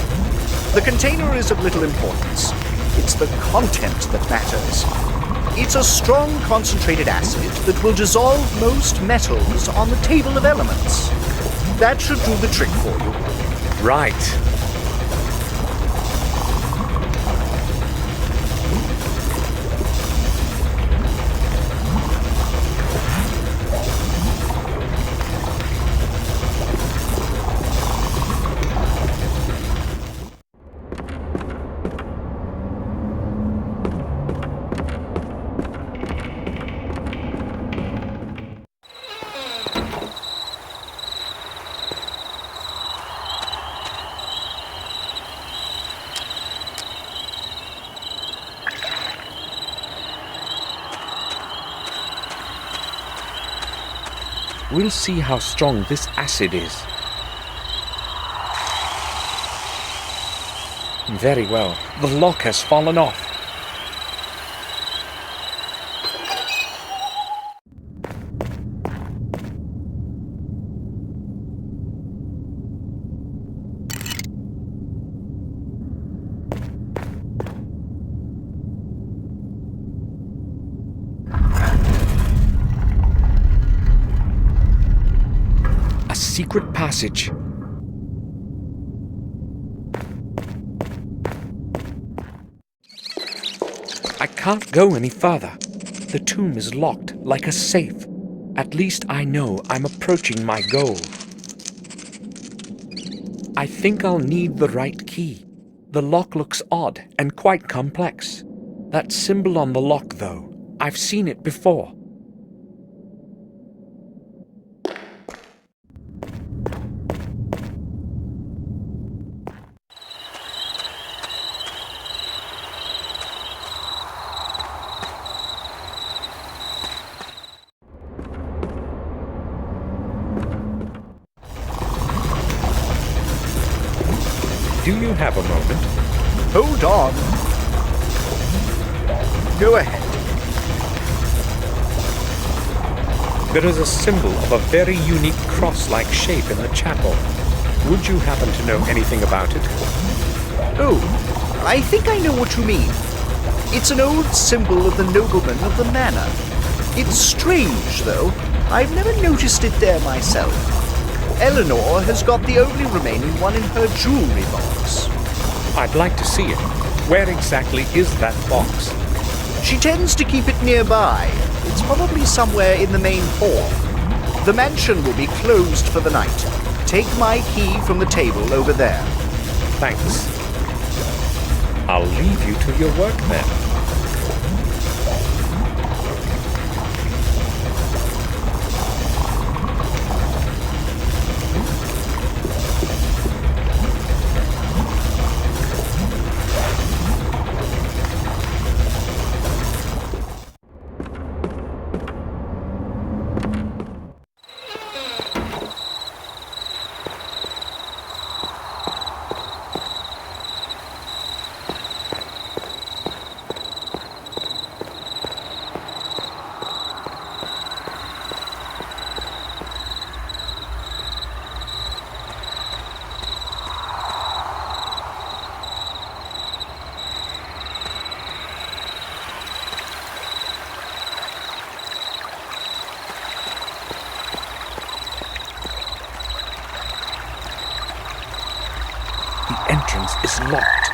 The container is of little importance. It's the content that matters. It's a strong concentrated acid that will dissolve most metals on the table of elements. That should do the trick for you. Right. We'll see how strong this acid is. Very well. The lock has fallen off. secret passage. I can't go any further. The tomb is locked like a safe. At least I know I'm approaching my goal. I think I'll need the right key. The lock looks odd and quite complex. That symbol on the lock, though, I've seen it before. Do you have a moment? Hold on. Go ahead. There is a symbol of a very unique cross-like shape in the chapel. Would you happen to know anything about it? Oh, I think I know what you mean. It's an old symbol of the nobleman of the manor. It's strange, though. I've never noticed it there myself. Eleanor has got the only remaining one in her jewelry box. I'd like to see it. Where exactly is that box? She tends to keep it nearby. It's probably somewhere in the main hall. The mansion will be closed for the night. Take my key from the table over there. Thanks. I'll leave you to your work then. The entrance is locked.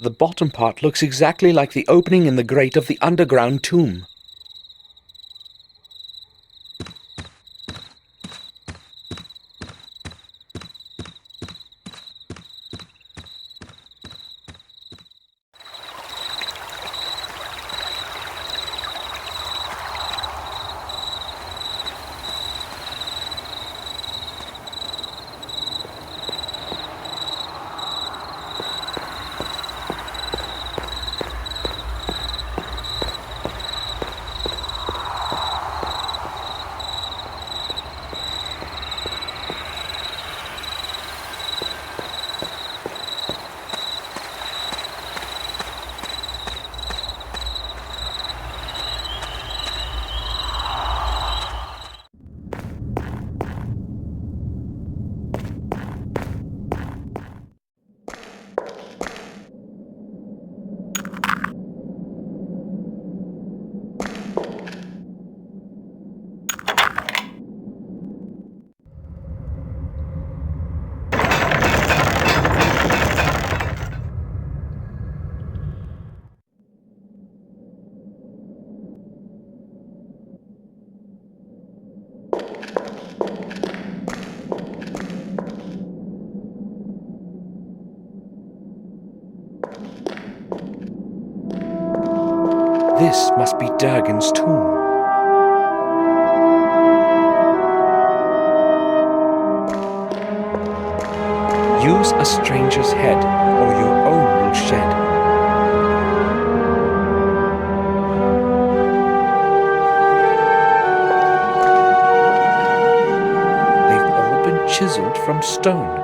The bottom part looks exactly like the opening in the grate of the underground tomb. This must be Durgan's tomb. Use a stranger's head, or your own will shed. They've all been chiseled from stone.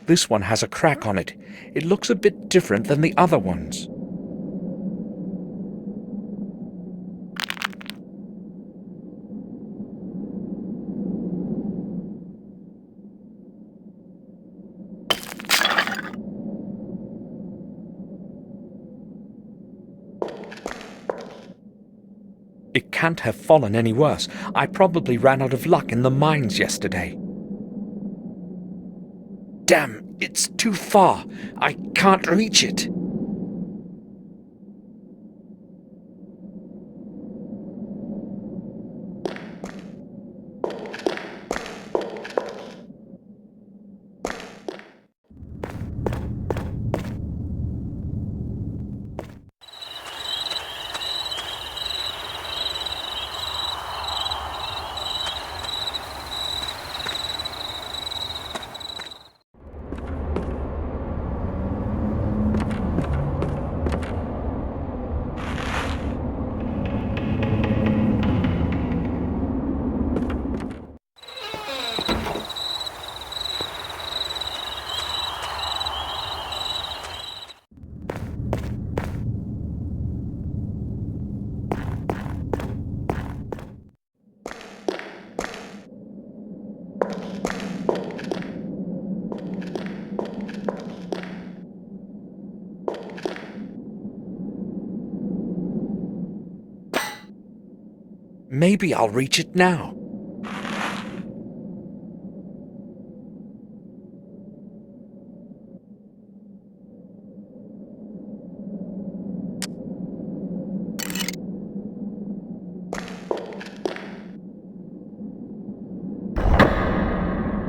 This one has a crack on it. It looks a bit different than the other ones. It can't have fallen any worse. I probably ran out of luck in the mines yesterday. Damn, it's too far. I can't reach it. Maybe I'll reach it now.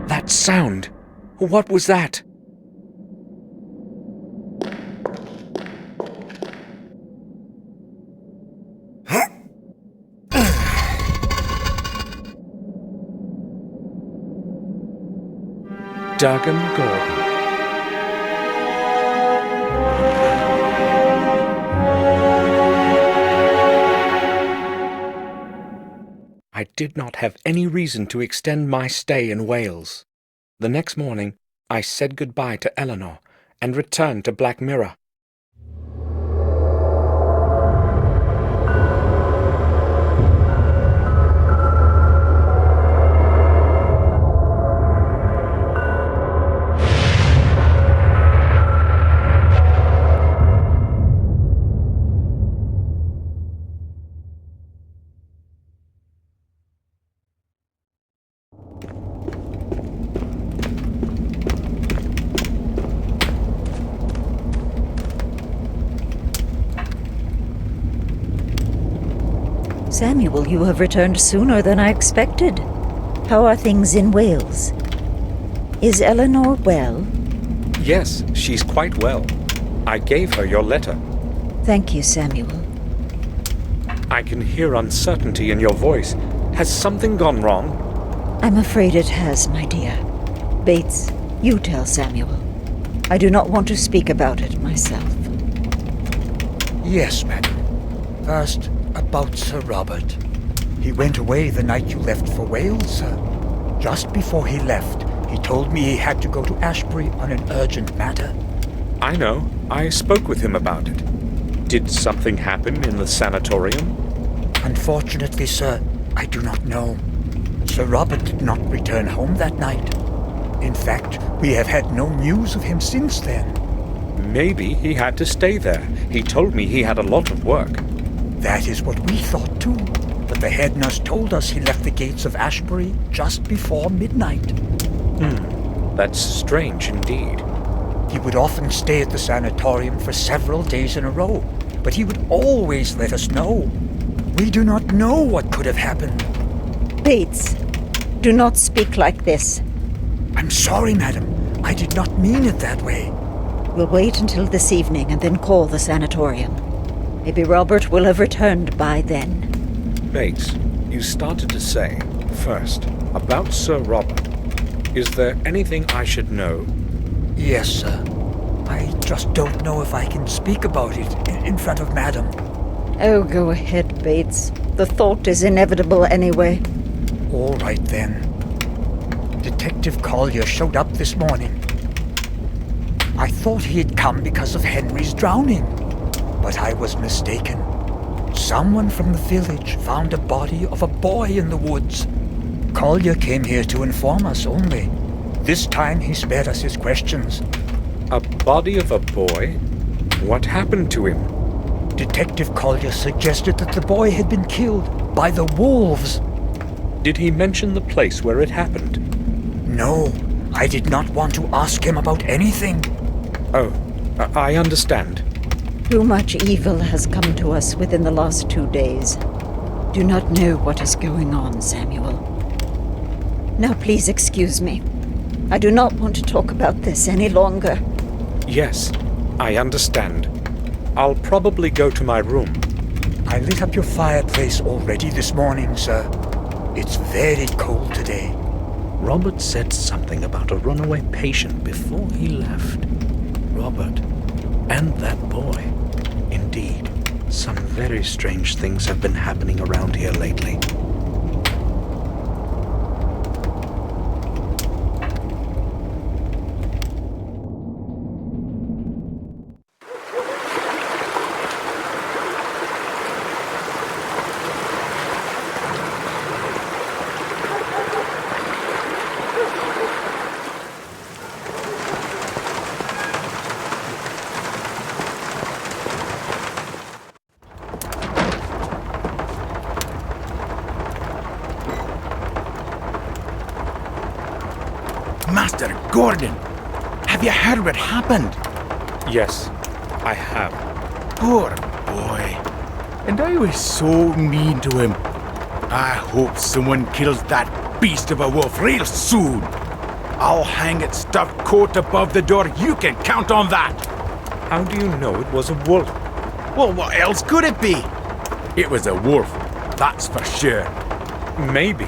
That sound! What was that? Durgan Gordon. I did not have any reason to extend my stay in Wales. The next morning, I said goodbye to Eleanor and returned to Black Mirror. Samuel, you have returned sooner than I expected. How are things in Wales? Is Eleanor well? Yes, she's quite well. I gave her your letter. Thank you, Samuel. I can hear uncertainty in your voice. Has something gone wrong? I'm afraid it has, my dear. Bates, you tell Samuel. I do not want to speak about it myself. Yes, madam. First, about Sir Robert. He went away the night you left for Wales, sir. Just before he left, he told me he had to go to Ashbury on an urgent matter. I know. I spoke with him about it. Did something happen in the sanatorium? Unfortunately, sir, I do not know. Sir Robert did not return home that night. In fact, we have had no news of him since then. Maybe he had to stay there. He told me he had a lot of work. That is what we thought too, but the head nurse told us he left the gates of Ashbury just before midnight. That's strange indeed. He would often stay at the sanatorium for several days in a row, but he would always let us know. We do not know what could have happened. Bates, do not speak like this. I'm sorry, madam. I did not mean it that way. We'll wait until this evening and then call the sanatorium. Maybe Robert will have returned by then. Bates, you started to say, first, about Sir Robert. Is there anything I should know? Yes, sir. I just don't know if I can speak about it in front of Madam. Oh, go ahead, Bates. The thought is inevitable anyway. All right, then. Detective Collier showed up this morning. I thought he had come because of Henry's drowning, but I was mistaken. Someone from the village found a body of a boy in the woods. Collier came here to inform us only. This time he spared us his questions. A body of a boy? What happened to him? Detective Collier suggested that the boy had been killed by the wolves. Did he mention the place where it happened? No, I did not want to ask him about anything. Oh, I understand. Too much evil has come to us within the last 2 days. Do not know what is going on, Samuel. Now please excuse me. I do not want to talk about this any longer. Yes, I understand. I'll probably go to my room. I lit up your fireplace already this morning, sir. It's very cold today. Robert said something about a runaway patient before he left. Robert and that boy. Indeed, some very strange things have been happening around here lately. Master Gordon, have you heard what happened? Yes, I have. Poor boy. And I was so mean to him. I hope someone kills that beast of a wolf real soon. I'll hang its stuffed coat above the door. You can count on that. How do you know it was a wolf? Well, what else could it be? It was a wolf, that's for sure. Maybe.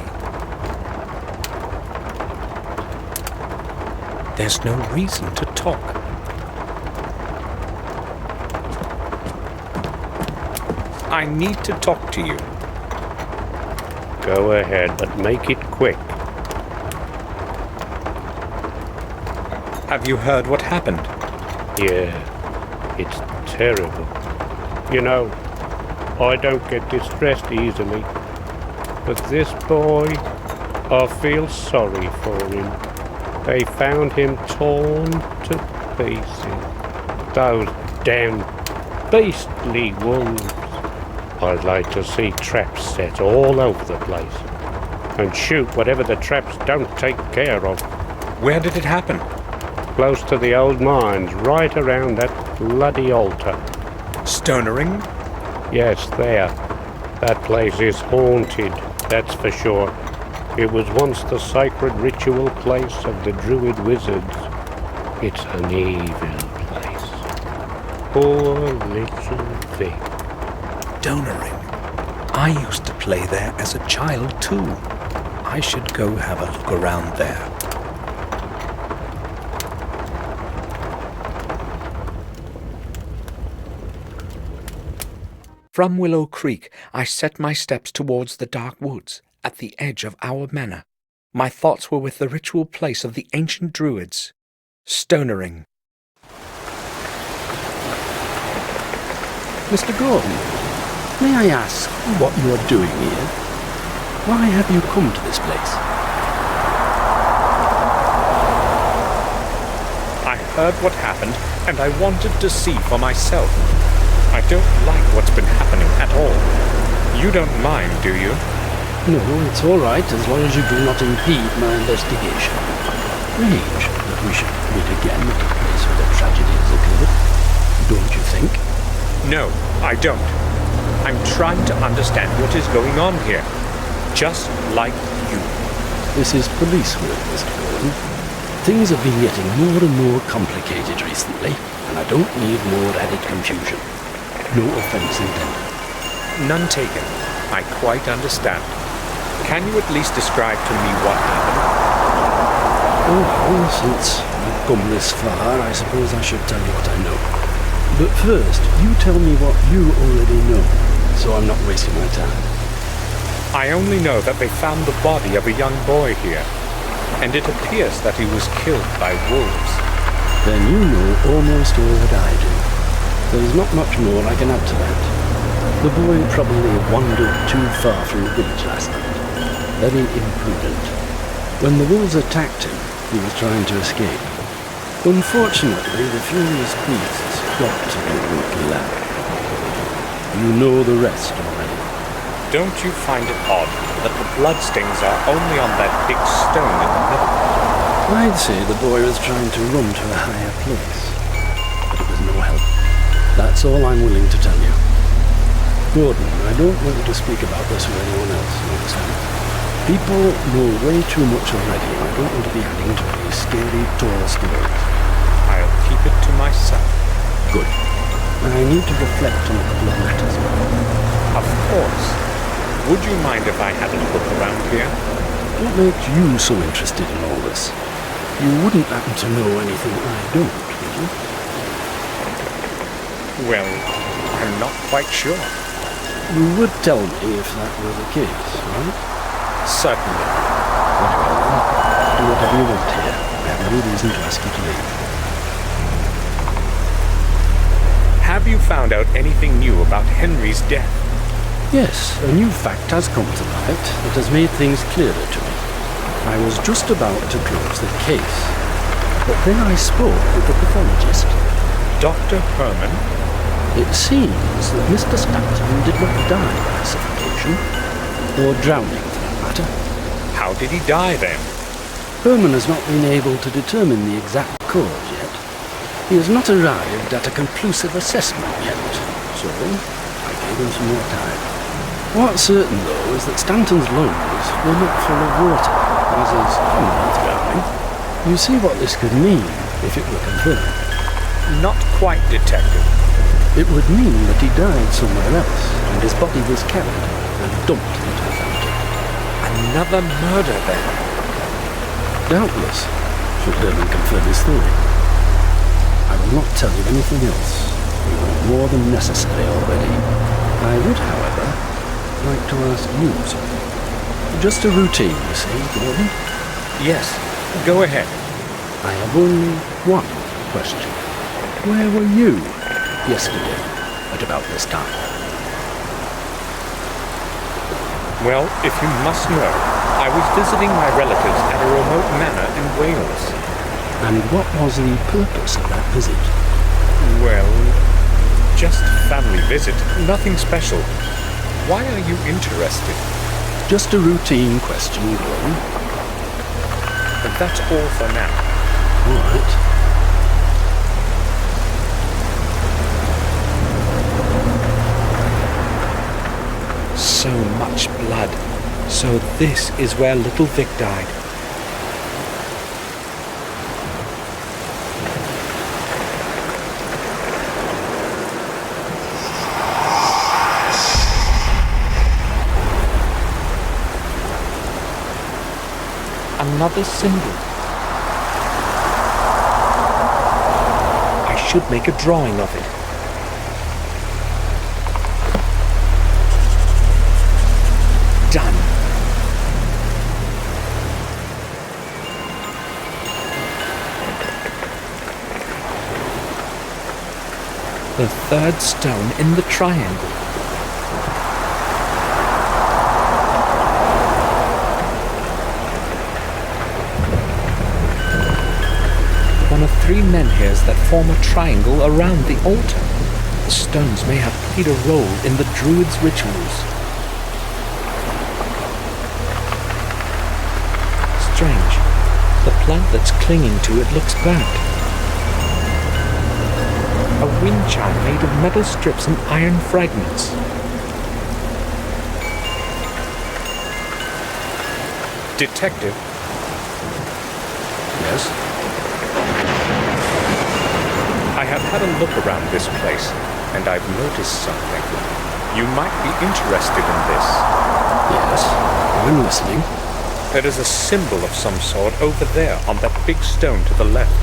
There's no reason to talk. I need to talk to you. Go ahead, but make it quick. Have you heard what happened? Yeah, it's terrible. You know, I don't get distressed easily. But this boy, I feel sorry for him. They found him torn to pieces. Those damn beastly wolves. I'd like to see traps set all over the place. And shoot whatever the traps don't take care of. Where did it happen? Close to the old mines, right around that bloody altar. Stonering? Yes, there. That place is haunted, that's for sure. It was once the sacred ritual place of the druid wizards. It's an evil place. Poor little thing. Stonering. I used to play there as a child too. I should go have a look around there. From Willow Creek, I set my steps towards the dark woods at the edge of our manor. My thoughts were with the ritual place of the ancient druids, Stonering. Mr. Gordon, may I ask what you are doing here? Why have you come to this place? I heard what happened, and I wanted to see for myself. I don't like what's been happening at all. You don't mind, do you? No, it's all right as long as you do not impede my investigation. Strange that we should meet again at a place where the tragedy has occurred. Don't you think? No, I don't. I'm trying to understand what is going on here. Just like you. This is police work, Mr. Gordon. Things have been getting more and more complicated recently, and I don't need more added confusion. No offense intended. None taken. I quite understand. Can you at least describe to me what happened? Oh, well, since we've come this far, I suppose I should tell you what I know. But first, you tell me what you already know, so I'm not wasting my time. I only know that they found the body of a young boy here, and it appears that he was killed by wolves. Then you know almost all that I do. There's not much more I can add to that. The boy probably wandered too far from the village last night. Very imprudent. When the wolves attacked him, he was trying to escape. Unfortunately, the furious beasts got to the unlucky lad. You know the rest already. Don't you find it odd that the bloodstains are only on that big stone in the middle? I'd say the boy was trying to run to a higher place, but it was no help. That's all I'm willing to tell you. Gordon, I don't want you to speak about this with anyone else, you understand? People know way too much already, and I don't want to be adding to these scary, tall stories. I'll keep it to myself. Good. I need to reflect on a couple of matters. Of course. Would you mind if I had a look around here? What makes you so interested in all this? You wouldn't happen to know anything I don't, would you? Well, I'm not quite sure. You would tell me if that were the case, right? Certainly. Very well then. Do whatever you want here. I have no reason to ask you to leave. Have you found out anything new about Henry's death? Yes, a new fact has come to light that has made things clearer to me. I was just about to close the case, but then I spoke with the pathologist. Dr. Herman? It seems that Mr. Stanton did not die by suffocation, or drowning for that matter. How did he die then? Herman has not been able to determine the exact cause yet. He has not arrived at a conclusive assessment yet, so I gave him some more time. What's certain, though, is that Stanton's lungs were not full of water, as is common with drowning. You see what this could mean if it were confirmed. Not quite, Detective. It would mean that he died somewhere else, and his body was carried and dumped into the fountain. Another murder, then? Doubtless, should Herman confirm his theory. I will not tell you anything else. You know more than necessary already. I would, however, like to ask you something. Just a routine, you see, Gordon? Yes, go ahead. I have only one question. Where were you yesterday at about this time? Well, if you must know, I was visiting my relatives at a remote manor in Wales. And what was the purpose of that visit? Well, just a family visit, nothing special. Why are you interested? Just a routine question, Gordon. But that's all for now. All right. So much blood. So this is where little Vic died. Another symbol. I should make a drawing of it. Done. The third stone in the triangle. One of three menhirs that form a triangle around the altar. The stones may have played a role in the Druids' rituals. Strange. The plant that's clinging to it looks bad. A wind chime made of metal strips and iron fragments. Detective? Yes? have had a look around this place, and I've noticed something. You might be interested in this. Yes, I'm listening. There is a symbol of some sort over there on that big stone to the left.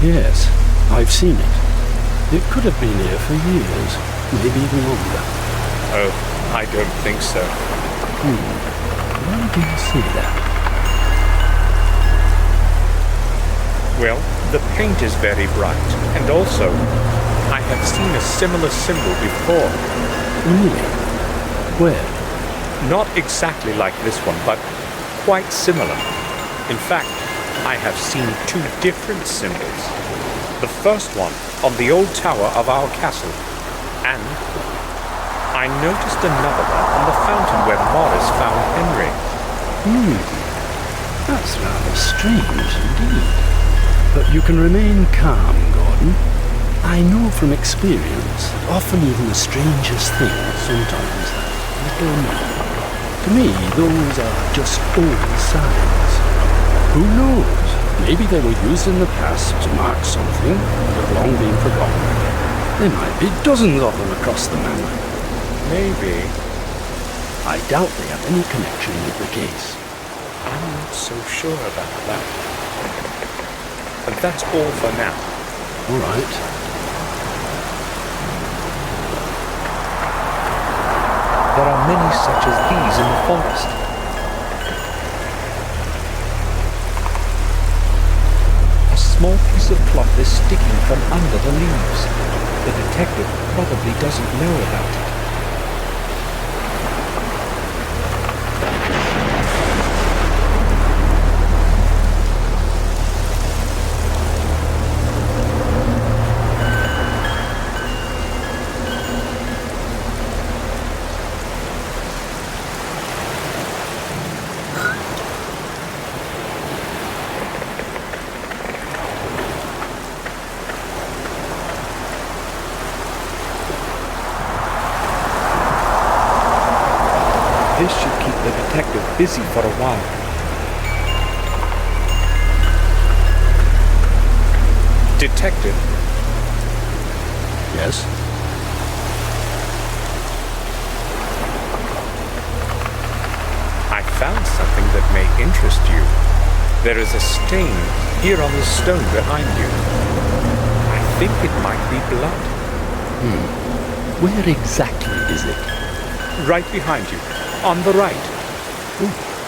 Yes, I've seen it. It could have been here for years, maybe even longer. Oh, I don't think so. Why do you say that? Well, the paint is very bright, and also, I have seen a similar symbol before. Really? Where? Not exactly like this one, but quite similar. In fact, I have seen two different symbols. The first one on the old tower of our castle, and I noticed another one on the fountain where Morris found Henry. That's rather strange indeed. But you can remain calm, Gordon. I know from experience, often even the strangest things sometimes have little meaning. To me, those are just old signs. Who knows? Maybe they were used in the past to mark something that had long been forgotten. There might be dozens of them across the manor. Maybe. I doubt they have any connection with the case. I'm not so sure about that. But that's all for now. All right. There are many such as these in the forest. A small piece of cloth is sticking from under the leaves. The detective probably doesn't know about it. This should keep the detective busy for a while. Detective? Yes? I found something that may interest you. There is a stain here on the stone behind you. I think it might be blood. Where exactly is it? Right behind you. On the right.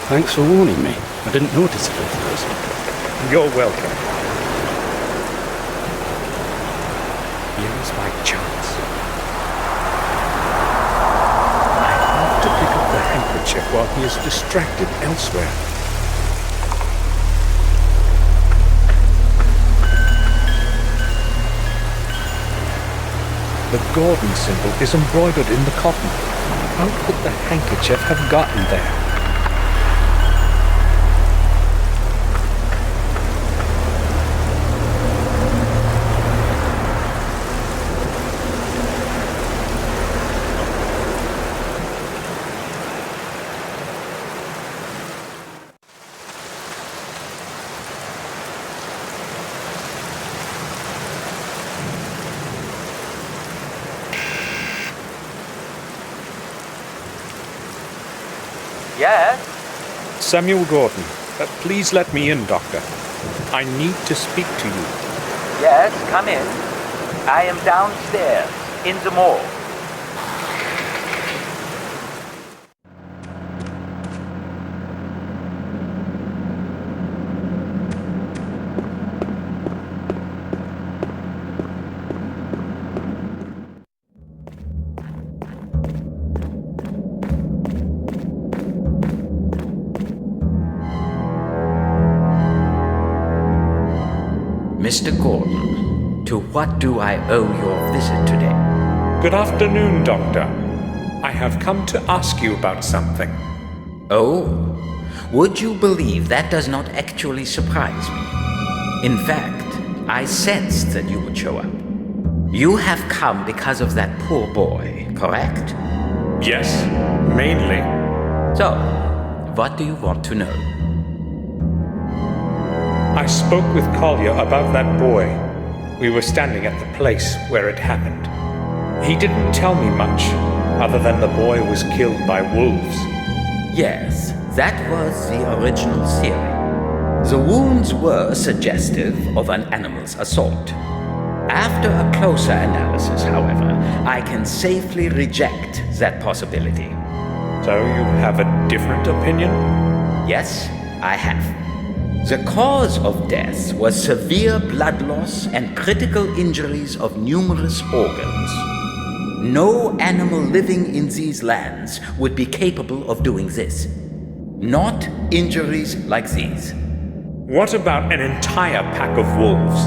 Thanks for warning me. I didn't notice it at first. You're welcome. Here is my chance. I have to pick up the handkerchief while he is distracted elsewhere. The Gordon symbol is embroidered in the cotton. How could the handkerchief have gotten there? Yes? Samuel Gordon, please let me in, Doctor. I need to speak to you. Yes, come in. I am downstairs, in the mall. Mr. Gordon, to what do I owe your visit today? Good afternoon, Doctor. I have come to ask you about something. Oh, would you believe that does not actually surprise me? In fact, I sensed that you would show up. You have come because of that poor boy, correct? Yes, mainly. So, what do you want to know? I spoke with Collier about that boy. We were standing at the place where it happened. He didn't tell me much, other than the boy was killed by wolves. Yes, that was the original theory. The wounds were suggestive of an animal's assault. After a closer analysis, however, I can safely reject that possibility. So you have a different opinion? Yes, I have. The cause of death was severe blood loss and critical injuries of numerous organs. No animal living in these lands would be capable of doing this. Not injuries like these. What about an entire pack of wolves?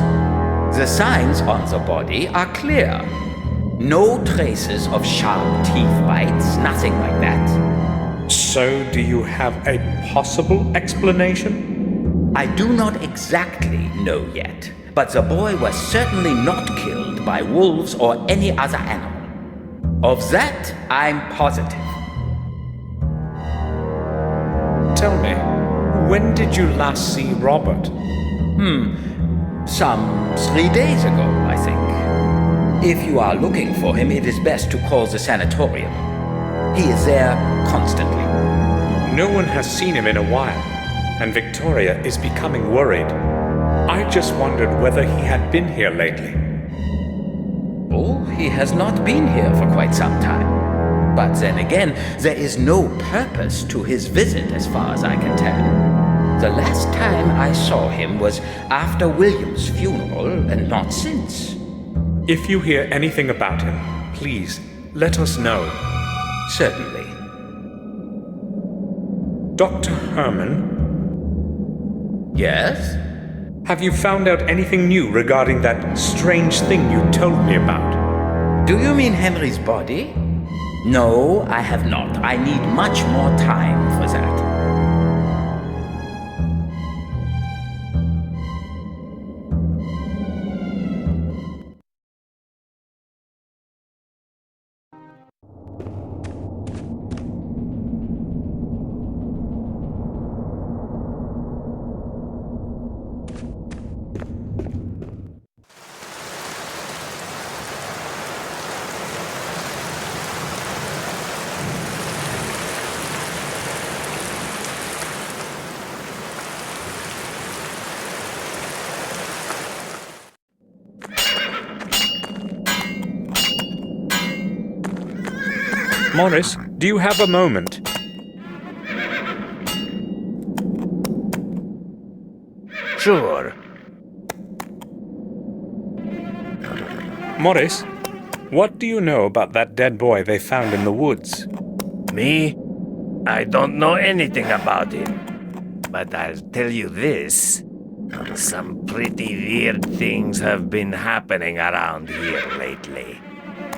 The signs on the body are clear. No traces of sharp teeth bites, nothing like that. So do you have a possible explanation? I do not exactly know yet, but the boy was certainly not killed by wolves or any other animal. Of that, I'm positive. Tell me, when did you last see Robert? Some 3 days ago, I think. If you are looking for him, it is best to call the sanatorium. He is there constantly. No one has seen him in a while, and Victoria is becoming worried. I just wondered whether he had been here lately. Oh, he has not been here for quite some time. But then again, there is no purpose to his visit as far as I can tell. The last time I saw him was after William's funeral and not since. If you hear anything about him, please let us know. Certainly. Dr. Herman? Yes? Have you found out anything new regarding that strange thing you told me about? Do you mean Henry's body? No, I have not. I need much more time for that. Morris, do you have a moment? Sure. Morris, what do you know about that dead boy they found in the woods? Me? I don't know anything about him. But I'll tell you this. Some pretty weird things have been happening around here lately.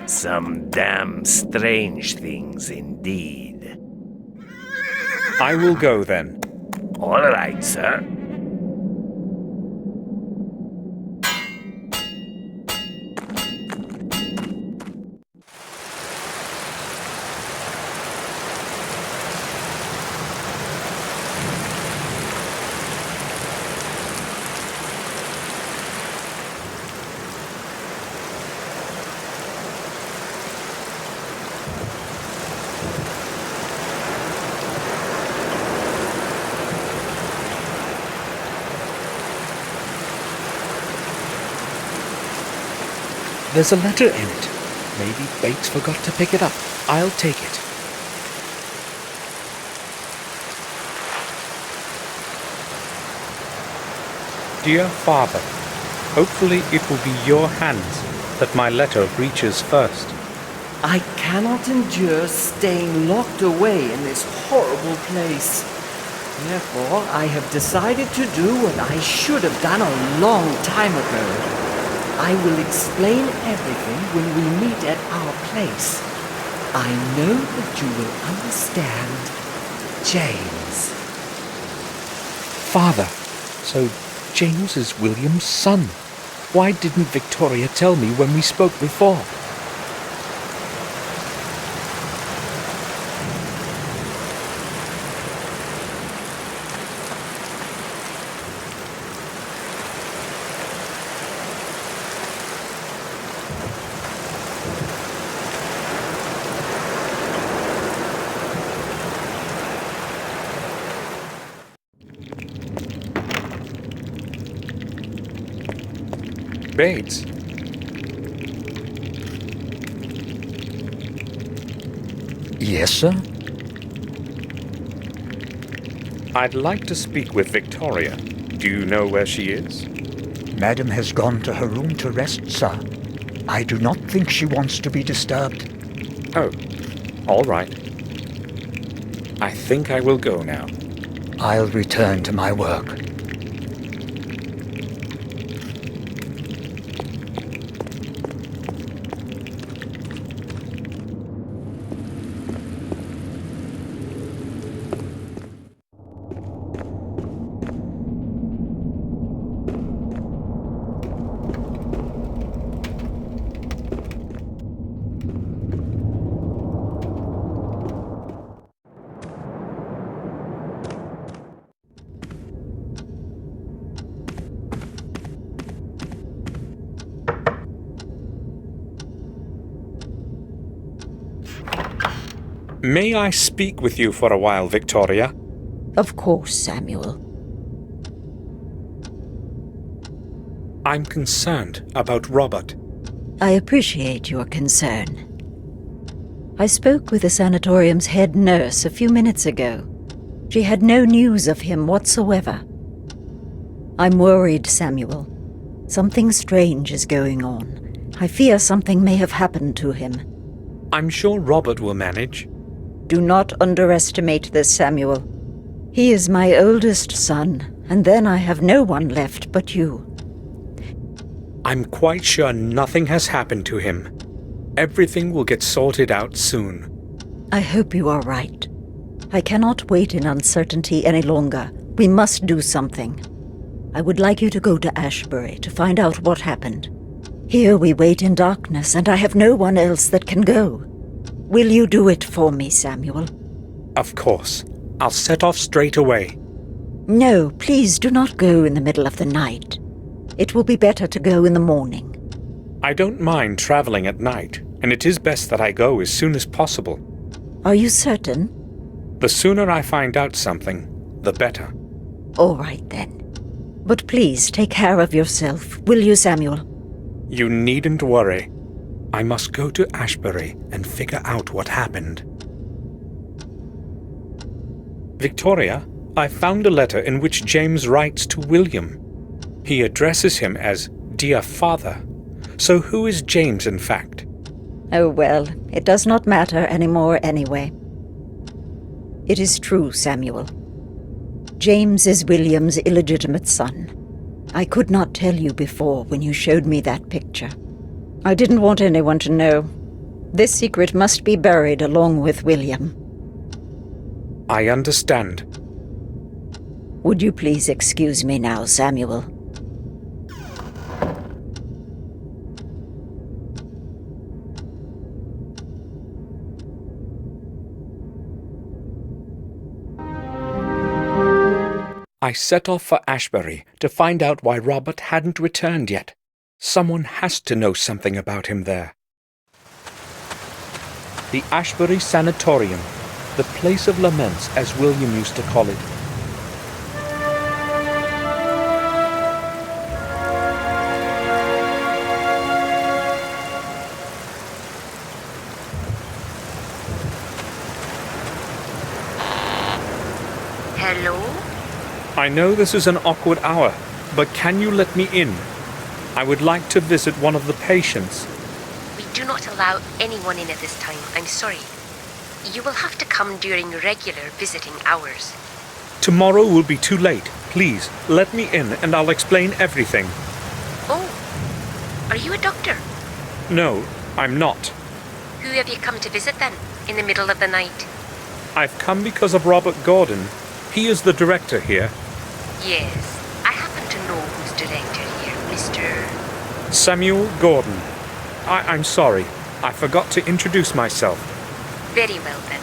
Some damn strange things indeed. I will go then. All right, sir. There's a letter in it. Maybe Bates forgot to pick it up. I'll take it. Dear Father, hopefully it will be your hands that my letter reaches first. I cannot endure staying locked away in this horrible place. Therefore, I have decided to do what I should have done a long time ago. I will explain everything when we meet at our place. I know that you will understand. James. Father, so James is William's son. Why didn't Victoria tell me when we spoke before? Bates. Yes, sir? I'd like to speak with Victoria. Do you know where she is? Madam has gone to her room to rest, sir. I do not think she wants to be disturbed. Oh, all right. I think I will go now. I'll return to my work. May I speak with you for a while, Victoria? Of course, Samuel. I'm concerned about Robert. I appreciate your concern. I spoke with the sanatorium's head nurse a few minutes ago. She had no news of him whatsoever. I'm worried, Samuel. Something strange is going on. I fear something may have happened to him. I'm sure Robert will manage. Do not underestimate this, Samuel. He is my oldest son, and then I have no one left but you. I'm quite sure nothing has happened to him. Everything will get sorted out soon. I hope you are right. I cannot wait in uncertainty any longer. We must do something. I would like you to go to Ashbury to find out what happened. Here we wait in darkness, and I have no one else that can go. Will you do it for me, Samuel? Of course. I'll set off straight away. No, please do not go in the middle of the night. It will be better to go in the morning. I don't mind traveling at night, and it is best that I go as soon as possible. Are you certain? The sooner I find out something, the better. All right, then. But please take care of yourself, will you, Samuel? You needn't worry. I must go to Ashbury and figure out what happened. Victoria, I found a letter in which James writes to William. He addresses him as Dear Father. So who is James, in fact? Oh well, it does not matter anymore anyway. It is true, Samuel. James is William's illegitimate son. I could not tell you before when you showed me that picture. I didn't want anyone to know. This secret must be buried along with William. I understand. Would you please excuse me now, Samuel? I set off for Ashbury to find out why Robert hadn't returned yet. Someone has to know something about him there. The Ashbury Sanatorium, the place of laments as William used to call it. Hello? I know this is an awkward hour, but can you let me in? I would like to visit one of the patients. We do not allow anyone in at this time, I'm sorry. You will have to come during regular visiting hours. Tomorrow will be too late. Please, let me in and I'll explain everything. Oh, are you a doctor? No, I'm not. Who have you come to visit then, in the middle of the night? I've come because of Robert Gordon. He is the director here. Yes, I happen to know who's director here, Mr. Samuel Gordon. I'm sorry. I forgot to introduce myself. Very well then.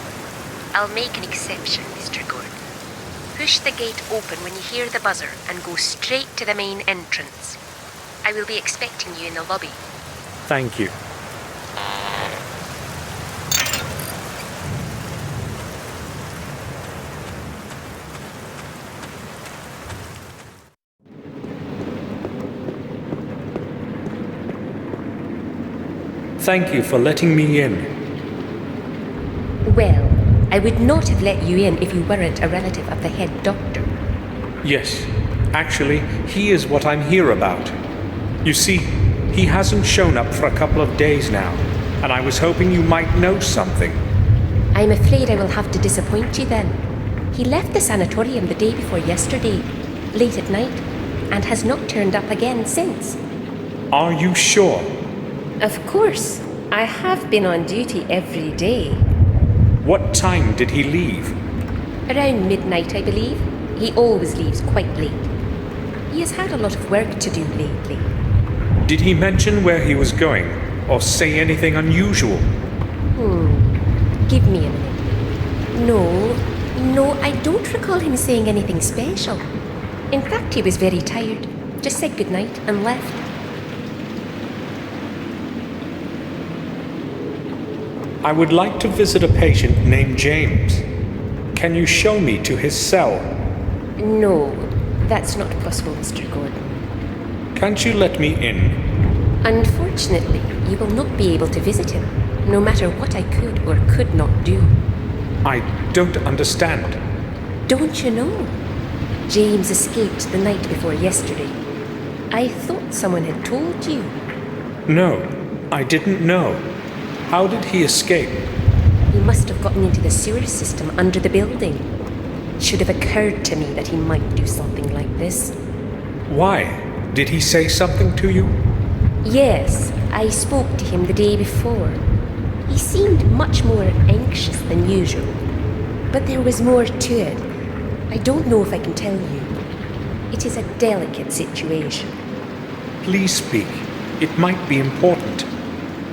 I'll make an exception, Mr. Gordon. Push the gate open when you hear the buzzer and go straight to the main entrance. I will be expecting you in the lobby. Thank you. Thank you for letting me in. Well, I would not have let you in if you weren't a relative of the head doctor. Yes, actually, he is what I'm here about. You see, he hasn't shown up for a couple of days now, and I was hoping you might know something. I'm afraid I will have to disappoint you then. He left the sanatorium the day before yesterday, late at night, and has not turned up again since. Are you sure? Of course. I have been on duty every day. What time did he leave? Around midnight, I believe. He always leaves quite late. He has had a lot of work to do lately. Did he mention where he was going, or say anything unusual? Give me a minute. No, I don't recall him saying anything special. In fact, he was very tired. Just said goodnight and left. I would like to visit a patient named James. Can you show me to his cell? No, that's not possible, Mr. Gordon. Can't you let me in? Unfortunately, you will not be able to visit him, no matter what I could or could not do. I don't understand. Don't you know? James escaped the night before yesterday. I thought someone had told you. No, I didn't know. How did he escape? He must have gotten into the sewer system under the building. It should have occurred to me that he might do something like this. Why? Did he say something to you? Yes, I spoke to him the day before. He seemed much more anxious than usual. But there was more to it. I don't know if I can tell you. It is a delicate situation. Please speak. It might be important.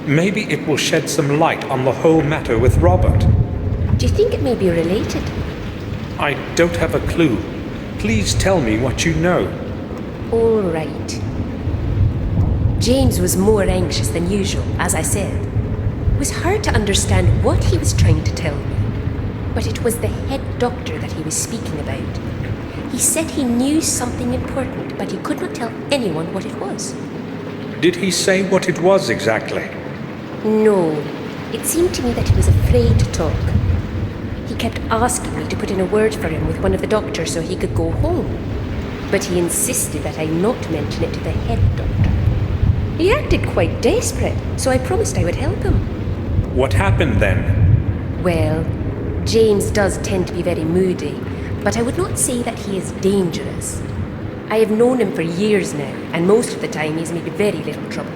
Maybe it will shed some light on the whole matter with Robert. Do you think it may be related? I don't have a clue. Please tell me what you know. All right. James was more anxious than usual, as I said. It was hard to understand what he was trying to tell me, but it was the head doctor that he was speaking about. He said he knew something important, but he could not tell anyone what it was. Did he say what it was exactly? No. It seemed to me that he was afraid to talk. He kept asking me to put in a word for him with one of the doctors so he could go home. But he insisted that I not mention it to the head doctor. He acted quite desperate, so I promised I would help him. What happened then? Well, James does tend to be very moody, but I would not say that he is dangerous. I have known him for years now, and most of the time he's made very little trouble.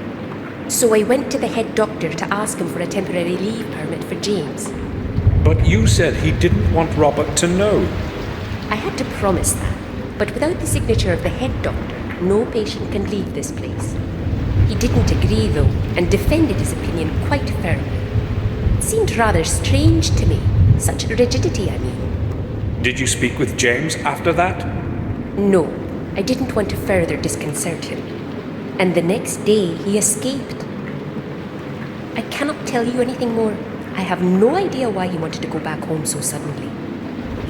So I went to the head doctor to ask him for a temporary leave permit for James. But you said he didn't want Robert to know. I had to promise that, but without the signature of the head doctor, no patient can leave this place. He didn't agree, though, and defended his opinion quite firmly. It seemed rather strange to me, such rigidity, I mean. Did you speak with James after that? No, I didn't want to further disconcert him. And the next day, he escaped. I cannot tell you anything more. I have no idea why he wanted to go back home so suddenly.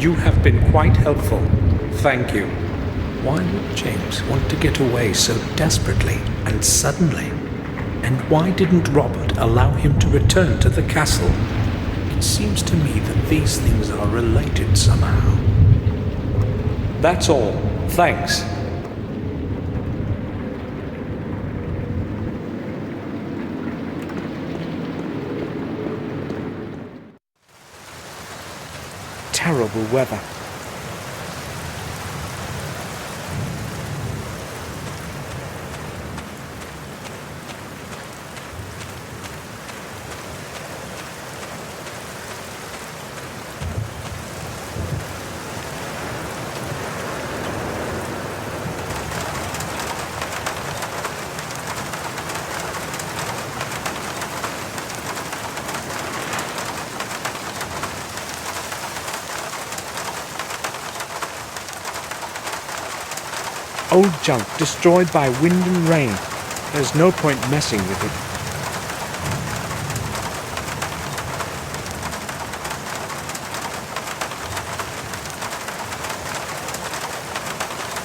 You have been quite helpful. Thank you. Why would James want to get away so desperately and suddenly? And why didn't Robert allow him to return to the castle? It seems to me that these things are related somehow. That's all. Thanks. Terrible weather. Old junk destroyed by wind and rain. There's no point messing with it.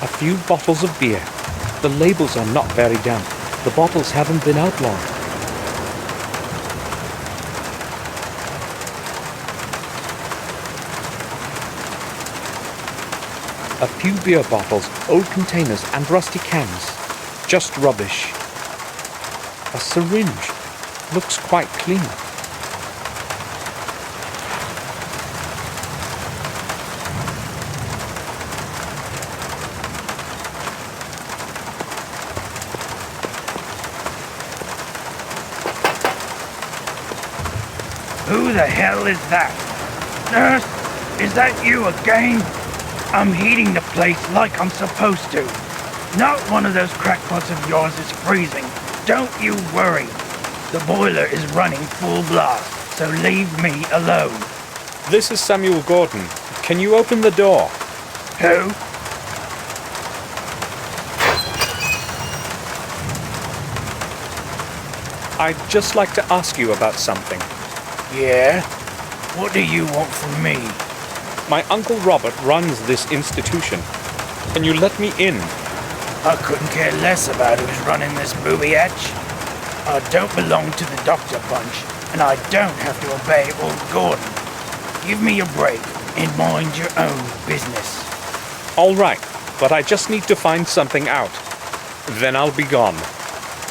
A few bottles of beer. The labels are not very damp. The bottles haven't been out long. A few beer bottles, old containers, and rusty cans. Just rubbish. A syringe. Looks quite clean. Who the hell is that? Nurse, is that you again? I'm heating the place like I'm supposed to. Not one of those crackpots of yours is freezing. Don't you worry. The boiler is running full blast, so leave me alone. This is Samuel Gordon. Can you open the door? Who? I'd just like to ask you about something. Yeah? What do you want from me? My Uncle Robert runs this institution. Can you let me in? I couldn't care less about who's running this booby-hatch. I don't belong to the Doctor Bunch, and I don't have to obey old Gordon. Give me a break and mind your own business. All right, but I just need to find something out. Then I'll be gone.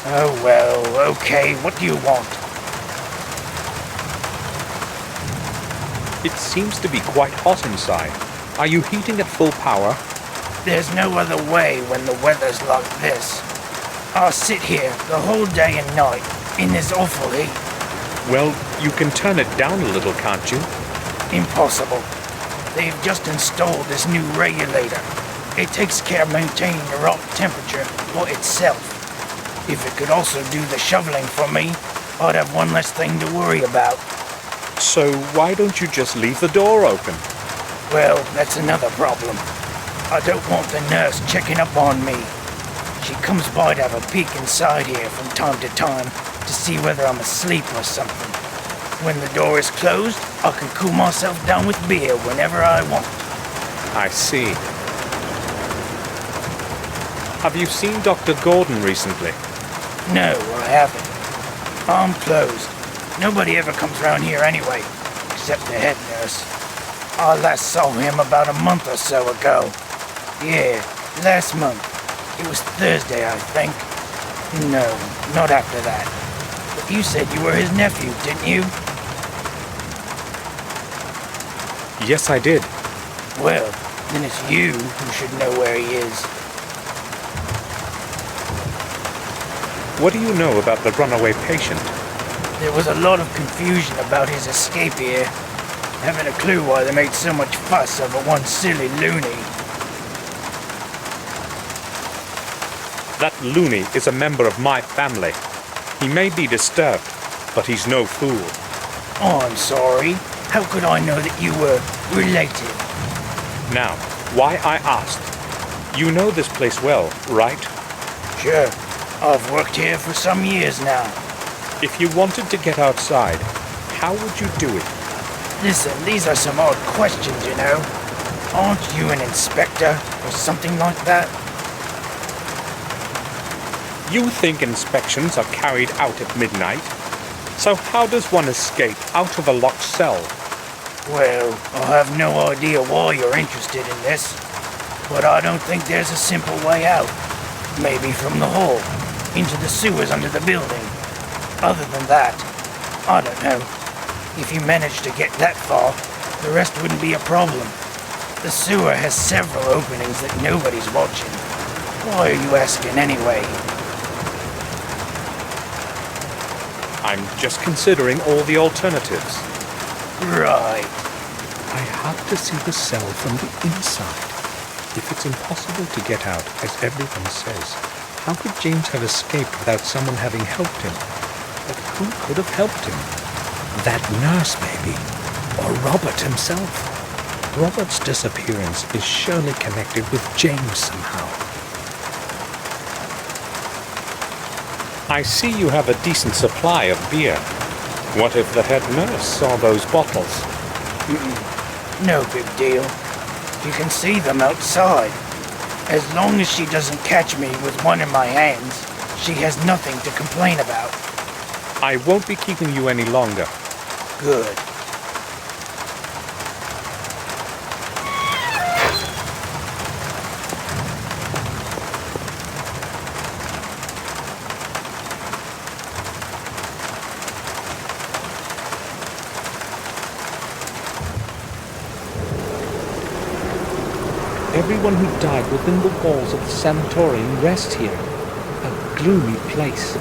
Oh well, okay, what do you want? It seems to be quite hot inside. Are you heating at full power? There's no other way when the weather's like this. I'll sit here the whole day and night in this awful heat. Well, you can turn it down a little, can't you? Impossible. They've just installed this new regulator. It takes care of maintaining the right temperature for itself. If it could also do the shoveling for me, I'd have one less thing to worry about. So why don't you just leave the door open? Well, that's another problem. I don't want the nurse checking up on me. She comes by to have a peek inside here from time to time to see whether I'm asleep or something. When the door is closed, I can cool myself down with beer whenever I want. I see. Have you seen Dr. Gordon recently? No, I haven't. I'm closed. Nobody ever comes around here anyway, except the head nurse. I last saw him about a month or so ago. Yeah, last month. It was Thursday, I think. No, not after that. But you said you were his nephew, didn't you? Yes, I did. Well, then it's you who should know where he is. What do you know about the runaway patient? There was a lot of confusion about his escape here. Haven't a clue why they made so much fuss over one silly loony. That loony is a member of my family. He may be disturbed, but he's no fool. Oh, I'm sorry. How could I know that you were related? Now, why I asked. You know this place well, right? Sure. I've worked here for some years now. If you wanted to get outside, how would you do it? Listen, these are some odd questions, you know. Aren't you an inspector or something like that? You think inspections are carried out at midnight? So how does one escape out of a locked cell? Well, I have no idea why you're interested in this, but I don't think there's a simple way out. Maybe from the hall, into the sewers under the building. Other than that, I don't know. If you manage to get that far, the rest wouldn't be a problem. The sewer has several openings that nobody's watching. Why are you asking anyway? I'm just considering all the alternatives. Right. I have to see the cell from the inside. If it's impossible to get out, as everyone says, how could James have escaped without someone having helped him? But who could have helped him? That nurse, maybe. Or Robert himself. Robert's disappearance is surely connected with James somehow. I see you have a decent supply of beer. What if the head nurse saw those bottles? No big deal. You can see them outside. As long as she doesn't catch me with one in my hands, she has nothing to complain about. I won't be keeping you any longer. Everyone who died within the walls of the sanatorium rests here. A gloomy place.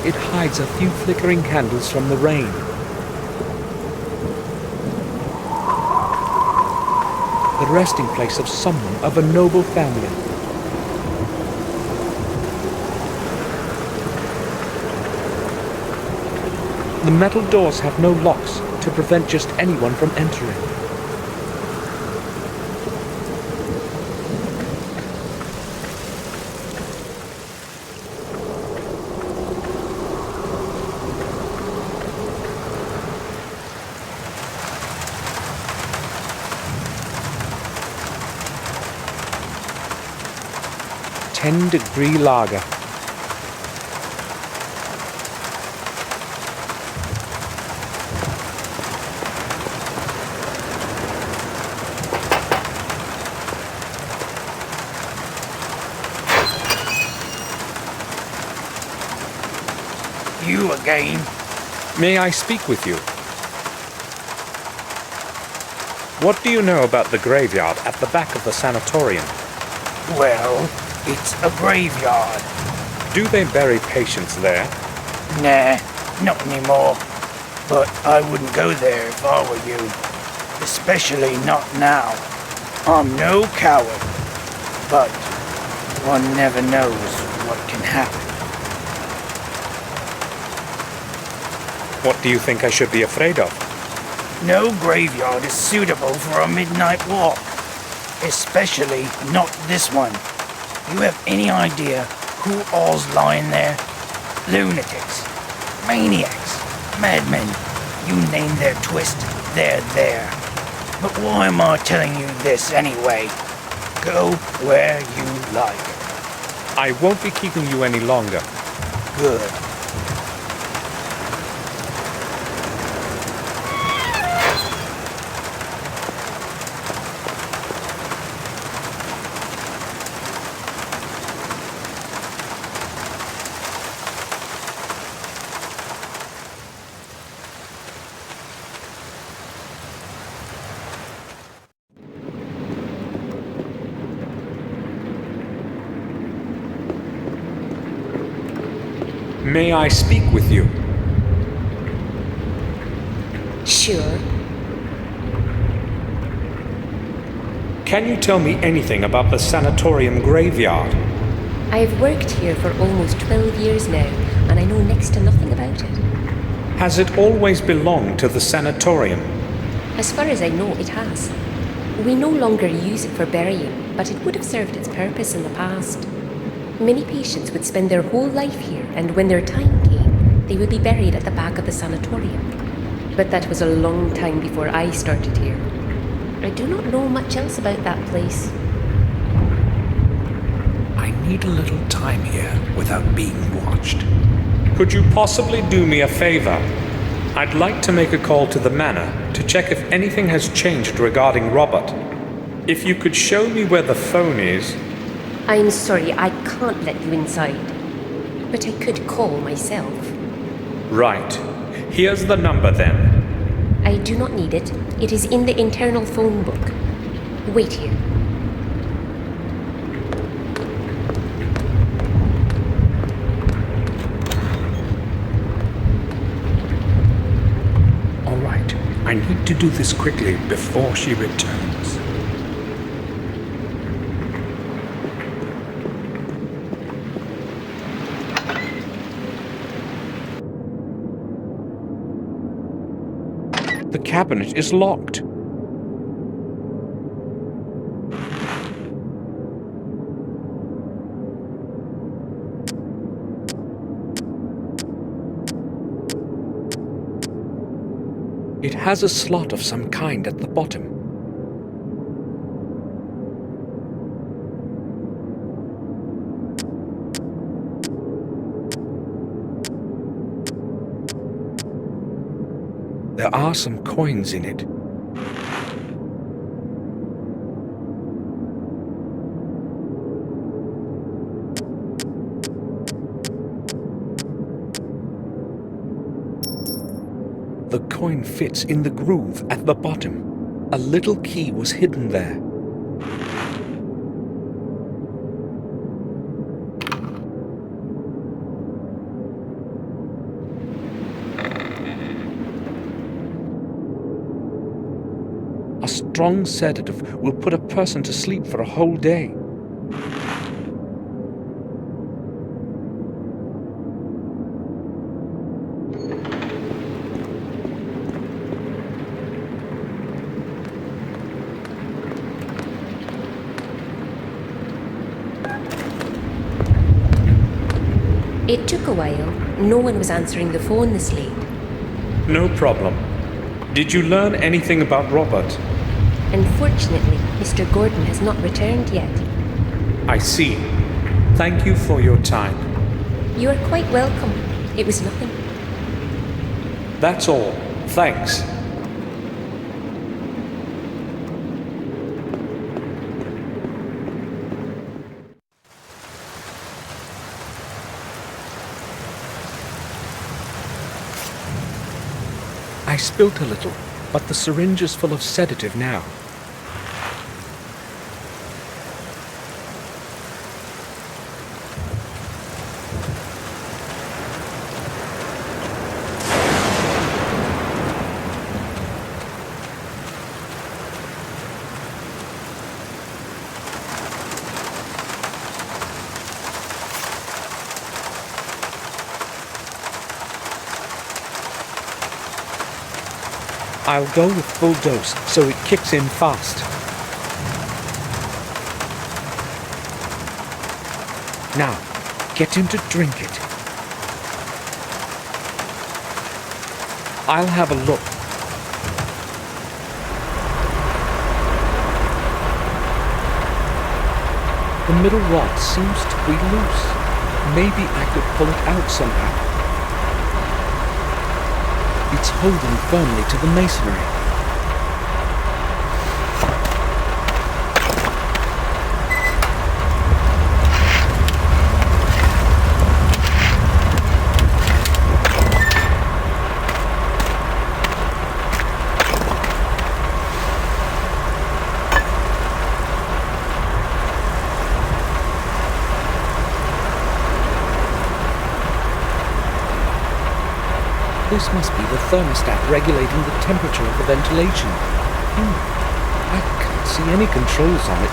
It hides a few flickering candles from the rain. The resting place of someone of a noble family. The metal doors have no locks to prevent just anyone from entering. Degree lager. You again? May I speak with you? What do you know about the graveyard at the back of the sanatorium? Well, it's a graveyard. Do they bury patients there? Nah, not anymore. But I wouldn't go there if I were you. Especially not now. I'm no coward. But one never knows what can happen. What do you think I should be afraid of? No graveyard is suitable for a midnight walk. Especially not this one. You have any idea who all's lying there? Lunatics, maniacs, madmen, you name their twist, they're there. But why am I telling you this anyway? Go where you like. I won't be keeping you any longer. Good. May I speak with you? Sure. Can you tell me anything about the sanatorium graveyard? I have worked here for almost 12 years now, and I know next to nothing about it. Has it always belonged to the sanatorium? As far as I know, it has. We no longer use it for burying, but it would have served its purpose in the past. Many patients would spend their whole life here, and when their time came, they would be buried at the back of the sanatorium. But that was a long time before I started here. I do not know much else about that place. I need a little time here without being watched. Could you possibly do me a favor? I'd like to make a call to the manor to check if anything has changed regarding Robert. If you could show me where the phone is. I'm sorry, I can't let you inside. But I could call myself. Right. Here's the number then. I do not need it. It is in the internal phone book. Wait here. All right. I need to do this quickly before she returns. The cabinet is locked. It has a slot of some kind at the bottom. There are some coins in it. coin fits in the groove at the bottom. A little key was hidden there. A strong sedative will put a person to sleep for a whole day. It took a while. No one was answering the phone this late. No problem. Did you learn anything about Robert? Unfortunately, Mr. Gordon has not returned yet. I see. Thank you for your time. You are quite welcome. It was nothing. That's all. Thanks. I spilt a little, but the syringe is full of sedative now. I'll go with full dose so it kicks in fast. Now, get him to drink it. I'll have a look. The middle rod seems to be loose. Maybe I could pull it out somehow. It's holding firmly to the masonry. This must be the thermostat regulating the temperature of the ventilation. I can't see any controls on it.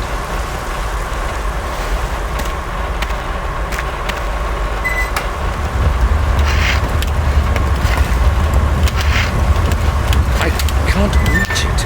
I can't reach it.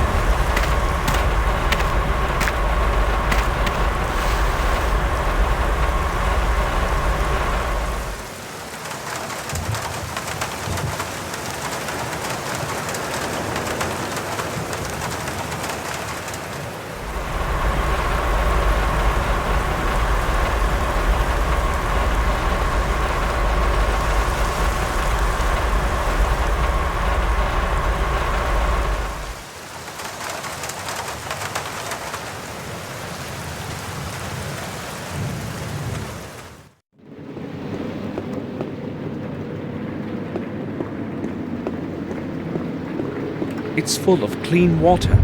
It's full of clean water.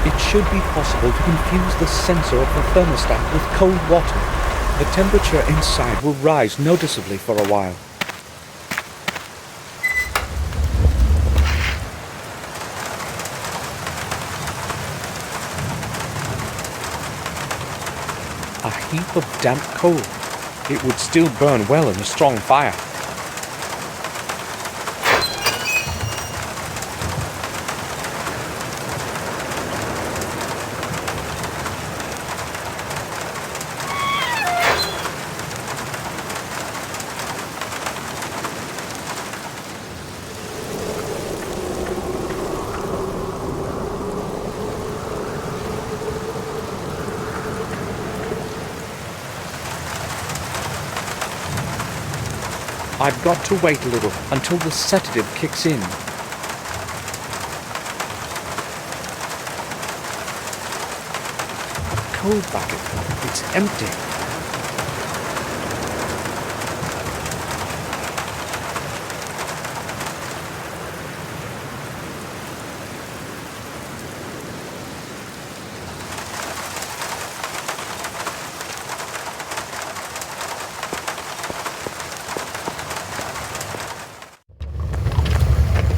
It should be possible to confuse the sensor of the thermostat with cold water. The temperature inside will rise noticeably for a while. A heap of damp coal. It would still burn well in a strong fire. I've got to wait a little until the sedative kicks in. Cold bucket. It's empty.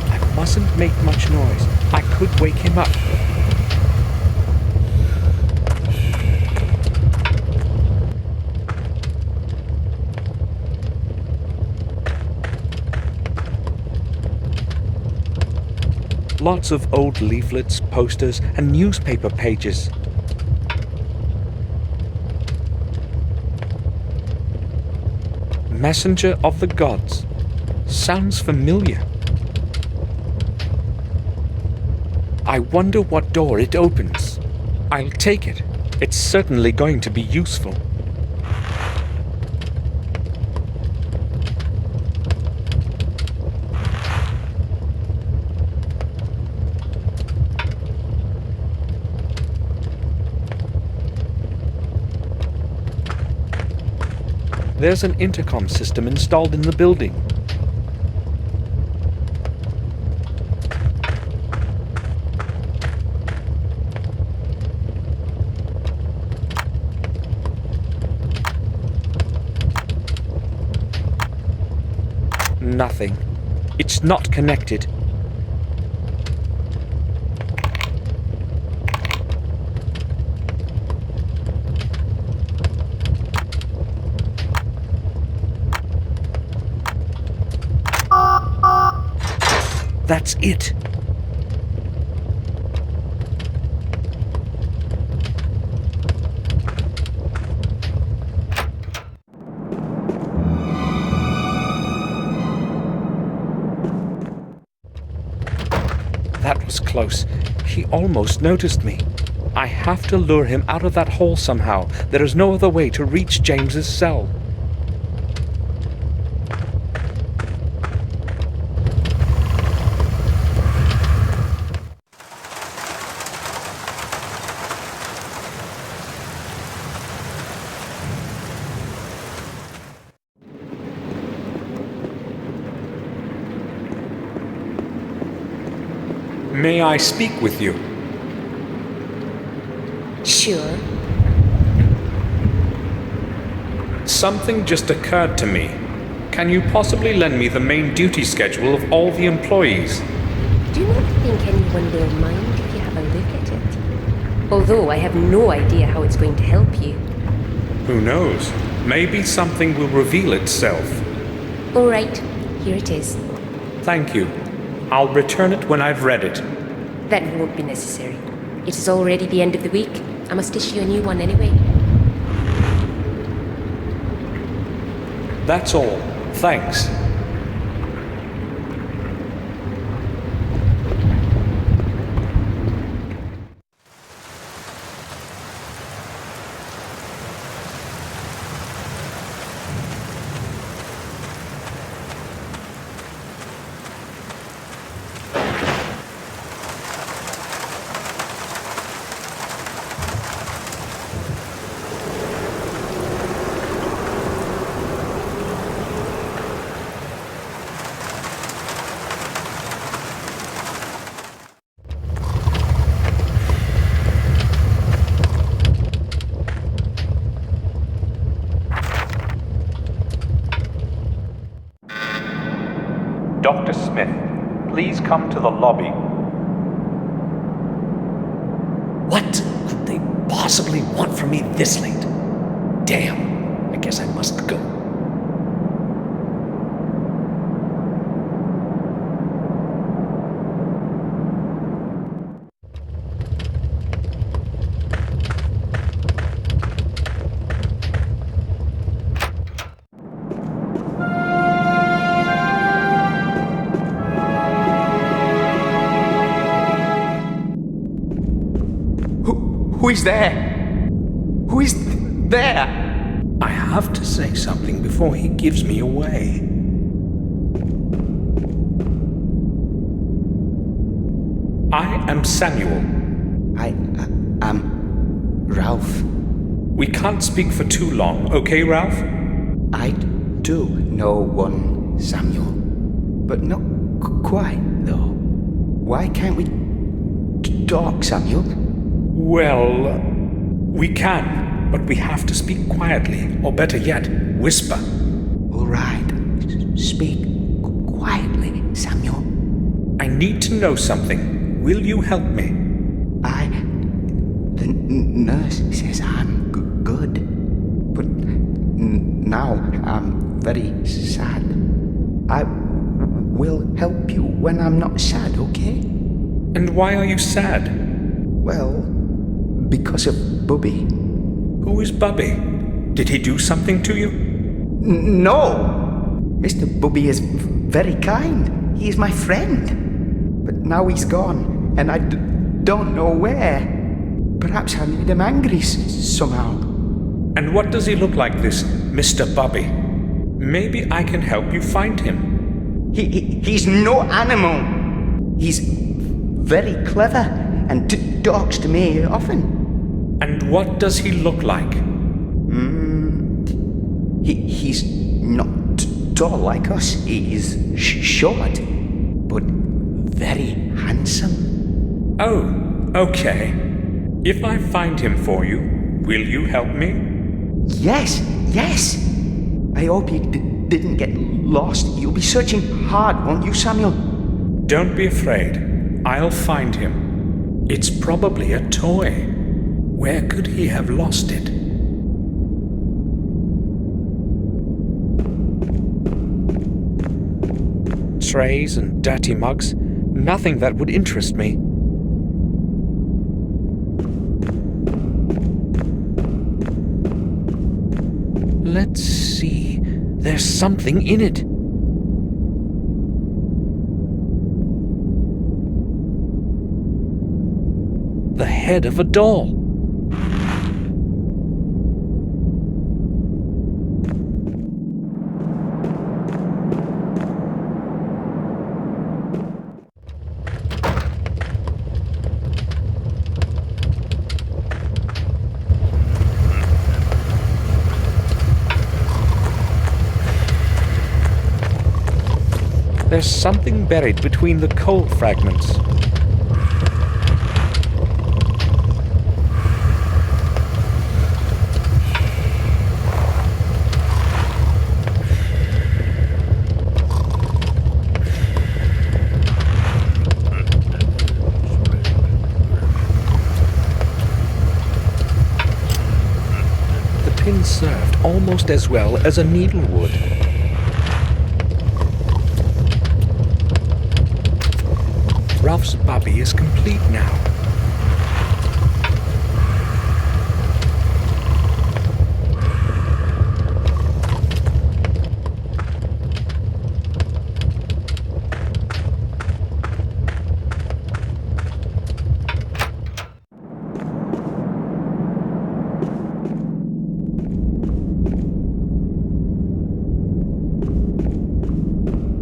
I mustn't make much noise. I could wake him up. Lots of old leaflets, posters, and newspaper pages. Messenger of the Gods. Sounds familiar. I wonder what door it opens. I'll take it. It's certainly going to be useful. There's an intercom system installed in the building. Nothing. It's not connected. That's it. That was close. He almost noticed me. I have to lure him out of that hole somehow. There is no other way to reach James's cell. May I speak with you? Sure. Something just occurred to me. Can you possibly lend me the main duty schedule of all the employees? Do not think anyone will mind if you have a look at it. Although I have no idea how it's going to help you. Who knows? Maybe something will reveal itself. All right, here it is. Thank you. I'll return it when I've read it. That won't be necessary. It is already the end of the week. I must issue a new one anyway. That's all. Thanks. Dr. Smith, please come to the lobby. What could they possibly want from me this late? Damn, I guess I must go. Who is there? Who is there? I have to say something before he gives me away. I am Samuel. I am Ralph. We can't speak for too long, okay, Ralph? I do know one Samuel, but not quite, though. Why can't we talk, Samuel? Well, we can, but we have to speak quietly, or better yet, whisper. All right. Speak quietly, Samuel. I need to know something. Will you help me? The nurse says I'm good, but now I'm very sad. I will help you when I'm not sad, okay? And why are you sad? Well, because of Bubby. Who is Bubby? Did he do something to you? No! Mr. Bubby is very kind. He is my friend. But now he's gone, and I don't know where. Perhaps I made him angry somehow. And what does he look like, this Mr. Bubby? Maybe I can help you find him. He's no animal. He's very clever and talks to me often. And what does he look like? He's not tall like us. He's short, but very handsome. Oh, okay. If I find him for you, will you help me? Yes. I hope you didn't get lost. You'll be searching hard, won't you, Samuel? Don't be afraid. I'll find him. It's probably a toy. Where could he have lost it? Trays and dirty mugs. Nothing that would interest me. Let's see. There's something in it. The head of a doll. There's something buried between the coal fragments. The pin served almost as well as a needle would. Ralph's Bubby is complete now.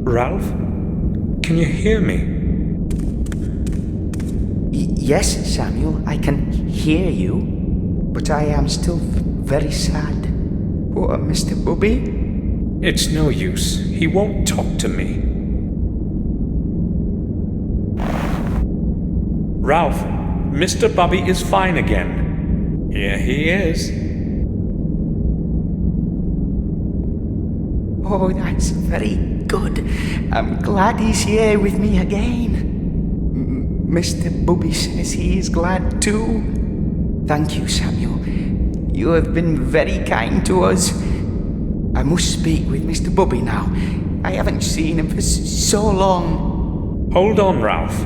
Ralph, can you hear me? Yes, Samuel, I can hear you, but I am still very sad. Poor Mr. Bubby. It's no use. He won't talk to me. Ralph, Mr. Bubby is fine again. Here he is. Oh, that's very good. I'm glad he's here with me again. Mr. Bubby says he is glad too. Thank you, Samuel. You have been very kind to us. I must speak with Mr. Bubby now. I haven't seen him for so long. Hold on, Ralph.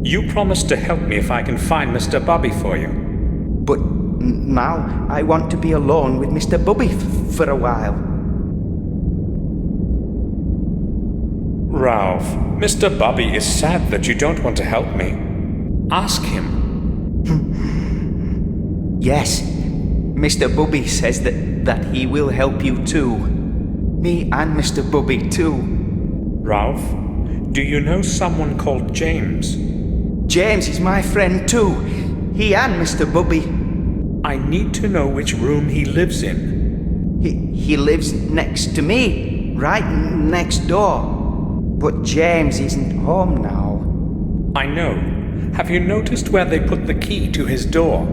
You promised to help me if I can find Mr. Bubby for you. But now I want to be alone with Mr. Bubby for a while. Ralph, Mr. Bubby is sad that you don't want to help me. Ask him. Yes, Mr. Bubby says that he will help you too. Me and Mr. Bubby too. Ralph, do you know someone called James? James is my friend too. He and Mr. Bubby. I need to know which room he lives in. He lives next to me, right next door. But James isn't home now. I know. Have you noticed where they put the key to his door?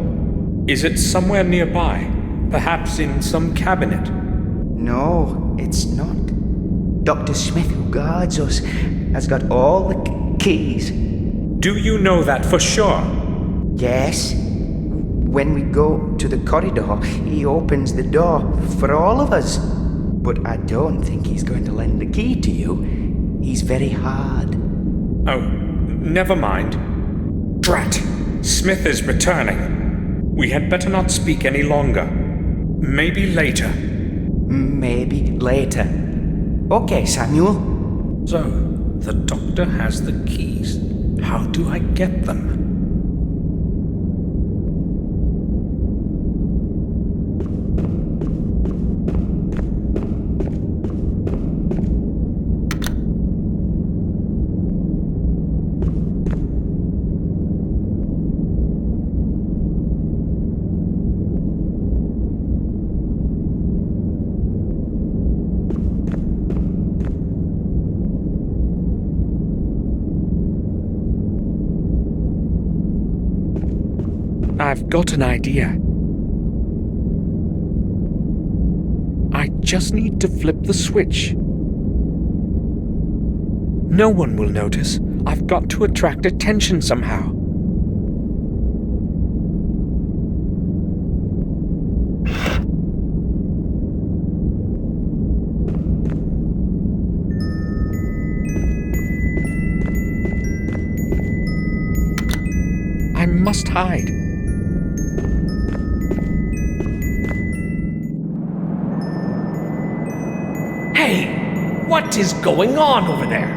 Is it somewhere nearby? Perhaps in some cabinet? No, it's not. Dr. Smith, who guards us, has got all the keys. Do you know that for sure? Yes. When we go to the corridor, he opens the door for all of us. But I don't think he's going to lend the key to you. He's very hard. Oh, never mind. Drat! Smith is returning. We had better not speak any longer. Maybe later. Maybe later. Okay, Samuel. So, the doctor has the keys. How do I get them? I've got an idea. I just need to flip the switch. No one will notice. I've got to attract attention somehow. I must hide. Hey, what is going on over there?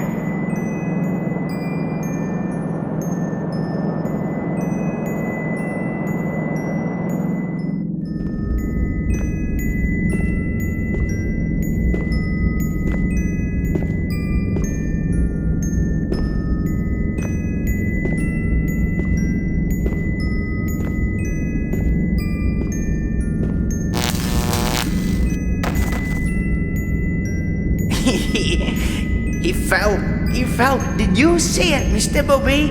He fell. Did you see it, Mr. Bobby?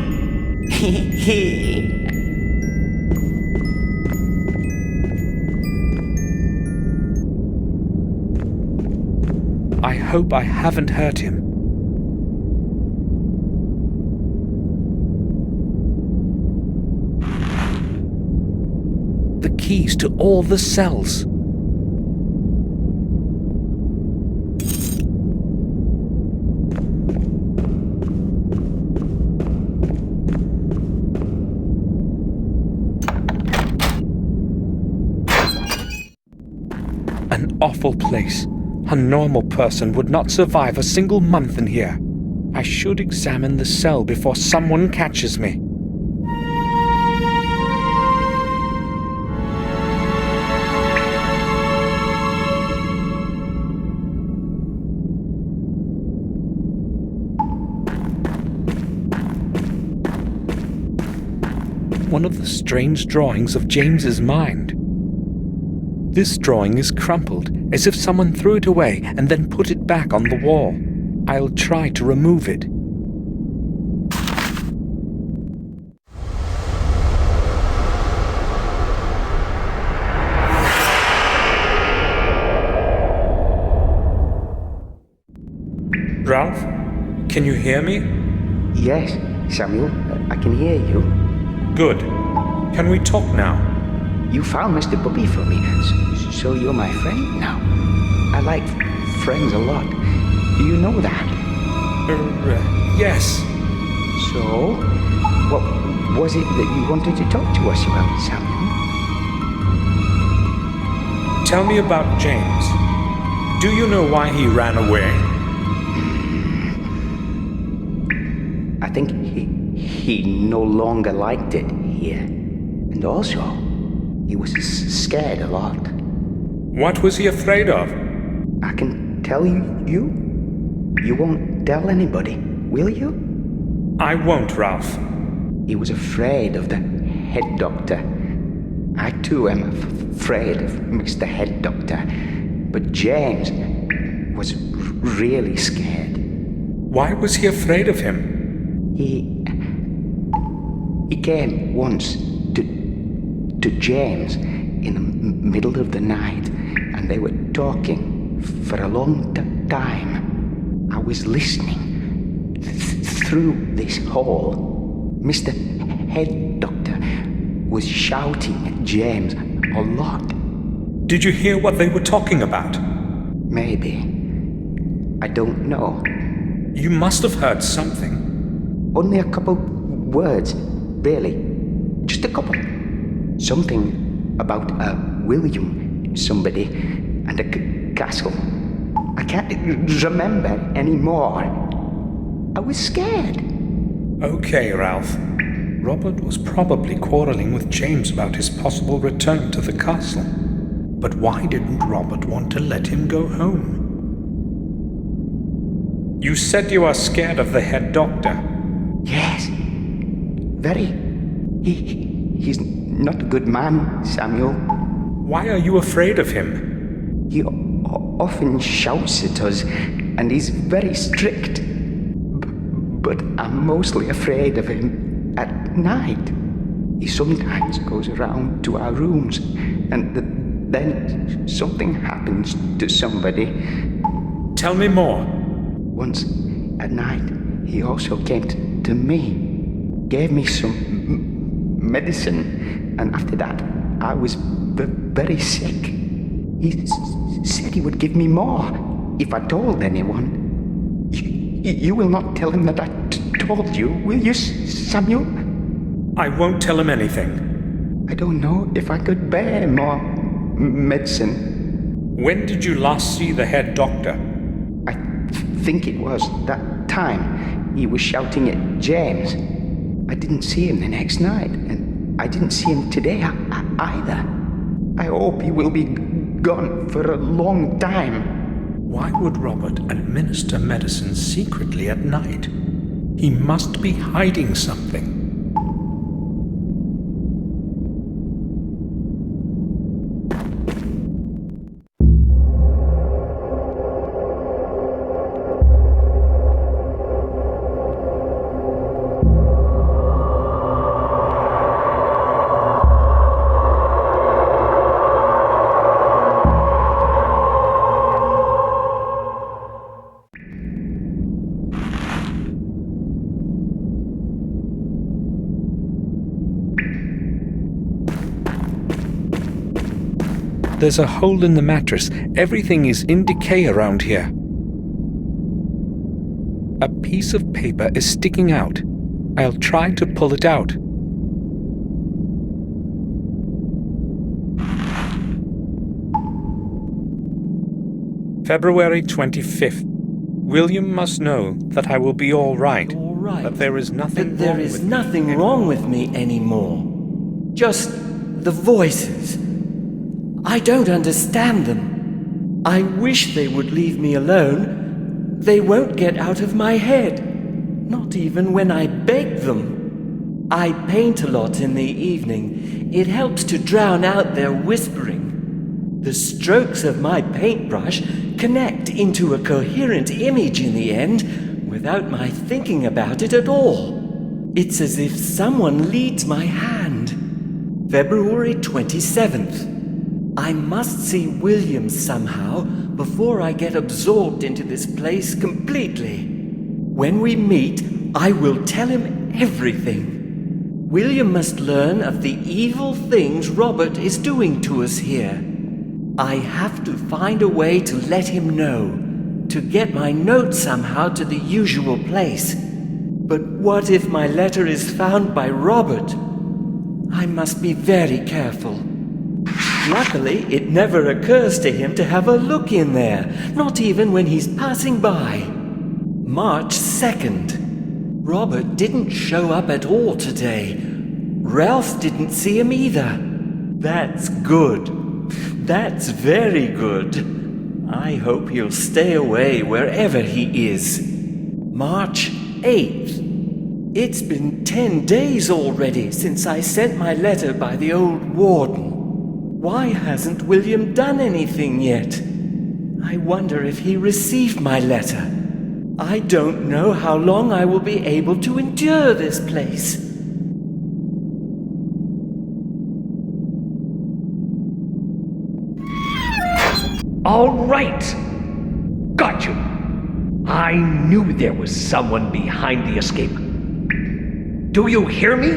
I hope I haven't hurt him. The keys to all the cells. An awful place. A normal person would not survive a single month in here. I should examine the cell before someone catches me. One of the strange drawings of James's mind. This drawing is crumpled, as if someone threw it away and then put it back on the wall. I'll try to remove it. Ralph, can you hear me? Yes, Samuel, I can hear you. Good. Can we talk now? You found Mr. Bubby for me, so you're my friend now. I like friends a lot. Do you know that? Yes. So, what was it that you wanted to talk to us about, Samuel? Tell me about James. Do you know why he ran away? I think he no longer liked it here. And also, he was scared a lot. What was he afraid of? I can tell you. You won't tell anybody, will you? I won't, Ralph. he was afraid of the head doctor. I too am afraid of Mr. Head Doctor, but James was really scared. Why was he afraid of him? He came once to James in the middle of the night, and they were talking for a long time. I was listening through this hall. Mr. Head Doctor was shouting at James a lot. Did you hear what they were talking about? Maybe. I don't know. You must have heard something. Only a couple words, really. Just a couple. Something about William somebody and a castle. I can't remember anymore. I was scared. Okay, Ralph. Robert was probably quarreling with James about his possible return to the castle. But why didn't Robert want to let him go home? You said you are scared of the head doctor. Yes. Very. He's not a good man, Samuel. Why are you afraid of him? He often shouts at us, and he's very strict. But I'm mostly afraid of him at night. He sometimes goes around to our rooms, and then something happens to somebody. Tell me more. Once at night, he also came to me, gave me some medicine, and after that, I was very sick. He said he would give me more if I told anyone. You will not tell him that I told you, will you, Samuel? I won't tell him anything. I don't know if I could bear more medicine. When did you last see the head doctor? I think it was that time he was shouting at James. I didn't see him the next night, and I didn't see him today either. I hope he will be gone for a long time. Why would Robert administer medicine secretly at night? He must be hiding something. There's a hole in the mattress. Everything is in decay around here. A piece of paper is sticking out. I'll try to pull it out. February 25th. William must know that I will be all right. That there is nothing wrong with me anymore. Just the voices. I don't understand them. I wish they would leave me alone. They won't get out of my head. Not even when I beg them. I paint a lot in the evening. It helps to drown out their whispering. The strokes of my paintbrush connect into a coherent image in the end without my thinking about it at all. It's as if someone leads my hand. February 27th. I must see William somehow before I get absorbed into this place completely. When we meet, I will tell him everything. William must learn of the evil things Robert is doing to us here. I have to find a way to let him know, to get my note somehow to the usual place. But what if my letter is found by Robert? I must be very careful. Luckily, it never occurs to him to have a look in there, not even when he's passing by. March 2nd. Robert didn't show up at all today. Ralph didn't see him either. That's good. That's very good. I hope he'll stay away wherever he is. March 8th. It's been 10 days already since I sent my letter by the old warden. Why hasn't William done anything yet? I wonder if he received my letter. I don't know how long I will be able to endure this place. All right! Got you! I knew there was someone behind the escape. Do you hear me?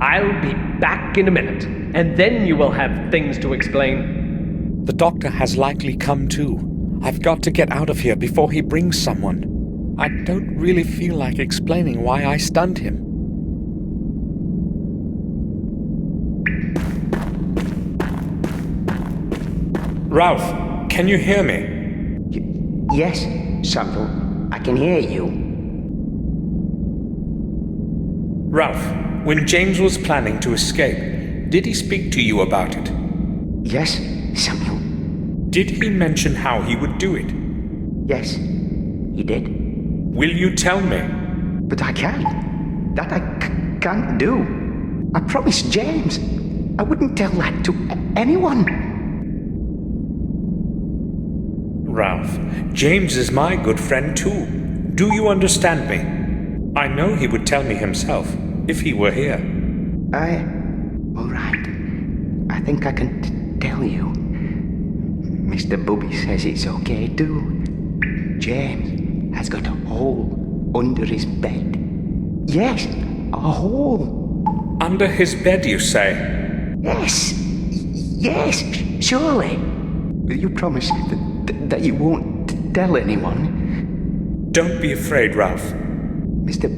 I'll be back in a minute, and then you will have things to explain. The doctor has likely come too. I've got to get out of here before he brings someone. I don't really feel like explaining why I stunned him. Ralph, can you hear me? Yes, Samuel, I can hear you. Ralph, when James was planning to escape, did he speak to you about it? Yes, Samuel. Did he mention how he would do it? Yes, he did. Will you tell me? But I can't. That I can't do. I promised James. I wouldn't tell that to anyone. Ralph, James is my good friend too. Do you understand me? I know he would tell me himself, if he were here. All right. I think I can tell you. Mr. Bobby says it's okay too. James has got a hole under his bed. Yes, a hole. Under his bed, you say? Yes. Yes, surely. Will you promise that you won't tell anyone? Don't be afraid, Ralph. Mr.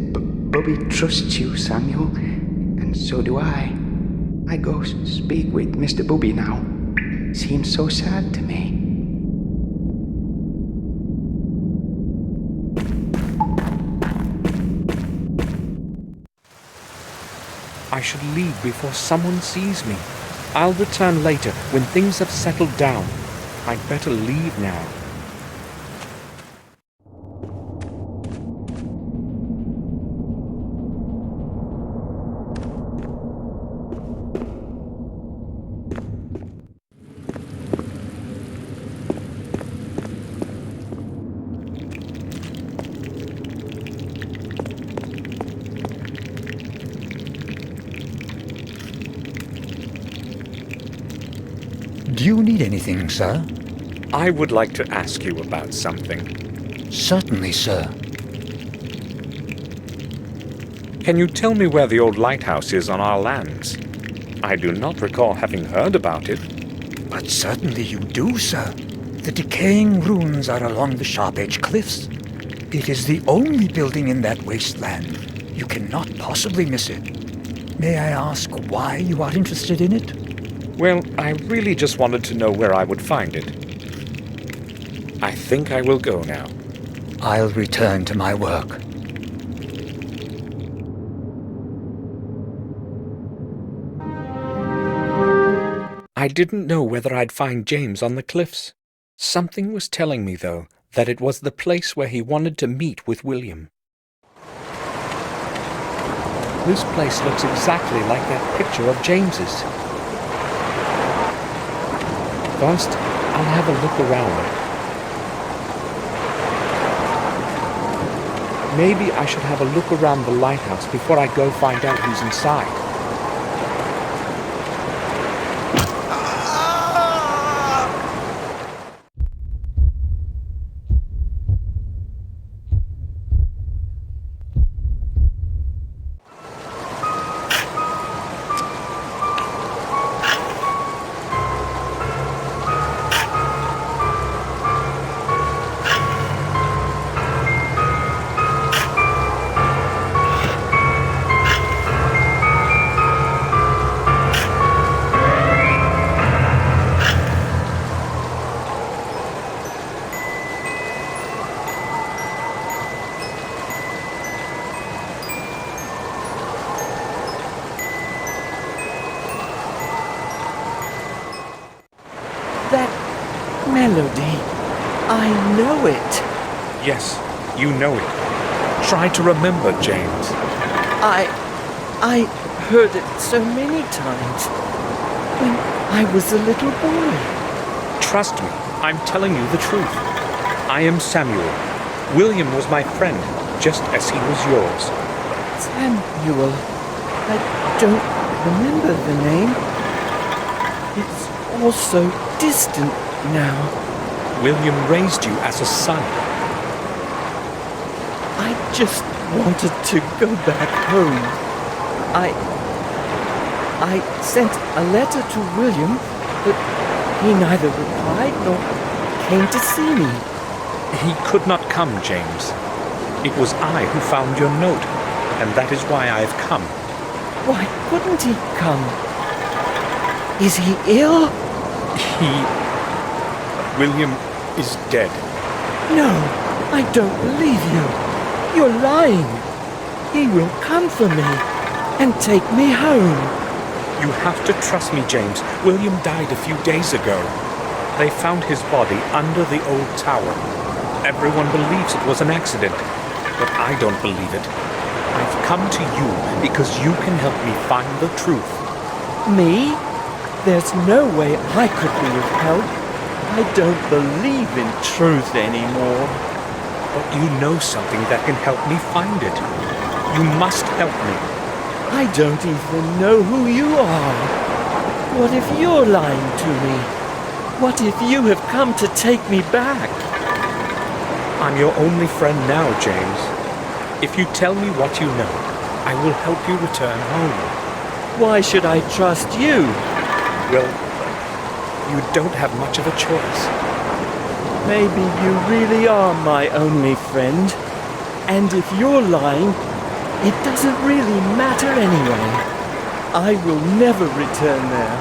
Bobby trusts you, Samuel, and so do I. I go speak with Mr. Bobby now. Seems so sad to me. I should leave before someone sees me. I'll return later when things have settled down. I'd better leave now. Do you need anything, sir? I would like to ask you about something. Certainly, sir. Can you tell me where the old lighthouse is on our lands? I do not recall having heard about it. But certainly you do, sir. The decaying ruins are along the Sharp Edge Cliffs. It is the only building in that wasteland. You cannot possibly miss it. May I ask why you are interested in it? Well, I really just wanted to know where I would find it. I think I will go now. I'll return to my work. I didn't know whether I'd find James on the cliffs. Something was telling me, though, that it was the place where he wanted to meet with William. This place looks exactly like that picture of James's. First, I'll have a look around. Maybe I should have a look around the lighthouse before I go find out who's inside. Melody. I know it. Yes, you know it. Try to remember, James. I heard it so many times when I was a little boy. Trust me, I'm telling you the truth. I am Samuel. William was my friend, just as he was yours. Samuel. I don't remember the name. It's all so distant now. William raised you as a son. I just wanted to go back home. I sent a letter to William, but he neither replied nor came to see me. He could not come, James. It was I who found your note, and that is why I have come. Why couldn't he come? Is he ill? William is dead. No, I don't believe you. You're lying. He will come for me and take me home. You have to trust me, James. William died a few days ago. They found his body under the old tower. Everyone believes it was an accident, but I don't believe it. I've come to you because you can help me find the truth. Me? There's no way I could be of help. I don't believe in truth anymore. But you know something that can help me find it. You must help me. I don't even know who you are. What if you're lying to me? What if you have come to take me back? I'm your only friend now, James. If you tell me what you know, I will help you return home. Why should I trust you? Well, you don't have much of a choice. Maybe you really are my only friend. And if you're lying, it doesn't really matter anyway. I will never return there.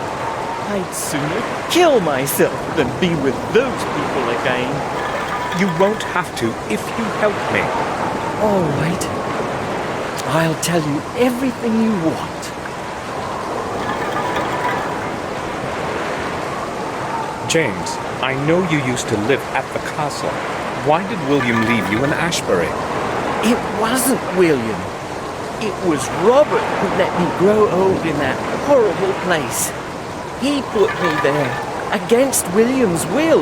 I'd sooner kill myself than be with those people again. You won't have to if you help me. All right. I'll tell you everything you want. James, I know you used to live at the castle. Why did William leave you in Ashbury? It wasn't William. It was Robert who let me grow old in that horrible place. He put me there, against William's will.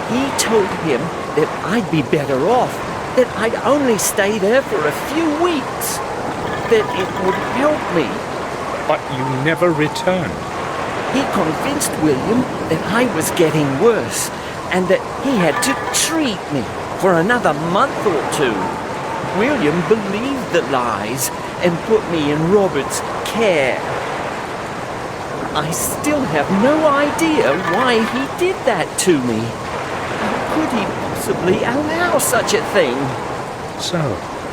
He told him that I'd be better off, that I'd only stay there for a few weeks, that it would help me. But you never returned. He convinced William that I was getting worse, and that he had to treat me for another month or two. William believed the lies and put me in Robert's care. I still have no idea why he did that to me. How could he possibly allow such a thing? So,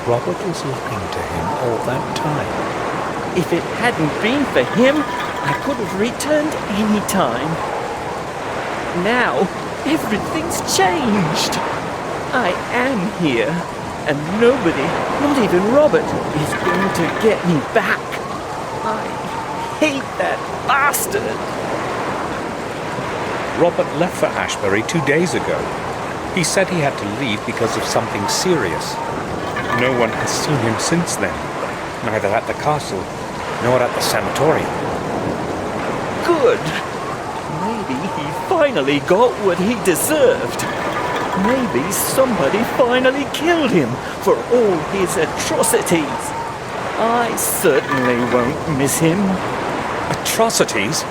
Robert was lying to him all that time. If it hadn't been for him, I could have returned any time. Now, everything's changed. I am here, and nobody, not even Robert, is going to get me back. I hate that bastard. Robert left for Ashbury 2 days ago. He said he had to leave because of something serious. No one has seen him since then, neither at the castle nor at the sanatorium. Good. Maybe he finally got what he deserved. Maybe somebody finally killed him for all his atrocities. I certainly won't miss him. Atrocities?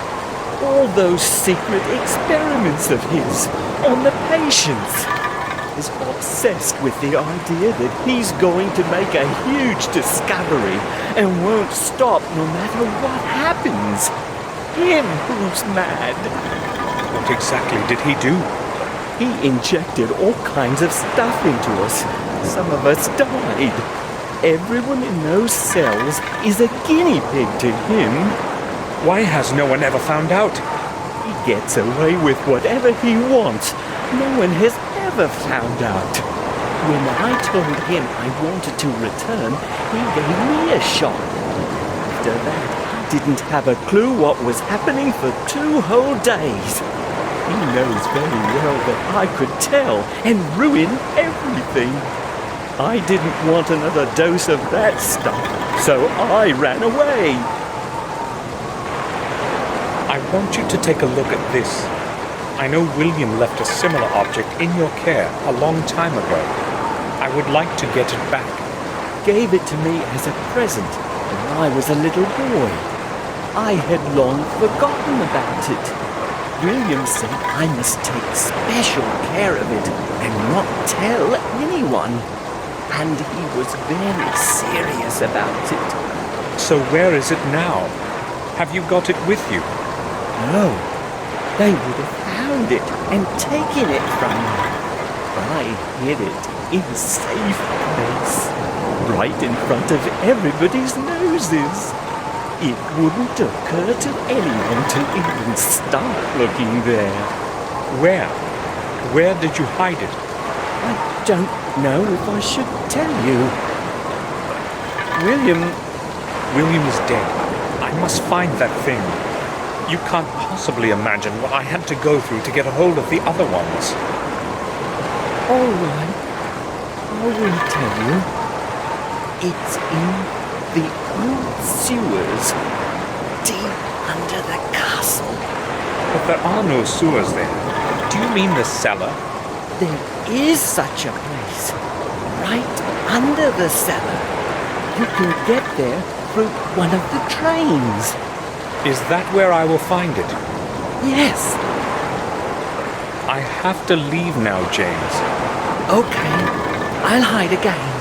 All those secret experiments of his on the patients. He's obsessed with the idea that he's going to make a huge discovery and won't stop no matter what happens. Him who's mad. What exactly did he do? He injected all kinds of stuff into us. Some of us died. Everyone in those cells is a guinea pig to him. Why has no one ever found out? He gets away with whatever he wants. No one has ever found out. When I told him I wanted to return, he gave me a shot. After that, I didn't have a clue what was happening for 2 whole days. He knows very well that I could tell and ruin everything. I didn't want another dose of that stuff, so I ran away. I want you to take a look at this. I know William left a similar object in your care a long time ago. I would like to get it back. Gave it to me as a present when I was a little boy. I had long forgotten about it. William said I must take special care of it and not tell anyone. And he was very serious about it. So where is it now? Have you got it with you? No, they would have found it and taken it from me. I hid it in a safe place, right in front of everybody's noses. It wouldn't occur to anyone to even start looking there. Where? Where did you hide it? I don't know if I should tell you. William is dead. I must find that thing. You can't possibly imagine what I had to go through to get a hold of the other ones. All right, I will tell you. It's in the old sewers, deep under the castle. But there are no sewers there. Do you mean the cellar? There is such a place, right under the cellar. You can get there through one of the trains. Is that where I will find it? Yes. I have to leave now, James. Okay, I'll hide again.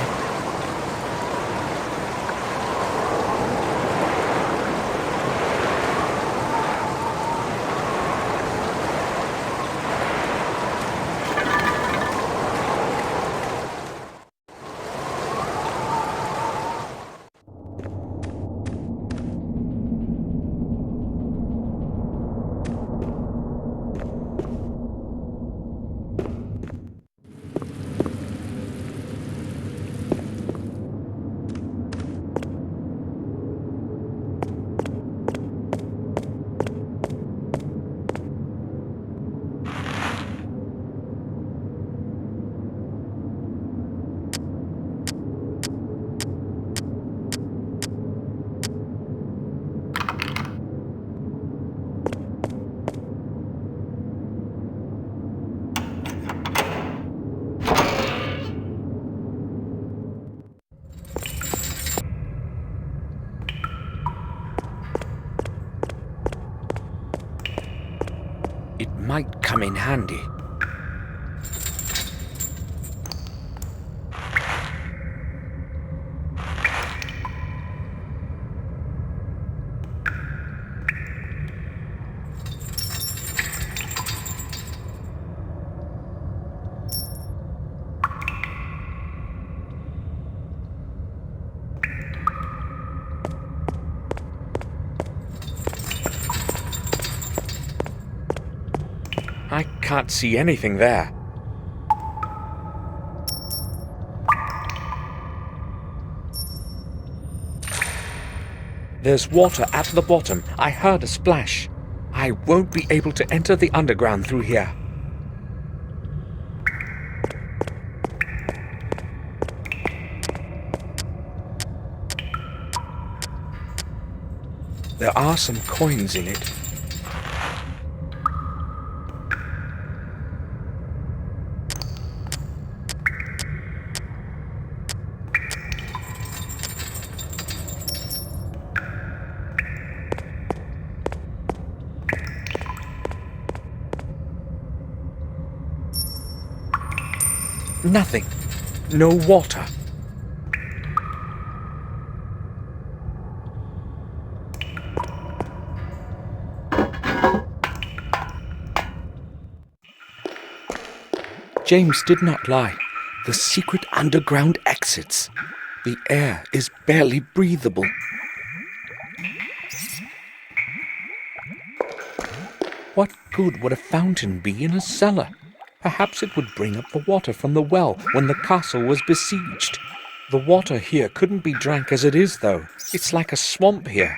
It might come in handy. I can't see anything there. There's water at the bottom. I heard a splash. I won't be able to enter the underground through here. There are some coins in it. Nothing. No water. James did not lie. The secret underground exits. The air is barely breathable. What good would a fountain be in a cellar? Perhaps it would bring up the water from the well when the castle was besieged. The water here couldn't be drank as it is, though. It's like a swamp here.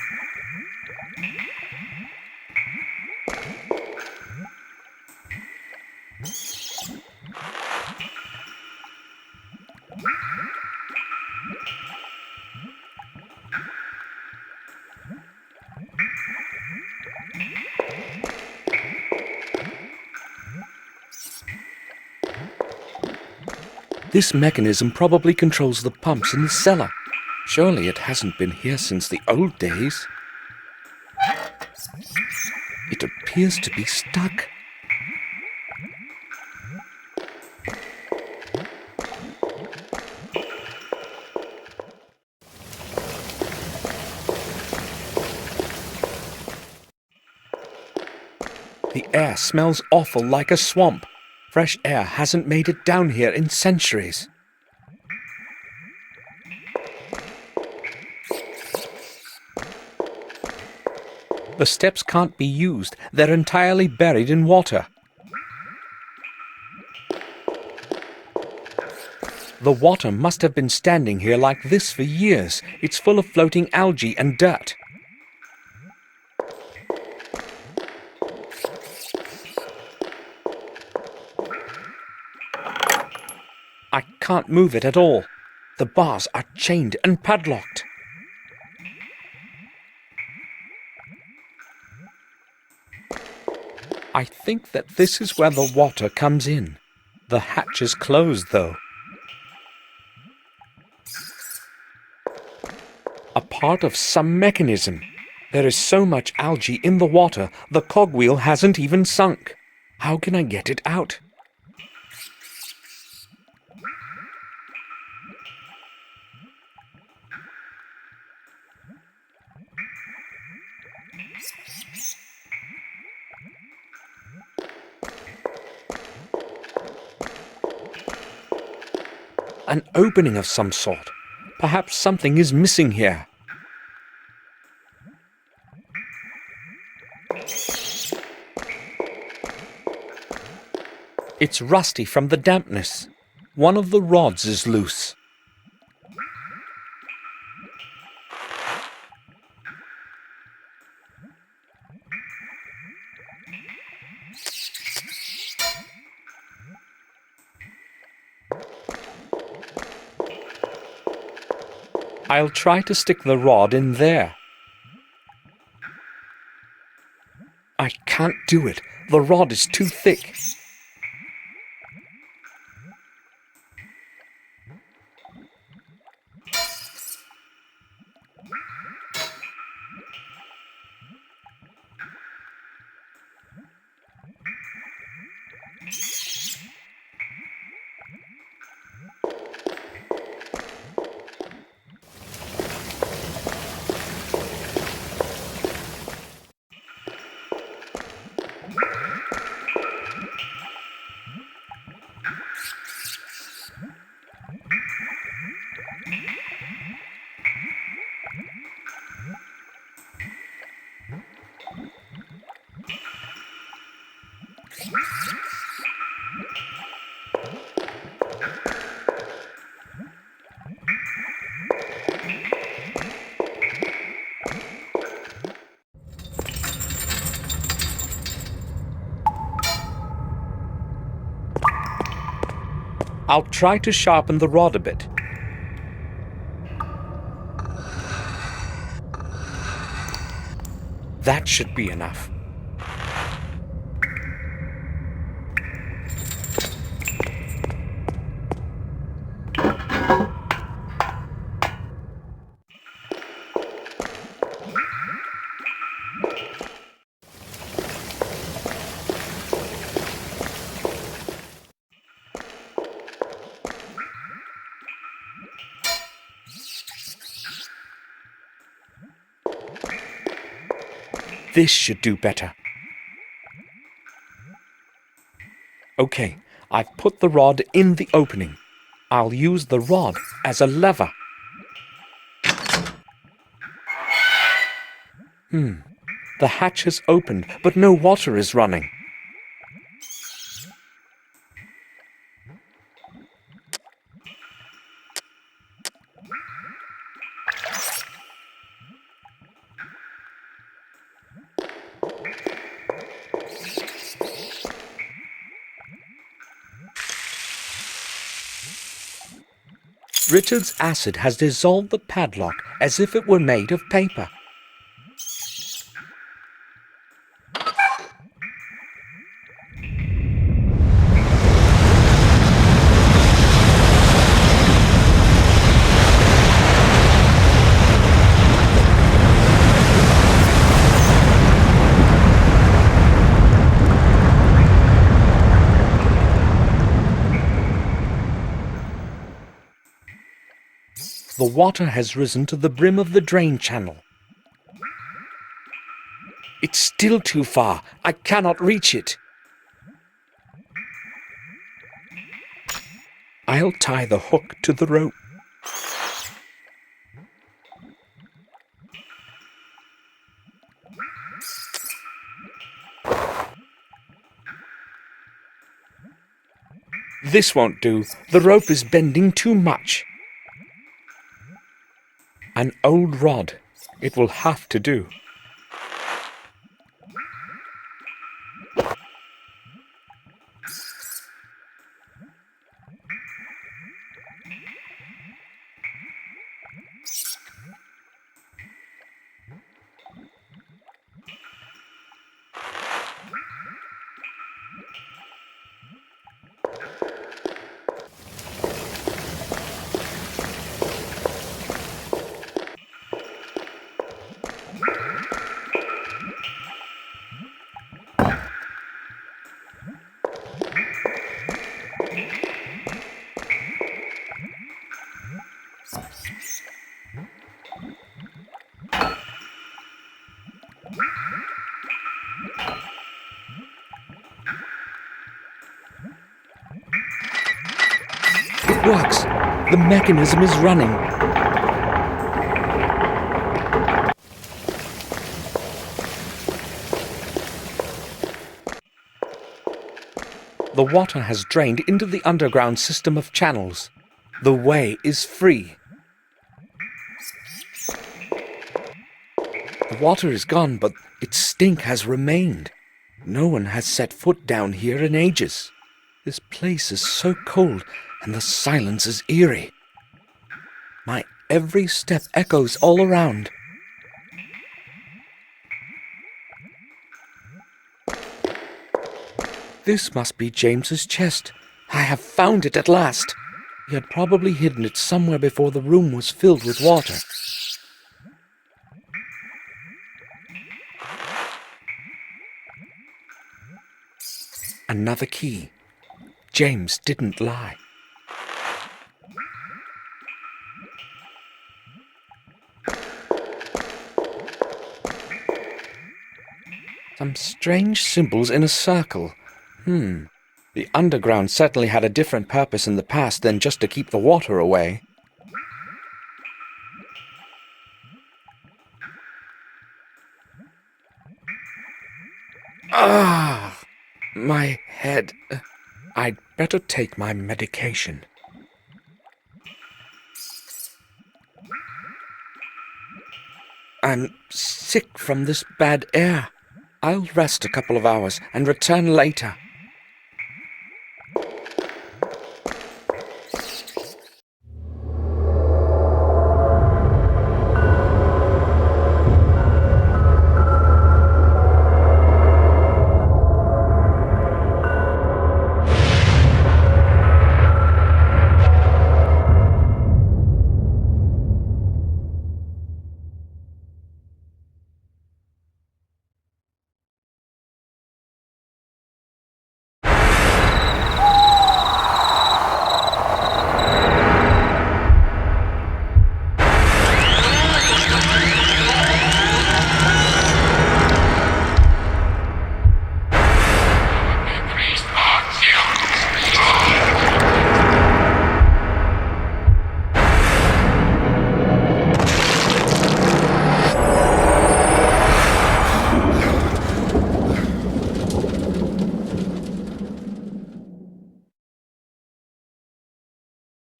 This mechanism probably controls the pumps in the cellar. Surely it hasn't been here since the old days. It appears to be stuck. The air smells awful, like a swamp. Fresh air hasn't made it down here in centuries. The steps can't be used. They're entirely buried in water. The water must have been standing here like this for years. It's full of floating algae and dirt. I can't move it at all. The bars are chained and padlocked. I think that this is where the water comes in. The hatch is closed, though. A part of some mechanism. There is so much algae in the water, the cogwheel hasn't even sunk. How can I get it out? An opening of some sort. Perhaps something is missing here. It's rusty from the dampness. One of the rods is loose. I'll try to stick the rod in there. I can't do it. The rod is too thick. I'll try to sharpen the rod a bit. That should be enough. This should do better. Okay, I've put the rod in the opening. I'll use the rod as a lever. The hatch has opened, but no water is running. Richard's acid has dissolved the padlock as if it were made of paper. The water has risen to the brim of the drain channel. It's still too far. I cannot reach it. I'll tie the hook to the rope. This won't do. The rope is bending too much. An old rod. It will have to do. It works. The mechanism is running. The water has drained into the underground system of channels. The way is free. The water is gone, but its stink has remained. No one has set foot down here in ages. This place is so cold, and the silence is eerie. My every step echoes all around. This must be James's chest. I have found it at last. He had probably hidden it somewhere before the room was filled with water. Another key. James didn't lie. Some strange symbols in a circle. The underground certainly had a different purpose in the past than just to keep the water away. Ah! My head. I'd better take my medication. I'm sick from this bad air. I'll rest a couple of hours and return later.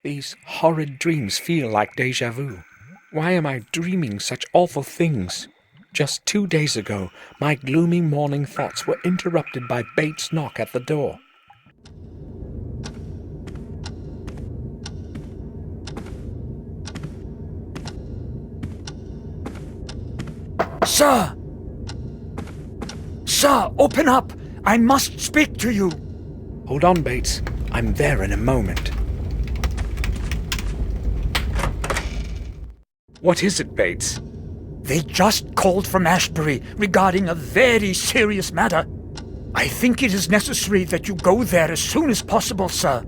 These horrid dreams feel like déjà vu. Why am I dreaming such awful things? Just 2 days ago, my gloomy morning thoughts were interrupted by Bates' knock at the door. Sir! Sir, open up! I must speak to you! Hold on, Bates. I'm there in a moment. What is it, Bates? They just called from Ashbury regarding a very serious matter. I think it is necessary that you go there as soon as possible, sir.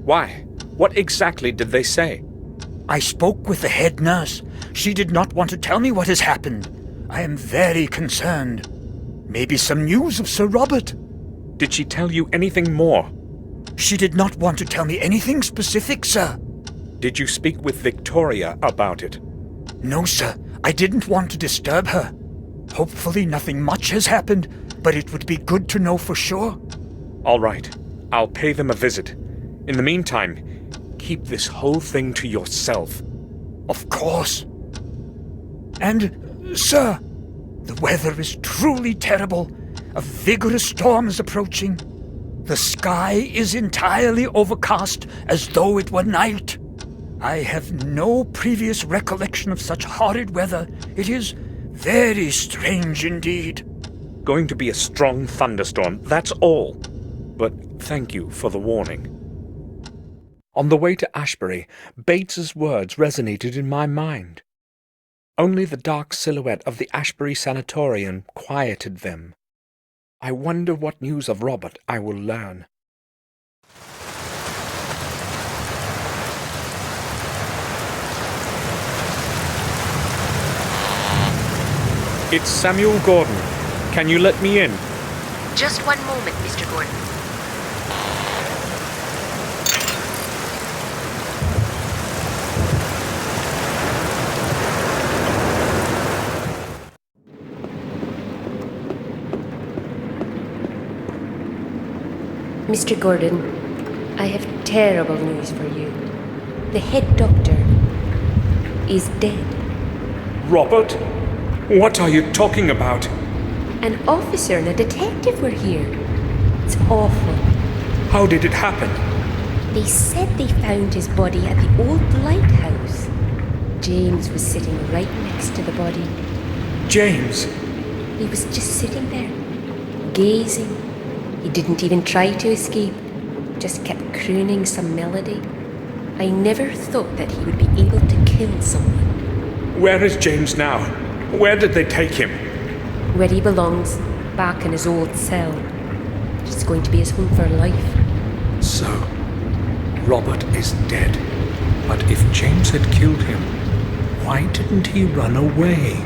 Why? What exactly did they say? I spoke with the head nurse. She did not want to tell me what has happened. I am very concerned. Maybe some news of Sir Robert. Did she tell you anything more? She did not want to tell me anything specific, sir. Did you speak with Victoria about it? No, sir. I didn't want to disturb her. Hopefully nothing much has happened, but it would be good to know for sure. All right. I'll pay them a visit. In the meantime, keep this whole thing to yourself. Of course. And, sir, the weather is truly terrible. A vigorous storm is approaching. The sky is entirely overcast as though it were night. I have no previous recollection of such horrid weather. It is very strange indeed. Going to be a strong thunderstorm, that's all. But thank you for the warning. On the way to Ashbury, Bates's words resonated in my mind. Only the dark silhouette of the Ashbury Sanatorium quieted them. I wonder what news of Robert I will learn. It's Samuel Gordon. Can you let me in? Just one moment, Mr. Gordon. Mr. Gordon, I have terrible news for you. The head doctor is dead. Robert? What are you talking about? An officer and a detective were here. It's awful. How did it happen? They said they found his body at the old lighthouse. James was sitting right next to the body. James? He was just sitting there, gazing. He didn't even try to escape, just kept crooning some melody. I never thought that he would be able to kill someone. Where is James now? Where did they take him? Where he belongs, back in his old cell. It's going to be his home for life. So, Robert is dead. But if James had killed him, why didn't he run away?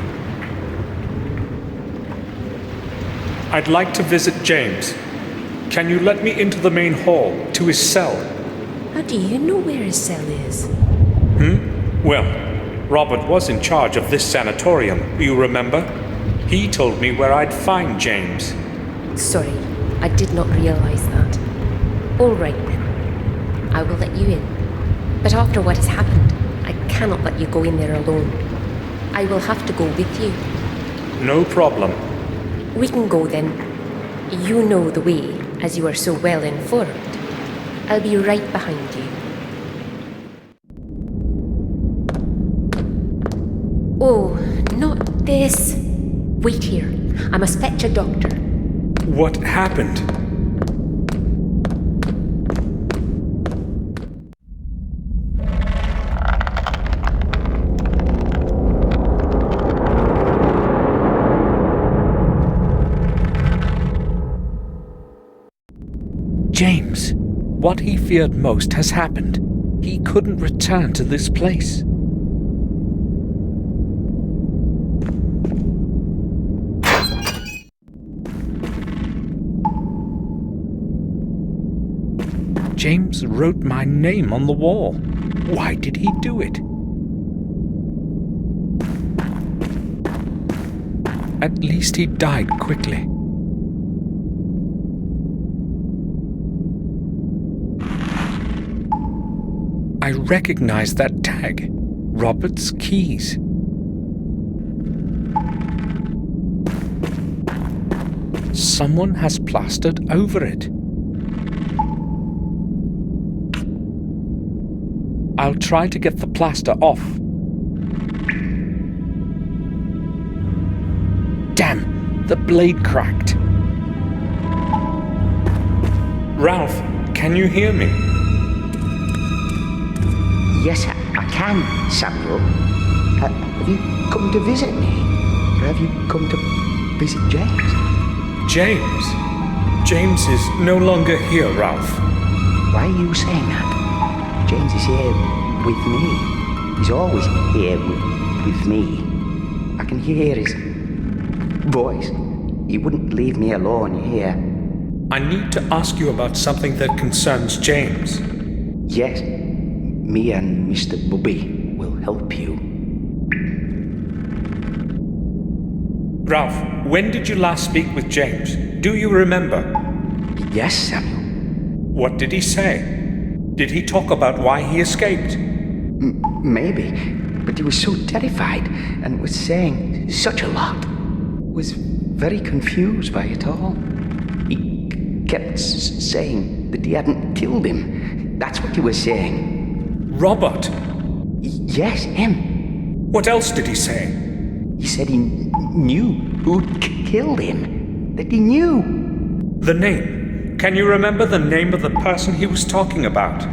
I'd like to visit James. Can you let me into the main hall, to his cell? How do you know where his cell is? Well, Robert was in charge of this sanatorium, you remember? He told me where I'd find James. Sorry, I did not realize that. All right then. I will let you in. But after what has happened, I cannot let you go in there alone. I will have to go with you. No problem. We can go then. You know the way, as you are so well informed. I'll be right behind you. Oh, not this. Wait here. I must fetch a doctor. What happened? James, what he feared most has happened. He couldn't return to this place. James wrote my name on the wall. Why did he do it? At least he died quickly. I recognize that tag. Robert's keys. Someone has plastered over it. I'll try to get the plaster off. Damn, the blade cracked. Ralph, can you hear me? Yes, I can, Samuel. Have you come to visit me? Or have you come to visit James? James? James is no longer here, Ralph. Why are you saying that? James is here with me. He's always here with me. I can hear his voice. He wouldn't leave me alone here. I need to ask you about something that concerns James. Yes, me and Mr. Bubby will help you. Ralph, when did you last speak with James? Do you remember? Yes, Samuel. What did he say? Did he talk about why he escaped? Maybe, but he was so terrified and was saying such a lot. Was very confused by it all. He kept saying that he hadn't killed him. That's what he was saying. Robert? Yes, him. What else did he say? He said he knew who'd killed him. That he knew. The name? Can you remember the name of the person he was talking about?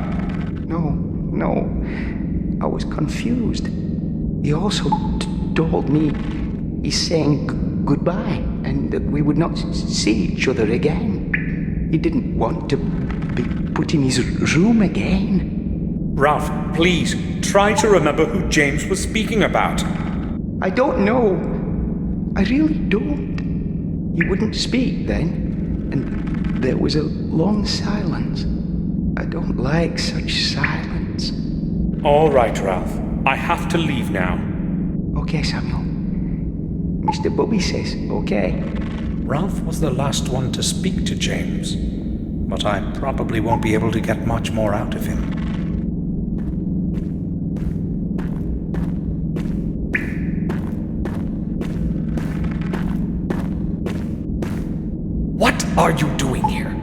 No. I was confused. He also told me he's saying goodbye and that we would not see each other again. He didn't want to be put in his room again. Ralph, please, try to remember who James was speaking about. I don't know. I really don't. He wouldn't speak then, and there was a long silence. I don't like such silence. All right, Ralph. I have to leave now. Okay, Samuel. Mr. Bubby says okay. Ralph was the last one to speak to James, but I probably won't be able to get much more out of him. What are you doing here?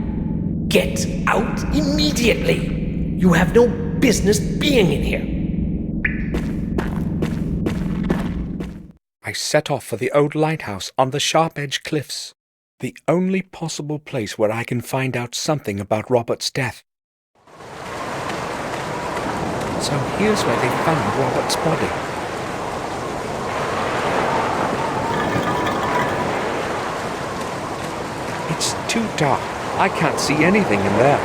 Get out immediately! You have no business being in here. I set off for the old lighthouse on the sharp-edged cliffs, the only possible place where I can find out something about Robert's death. So here's where they found Robert's body. It's too dark. I can't see anything in there.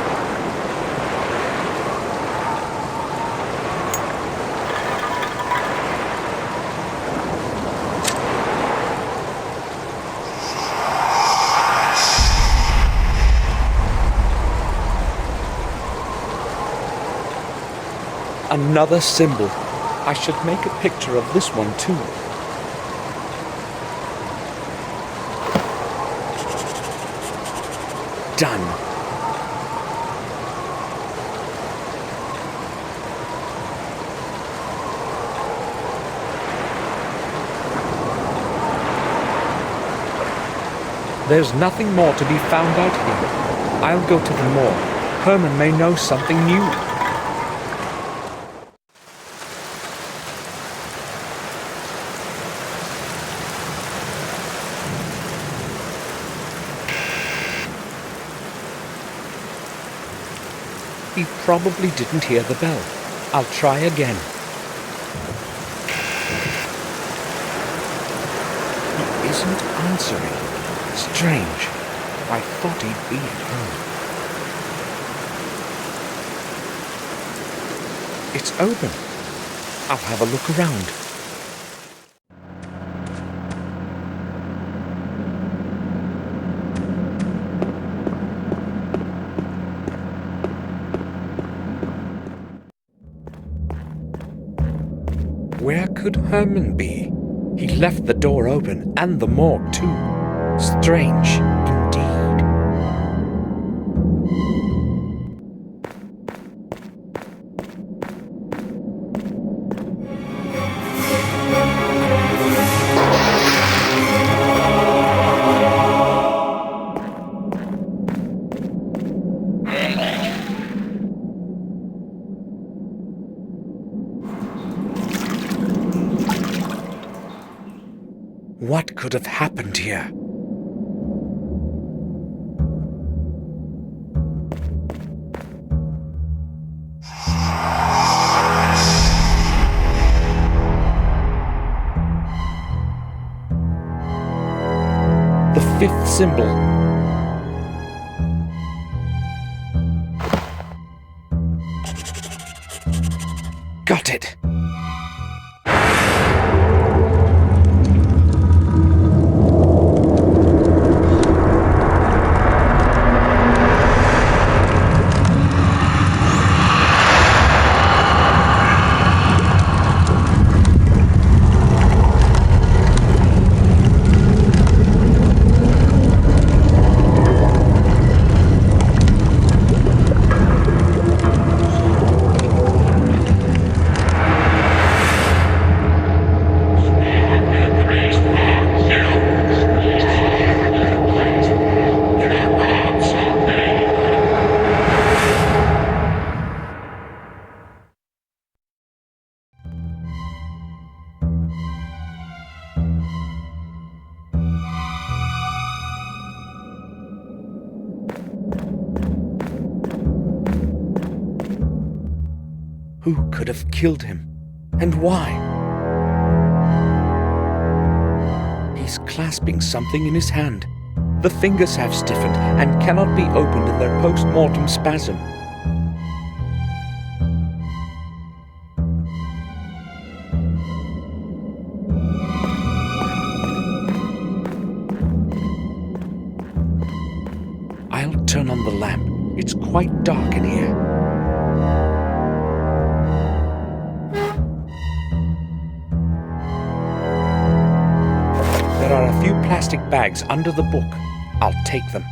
Another symbol. I should make a picture of this one too. Done. There's nothing more to be found out here. I'll go to the moor. Herman may know something new. He probably didn't hear the bell. I'll try again. He isn't answering. Strange. I thought he'd be at home. It's open. I'll have a look around. Where could Herman be? He left the door open and the morgue too. Strange indeed. What could have happened here? The fifth symbol. Got it. Who could have killed him? And why? He's clasping something in his hand. The fingers have stiffened and cannot be opened in their post-mortem spasm. I'll turn on the lamp. It's quite dark in here. There are a few plastic bags under the book. I'll take them.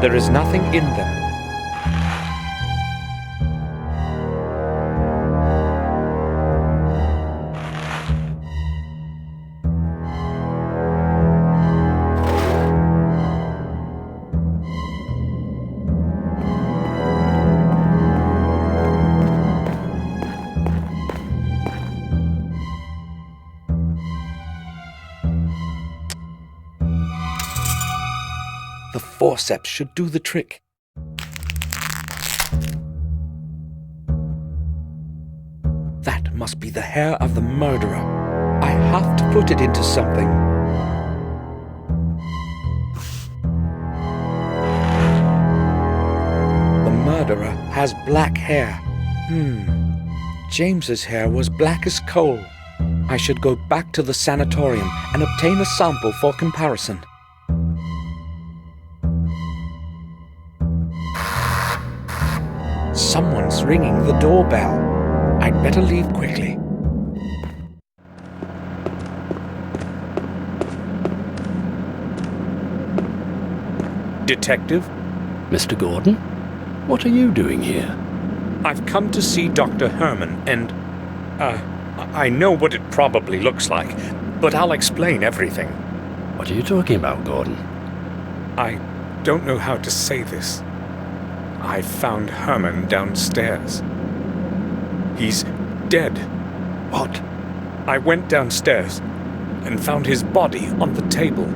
There is nothing in them. The forceps should do the trick. That must be the hair of the murderer. I have to put it into something. The murderer has black hair. James's hair was black as coal. I should go back to the sanatorium and obtain a sample for comparison. Someone's ringing the doorbell. I'd better leave quickly. Detective? Mr. Gordon? What are you doing here? I've come to see Dr. Herman, and, I know what it probably looks like, but I'll explain everything. What are you talking about, Gordon? I don't know how to say this. I found Herman downstairs. He's dead. What? I went downstairs and found his body on the table.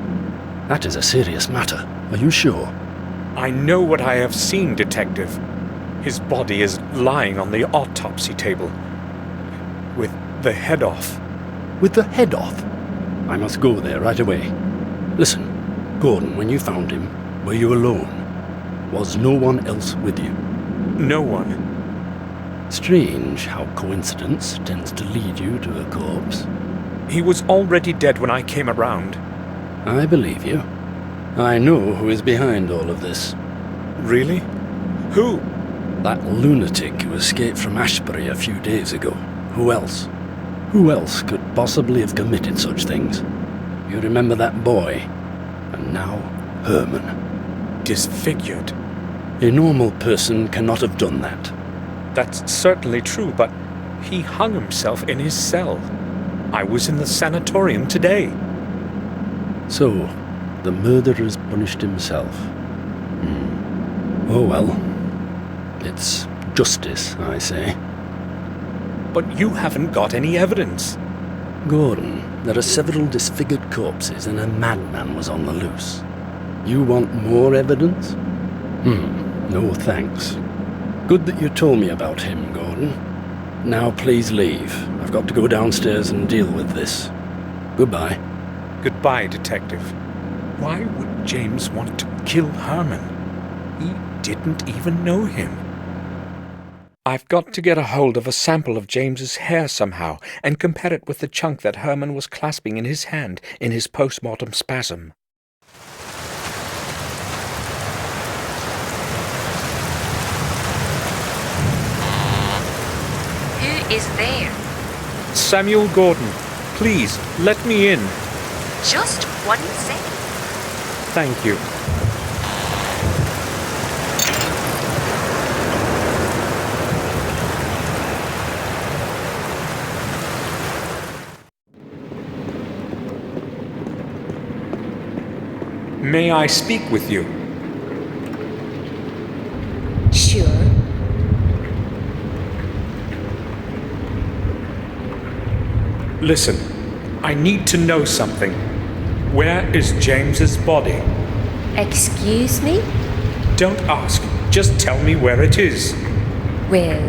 That is a serious matter. Are you sure? I know what I have seen, Detective. His body is lying on the autopsy table, with the head off. With the head off? I must go there right away. Listen, Gordon, when you found him, were you alone? Was no one else with you? No one. Strange how coincidence tends to lead you to a corpse. He was already dead when I came around. I believe you. I know who is behind all of this. Really? Who? That lunatic who escaped from Ashbury a few days ago. Who else? Who else could possibly have committed such things? You remember that boy? And now, Herman. Disfigured. A normal person cannot have done that. That's certainly true, but he hung himself in his cell. I was in the sanatorium today. So, the murderer's punished himself. Oh well. It's justice, I say. But you haven't got any evidence. Gordon, there are several disfigured corpses and a madman was on the loose. You want more evidence? No thanks. Good that you told me about him, Gordon. Now please leave. I've got to go downstairs and deal with this. Goodbye. Goodbye, Detective. Why would James want to kill Herman? He didn't even know him. I've got to get a hold of a sample of James's hair somehow and compare it with the chunk that Herman was clasping in his hand in his post-mortem spasm. Who is there? Samuel Gordon, please, let me in. Just 1 second. Thank you. May I speak with you? Sure. Listen, I need to know something. Where is James's body? Excuse me? Don't ask. Just tell me where it is. Well,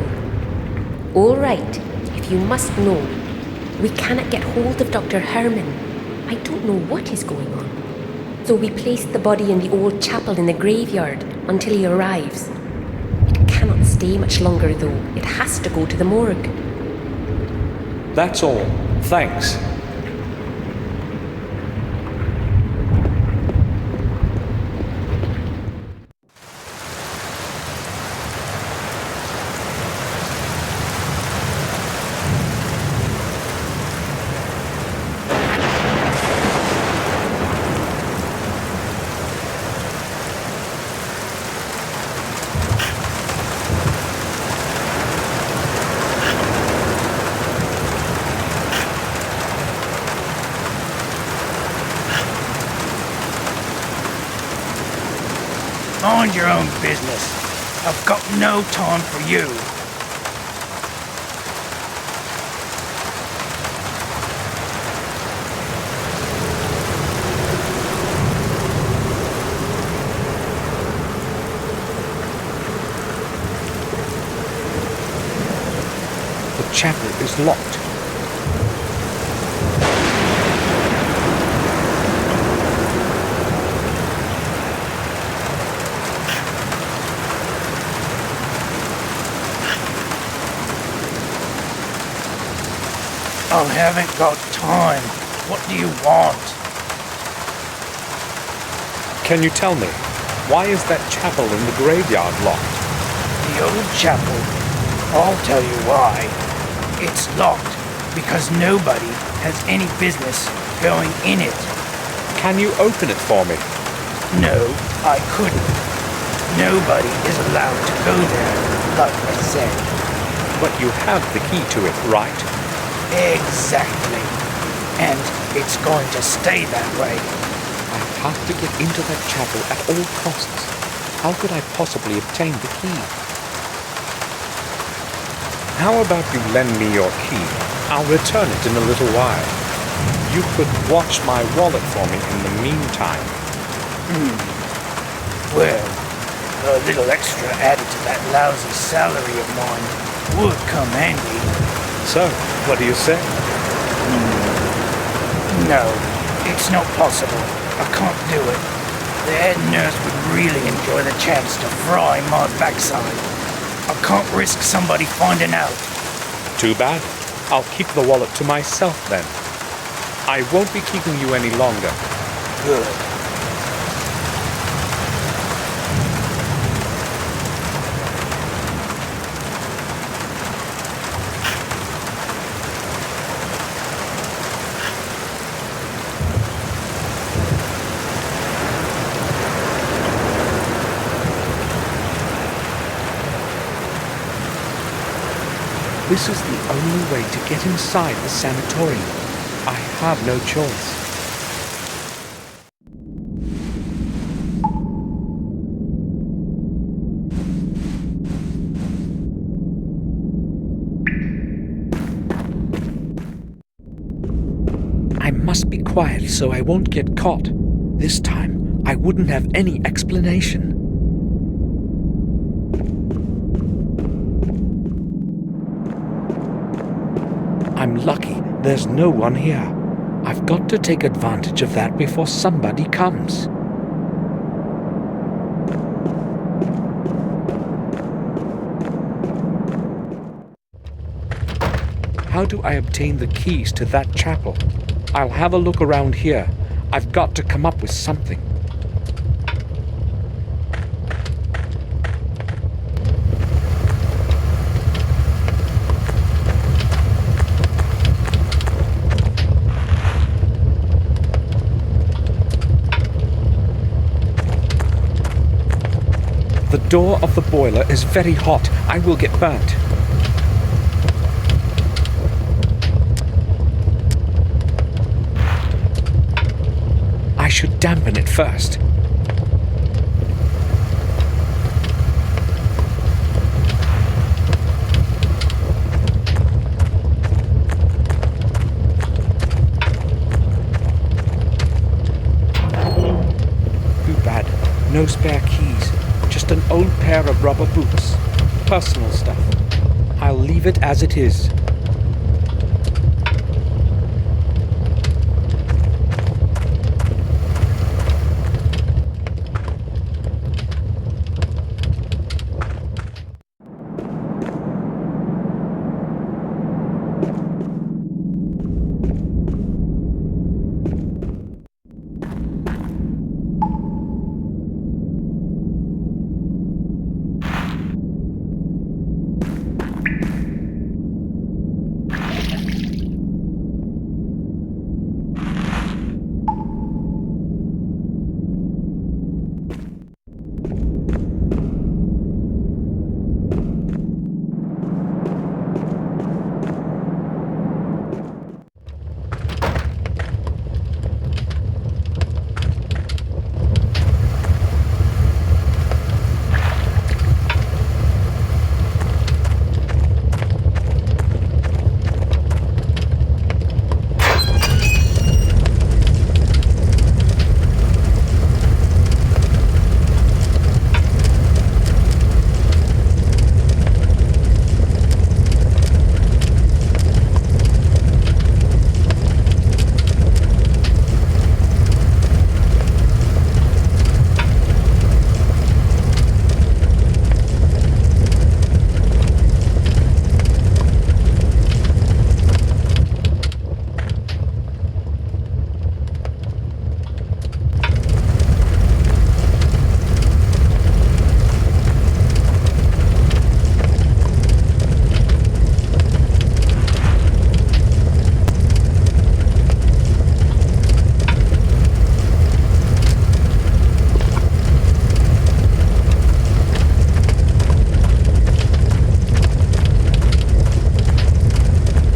all right, if you must know, we cannot get hold of Dr. Herman. I don't know what is going on. So we placed the body in the old chapel in the graveyard until he arrives. It cannot stay much longer, though. It has to go to the morgue. That's all. Thanks. Mind your own business. I've got no time for you. The chapel is locked. I haven't got time. What do you want? Can you tell me, why is that chapel in the graveyard locked? The old chapel? I'll tell you why. It's locked because nobody has any business going in it. Can you open it for me? No, I couldn't. Nobody is allowed to go there, like I said. But you have the key to it, right? Exactly. And it's going to stay that way. I have to get into that chapel at all costs. How could I possibly obtain the key? How about you lend me your key? I'll return it in a little while. You could watch my wallet for me in the meantime. Well, a little extra added to that lousy salary of mine would come handy. So, what do you say? No, it's not possible. I can't do it. The head nurse would really enjoy the chance to fry my backside. I can't risk somebody finding out. Too bad. I'll keep the wallet to myself then. I won't be keeping you any longer. Good. This is the only way to get inside the sanatorium. I have no choice. I must be quiet so I won't get caught. This time, I wouldn't have any explanation. I'm lucky there's no one here. I've got to take advantage of that before somebody comes. How do I obtain the keys to that chapel? I'll have a look around here. I've got to come up with something. The door of the boiler is very hot. I will get burnt. I should dampen it first. Too bad. No spare keys. Just an old pair of rubber boots. personal stuff. I'll leave it as it is.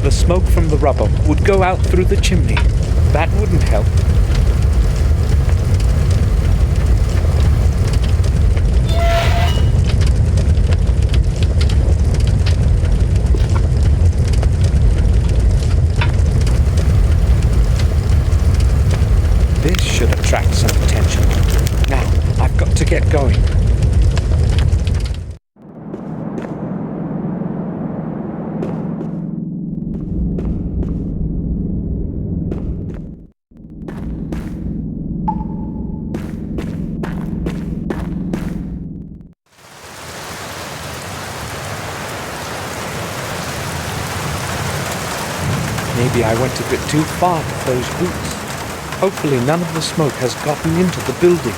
The smoke from the rubber would go out through the chimney. That wouldn't help. This should attract some attention. Now, I've got to get going. Maybe I went a bit too far with those boots. Hopefully none of the smoke has gotten into the building.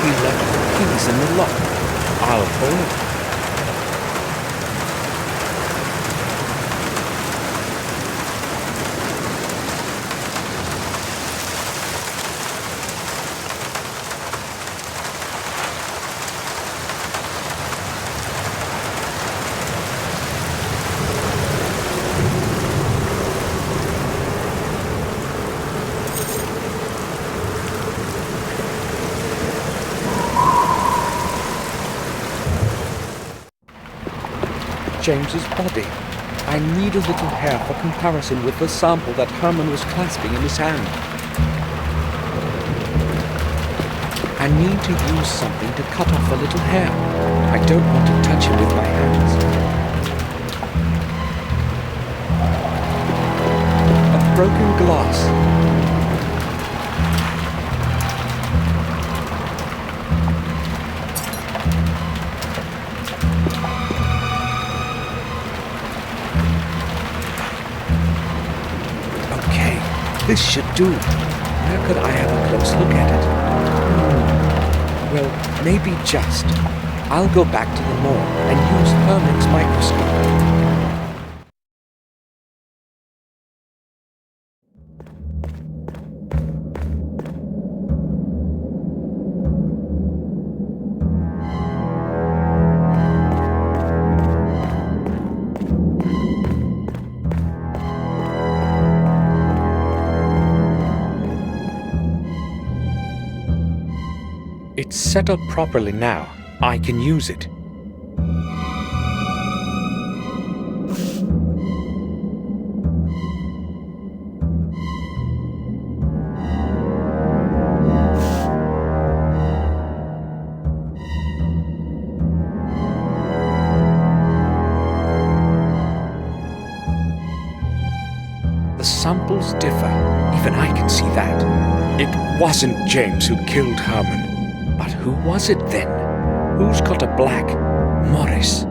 He left the keys in the lock. I'll hold it. James's body. I need a little hair for comparison with the sample that Herman was clasping in his hand. I need to use something to cut off a little hair. I don't want to touch him with my hands. A broken glass. This should do. Where could I have a close look at it? Well, maybe just. I'll go back to the moor and use Herman's microscope. It's set up properly now. I can use it. The samples differ. Even I can see that. It wasn't James who killed Herman. But who was it then? Who's got a black Morris?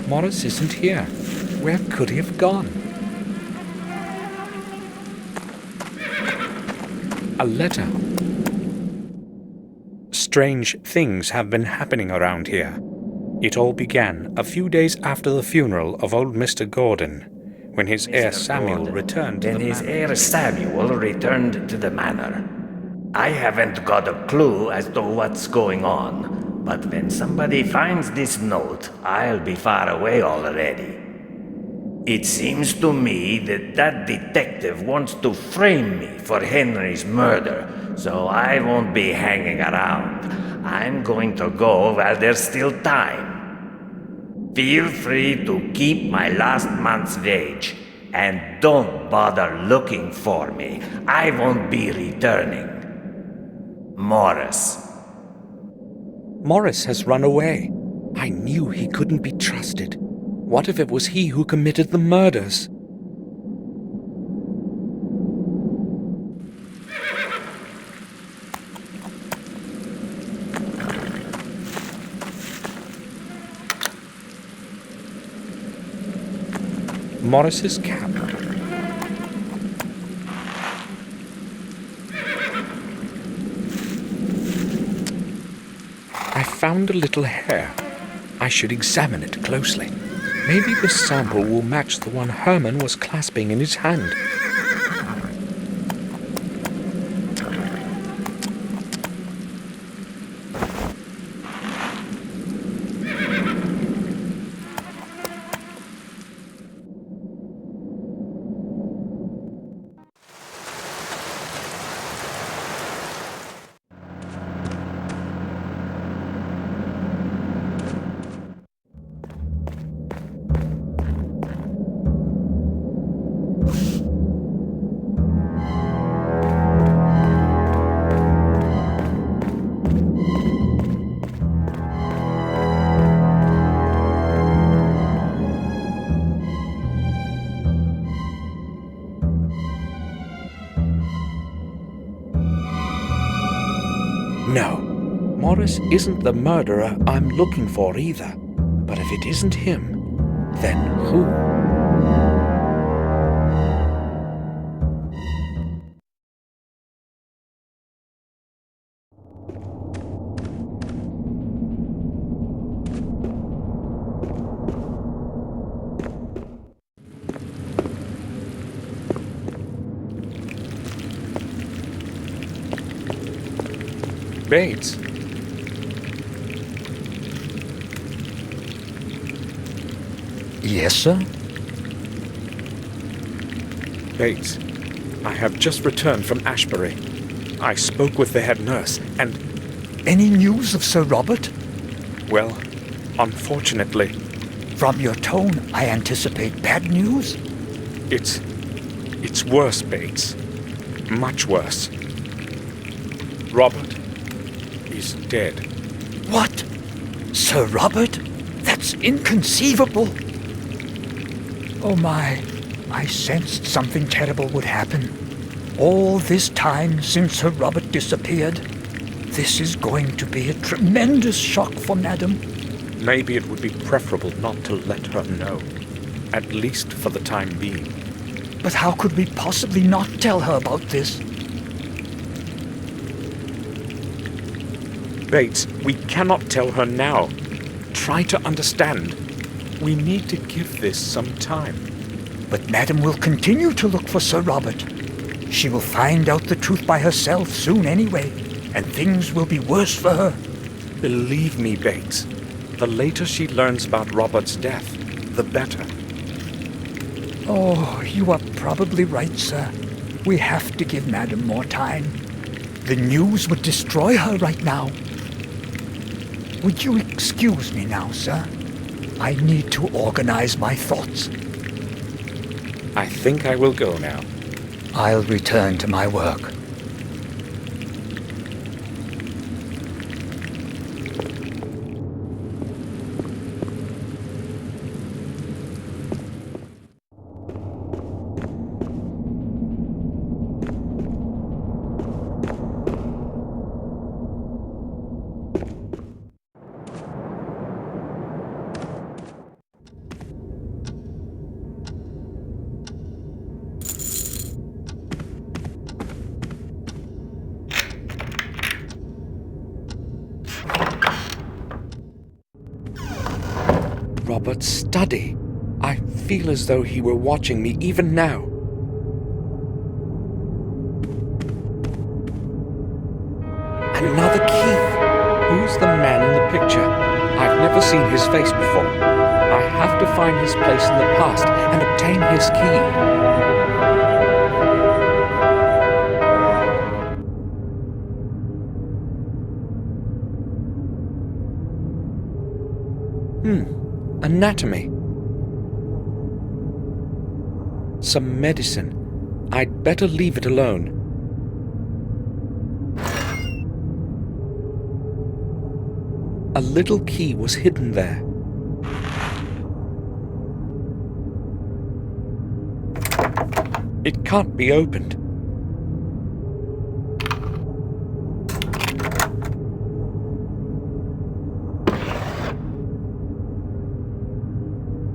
Morris isn't here. Where could he have gone? A letter. Strange things have been happening around here. It all began a few days after the funeral of old Mr. Gordon, when his heir Samuel returned to the manor. His heir Samuel returned to the manor. I haven't got a clue as to what's going on. But when somebody finds this note, I'll be far away already. It seems to me that detective wants to frame me for Henry's murder, so I won't be hanging around. I'm going to go while there's still time. Feel free to keep my last month's wage, and don't bother looking for me. I won't be returning. Morris. Morris has run away. I knew he couldn't be trusted. What if it was he who committed the murders? Morris's cap. I found a little hair. I should examine it closely. Maybe this sample will match the one Herman was clasping in his hand. No, Morris isn't the murderer I'm looking for either. But if it isn't him, then who? Bates. Yes, sir? Bates, I have just returned from Ashbury. I spoke with the head nurse, and... Any news of Sir Robert? Well, unfortunately... From your tone, I anticipate bad news? It's worse, Bates. Much worse. Robert is dead. What? Sir Robert? That's inconceivable. Oh my, I sensed something terrible would happen. All this time since Sir Robert disappeared. This is going to be a tremendous shock for Madam. Maybe it would be preferable not to let her know, at least for the time being. But how could we possibly not tell her about this? Bates, we cannot tell her now. Try to understand. We need to give this some time. But Madam will continue to look for Sir Robert. She will find out the truth by herself soon anyway, and things will be worse for her. Believe me, Bates. The later she learns about Robert's death, the better. Oh, you are probably right, sir. We have to give Madam more time. The news would destroy her right now. Would you excuse me now, sir? I need to organize my thoughts. I think I will go now. I'll return to my work. Robert's study. I feel as though he were watching me even now. Another key. Who's the man in the picture? I've never seen his face before. I have to find his place in the past and obtain his key. Anatomy. Some medicine. I'd better leave it alone. A little key was hidden there. It can't be opened.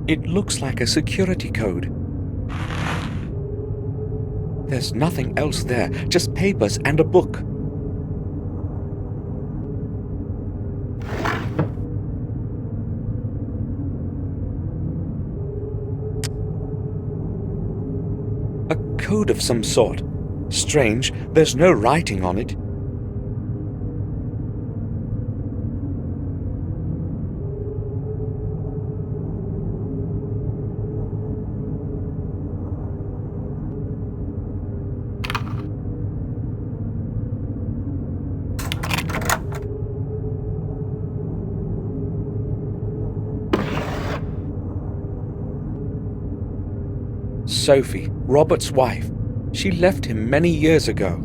It looks like a security code. There's nothing else there, just papers and a book. A code of some sort. Strange, there's no writing on it. Sophie, Robert's wife. She left him many years ago.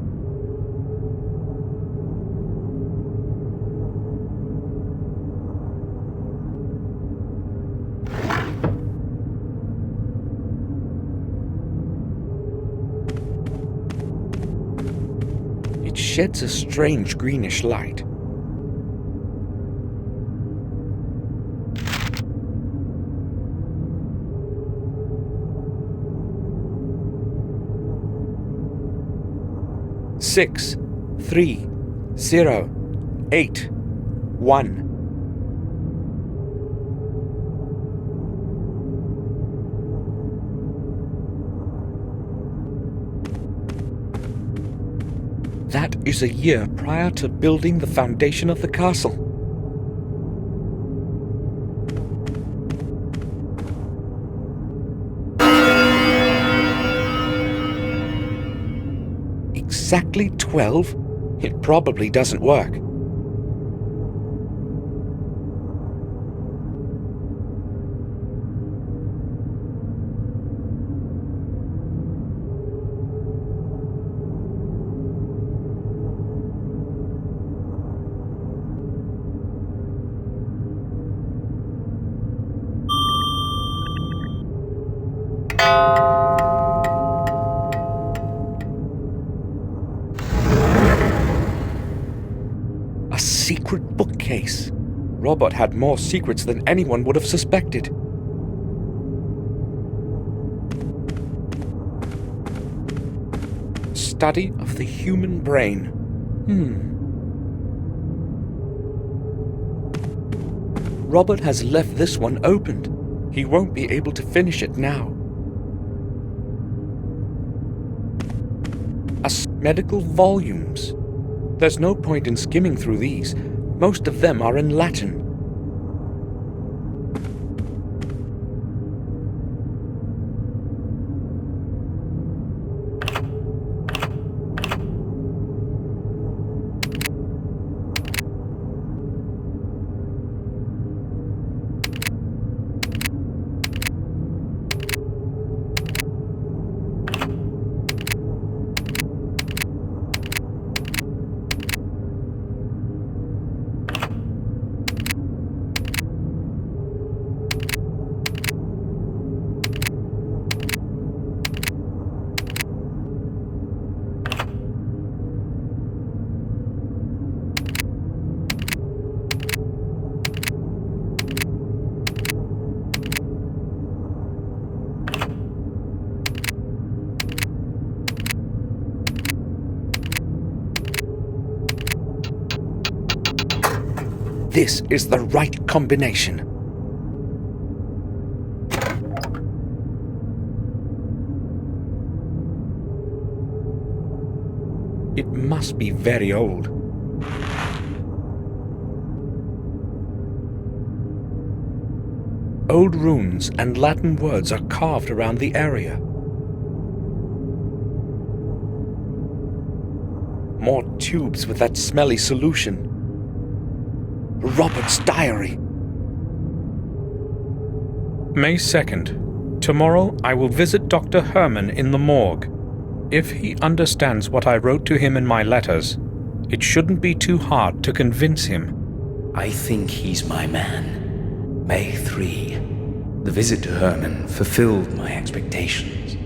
It sheds a strange greenish light. Six, 3, 0, 8, 1. That is a year prior to building the foundation of the castle. Exactly 12? It probably doesn't work. Secret bookcase. Robert had more secrets than anyone would have suspected. Study of the human brain. Robert has left this one opened. He won't be able to finish it now. Medical volumes. There's no point in skimming through these. Most of them are in Latin. This is the right combination. It must be very old. Old runes and Latin words are carved around the area. More tubes with that smelly solution. Robert's diary. May 2nd. Tomorrow I will visit Dr. Herman in the morgue. If he understands what I wrote to him in my letters, it shouldn't be too hard to convince him. I think he's my man. May 3. The visit to Herman fulfilled my expectations.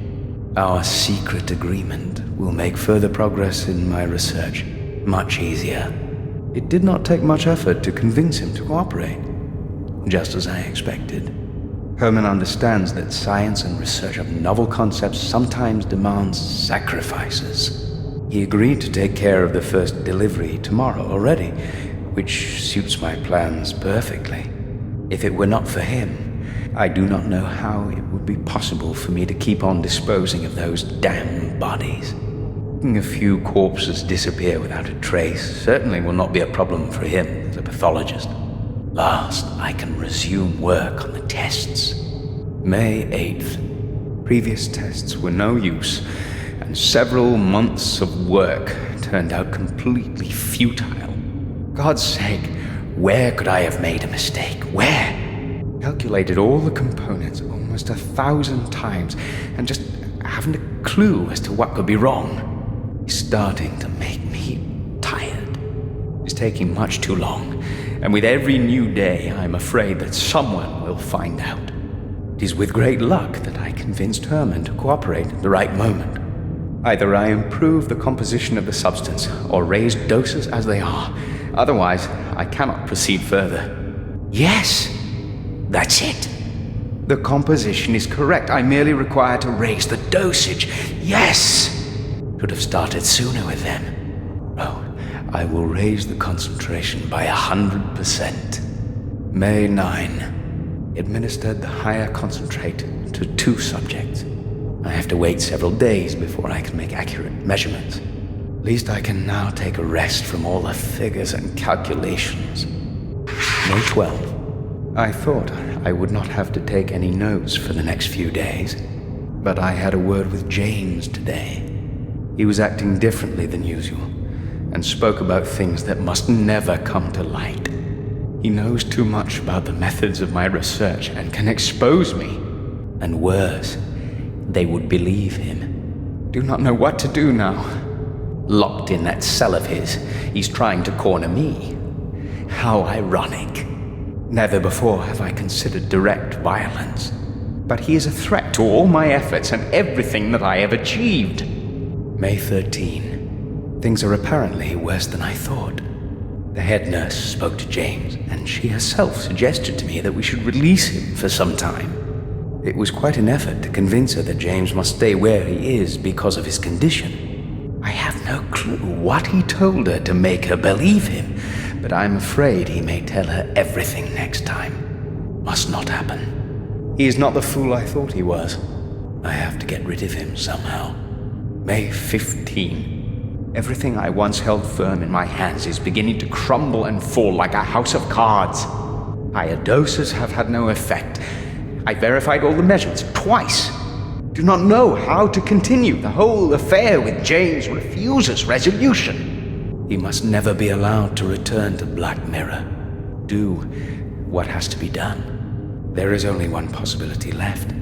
Our secret agreement will make further progress in my research much easier. It did not take much effort to convince him to cooperate, just as I expected. Herman understands that science and research of novel concepts sometimes demands sacrifices. He agreed to take care of the first delivery tomorrow already, which suits my plans perfectly. If it were not for him, I do not know how it would be possible for me to keep on disposing of those damn bodies. A few corpses disappear without a trace certainly will not be a problem for him as a pathologist. Last, I can resume work on the tests. May 8th. Previous tests were no use, and several months of work turned out completely futile. God's sake, where could I have made a mistake? Where? Calculated all the components almost 1,000 times, and just haven't a clue as to what could be wrong. It's starting to make me tired. It's taking much too long, and with every new day, I'm afraid that someone will find out. It is with great luck that I convinced Herman to cooperate at the right moment. Either I improve the composition of the substance, or raise doses as they are. Otherwise, I cannot proceed further. Yes, that's it. The composition is correct. I merely require to raise the dosage. Yes! Should have started sooner with them. Oh, I will raise the concentration by 100%. May 9. Administered the higher concentrate to 2 subjects. I have to wait several days before I can make accurate measurements. At least I can now take a rest from all the figures and calculations. May 12. I thought I would not have to take any notes for the next few days, but I had a word with James today. He was acting differently than usual, and spoke about things that must never come to light. He knows too much about the methods of my research and can expose me. And worse, they would believe him. Do not know what to do now. Locked in that cell of his, he's trying to corner me. How ironic. Never before have I considered direct violence. But he is a threat to all my efforts and everything that I have achieved. May 13. Things are apparently worse than I thought. The head nurse spoke to James, and she herself suggested to me that we should release him for some time. It was quite an effort to convince her that James must stay where he is because of his condition. I have no clue what he told her to make her believe him, but I'm afraid he may tell her everything next time. Must not happen. He is not the fool I thought he was. I have to get rid of him somehow. May 15. Everything I once held firm in my hands is beginning to crumble and fall like a house of cards. Higher doses have had no effect. I verified all the measurements twice. Do not know how to continue. The whole affair with James refuses resolution. He must never be allowed to return to Black Mirror. Do what has to be done. There is only one possibility left.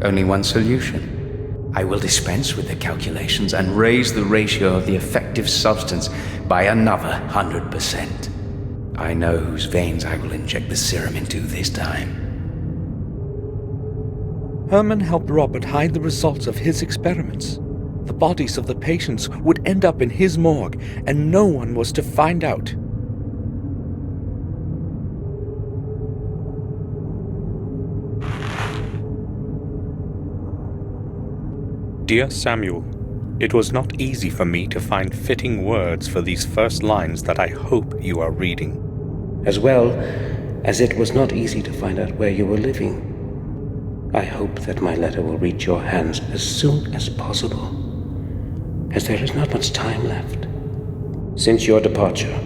Only one solution. I will dispense with the calculations and raise the ratio of the effective substance by another 100%. I know whose veins I will inject the serum into this time. Herman helped Robert hide the results of his experiments. The bodies of the patients would end up in his morgue, and no one was to find out. Dear Samuel, it was not easy for me to find fitting words for these first lines that I hope you are reading. as well as it was not easy to find out where you were living. I hope that my letter will reach your hands as soon as possible, as there is not much time left. Since your departure,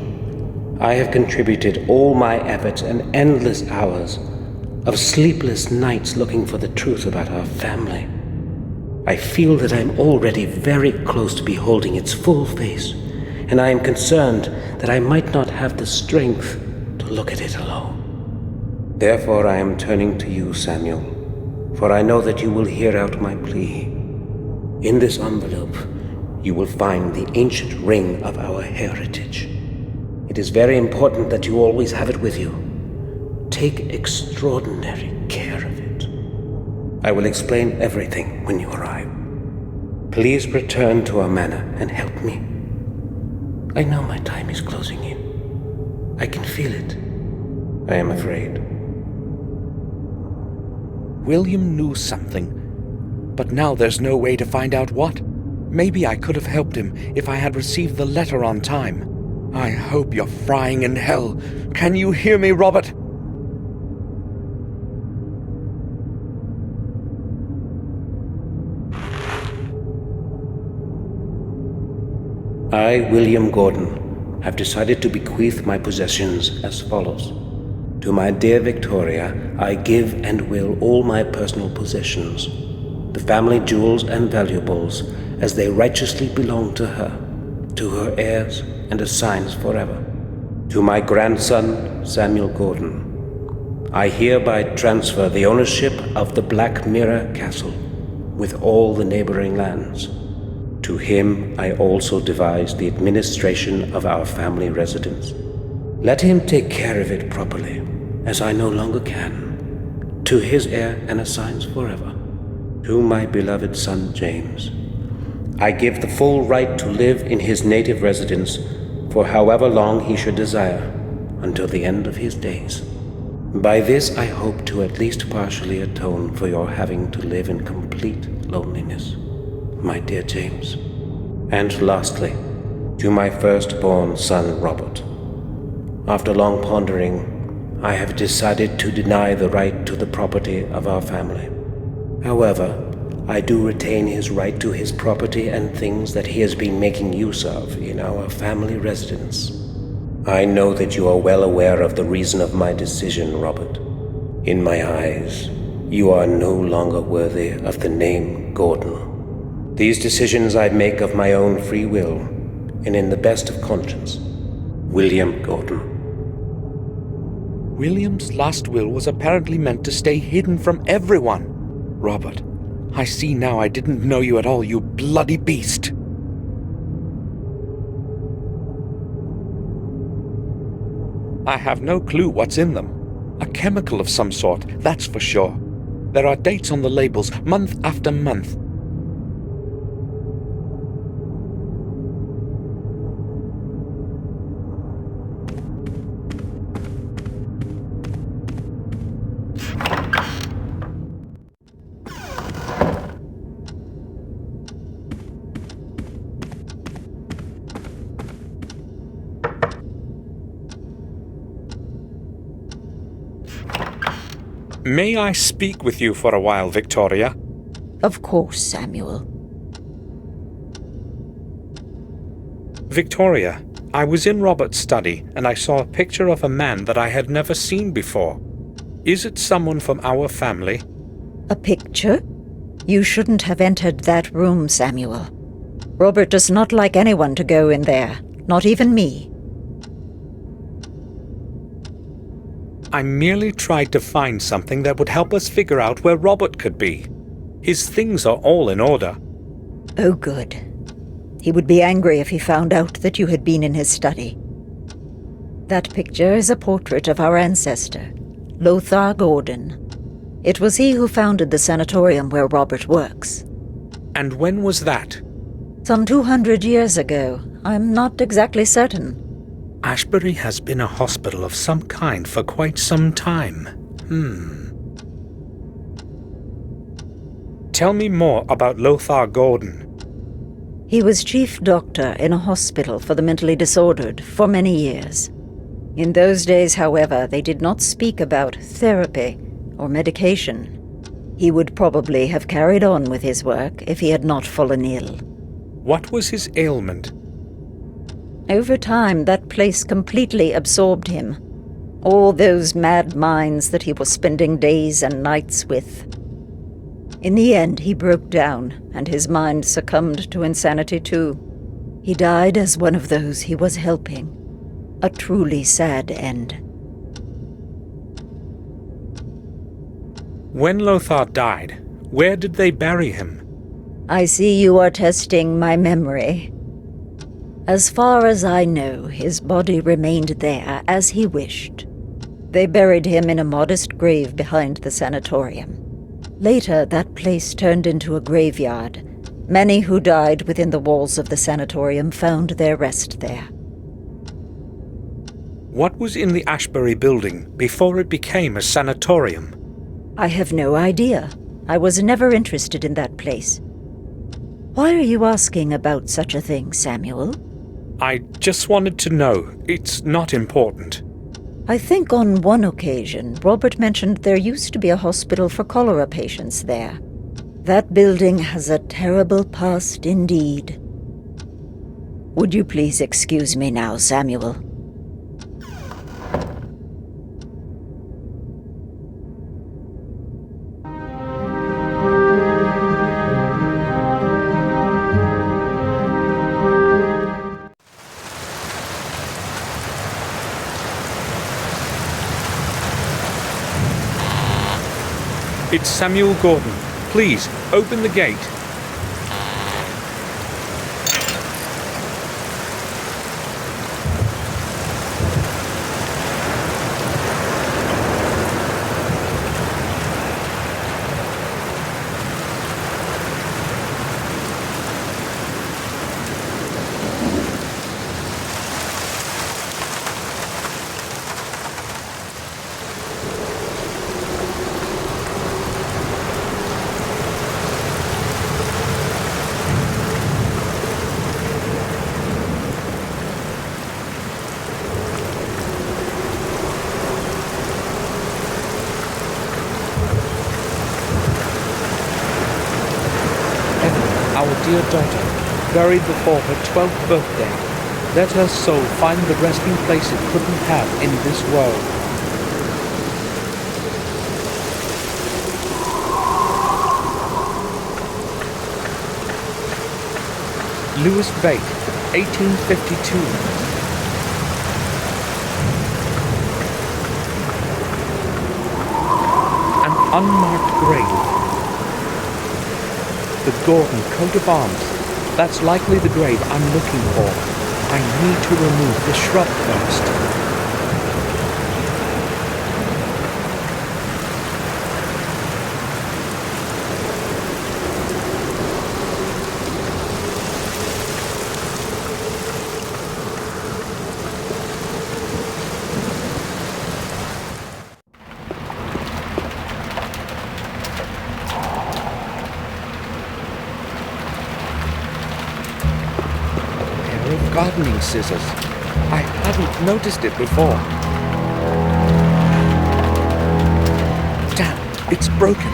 I have contributed all my efforts and endless hours of sleepless nights looking for the truth about our family. I feel that I am already very close to beholding its full face, and I am concerned that I might not have the strength to look at it alone. Therefore I am turning to you, Samuel, for I know that you will hear out my plea. In this envelope, you will find the ancient ring of our heritage. It is very important that you always have it with you. Take extraordinary care of it. I will explain everything when you arrive. Please return to our manor and help me. I know my time is closing in. I can feel it. I am afraid. William knew something, but now there's no way to find out what. Maybe I could have helped him if I had received the letter on time. I hope you're frying in hell. Can you hear me, Robert? I, William Gordon, have decided to bequeath my possessions as follows. To my dear Victoria, I give and will all my personal possessions, the family jewels and valuables, as they righteously belong to her heirs and assigns forever. To my grandson, Samuel Gordon, I hereby transfer the ownership of the Black Mirror Castle, with all the neighboring lands. To him I also devise the administration of our family residence. Let him take care of it properly, as I no longer can, to his heir and assigns forever. To my beloved son James, I give the full right to live in his native residence for however long he should desire, until the end of his days. By this I hope to at least partially atone for your having to live in complete loneliness, my dear James. And lastly, to my firstborn son Robert. After long pondering, I have decided to deny the right to the property of our family. However, I do retain his right to his property and things that he has been making use of in our family residence. I know that you are well aware of the reason of my decision, Robert. In my eyes, you are no longer worthy of the name Gordon. These decisions I make of my own free will, and in the best of conscience. William Gordon. William's last will was apparently meant to stay hidden from everyone. Robert, I see now I didn't know you at all, you bloody beast. I have no clue what's in them. A chemical of some sort, that's for sure. There are dates on the labels, month after month. May I speak with you for a while, Victoria? Of course, Samuel. Victoria, I was in Robert's study and I saw a picture of a man that I had never seen before. Is it someone from our family? A picture? You shouldn't have entered that room, Samuel. Robert does not like anyone to go in there, not even me. I merely tried to find something that would help us figure out where Robert could be. His things are all in order. Oh, good. He would be angry if he found out that you had been in his study. That picture is a portrait of our ancestor, Lothar Gordon. It was he who founded the sanatorium where Robert works. And when was that? Some 200 years ago. I'm not exactly certain. Ashbury has been a hospital of some kind for quite some time. Tell me more about Lothar Gordon. He was chief doctor in a hospital for the mentally disordered for many years. In those days, however, they did not speak about therapy or medication. He would probably have carried on with his work if he had not fallen ill. What was his ailment? Over time, that place completely absorbed him. All those mad minds that he was spending days and nights with. In the end, he broke down, and his mind succumbed to insanity too. He died as one of those he was helping. A truly sad end. When Lothar died, where did they bury him? I see you are testing my memory. As far as I know, his body remained there as he wished. They buried him in a modest grave behind the sanatorium. Later, that place turned into a graveyard. Many who died within the walls of the sanatorium found their rest there. What was in the Ashbury building before it became a sanatorium? I have no idea. I was never interested in that place. Why are you asking about such a thing, Samuel? I just wanted to know. It's not important. I think on one occasion, Robert mentioned there used to be a hospital for cholera patients there. That building has a terrible past indeed. Would you please excuse me now, Samuel? It's Samuel Gordon. Please, open the gate. Our dear daughter, buried before her 12th birthday. Let her soul find the resting place it couldn't have in this world. Louis Bate, 1852. An unmarked grave. The Gordon coat of arms. That's likely the grave I'm looking for. I need to remove the shrub first. Gardening scissors. I hadn't noticed it before. Damn, it's broken.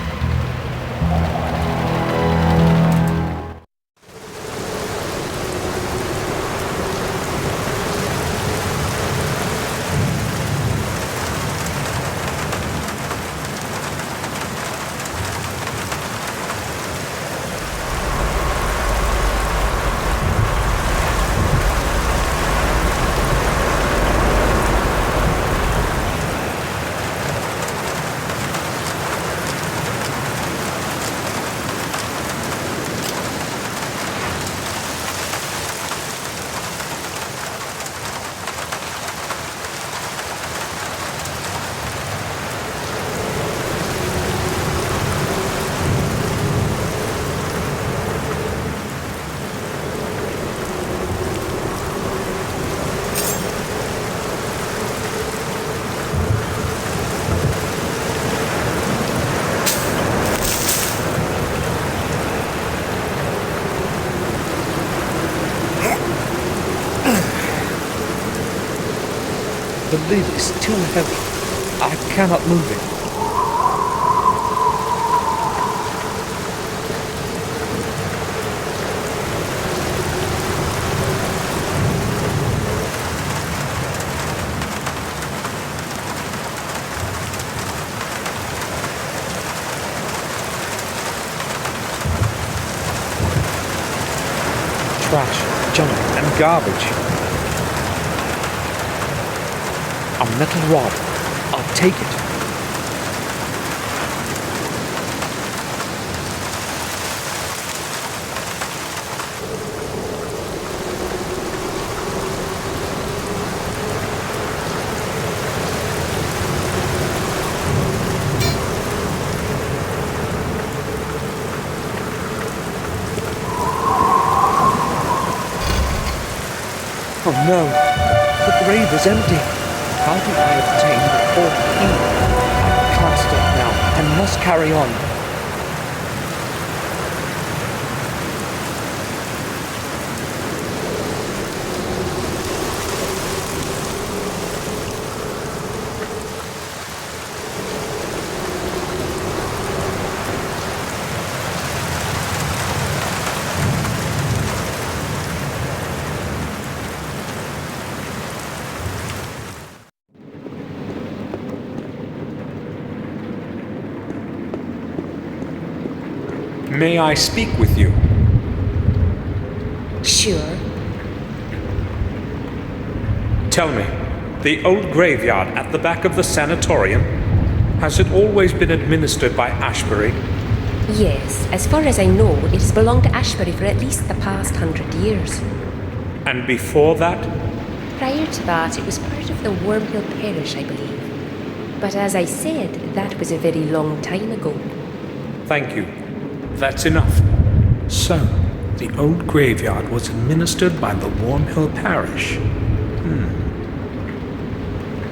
The lid is too heavy. I cannot move it. Trash, junk, and garbage. A metal rod. I'll take it. Oh no, the grave is empty. How do I obtain the fourth key? I can't stop now. I must carry on. May I speak with you? Sure. Tell me, the old graveyard at the back of the sanatorium, has it always been administered by Ashbury? Yes, as far as I know, it has belonged to Ashbury for at least the past 100 years. And before that? Prior to that, it was part of the Wormhill Parish, I believe. But as I said, that was a very long time ago. Thank you. That's enough. So, the old graveyard was administered by the Wormhill Parish.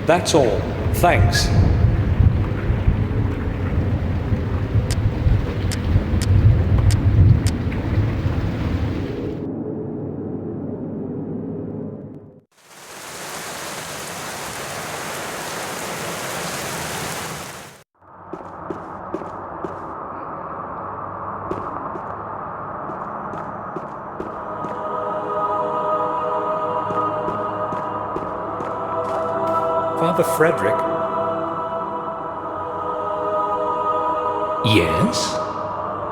That's all. Thanks. Father Frederick? Yes?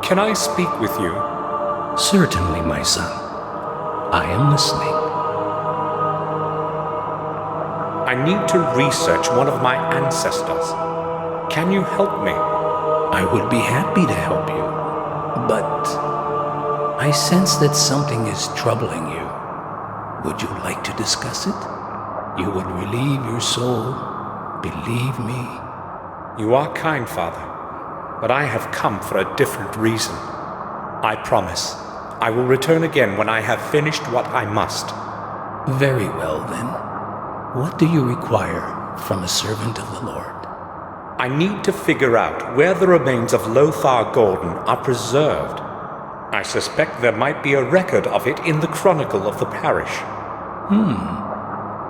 Can I speak with you? Certainly, my son. I am listening. I need to research one of my ancestors. Can you help me? I would be happy to help you, but I sense that something is troubling you. Would you like to discuss it? You would relieve your soul, believe me. You are kind, Father, but I have come for a different reason. I promise, I will return again when I have finished what I must. Very well, then. What do you require from a servant of the Lord? I need to figure out where the remains of Lothar Gordon are preserved. I suspect there might be a record of it in the chronicle of the parish.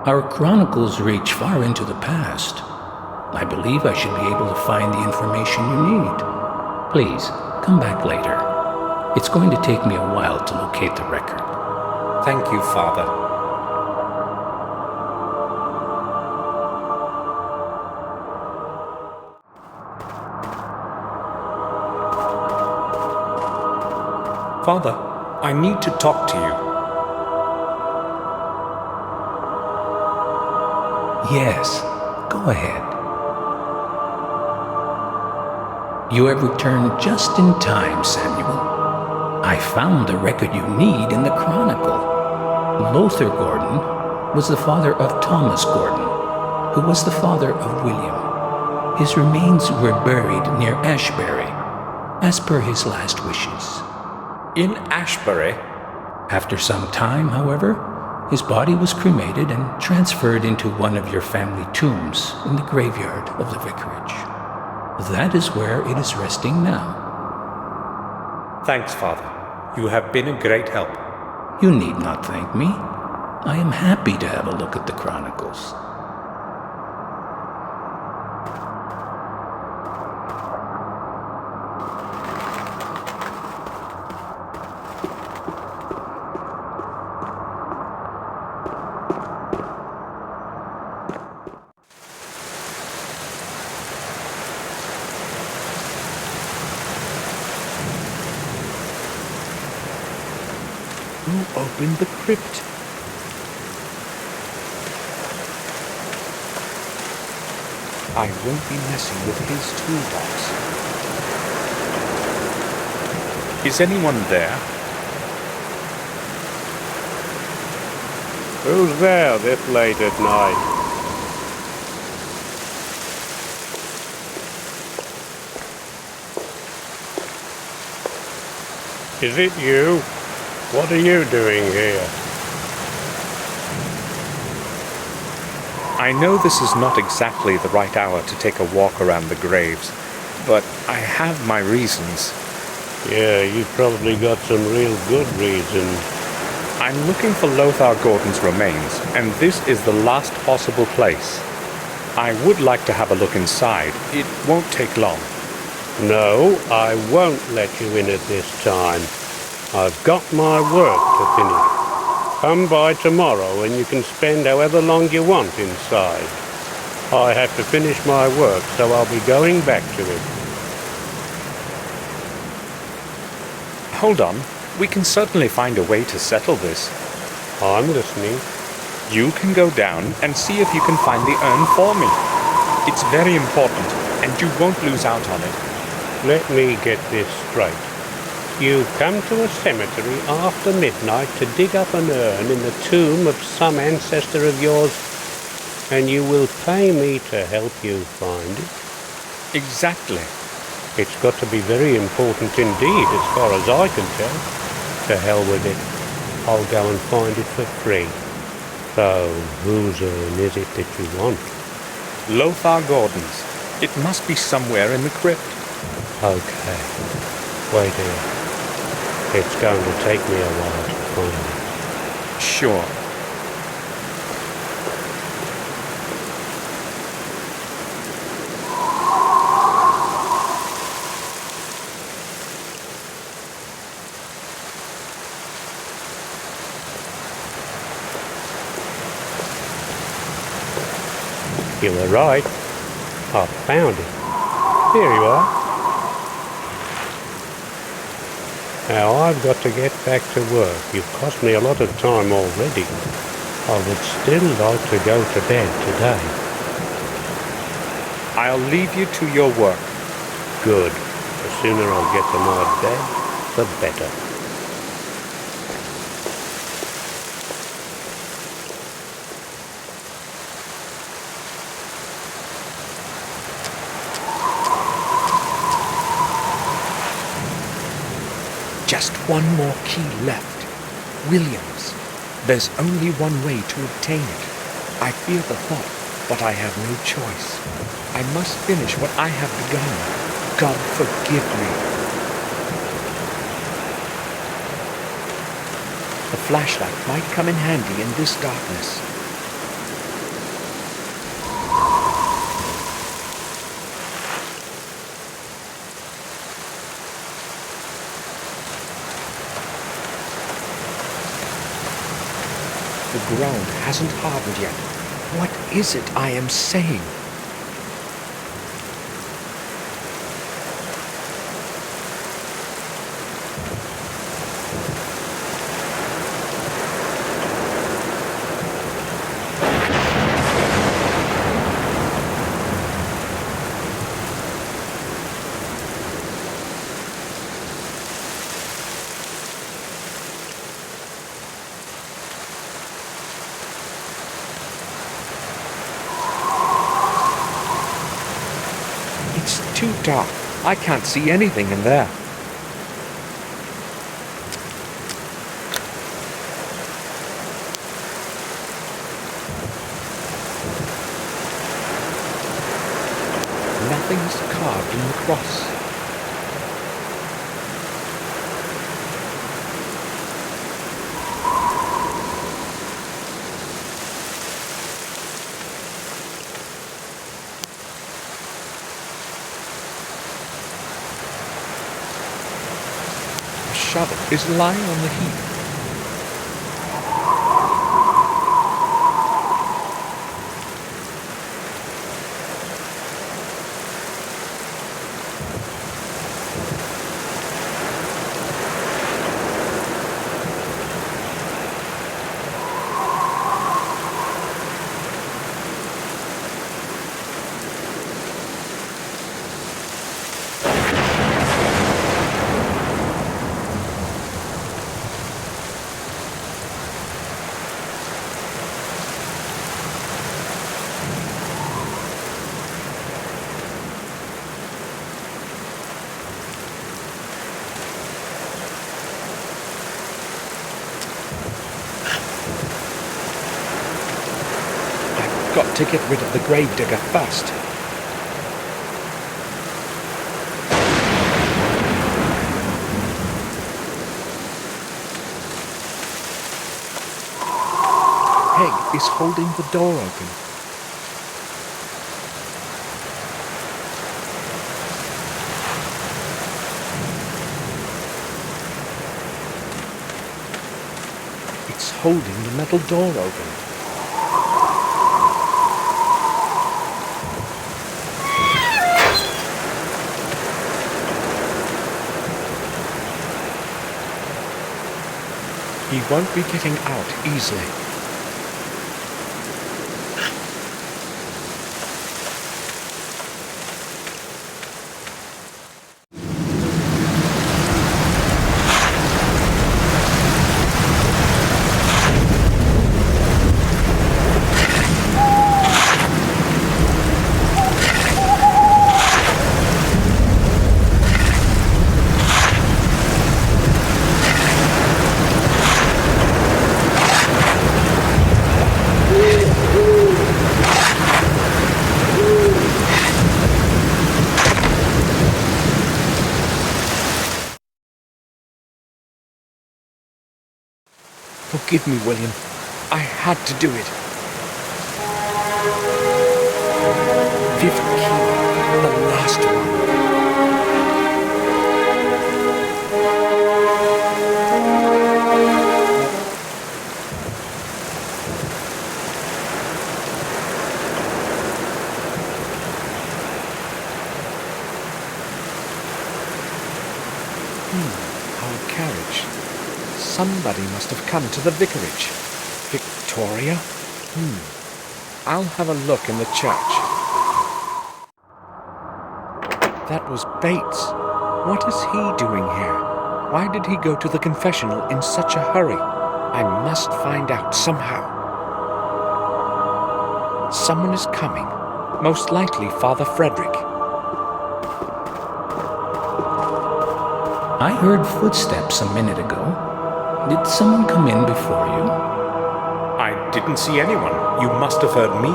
Our chronicles reach far into the past. I believe I should be able to find the information you need. Please, come back later. It's going to take me a while to locate the record. Thank you, Father. Father, I need to talk to you. Yes, go ahead. You have returned just in time, Samuel. I found the record you need in the Chronicle. Lothar Gordon was the father of Thomas Gordon, who was the father of William. His remains were buried near Ashbury, as per his last wishes. In Ashbury? After some time, however, his body was cremated and transferred into one of your family tombs in the graveyard of the vicarage. That is where it is resting now. Thanks, Father. You have been a great help. You need not thank me. I am happy to have a look at the chronicles. Who opened the crypt? I won't be messing with his toolbox. Is anyone there? Who's there this late at night? Is it you? What are you doing here? I know this is not exactly the right hour to take a walk around the graves, but I have my reasons. Yeah, you've probably got some real good reasons. I'm looking for Lothar Gordon's remains, and this is the last possible place. I would like to have a look inside. It won't take long. No, I won't let you in at this time. I've got my work to finish. Come by tomorrow and you can spend however long you want inside. I have to finish my work, so I'll be going back to it. Hold on. We can certainly find a way to settle this. I'm listening. You can go down and see if you can find the urn for me. It's very important, and you won't lose out on it. Let me get this straight. You come to a cemetery after midnight to dig up an urn in the tomb of some ancestor of yours, and you will pay me to help you find it? Exactly. It's got to be very important indeed, as far as I can tell. To hell with it. I'll go and find it for free. So, whose urn is it that you want? Lothar Gordon's. It must be somewhere in the crypt. Okay. Wait here. It's going to take me a while to find it. Sure. You were right. I found it. Here you are. Now I've got to get back to work. You've cost me a lot of time already. I would still like to go to bed today. I'll leave you to your work. Good. The sooner I get to my bed, the better. Just one more key left. Williams. There's only one way to obtain it. I fear the thought, but I have no choice. I must finish what I have begun. God forgive me. The flashlight might come in handy in this darkness. The ground hasn't hardened yet. What is it I am saying? It's too dark. I can't see anything in there. Nothing's carved in the cross. The shovel is lying on the heap. got to get rid of the gravedigger first. Peg is holding the door open. It's holding the metal door open. He won't be getting out easily. Forgive me, William. I had to do it. Fifth key, the last one. Our carriage. Somebody must have come to the vicarage. Victoria? I'll have a look in the church. That was Bates. What is he doing here? Why did he go to the confessional in such a hurry? I must find out somehow. Someone is coming. Most likely Father Frederick. I heard footsteps a minute ago. Did someone come in before you? I didn't see anyone. You must have heard me.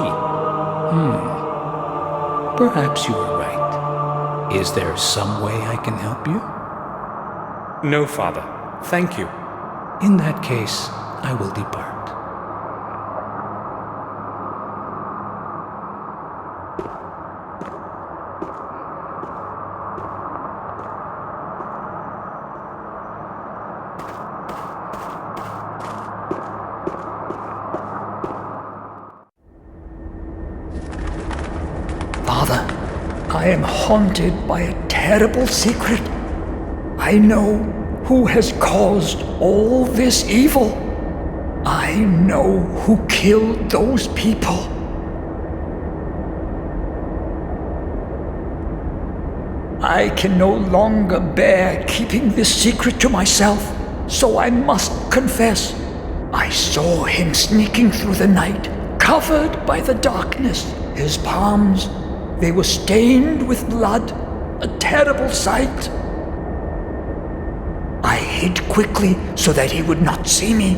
Perhaps you were right. Is there some way I can help you? No, Father. Thank you. In that case, I will depart. I am haunted by a terrible secret. I know who has caused all this evil. I know who killed those people. I can no longer bear keeping this secret to myself, so I must confess. I saw him sneaking through the night, covered by the darkness. His palms, they were stained with blood, a terrible sight. I hid quickly so that he would not see me.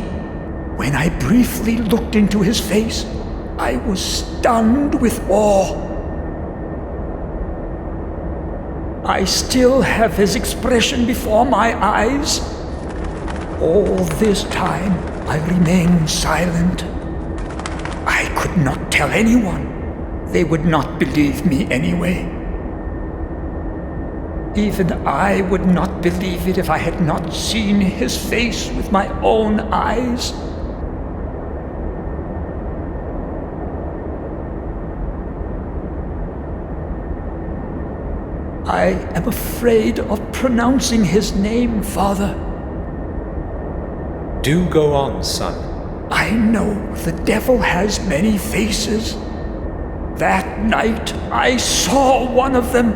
When I briefly looked into his face, I was stunned with awe. I still have his expression before my eyes. All this time, I remained silent. I could not tell anyone. They would not believe me anyway. Even I would not believe it if I had not seen his face with my own eyes. I am afraid of pronouncing his name, Father. Do go on, son. I know the devil has many faces. That night I saw one of them.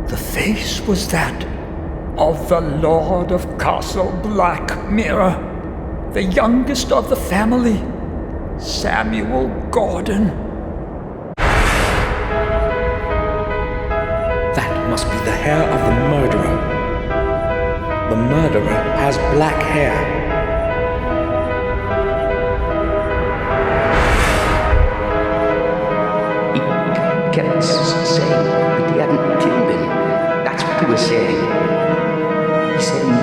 The face was that of the Lord of Castle Black Mirror, the youngest of the family, Samuel Gordon. That must be the hair of the murderer. The murderer has black hair. kept saying that he hadn't killed him. That's what he was saying. He said he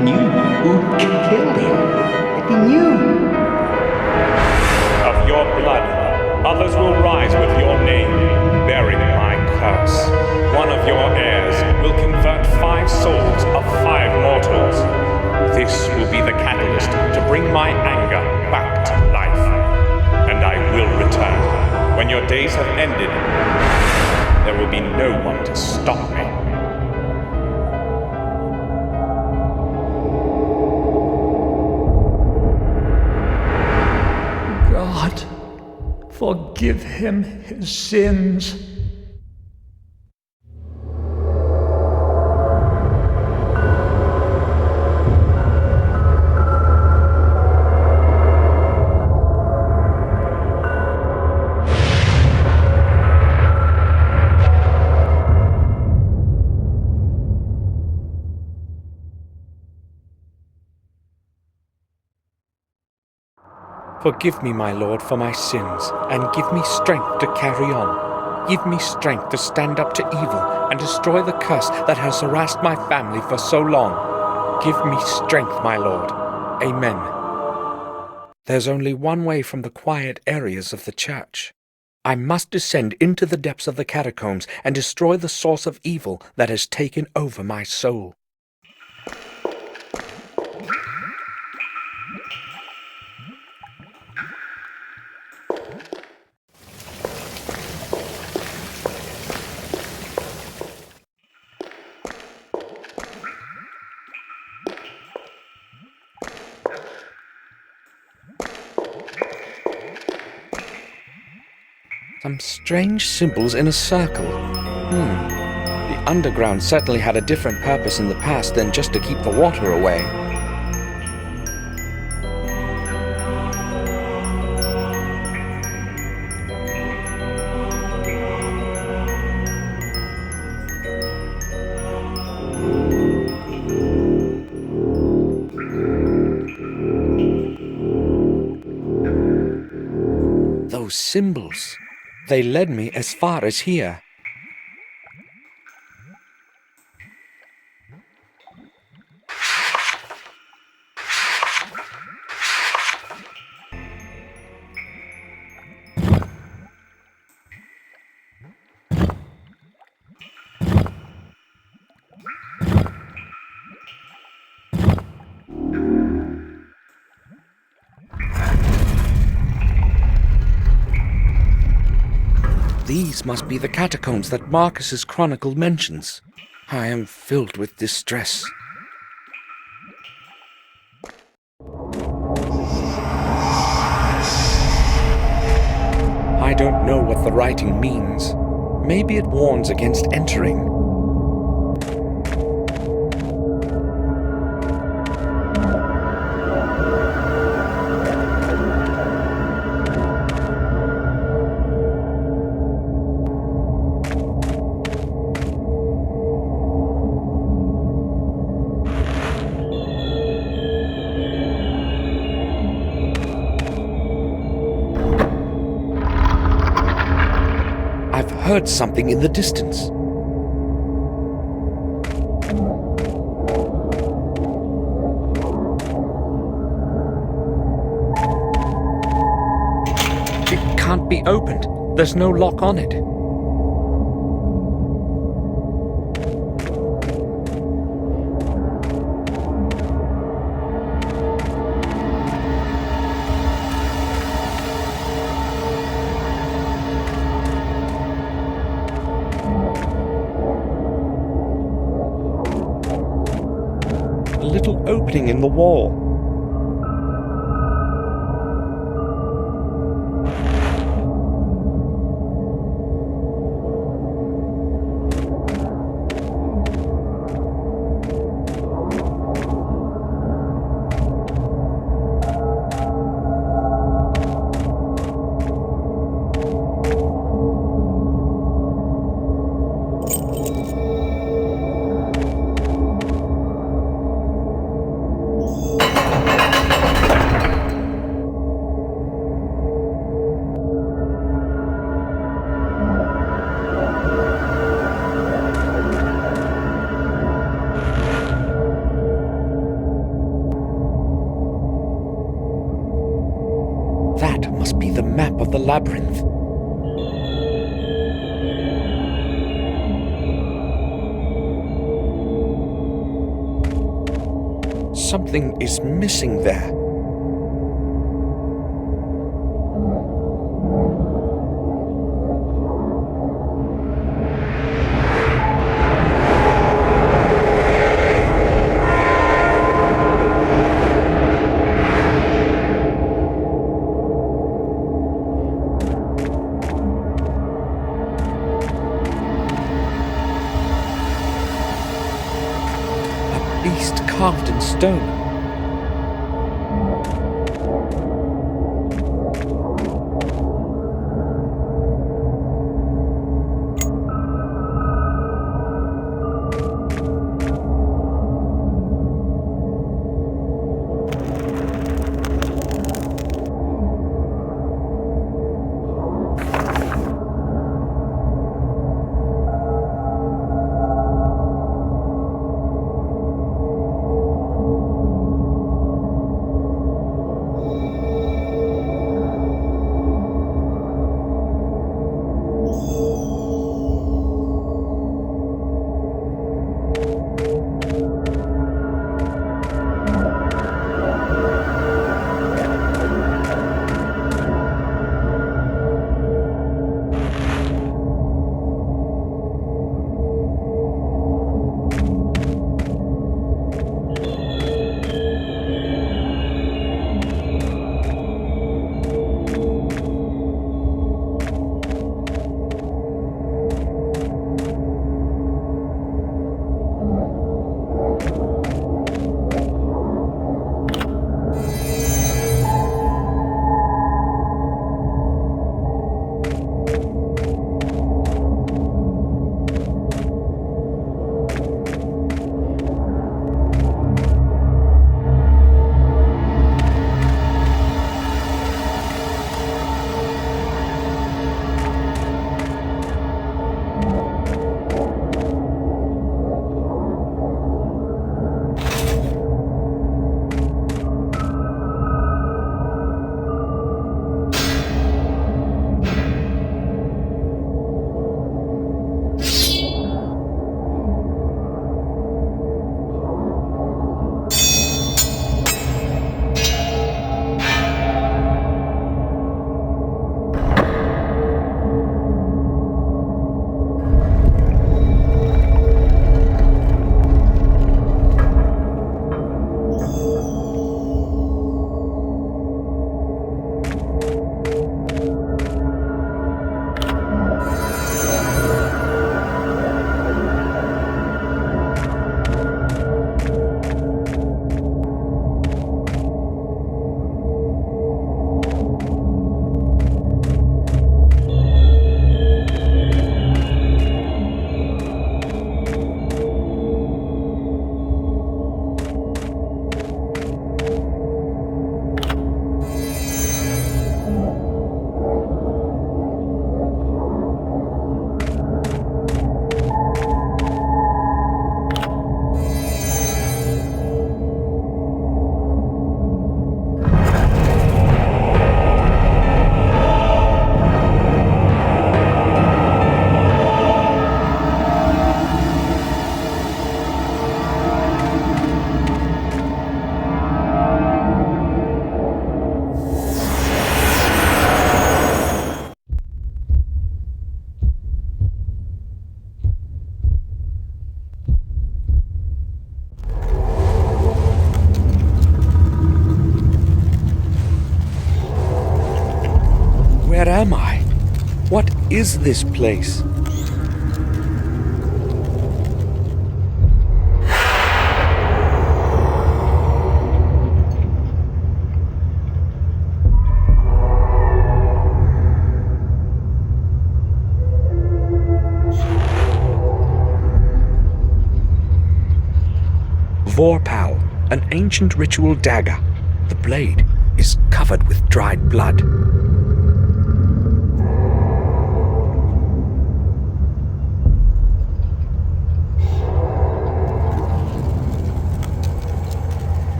knew who killed him. That he knew. Of your blood, others will rise with your name, bearing my curse. One of your heirs will convert 5 souls of 5 mortals. This will be the catalyst to bring my anger back to life. And I will return. When your days have ended, there will be no one to stop me. God, forgive him his sins. Forgive me, my lord, for my sins, and give me strength to carry on. Give me strength to stand up to evil and destroy the curse that has harassed my family for so long. Give me strength, my lord. Amen. There's only one way from the quiet areas of the church. I must descend into the depths of the catacombs and destroy the source of evil that has taken over my soul. Some strange symbols in a circle. The underground certainly had a different purpose in the past than just to keep the water away. Those symbols. They led me as far as here. These must be the catacombs that Marcus's chronicle mentions. I am filled with distress. I don't know what the writing means. Maybe it warns against entering. I've heard something in the distance. It can't be opened. There's no lock on it. A little opening in the wall. see the map of the labyrinth. Something is missing there. Beast carved in stone. Where am I? What is this place? Vorpal, an ancient ritual dagger. The blade is covered with dried blood.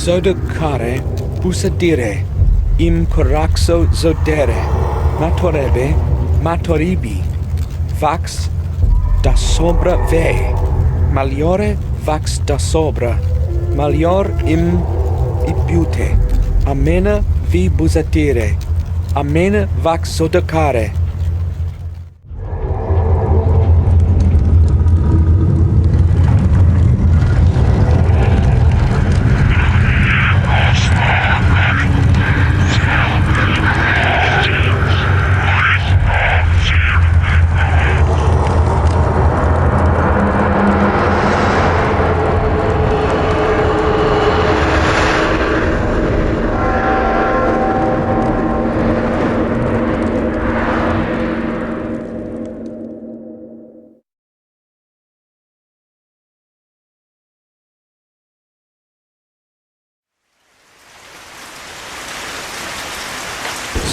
Sodocare, busadire, im coraxo zodere, matorebe, matoribi, vax da sobra ve, maliore vax da sobra, malior im ibute, amena vi busatire, amena vax sodocare.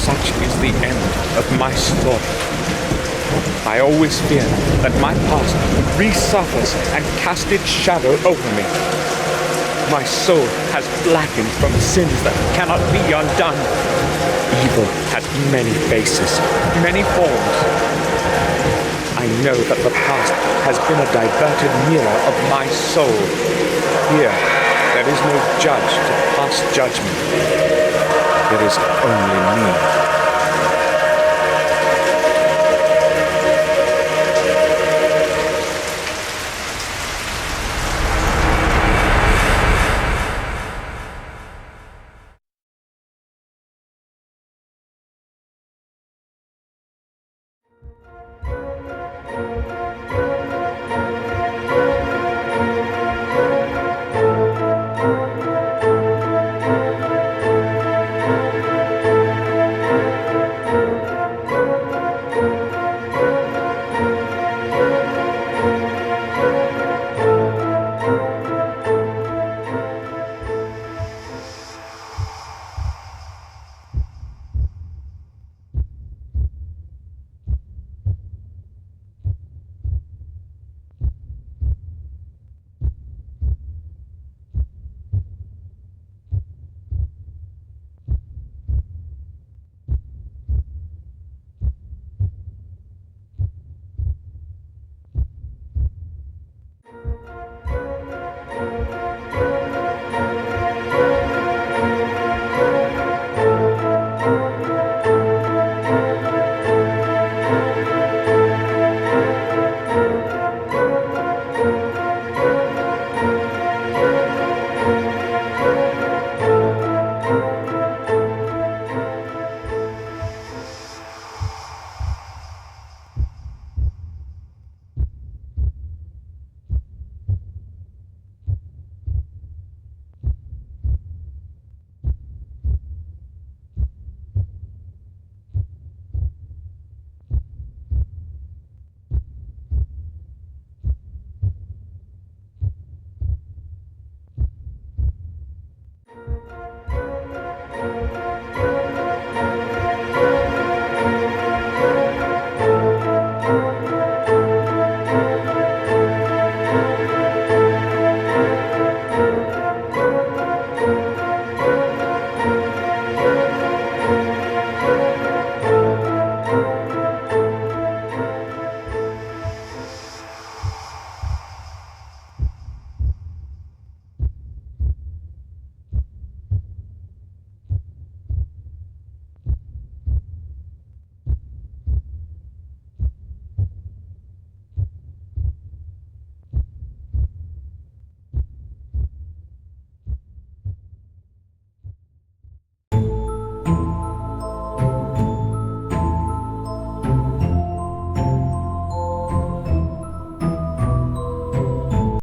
Such is the end of my story. I always feared that my past would resurface and cast its shadow over me. My soul has blackened from sins that cannot be undone. Evil has many faces, many forms. I know that the past has been a diverted mirror of my soul. Here, there is no judge to pass judgment. There is only me.